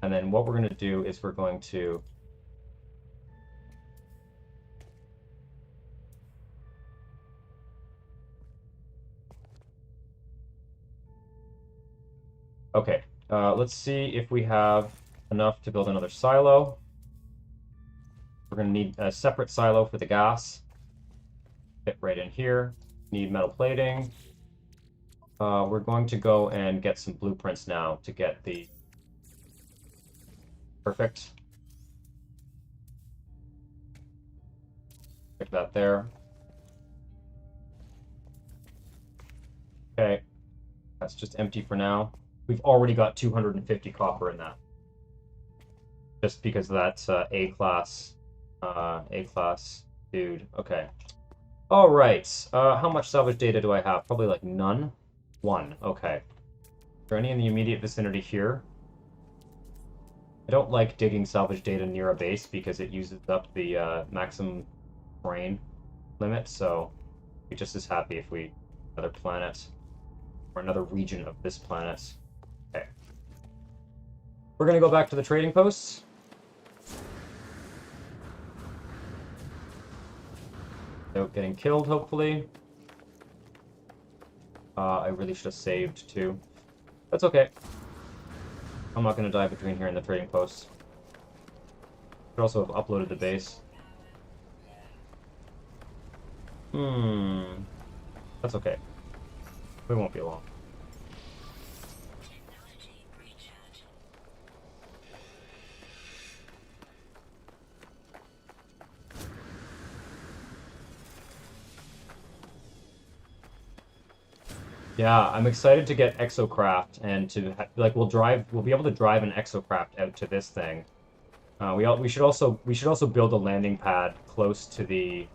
And then what we're going to do is we're going to... Okay, let's see if we have enough to build another silo. We're going to need a separate silo for the gas. Fit right in here. Need metal plating. We're going to go and get some blueprints now to get the... Perfect. Stick that there. Okay, that's just empty for now. We've already got 250 copper in that. Just because that's A-class dude. Okay. All right. How much salvage data do I have? Probably like none. 1. Okay. Is there any in the immediate vicinity here? I don't like digging salvage data near a base because it uses up the maximum terrain limit, so we're just as happy if we another planet or another region of this planet. Okay. We're gonna go back to the trading posts. Without getting killed, hopefully. I really should have saved too. That's okay. I'm not going to die between here and the trading posts. Could also have uploaded the base. Hmm. That's okay. We won't be long. Yeah, I'm excited to get exocraft and to like we'll be able to drive an exocraft out to this thing. We should also build a landing pad close to the.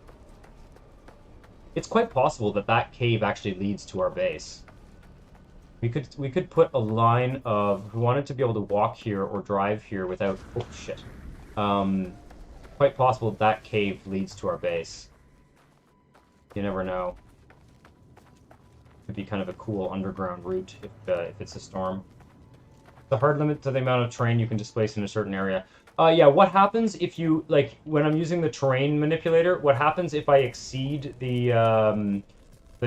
It's quite possible that that cave actually leads to our base. We could put a line of, if we wanted to be able to walk here or drive here without, oh shit. Um, Quite possible that cave leads to our base. You never know. Could be kind of a cool underground route if it's a storm. The hard limit to the amount of terrain you can displace in a certain area. Yeah, what happens if you, like, when I'm using the terrain manipulator, what happens if I exceed the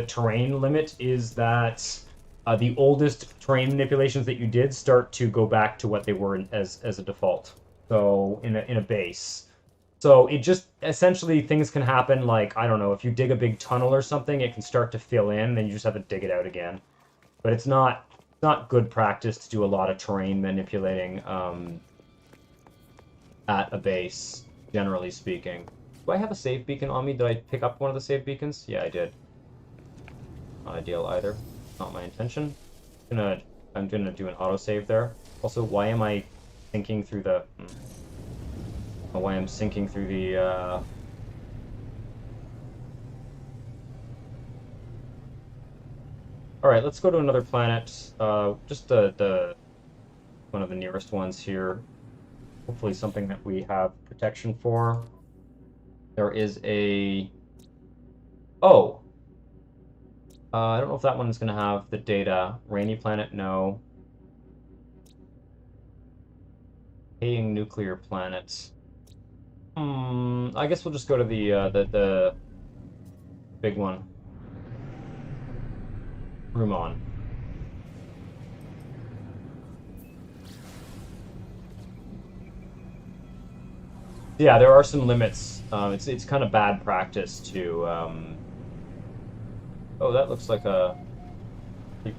terrain limit is that the oldest terrain manipulations that you did start to go back to what they were as a default. So in a base. So it just essentially things can happen like, I don't know, if you dig a big tunnel or something, it can start to fill in, then you just have to dig it out again. But it's not good practice to do a lot of terrain manipulating at a base, generally speaking. Do I have a save beacon on me? Did I pick up one of the save beacons? Yeah, I did. Not ideal either. Not my intention. I'm gonna do an autosave there. Also, why am I thinking through the why I'm sinking through the Alright, let's go to another planet. Just the one of the nearest ones here. Hopefully something that we have protection for. There is a Oh! I don't know if that one's gonna have the data. Rainy planet, no. Haying nuclear planets. I guess we'll just go to the big one. Rumon. Yeah, there are some limits. It's kind of bad practice to. Oh, that looks like a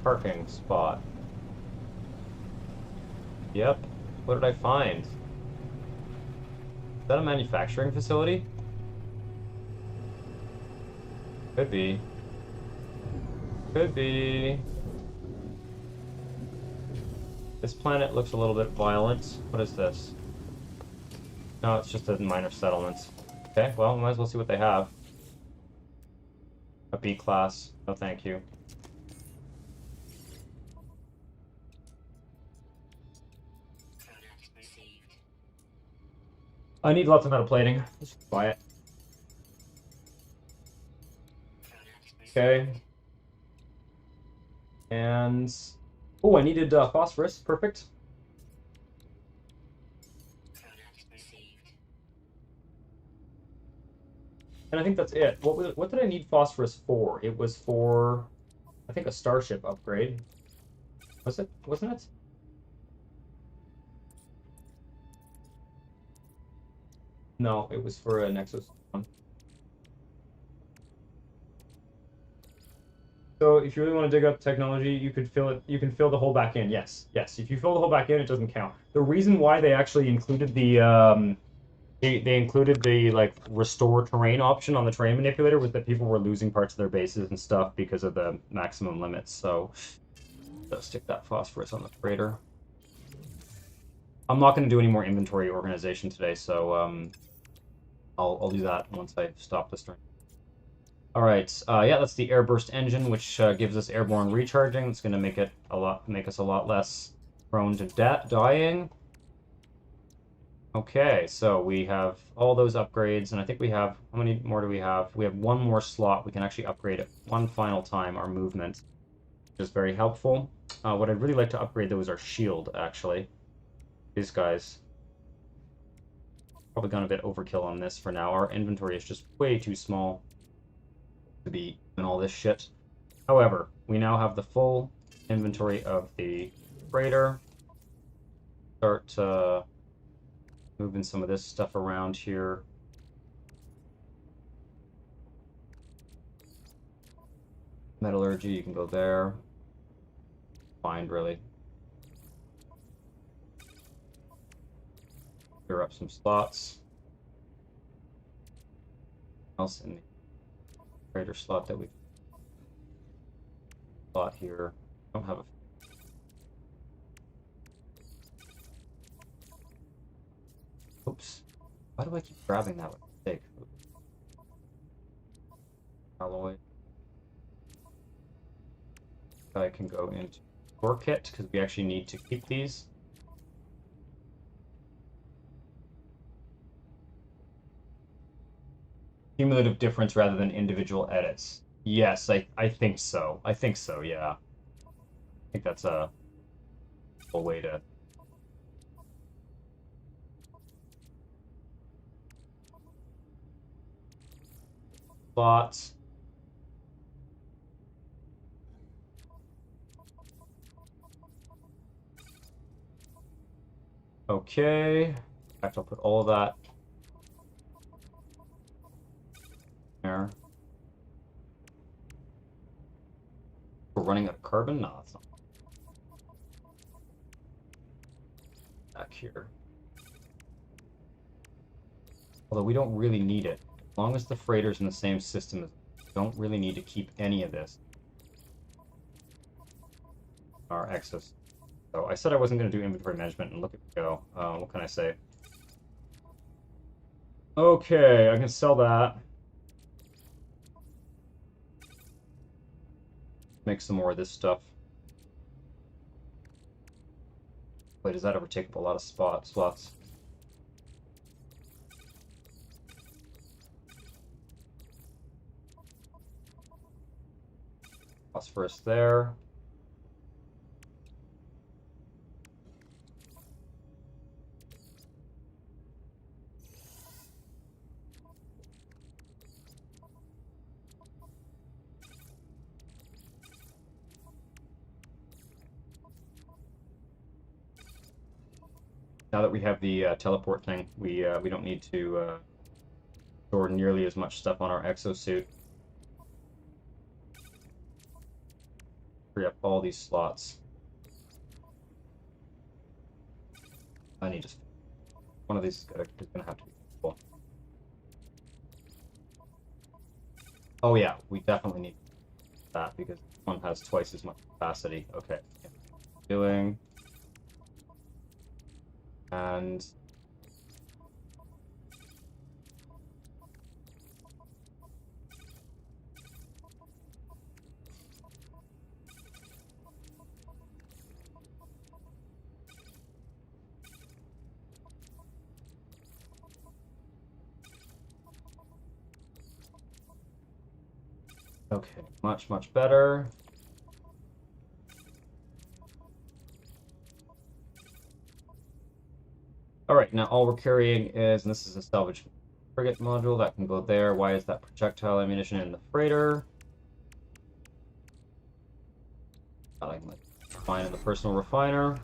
parking spot. Yep. What did I find? Is that a manufacturing facility? Could be. Could be. This planet looks a little bit violent. What is this? No, it's just a minor settlement. Okay, well, might as well see what they have. A B class. No, thank you. I need lots of metal plating. Let's buy it. Okay. And oh, I needed phosphorus. Perfect. And I think that's it. What did I need phosphorus for? It was for, I think, a starship upgrade. Was it? Wasn't it? No, it was for a Nexus one. So if you really want to dig up technology, you could fill it. You can fill the hole back in. Yes, yes. If you fill the hole back in, it doesn't count. The reason why they actually included they included the like restore terrain option on the terrain manipulator was that people were losing parts of their bases and stuff because of the maximum limits. So let's stick that phosphorus on the freighter. I'm not going to do any more inventory organization today, so I'll do that once I stop the stream. All right, yeah, that's the airburst engine, which gives us airborne recharging. It's going to make us a lot less prone to dying. Okay, so we have all those upgrades, and I think we have, how many more do we have? We have one more slot. We can actually upgrade it one final time, our movement, which is very helpful. What I'd really like to upgrade, though, is our shield, actually. These guys. Probably gone a bit overkill on this for now. Our inventory is just way too small to be doing all this shit. However, we now have the full inventory of the freighter. Start moving some of this stuff around here. Metallurgy, you can go there. Fine, really. Clear up some slots. Else in the trader slot that we slot here. Don't have a. Oops. Why do I keep grabbing that with mistake? Alloy. I can go into core kit because we actually need to keep these. Cumulative difference rather than individual edits. Yes, I think so. I think so, yeah. I think that's a way to. Slots. Okay. In fact, I'll put all of that there. We're running out of carbon? No, that's not. Back here. Although we don't really need it. As long as the freighter's in the same system, we don't really need to keep any of this. Our exos. So I said I wasn't going to do inventory management, and look at me go. What can I say? Okay, I can sell that. Make some more of this stuff. Wait, does that ever take up a lot of slots? Phosphorus there. Now that we have the teleport thing, we don't need to store nearly as much stuff on our exosuit. Free up all these slots. I need just one of these is gonna have to be full. Oh yeah, we definitely need that because one has twice as much capacity. Okay, doing. And okay, much better. All right, now all we're carrying is, and this is a salvage frigate module that can go there. Why is that projectile ammunition in the freighter? I can refine in the personal refiner.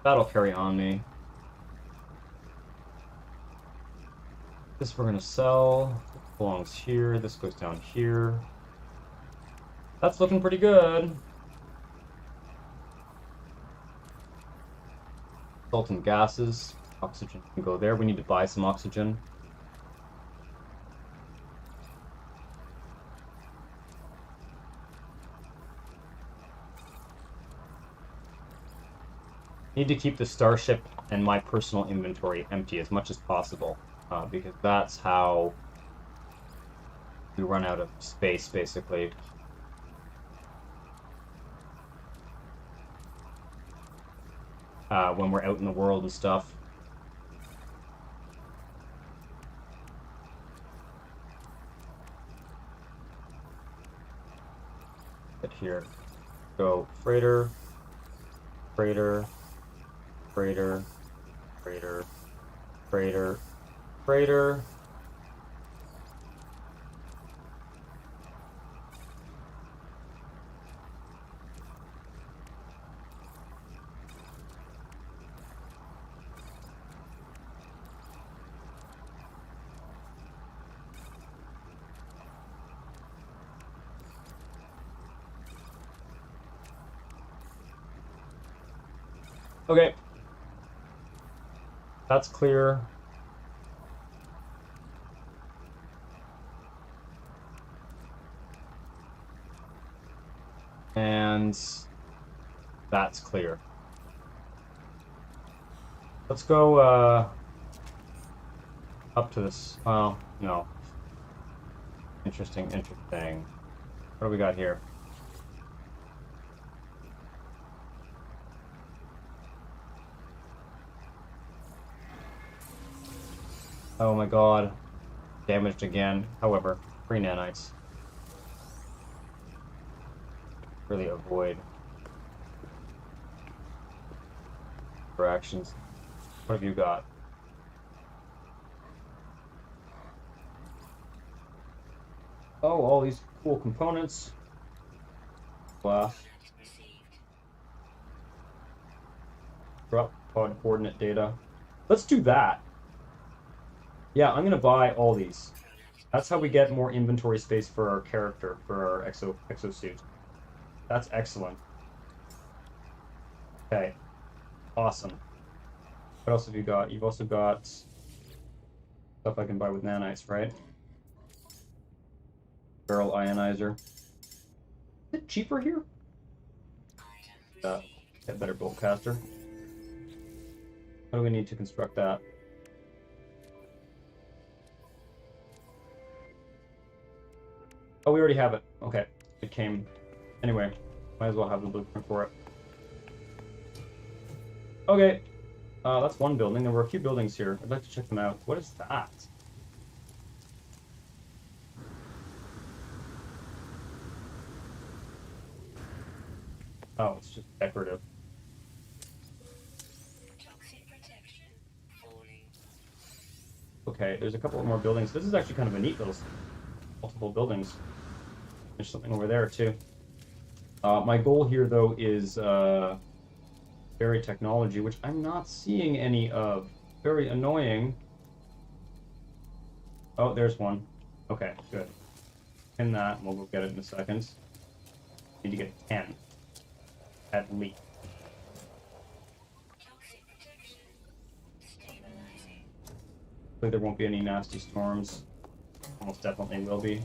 That'll carry on me. This we're gonna sell. This belongs here. This goes down here. That's looking pretty good. Salt and gases. Oxygen can go there. We need to buy some oxygen. Need to keep the starship and my personal inventory empty as much as possible, because that's how we run out of space, basically. When we're out in the world and stuff. But here, go freighter, freighter, freighter, freighter, freighter, freighter. Okay. That's clear. And that's clear. Let's go up to this. Well, no. Interesting. What do we got here? Oh my god. Damaged again. However, 3 nanites. Really avoid interactions. What have you got? Oh, all these cool components. Glass. Drop pod coordinate data. Let's do that. Yeah, I'm gonna buy all these. That's how we get more inventory space for our character, for our exosuit. That's excellent. Okay. Awesome. What else have you got? You've also got stuff I can buy with nanites, right? Barrel ionizer. Is it cheaper here? Get better bolt caster. What do we need to construct that? Oh, we already have it. Okay. It came. Anyway, might as well have the blueprint for it. Okay. That's one building. There were a few buildings here. I'd like to check them out. What is that? Oh, it's just decorative. Okay, there's a couple more buildings. This is actually kind of a neat little multiple buildings. There's something over there too. My goal here though is berry technology, which I'm not seeing any of. Very annoying. Oh, there's one. Okay, good. Pin that, and we'll go get it in a second. Need to get 10. At least. Hopefully there won't be any nasty storms. Almost definitely will be.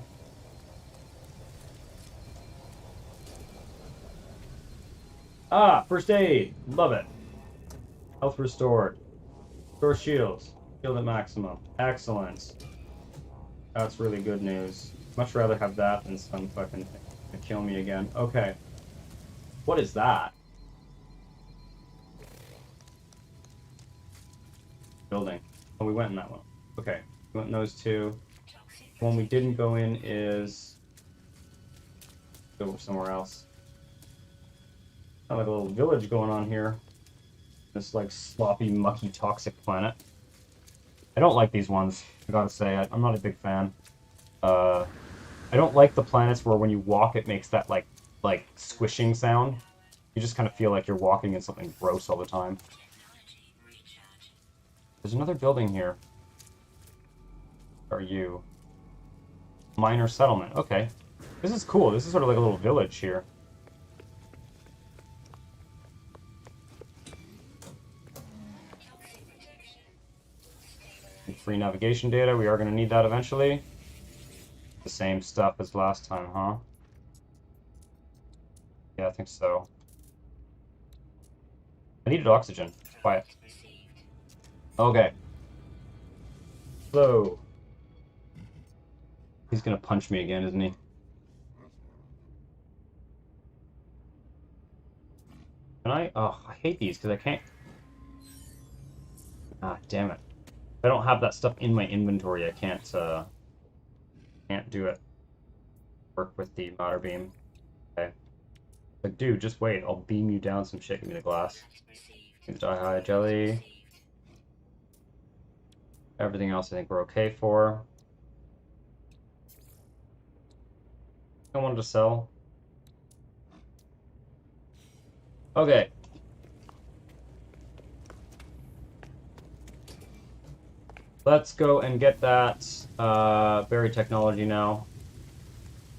Ah, first aid. Love it. Health restored. Restore shields. Shield at maximum. Excellent. That's really good news. Much rather have that than some fucking thing to kill me again. Okay. What is that? Building. Oh, we went in that one. Okay. We went in those two. The one we didn't go in is... go somewhere else. Kind of like a little village going on here. This, like, sloppy, mucky, toxic planet. I don't like these ones, I gotta say. I'm not a big fan. I don't like the planets where when you walk it makes that, like squishing sound. You just kind of feel like you're walking in something gross all the time. There's another building here. Are you? Minor settlement. Okay. This is cool. This is sort of like a little village here. Free navigation data. We are going to need that eventually. The same stuff as last time, huh? Yeah, I think so. I needed oxygen. Quiet. Okay. So. He's gonna punch me again, isn't he? Can I? Oh, I hate these because I can't. Ah, damn it. If I don't have that stuff in my inventory, I can't do it. Work with the matter beam. Okay. Like, dude, just wait. I'll beam you down some shit. Give me the glass. Give me the die jelly. Everything else I think we're okay for. I wanted to sell. Okay. Let's go and get that berry technology now.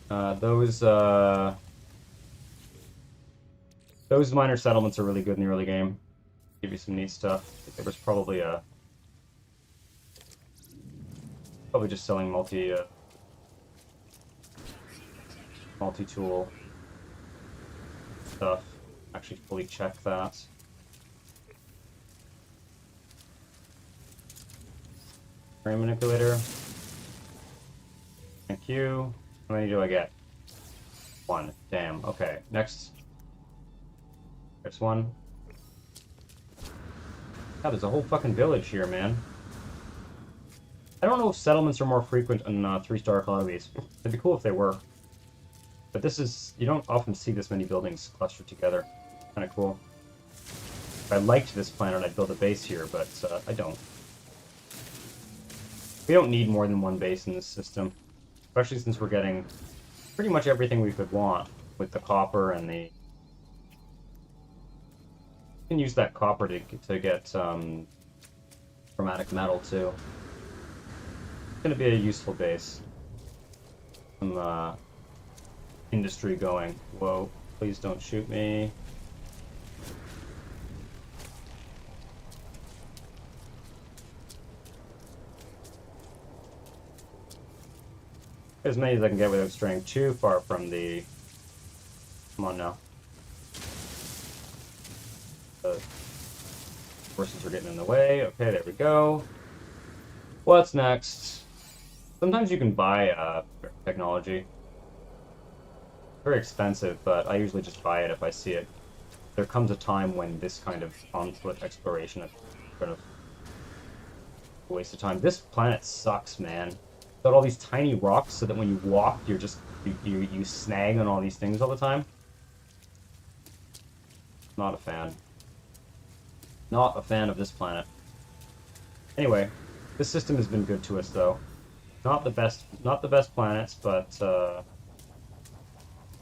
Those minor settlements are really good in the early game. give you some neat stuff. There was probably just selling multi-tool stuff. Actually fully check that. Frame manipulator. Thank you. How many do I get? 1. Damn. Okay. Next. Next one. God, there's a whole fucking village here, man. I don't know if settlements are more frequent in 3-star economies. It'd be cool if they were. But this is... You don't often see this many buildings clustered together. Kind of cool. If I liked this planet, I'd build a base here, but I don't. We don't need more than one base in this system. Especially since we're getting pretty much everything we could want with the copper and the... You can use that copper to get chromatic metal too. It's going to be a useful base. Some industry going. Whoa, please don't shoot me. As many as I can get without straying too far from the... Come on now. The horses are getting in the way. Okay, there we go. What's next? Sometimes you can buy technology. Very expensive, but I usually just buy it if I see it. There comes a time when this kind of on-foot exploration is kind of a waste of time. This planet sucks, man. Got all these tiny rocks so that when you walk, you're just you snag on all these things all the time. Not a fan. Not a fan of this planet. Anyway, this system has been good to us though. Not the best planets, but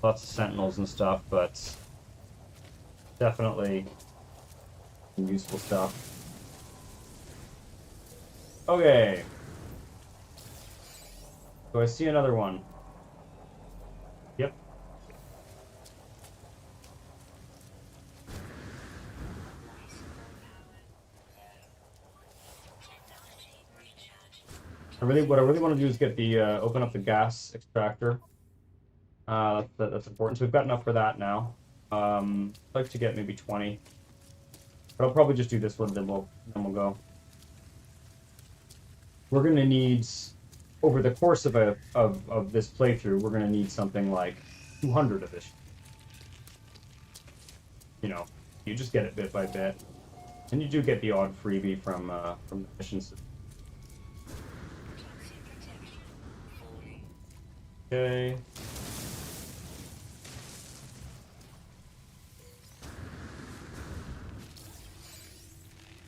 lots of sentinels and stuff, but definitely some useful stuff. Okay. So I see another one. Yep. What I really want to do is get the open up the gas extractor. That's important. So we've got enough for that now. I'd like to get maybe 20. But I'll probably just do this one, then we'll go. We're gonna need, over the course of this playthrough, we're gonna need something like 200 of this. You know, you just get it bit by bit, and you do get the odd freebie from the missions. Okay.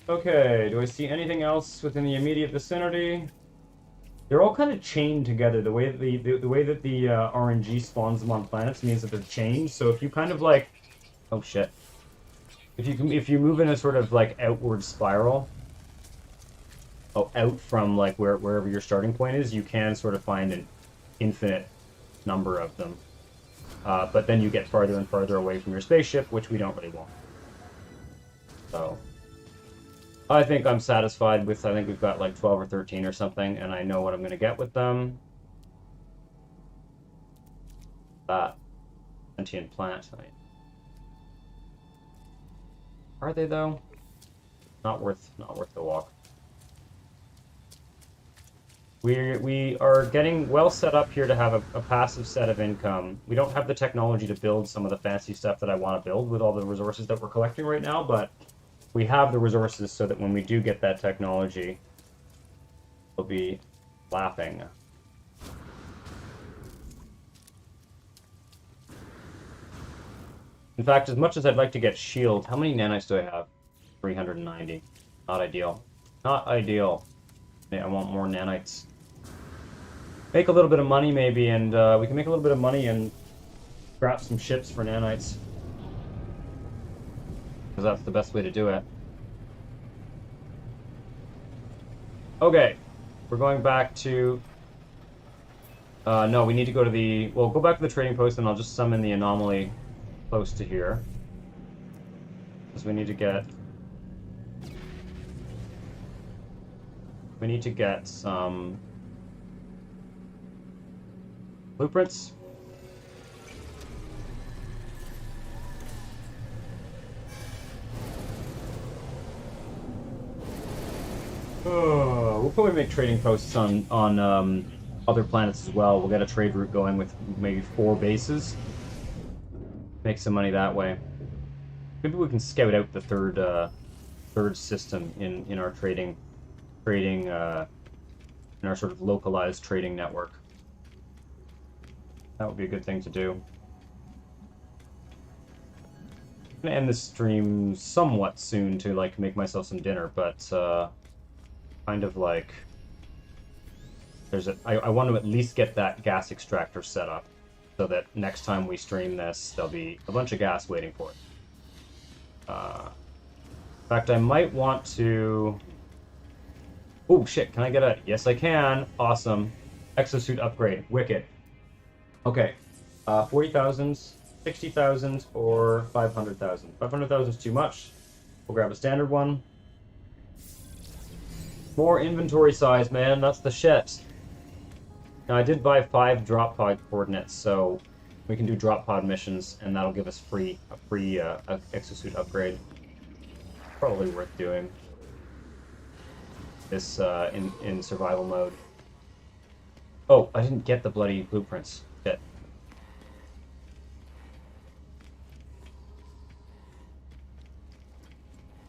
Okay, do I see anything else within the immediate vicinity? They're all kind of chained together. The way that the way that the RNG spawns them on planets means that they're chained. So if you kind of like, oh shit, if you move in a sort of like outward spiral, out from like wherever your starting point is, you can sort of find an infinite number of them. But then you get farther and farther away from your spaceship, which we don't really want. So I think I'm satisfied with, I think we've got like 12 or 13 or something, and I know what I'm going to get with them. That sentient plant. Are they though? Not worth the walk. We are getting well set up here to have a passive set of income. We don't have the technology to build some of the fancy stuff that I want to build with all the resources that we're collecting right now, but we have the resources so that when we do get that technology, we'll be laughing. In fact, as much as I'd like to get shield, how many nanites do I have? 390. Not ideal. Not ideal. I want more nanites. Make a little bit of money maybe, and we can make a little bit of money and scrap some ships for nanites. Because that's the best way to do it. Okay, we're going back to... no, we need to go to the... Well, go back to the trading post and I'll just summon the anomaly close to here. Because we need to get We need to get some blueprints. Oh, we'll probably make trading posts on other planets as well. We'll get a trade route going with maybe 4 bases. Make some money that way. Maybe we can scout out the third system in our trading in our sort of localized trading network. That would be a good thing to do. I'm gonna end this stream somewhat soon to like make myself some dinner, but kind of like I want to at least get that gas extractor set up so that next time we stream this, there'll be a bunch of gas waiting for it. In fact, I might want to... Oh, shit, can I get a... Yes, I can. Awesome. Exosuit upgrade. Wicked. Okay. 40,000, 60,000, or 500,000. 500,000 is too much. We'll grab a standard one. More inventory size, man. That's the shit. Now, I did buy 5 drop pod coordinates, so we can do drop pod missions, and that'll give us a free exosuit upgrade. Probably worth doing this in survival mode. Oh, I didn't get the bloody blueprints. Shit.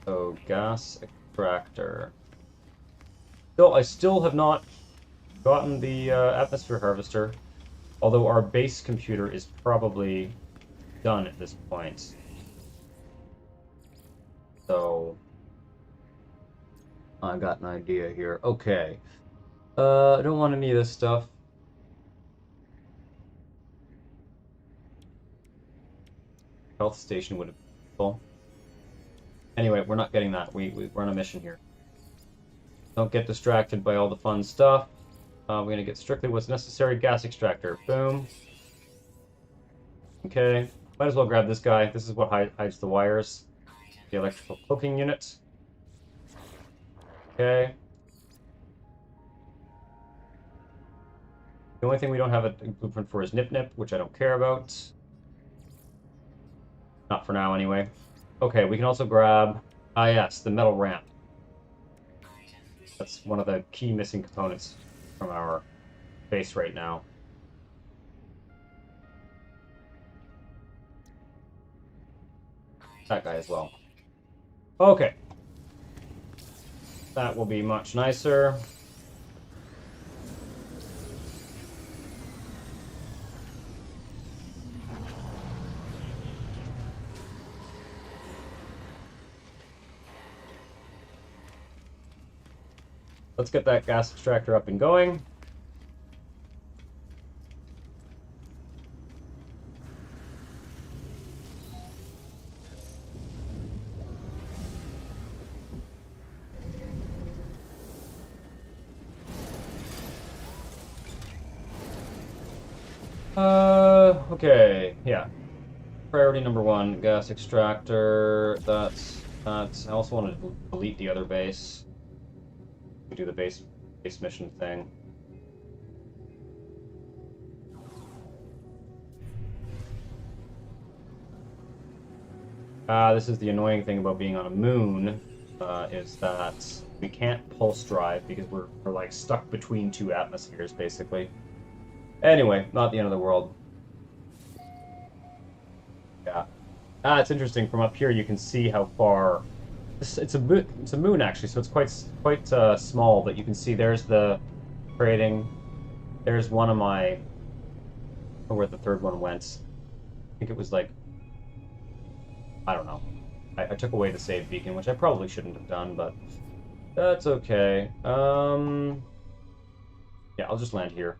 So, gas extractor. I still have not gotten the atmosphere harvester, although our base computer is probably done at this point. So, I got an idea here. Okay. I don't want any of this stuff. Health station would have been cool. Anyway, we're not getting that. We're on a mission here. Don't get distracted by all the fun stuff. We're going to get strictly what's necessary. Gas extractor. Boom. Okay. Might as well grab this guy. This is what hides the wires. The electrical cloaking unit. Okay. The only thing we don't have a blueprint for is Nip Nip, which I don't care about. Not for now, anyway. Okay, we can also grab... Ah, yes, the metal ramp. That's one of the key missing components from our base right now. That guy as well. Okay. That will be much nicer. Let's get that gas extractor up and going. Okay, yeah. Priority number 1, gas extractor. That's I also want to delete the other base. We do the base mission thing. This is the annoying thing about being on a moon, is that we can't pulse drive because we're like stuck between 2 atmospheres, basically. Anyway, not the end of the world. Yeah. It's interesting. From up here, you can see how far. It's a moon actually, so it's quite small. But you can see there's the trading. There's one of my. I don't know where the third one went. I think it was like. I don't know. I took away the save beacon, which I probably shouldn't have done, but that's okay. Yeah, I'll just land here.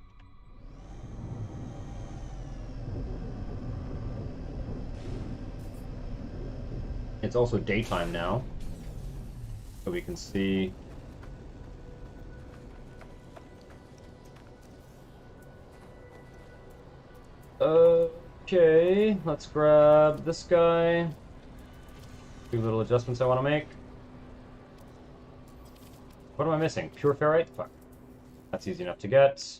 It's also daytime now, so we can see. Okay, let's grab this guy. 2 little adjustments I want to make. What am I missing? Pure ferrite? Fuck. That's easy enough to get.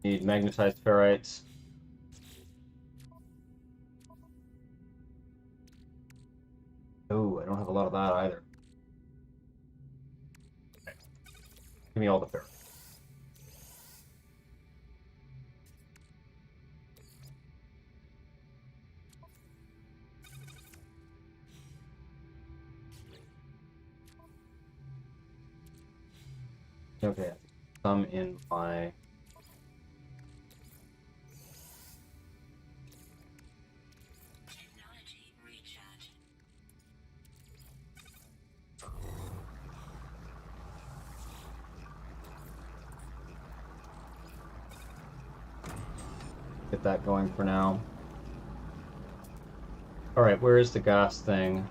Need magnetized ferrites. Oh, I don't have a lot of that either. Okay. Give me all the ferrites. Okay, some in my... Get that going for now. Alright, where is the gas thing? How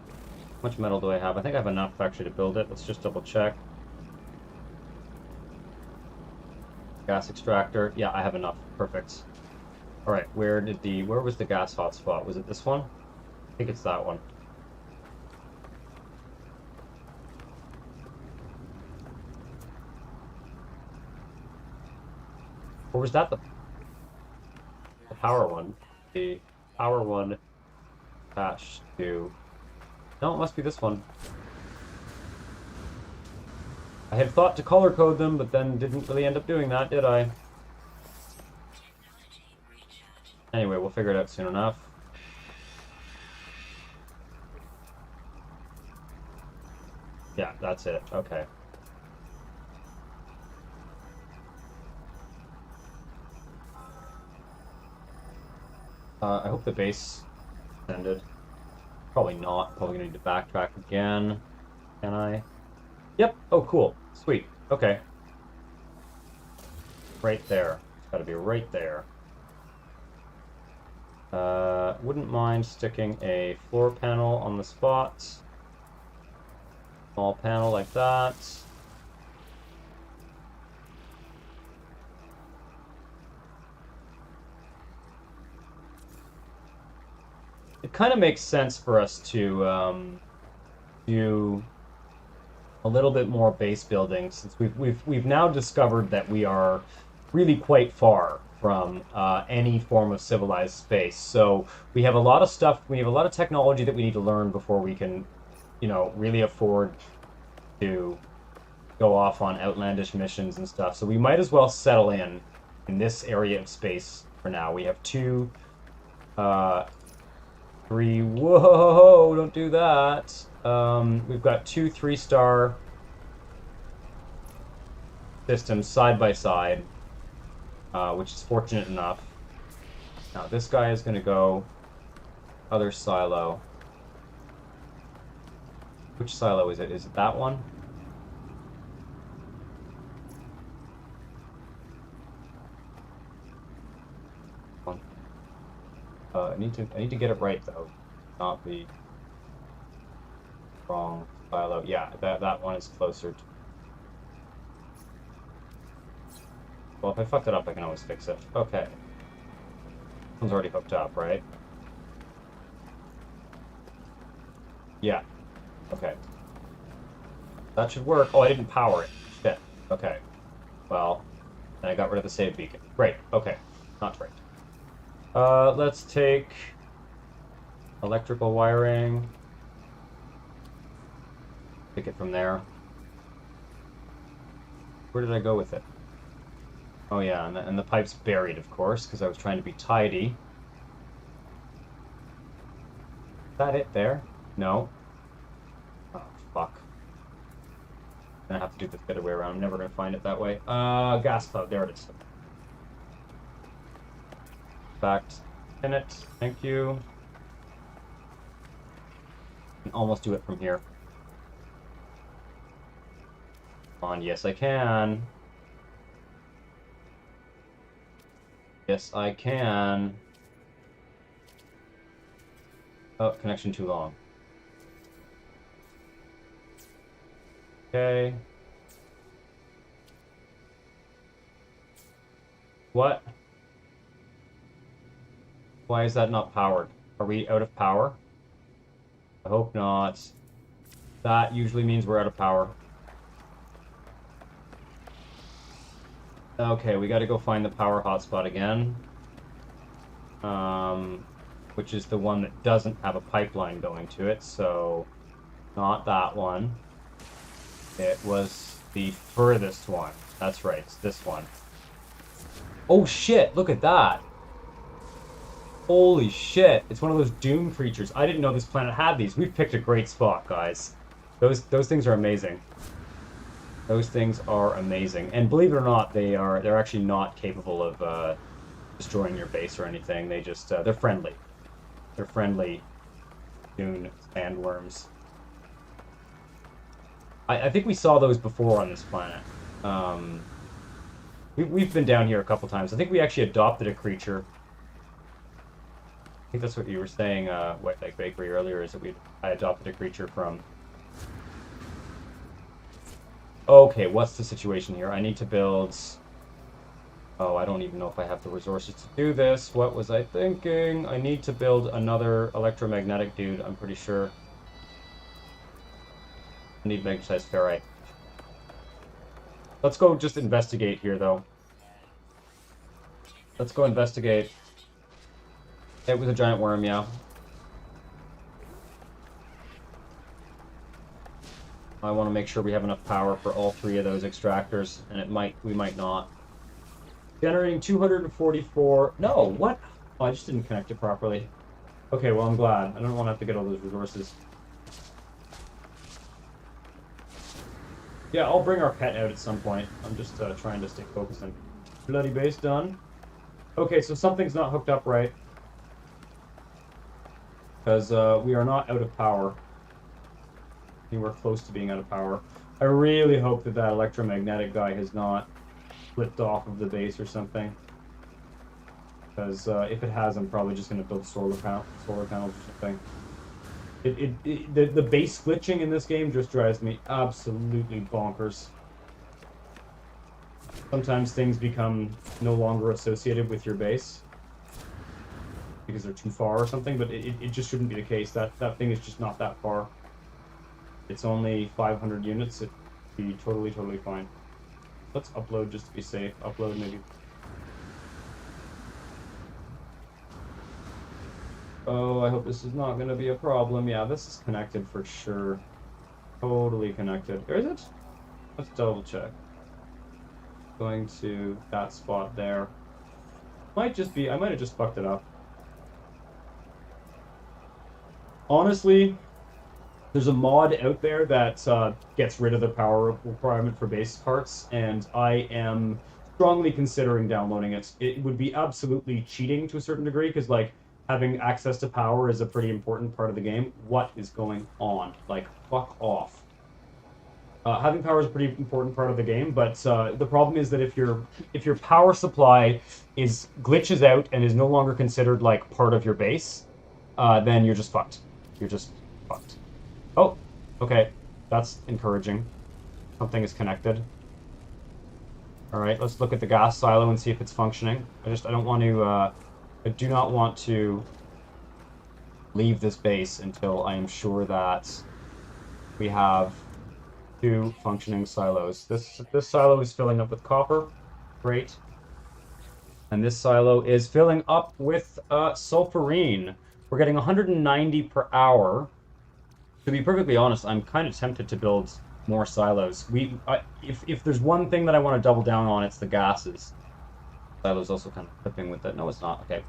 much metal do I have? I think I have enough actually to build it. Let's just double check. Gas extractor. Yeah, I have enough. Perfect. Alright, where was the gas hotspot? Was it this one? I think it's that one. Or was that the power one? The power one attached to... No, it must be this one. I had thought to color code them, but then didn't really end up doing that, did I? Anyway, we'll figure it out soon enough. Yeah, that's it. Okay. I hope the base ended. Probably not. Probably gonna need to backtrack again. Can I? Yep. Oh, cool. Sweet. Okay. Right there. It's gotta be right there. Wouldn't mind sticking a floor panel on the spot. Small panel like that. It kind of makes sense for us to do a little bit more base building, since we've now discovered that we are really quite far from any form of civilized space. So we have a lot of stuff, we have a lot of technology that we need to learn before we can, you know, really afford to go off on outlandish missions and stuff. So we might as well settle in this area of space for now. We have two, three, whoa, don't do that. We've got two 3-star systems side by side, which is fortunate enough. Now this guy is going to go other silo. Which silo is it? Is it that one? I need to get it right though, not the wrong silo. Yeah, that one is closer to... Well, if I fucked it up, I can always fix it. Okay. This one's already hooked up, right? Yeah. Okay. That should work. Oh, I didn't power it. Shit. Okay. Well, then I got rid of the save beacon. Great. Okay. Not great. Let's take electrical wiring. Pick it from there. Where did I go with it? Oh yeah, and the pipe's buried, of course, because I was trying to be tidy. Is that it there? No. Oh, fuck. I'm gonna have to do this the other way around. I'm never gonna find it that way. Gas cloud. There it is. Fact. In it. Thank you. I can almost do it from here. Come on, yes I can. Yes I can. Oh, connection too long. Okay. What? Why is that not powered? Are we out of power? I hope not. That usually means we're out of power. Okay, we got to go find the power hotspot again. Which is the one that doesn't have a pipeline going to it, so not that one. It was the furthest one. That's right, it's this one. Oh shit, look at that. Holy shit, it's one of those doom creatures. I didn't know this planet had these. We've picked a great spot, guys. Those things are amazing. Those things are amazing. And believe it or not, they're actually not capable of destroying your base or anything. They just they're friendly. They're friendly dune sandworms. I think we saw those before on this planet. We've been down here a couple times. I think we actually adopted a creature. I think that's what you were saying, White Lake Bakery earlier, is that I adopted a creature from... Okay, what's the situation here? I need to build... Oh, I don't even know if I have the resources to do this. What was I thinking? I need to build another electromagnetic dude, I'm pretty sure. I need magnetized ferrite. Let's go just investigate here, though. Let's go investigate. It was a giant worm, yeah. I want to make sure we have enough power for all three of those extractors, and we might not. Generating 244... No, what? Oh, I just didn't connect it properly. Okay, well, I'm glad. I don't want to have to get all those resources. Yeah, I'll bring our pet out at some point. I'm just trying to stay focused on... Bloody base done. Okay, so something's not hooked up right. Because we are not out of power. Anywhere close to being out of power. I really hope that that electromagnetic guy has not flipped off of the base or something. Because if it has, I'm probably just going to build solar panels or something. The base glitching in this game just drives me absolutely bonkers. Sometimes things become no longer associated with your base because they're too far or something, but it just shouldn't be the case. That thing is just not that far. It's only 500 units. It'd be totally fine. Let's upload just to be safe. Upload maybe. Oh, I hope this is not going to be a problem. Yeah, this is connected for sure. Totally connected. Or is it? Let's double check. Going to that spot there. Might just be, I might have just fucked it up. Honestly, there's a mod out there that gets rid of the power requirement for base parts, and I am strongly considering downloading it. It would be absolutely cheating to a certain degree, because, like, having access to power is a pretty important part of the game. What is going on? Like, fuck off. Having power is a pretty important part of the game, but the problem is that if your power supply glitches out and is no longer considered like part of your base, then you're just fucked. You're just fucked. Oh, okay, that's encouraging. Something is connected. All right, let's look at the gas silo and see if it's functioning. I don't want to. I do not want to leave this base until I am sure that we have 2 functioning silos. This silo is filling up with copper. Great. And this silo is filling up with sulfurine. We're getting 190 per hour. To be perfectly honest, I'm kind of tempted to build more silos. If there's one thing that I want to double down on, it's the gases. Silo's also kind of clipping with it. No, it's not. Okay.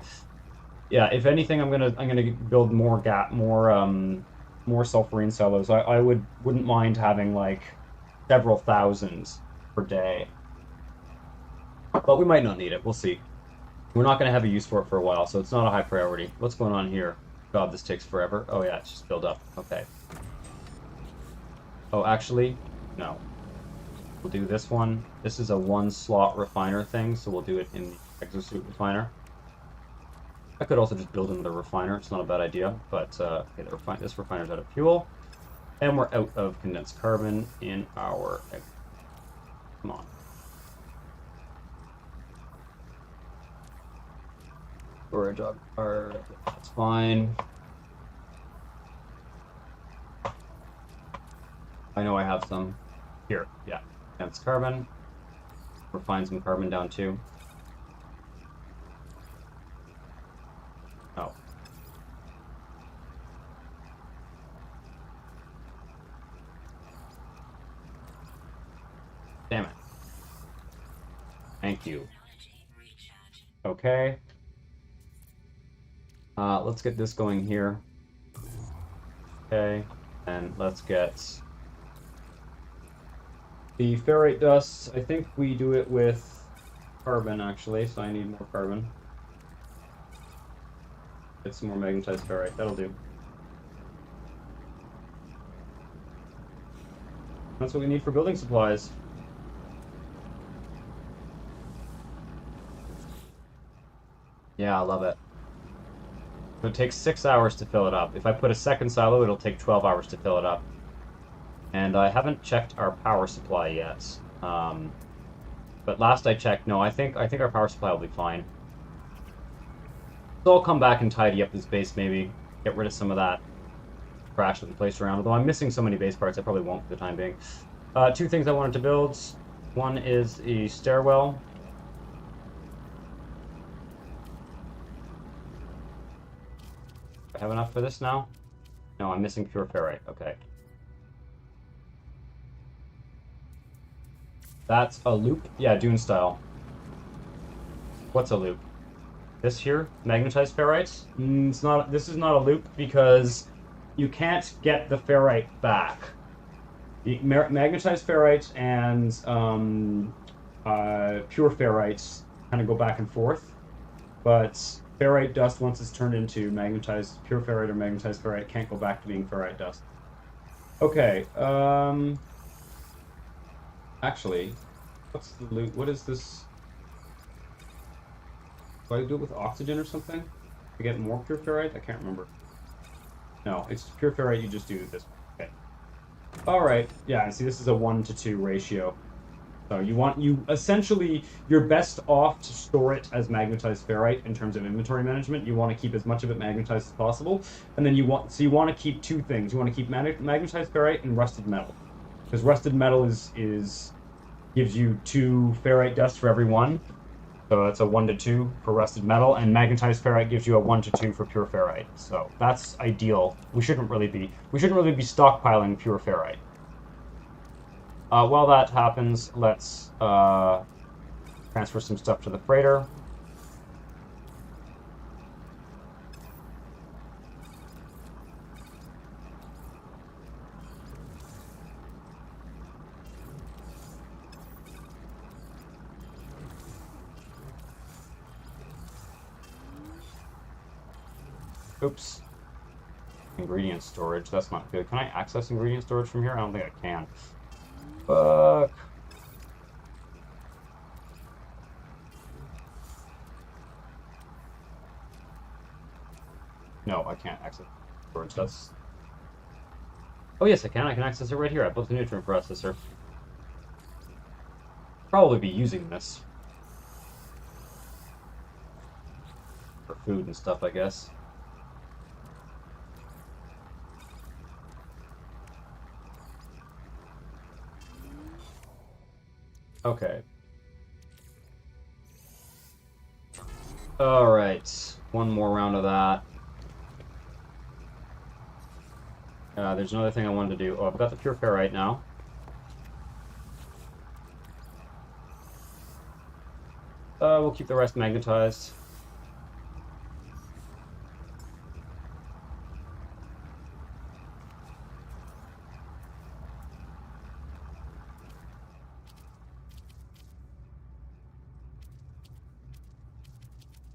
Yeah, if anything, I'm gonna build more sulfurine silos. I wouldn't mind having like several thousands per day. But we might not need it. We'll see. We're not going to have a use for it for a while, so it's not a high priority. What's going on here? God, this takes forever. Oh yeah, it's just filled up. Okay. Oh, actually, no. We'll do this one. This is a 1-slot refiner thing, so we'll do it in the exosuit refiner. I could also just build another refiner. It's not a bad idea, but okay, this refiner's out of fuel, and we're out of condensed carbon in our... Come on. storage are that's fine. I know I have some here. Yeah, that's carbon. Refine some carbon down too. Oh. Damn it. Thank you. Okay. Let's get this going here. Okay, and let's get the ferrite dust. I think we do it with carbon, actually, so I need more carbon. Get some more magnetized ferrite. That'll do. That's what we need for building supplies. Yeah, I love it. So it takes 6 hours to fill it up. If I put a second silo, it'll take 12 hours to fill it up. And I haven't checked our power supply yet. But last I checked, no, I think our power supply will be fine. So I'll come back and tidy up this base, maybe get rid of some of that trash that we placed around. Although I'm missing so many base parts, I probably won't for the time being. Two things I wanted to build. One is a stairwell. I have enough for this now? No, I'm missing pure ferrite. Okay. That's a loop? Yeah, Dune style. What's a loop? This here? Magnetized ferrite? It's not. This is not a loop because you can't get the ferrite back. The magnetized ferrite and pure ferrites kind of go back and forth, but ferrite dust, once it's turned into magnetized pure ferrite or magnetized ferrite, can't go back to being ferrite dust. Okay. Actually, what's the loop? What is this? Do I do it with oxygen or something to get more pure ferrite? I can't remember. No, it's pure ferrite. You just do this. Okay. All right. Yeah. And see, this is a 1-to-2 ratio. So you essentially, you're best off to store it as magnetized ferrite in terms of inventory management. You want to keep as much of it magnetized as possible, and then you want to keep two things. You want to keep magnetized ferrite and rusted metal, because rusted metal gives you 2 ferrite dust for every 1. So it's a 1-to-2 for rusted metal, and magnetized ferrite gives you a 1-to-2 for pure ferrite. So that's ideal. We shouldn't really be stockpiling pure ferrite. While that happens, let's transfer some stuff to the freighter. Oops. Ingredient storage, that's not good. Can I access ingredient storage from here? I don't think I can. Fuck. No, I can't access storage. That's... Oh yes, I can. I can access it right here. I built a nutrient processor. Probably be using this for food and stuff, I guess. Okay. All right. One more round of that. There's another thing I wanted to do. Oh, I've got the pure ferrite now. We'll keep the rest magnetized.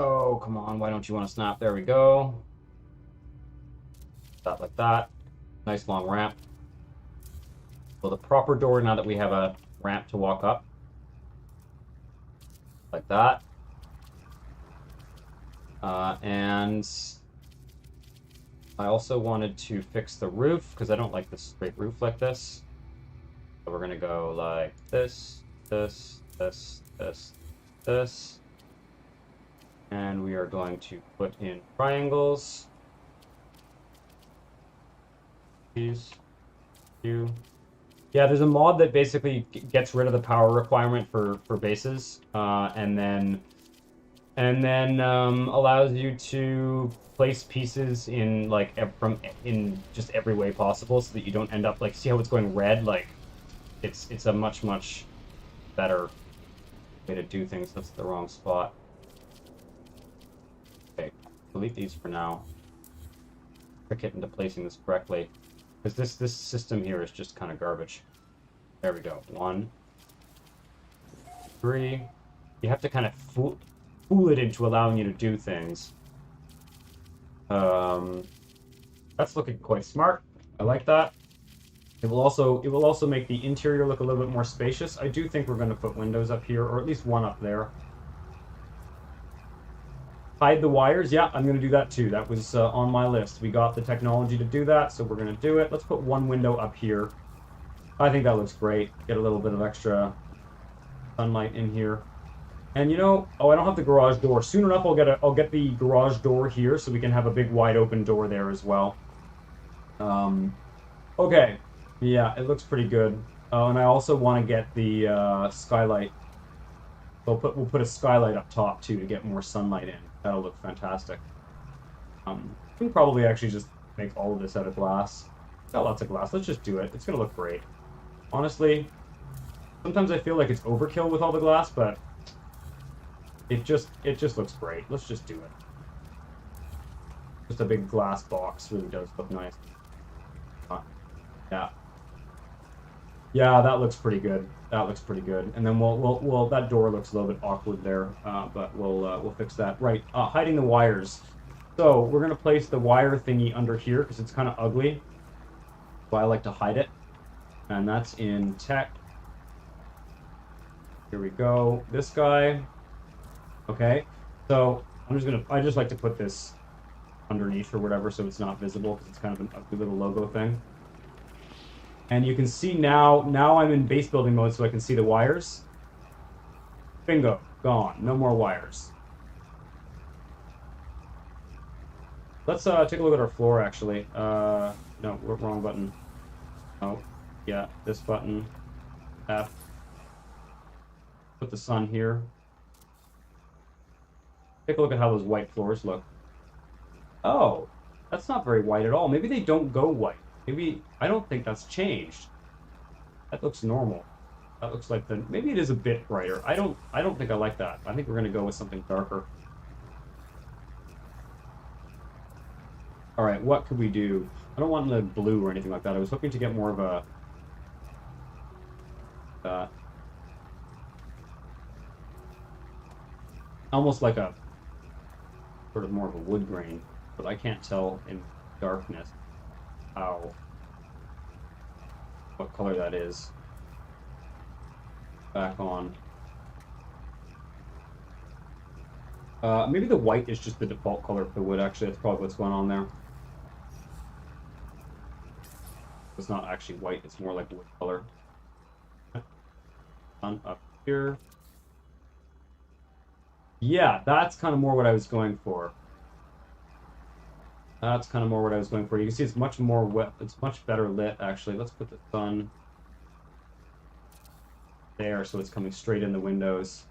Oh, come on. Why don't you want to snap? There we go. That like that. Nice long ramp. Build a proper door now that we have a ramp to walk up. Like that. And I also wanted to fix the roof because I don't like this straight roof like this. So we're going to go like this, this, this, this, this. And we are going to put in triangles. These two. Yeah, there's a mod that basically gets rid of the power requirement for bases, and then allows you to place pieces in like in just every way possible, so that you don't end up like, see how it's going red? Like it's a much better way to do things. That's the wrong spot. Okay, delete these for now. Trick it into placing this correctly, because this system here is just kind of garbage. There we go. 1, 3. You have to kind of fool it into allowing you to do things. That's looking quite smart. I like that. It will also make the interior look a little bit more spacious. I do think we're going to put windows up here, or at least one up there. Hide the wires. Yeah, I'm going to do that too. That was on my list. We got the technology to do that, so we're going to do it. Let's put one window up here. I think that looks great. Get a little bit of extra sunlight in here. And you know, oh, I don't have the garage door. Soon enough, I'll get the garage door here, so we can have a big wide open door there as well. Okay, yeah, it looks pretty good. Oh, and I also want to get the skylight. We'll put a skylight up top too to get more sunlight in. That'll look fantastic. We can probably actually just make all of this out of glass. Got lots of glass. Let's just do it. It's gonna look great. Honestly, sometimes I feel like it's overkill with all the glass, but it just looks great. Let's just do it. Just a big glass box really does look nice. Yeah. Yeah, that looks pretty good. That looks pretty good. And then we'll that door looks a little bit awkward there, but we'll fix that. Right. Hiding the wires. So we're gonna place the wire thingy under here because it's kind of ugly. So I like to hide it. And that's in tech. Here we go. This guy. Okay. So I just like to put this underneath or whatever, so it's not visible, because it's kind of an ugly little logo thing. And you can see now I'm in base building mode, so I can see the wires. Bingo. Gone. No more wires. Let's take a look at our floor, actually. No, wrong button. Oh, yeah, this button. F. Put the sun here. Take a look at how those white floors look. Oh, that's not very white at all. Maybe they don't go white. Maybe, I don't think that's changed. That looks normal. That looks like maybe it is a bit brighter. I don't think I like that. I think we're gonna go with something darker. All right, what could we do? I don't want the blue or anything like that. I was hoping to get more of a almost like a sort of more of a wood grain, but I can't tell in darkness what color that is. Back on. Maybe the white is just the default color for the wood, actually. That's probably what's going on there. It's not actually white, it's more like wood color. On up here. Yeah, that's kind of more what I was going for. That's kind of more what I was going for. You can see it's much more wet. It's much better lit, actually. Let's put the sun there so it's coming straight in the windows.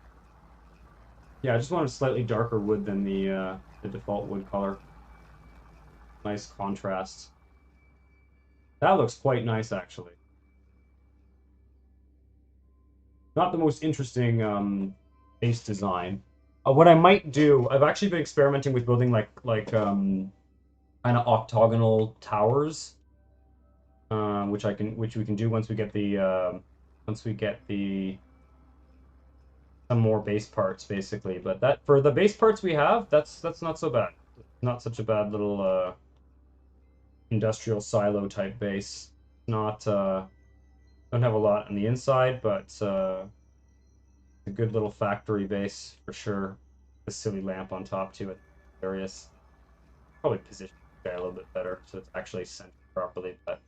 Yeah, I just wanted slightly darker wood than the default wood color. Nice contrast. That looks quite nice, actually. Not the most interesting base design. What I might do, I've actually been experimenting with building like kind of octagonal towers, which we can do once we get the some more base parts, basically. But that, for the base parts we have, that's not so bad. Not such a bad little industrial silo type base. Not don't have a lot on the inside, but a good little factory base for sure. The silly lamp on top too. Various. Probably position the guy a little bit better so it's actually centered properly. But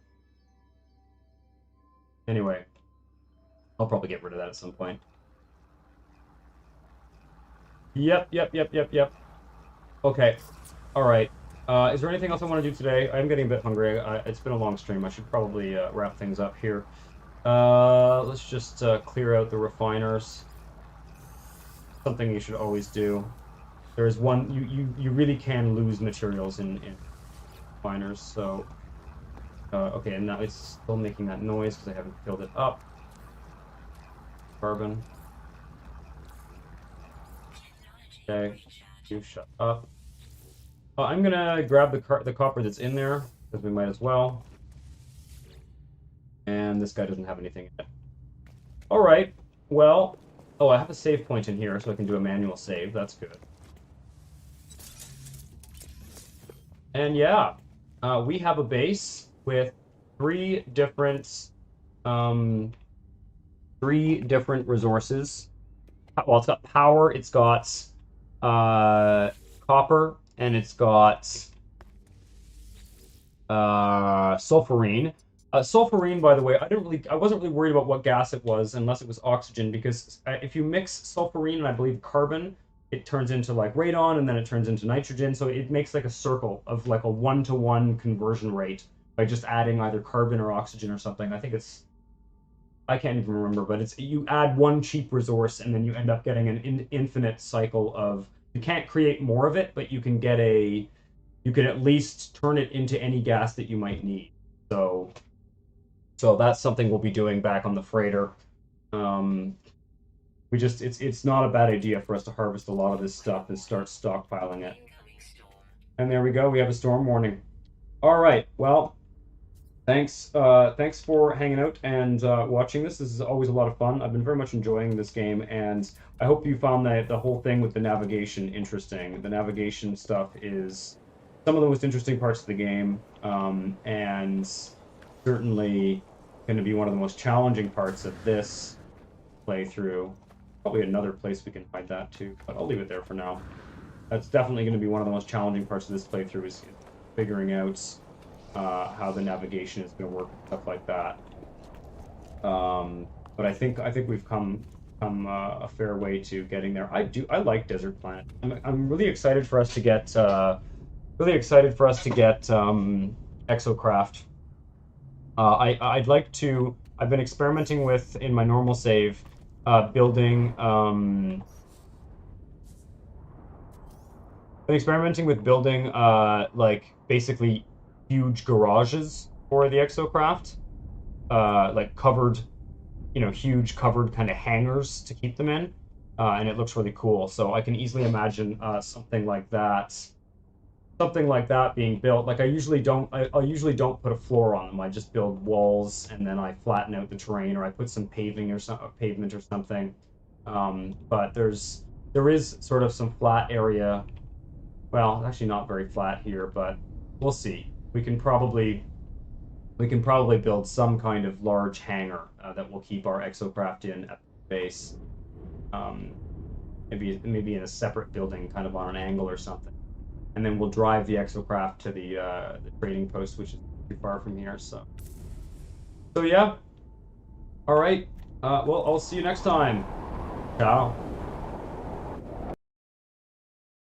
anyway, I'll probably get rid of that at some point. Yep. Okay. All right. Is there anything else I want to do today? I'm getting a bit hungry. It's been a long stream. I should probably wrap things up here. Let's just clear out the refiners. Something you should always do. There is one you really can lose materials in refiners. So okay, and now it's still making that noise because I haven't filled it up. Carbon. Okay, you shut up. I'm gonna grab the copper that's in there because we might as well. And this guy doesn't have anything in it. All right. Well, oh, I have a save point in here, so I can do a manual save. That's good. And yeah, we have a base with um, three different resources. Well, it's got power, it's got copper, and it's got sulfurine. Sulfurine, by the way, I wasn't really worried about what gas it was, unless it was oxygen, because if you mix sulfurine and I believe carbon, it turns into like radon, and then it turns into nitrogen. So it makes like a circle of like a 1-to-1 conversion rate by just adding either carbon or oxygen or something. I can't even remember, but it's you add one cheap resource and then you end up getting an infinite cycle of. You can't create more of it, but you can at least turn it into any gas that you might need. So that's something we'll be doing back on the freighter. It's not a bad idea for us to harvest a lot of this stuff and start stockpiling it. And there we go. We have a storm warning. All right. Well, thanks for hanging out and watching this. This is always a lot of fun. I've been very much enjoying this game, and I hope you found the whole thing with the navigation interesting. The navigation stuff is some of the most interesting parts of the game, and certainly going to be one of the most challenging parts of this playthrough. Probably another place we can find that too, but I'll leave it there for now. That's definitely going to be one of the most challenging parts of this playthrough is figuring out how the navigation is going to work and stuff like that. But I think we've come a fair way to getting there. I like Desert Planet. I'm really excited for us to get exocraft. I've been experimenting with in my normal save building like basically huge garages for the exocraft, like covered, huge covered kind of hangars to keep them in, and it looks really cool. So I can easily imagine something like that being built. Like I usually don't put a floor on them. I just build walls and then I flatten out the terrain, or I put some pavement or something. But there is sort of some flat area. Well, actually not very flat here, but we'll see. We can probably build some kind of large hangar that will keep our exocraft in at the base. Maybe in a separate building, kind of on an angle or something. And then we'll drive the exocraft to the trading post, which is too far from here. So yeah. All right. Well, I'll see you next time. Ciao.